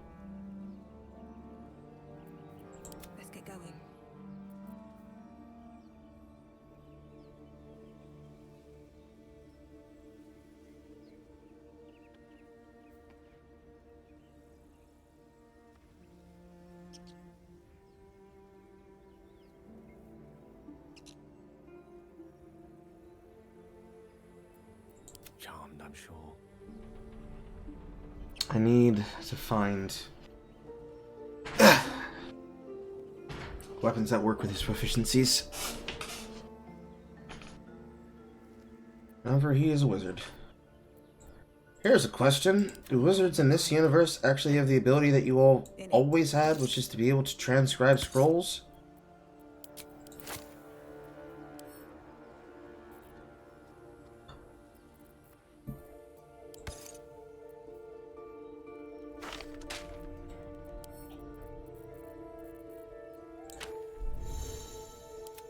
Let's get going. Charmed, I'm sure. I need to find weapons that work with his proficiencies. However, he is a wizard. Here's a question. Do wizards in this universe actually have the ability that you all always had, which is to be able to transcribe scrolls?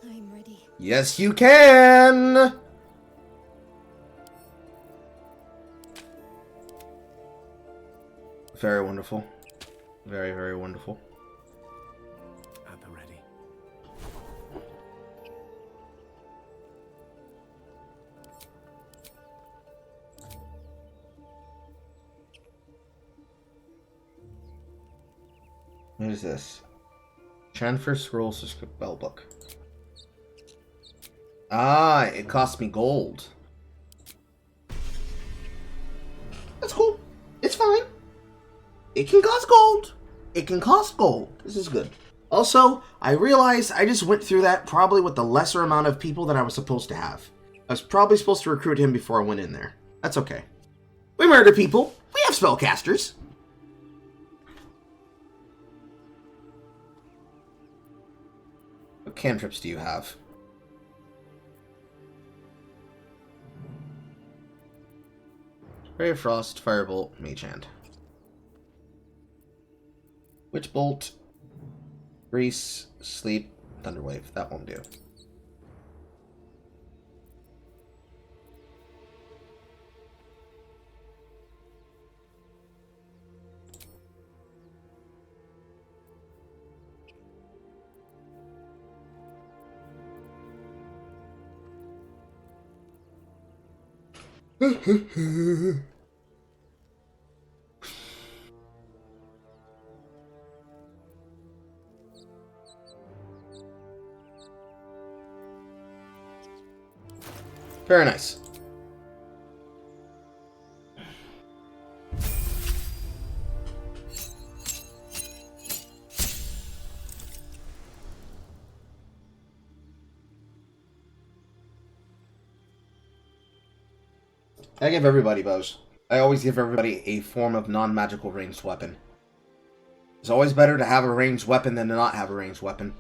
I'm ready. Yes, you can! Very wonderful. Very, very wonderful. At the ready. What is this? Transfer scrolls to spellbook. Ah, it cost me gold. That's cool. It's fine. It can cost gold. It can cost gold. This is good. Also, I realized I just went through that probably with the lesser amount of people that I was supposed to have. I was probably supposed to recruit him before I went in there. That's okay. We murder people. We have spellcasters. What cantrips do you have? Ray of Frost, Firebolt, Mage Hand. Witch Bolt, Grease, Sleep, Thunderwave. That won't do. Very nice. I give everybody bows. I always give everybody a form of non-magical ranged weapon. It's always better to have a ranged weapon than to not have a ranged weapon.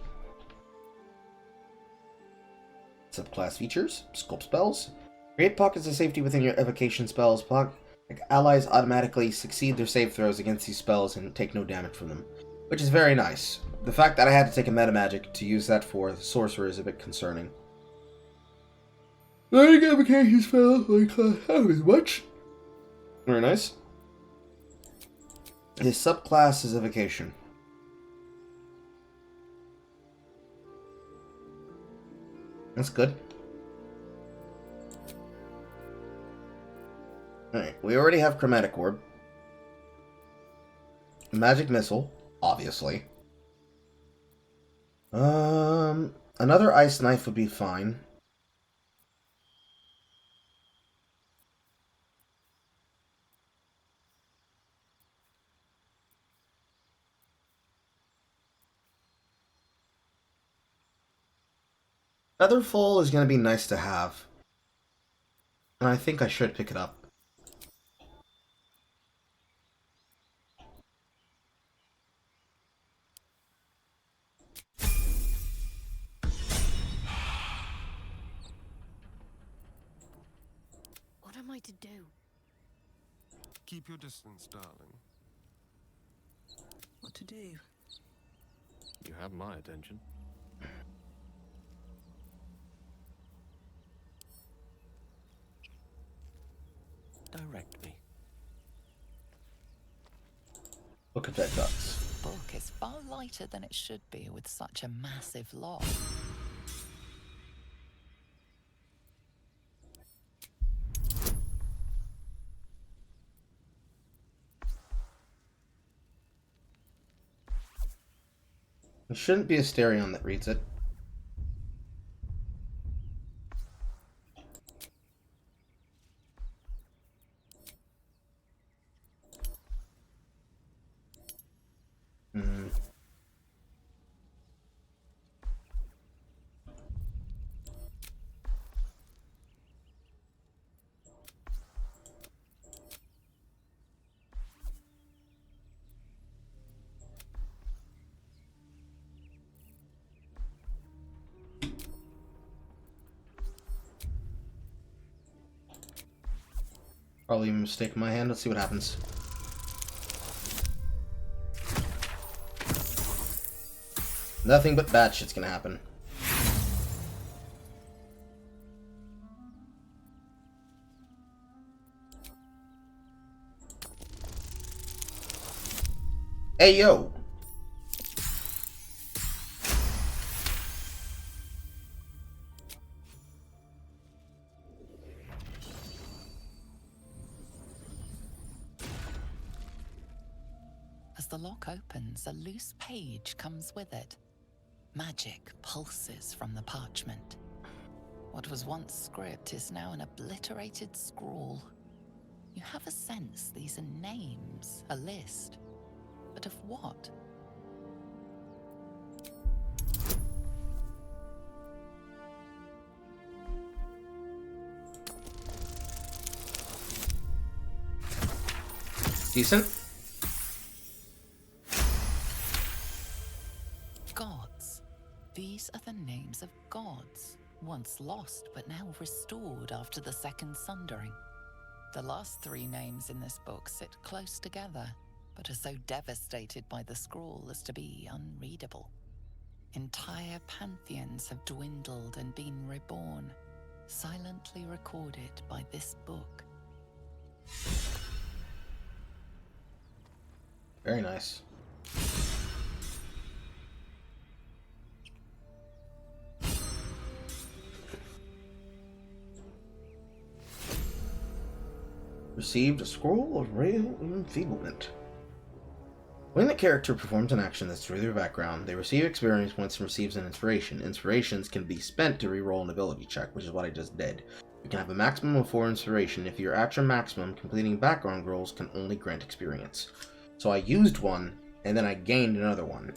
Subclass features, sculpt spells. Create pockets of safety within your evocation spells. Allies automatically succeed their save throws against these spells and take no damage from them, which is very nice. The fact that I had to take a meta magic to use that for the sorcerer is a bit concerning. Learning evocation spells like as much. Very nice. His subclass is evocation. That's good. Alright, we already have Chromatic Orb. Magic Missile, obviously. Another Ice Knife would be fine. Featherfall is going to be nice to have. And I think I should pick it up. What am I to do? Keep your distance, darling. What to do? You have my attention. Direct me. Look at that ducks. Book is far lighter than it should be with such a massive log. There shouldn't be a Asterion that reads it. Probably a mistake in my hand. Let's see what happens. Nothing but bad shit's gonna happen. Hey, yo! As the lock opens, a loose page comes with it. Magic pulses from the parchment. What was once script is now an obliterated scrawl. You have a sense these are names, a list. But of what? Decent. Gods. These are the names of gods, once lost but now restored after the Second Sundering. The last three names in this book sit close together, but are so devastated by the scroll as to be unreadable. Entire pantheons have dwindled and been reborn, silently recorded by this book. Very nice. Received a scroll of real enfeeblement. When the character performs an action that's through their background, they receive experience points and receives an inspiration. Inspirations can be spent to reroll an ability check, which is what I just did. You can have a maximum of 4 inspiration. If you're at your maximum, completing background rolls can only grant experience. So I used one, and then I gained another one.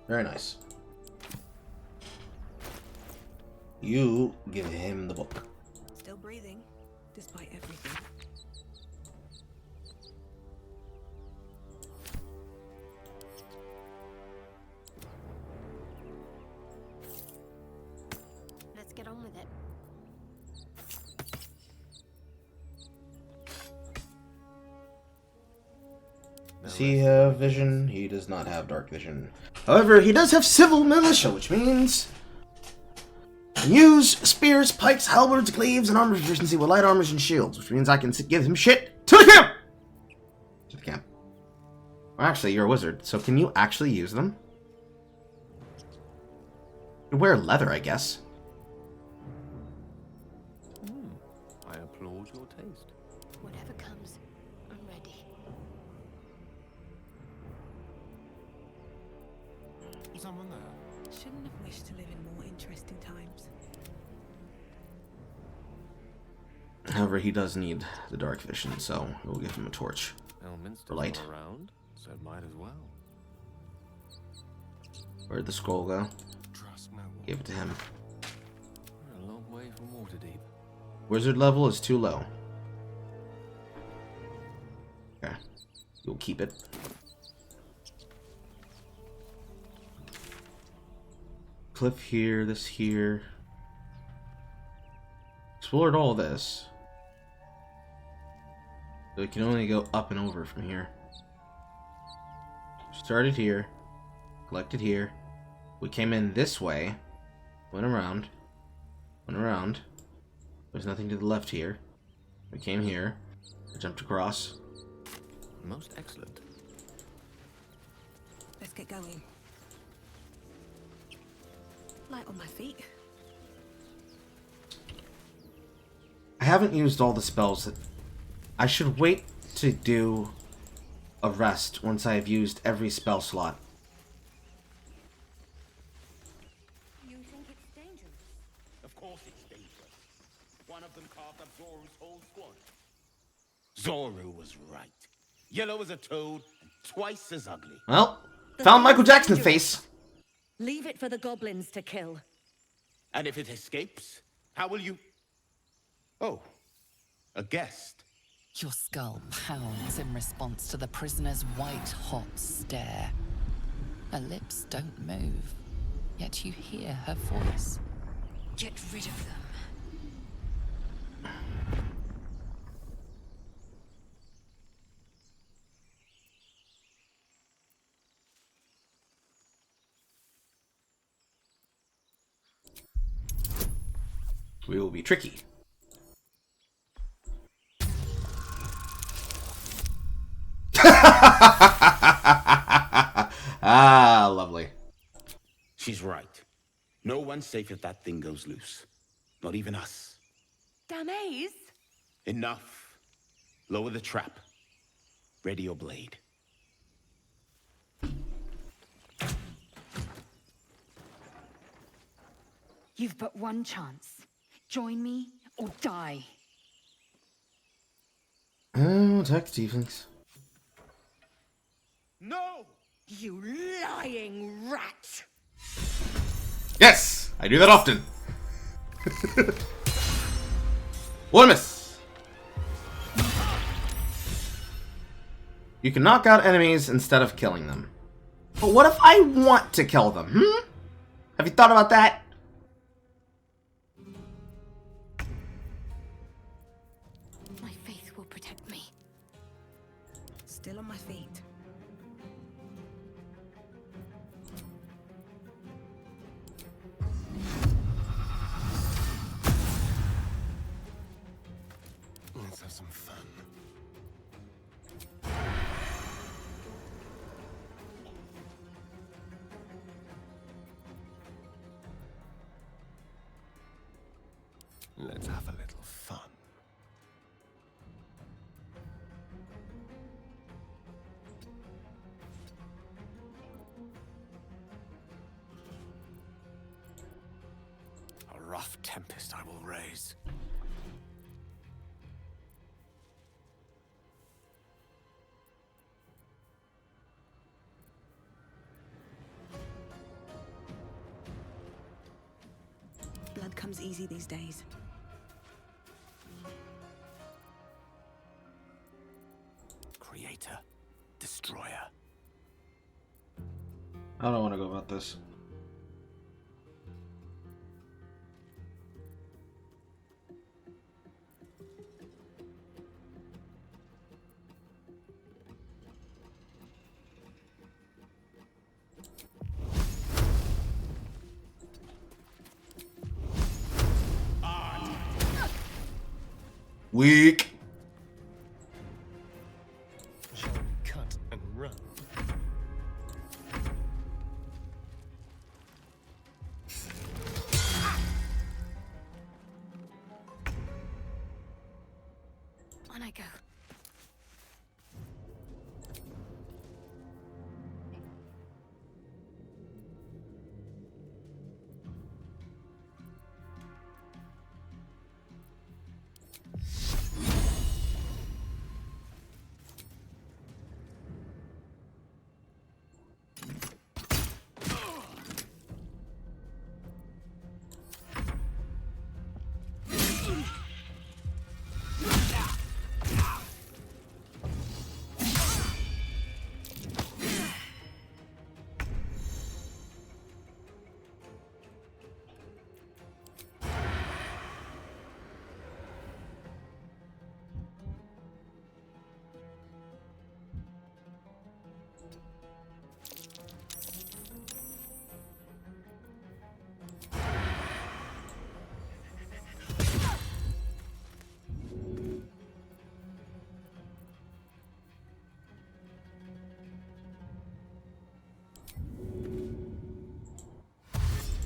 Very nice. You give him the book. Still breathing, despite everything. Let's get on with it. Does he have vision? He does not have dark vision. However, he does have civil militia, which means use spears, pikes, halberds, glaives, and armor proficiency with light armors and shields, which means I can give him shit to the camp! To the camp. Well, actually, you're a wizard, so can you actually use them? You wear leather, I guess. I applaud your taste. Whatever comes, I'm ready. Someone there? Shouldn't have wished to live in more interesting times. However, he does need the dark vision, so we'll give him a torch. Elminster's For light. not around, so might as well. Where'd the scroll go? Trust no one. Give it to him. We're a long way from Waterdeep. Wizard level is too low. Okay. You'll keep it. Cliff here, this here. Explored all this. So we can only go up and over from here. Started here. Collected here. We came in this way. Went around. Went around. There's nothing to the left here. We came here. I jumped across. Most excellent. Let's get going. Light on my feet. I haven't used all the spells that... I should wait to do a rest once I have used every spell slot. You think it's dangerous? Of course it's dangerous. One of them carved up Zoru's whole squad. Zoru was right. Yellow as a toad and twice as ugly. Well, found Michael Jackson face. Leave it for the goblins to kill. And if it escapes, how will you... Oh, a guest. Your skull pounds in response to the prisoner's white-hot stare. Her lips don't move. yet you hear her voice. Get rid of them. We will be tricky. Ah, lovely. She's right. No one's safe if that thing goes loose. Not even us. Damaze? Enough. Lower the trap. Ready your blade. You've but one chance. Join me or die. Attack tieflings. No! You lying rat! Yes! I do that often. One miss. You can knock out enemies instead of killing them. But what if I want to kill them, Have you thought about that? My faith will protect me. Still on my feet. Let's have some fun. Let's have a little fun. A rough tempest I will raise. Blood comes easy these days. Creator, destroyer. I don't want to go about this. Weak. Shall we cut and run? On I go.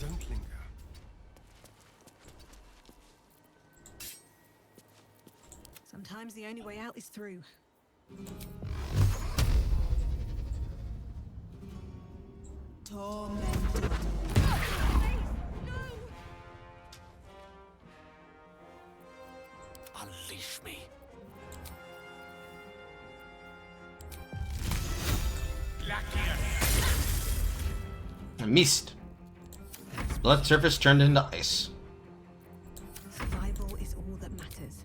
Don't linger. Sometimes the only way out is through. Tormented. Unleash me. I missed. Blood surface turned into ice. Survival is all that matters.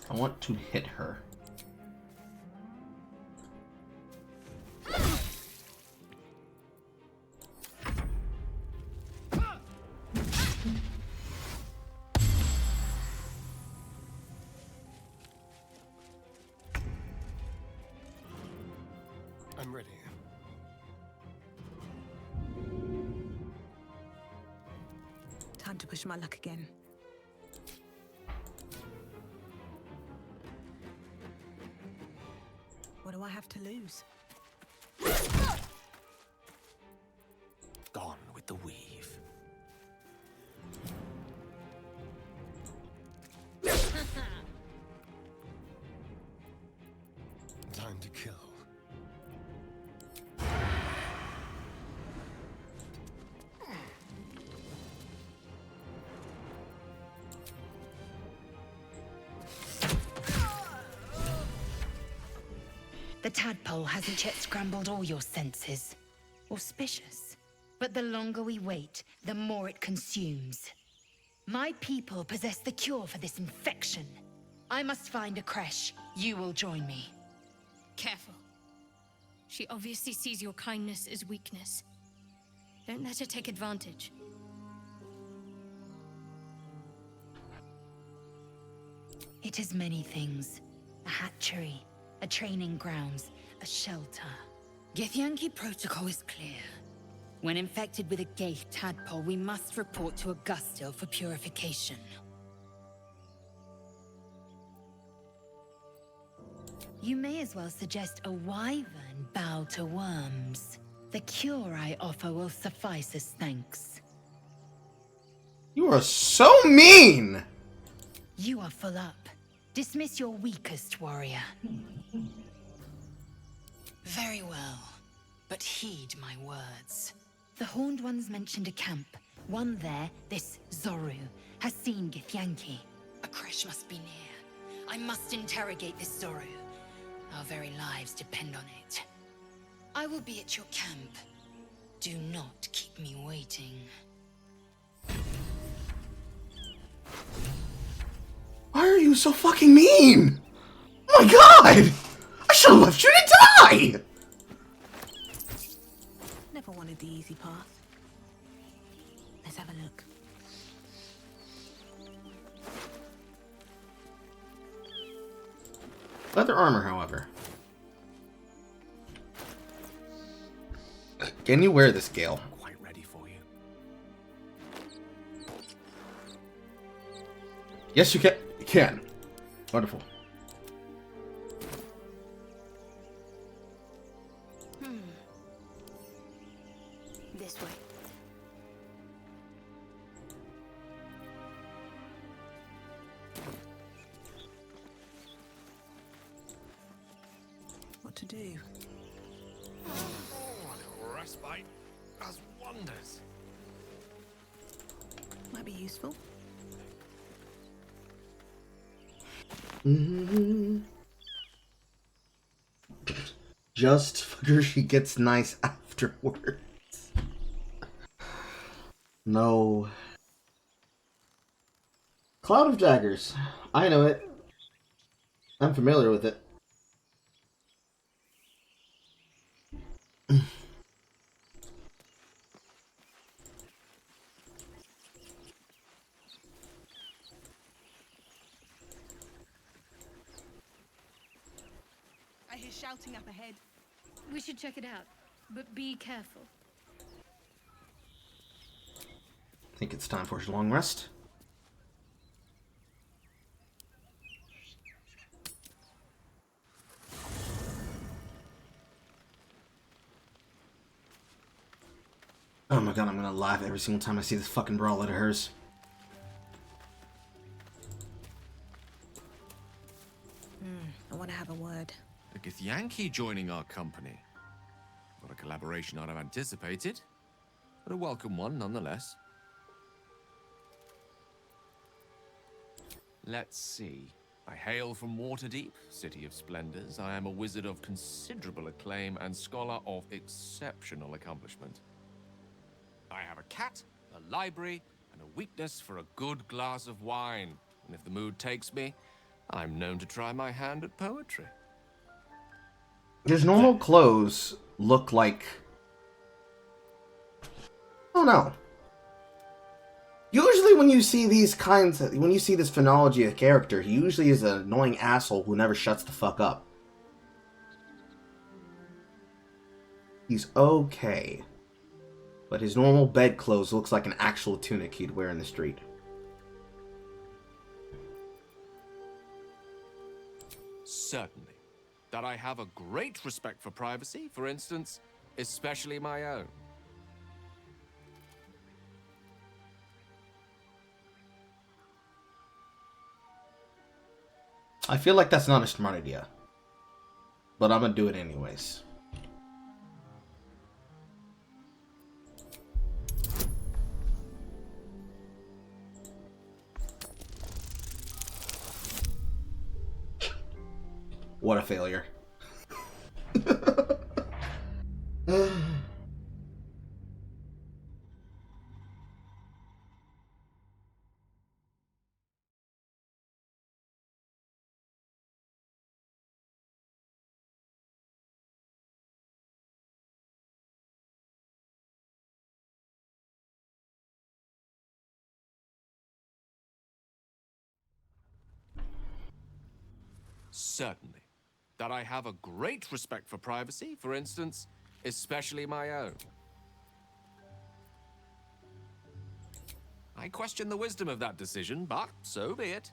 I want to hit her. I'm ready. Time to push my luck again. What do I have to lose? Gone with the weave. Time to kill. The tadpole hasn't yet scrambled all your senses. Auspicious. But the longer we wait, the more it consumes. My people possess the cure for this infection. I must find a creche. You will join me. Careful. She obviously sees your kindness as weakness. Don't let her take advantage. It is many things. A hatchery, a training grounds, a shelter. Githyanki protocol is clear. When infected with a Ghaik tadpole, we must report to Augustil for purification. You may as well suggest a wyvern bow to worms. The cure I offer will suffice as thanks. You are so mean! You are full up. Dismiss your weakest warrior. Very well, but heed my words. The Horned Ones mentioned a camp. One there, this Zoru, has seen Githyanki. A creche must be near. I must interrogate this Zoru. Our very lives depend on it. I will be at your camp. Do not keep me waiting. Why are you so fucking mean? Oh my god! I should have left you to die! Never wanted the easy path. Let's have a look. Leather armor, however. Can you wear this, Gale? Quite ready for you. Yes, you can. You can. Wonderful. This way. What to do? Oh, a little respite does wonders. Might be useful. Just figure she gets nice afterwards. No. Cloud of Daggers. I know it. I'm familiar with it. I hear shouting up ahead. We should check it out, but be careful. I think it's time for a long rest. Oh my god, I'm gonna laugh every single time I see this fucking bralette of hers. I want to have a word. The Githyanki joining our company. Not a collaboration I'd have anticipated, but a welcome one nonetheless. Let's see. I hail from Waterdeep, City of Splendors. I am a wizard of considerable acclaim and scholar of exceptional accomplishment. I have a cat, a library, and a weakness for a good glass of wine. And if the mood takes me, I'm known to try my hand at poetry. His normal clothes look like... I don't know. Usually when you see these kinds of... When you see this phenology of character, he usually is an annoying asshole who never shuts the fuck up. He's okay. But his normal bedclothes looks like an actual tunic he'd wear in the street. Certainly. That I have a great respect for privacy, for instance, especially my own. I feel like that's not a smart idea. But I'm gonna do it anyways. What a failure. Certainly. That I have a great respect for privacy, for instance, especially my own. I question the wisdom of that decision, but so be it.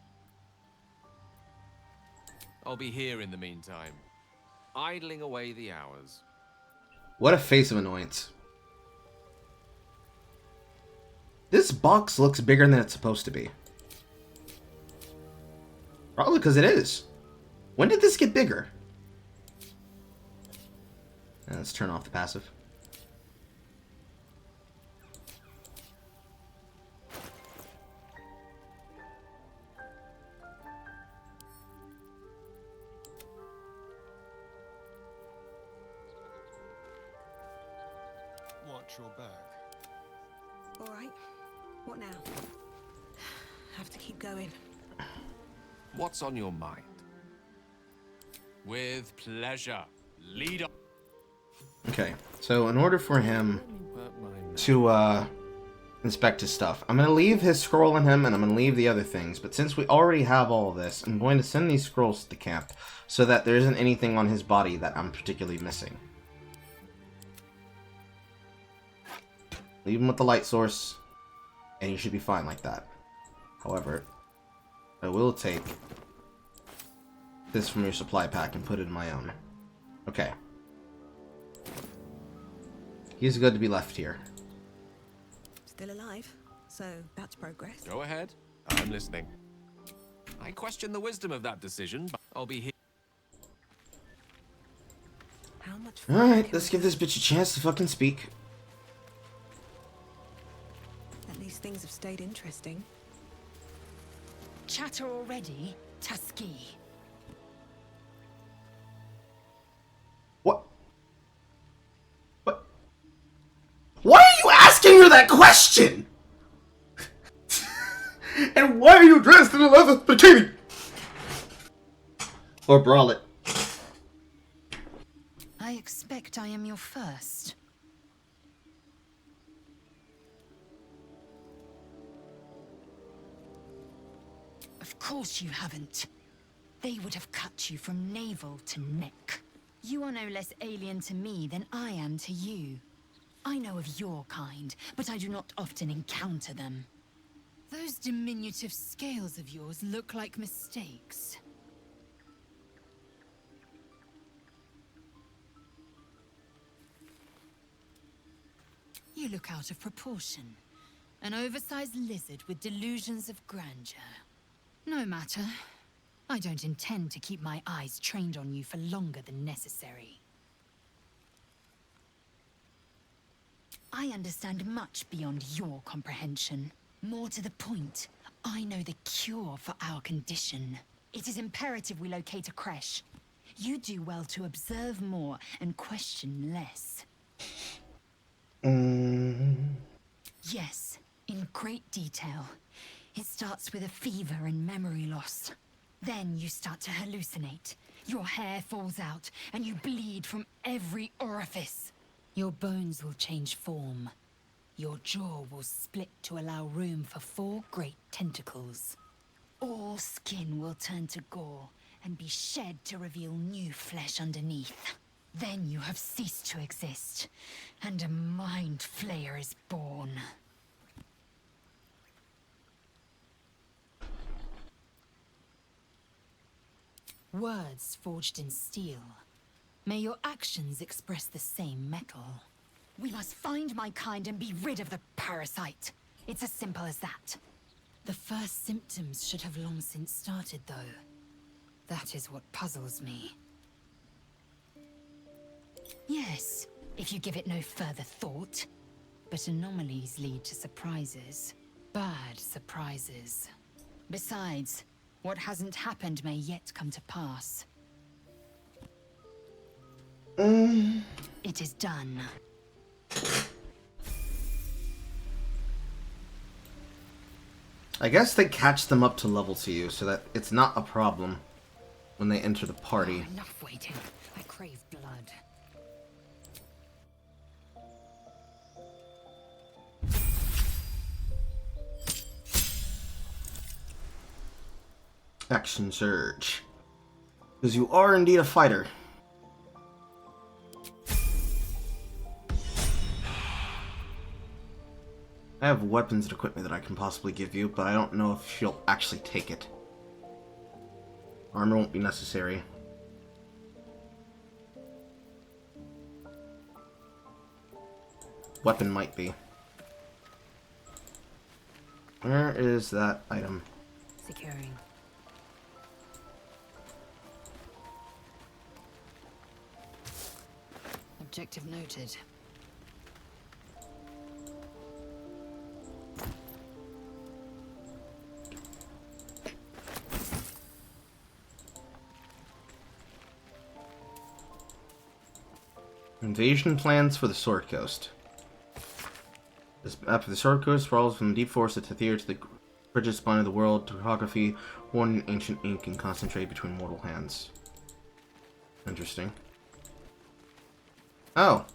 I'll be here in the meantime, idling away the hours. What a face of annoyance. This box looks bigger than it's supposed to be. Probably because it is. When did this get bigger? Let's turn off the passive. Watch your back. All right. What now? Have to keep going. What's on your mind? With pleasure. Lead on. Okay, so in order for him to inspect his stuff, I'm going to leave his scroll in him and I'm going to leave the other things. But since we already have all of this, I'm going to send these scrolls to the camp so that there isn't anything on his body that I'm particularly missing. Leave him with the light source and you should be fine like that. However, I will take this from your supply pack and put it in my own. Okay. He's good to be left here. Still alive, so that's progress. Go ahead. I'm listening. I question the wisdom of that decision, but I'll be here. How much? Alright, let's give this bitch a chance to fucking speak. At least things have stayed interesting. Chatter already, Tuskegee. Why are you asking her that question? And why are you dressed in a leather bikini? Or bralette? I expect I am your first. Of course you haven't. They would have cut you from navel to neck. You are no less alien to me than I am to you. I know of your kind, but I do not often encounter them. Those diminutive scales of yours look like mistakes. You look out of proportion. An oversized lizard with delusions of grandeur. No matter. I don't intend to keep my eyes trained on you for longer than necessary. I understand much beyond your comprehension. More to the point, I know the cure for our condition. It is imperative we locate a creche. You do well to observe more and question less. Yes, in great detail. It starts with a fever and memory loss. Then you start to hallucinate. Your hair falls out, and you bleed from every orifice. Your bones will change form. Your jaw will split to allow room for 4 great tentacles. All skin will turn to gore and be shed to reveal new flesh underneath. Then you have ceased to exist, and a mind flayer is born. Words forged in steel. May your actions express the same metal. We must find my kind and be rid of the parasite. It's as simple as that. The first symptoms should have long since started, though. That is what puzzles me. Yes, if you give it no further thought. But anomalies lead to surprises. Bad surprises. Besides, what hasn't happened may yet come to pass. It is done. I guess they catch them up to level to you so that it's not a problem when they enter the party. Enough waiting. I crave blood. Action surge. Because you are indeed a fighter. I have weapons and equipment that I can possibly give you, but I don't know if she'll actually take it. Armor won't be necessary. Weapon might be. Where is that item? Securing. Objective noted. Invasion plans for the Sword Coast. This map of the Sword Coast sprawls from the deep forest of Tethir to the frigid spine of the world. Topography, worn in ancient ink, and concentrate between mortal hands. Interesting. Oh.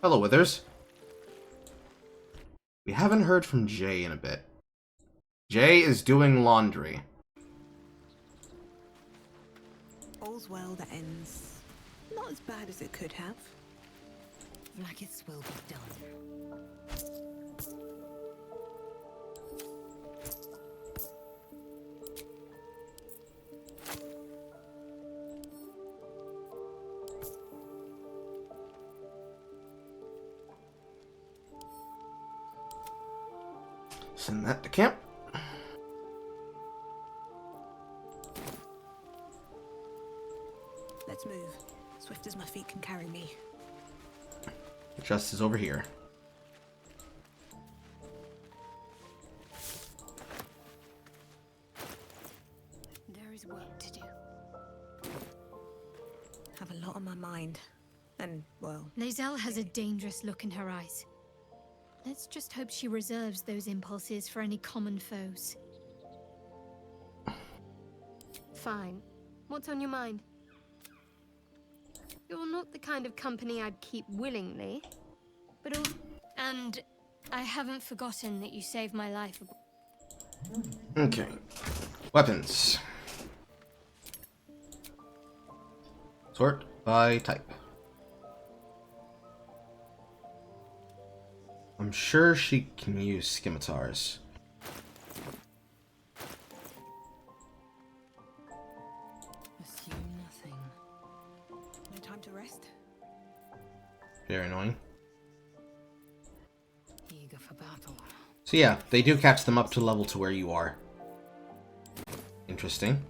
Hello, Withers. We haven't heard from Jay in a bit. Jay is doing laundry. All's well that ends. Not as bad as it could have. Blackets will be done. Send that to camp. Let's move. Swift as my feet can carry me. The chest is over here. There is work to do. Have a lot on my mind. And, well... Lae'zel has a dangerous look in her eyes. Let's just hope she reserves those impulses for any common foes. Fine. What's on your mind? You're not the kind of company I'd keep willingly, but and I haven't forgotten that you saved my life. Okay. Weapons. Sort by type. I'm sure she can use scimitars. Assume nothing. No time to rest. Very annoying. Eager for battle. So yeah, they do catch them up to level to where you are. Interesting.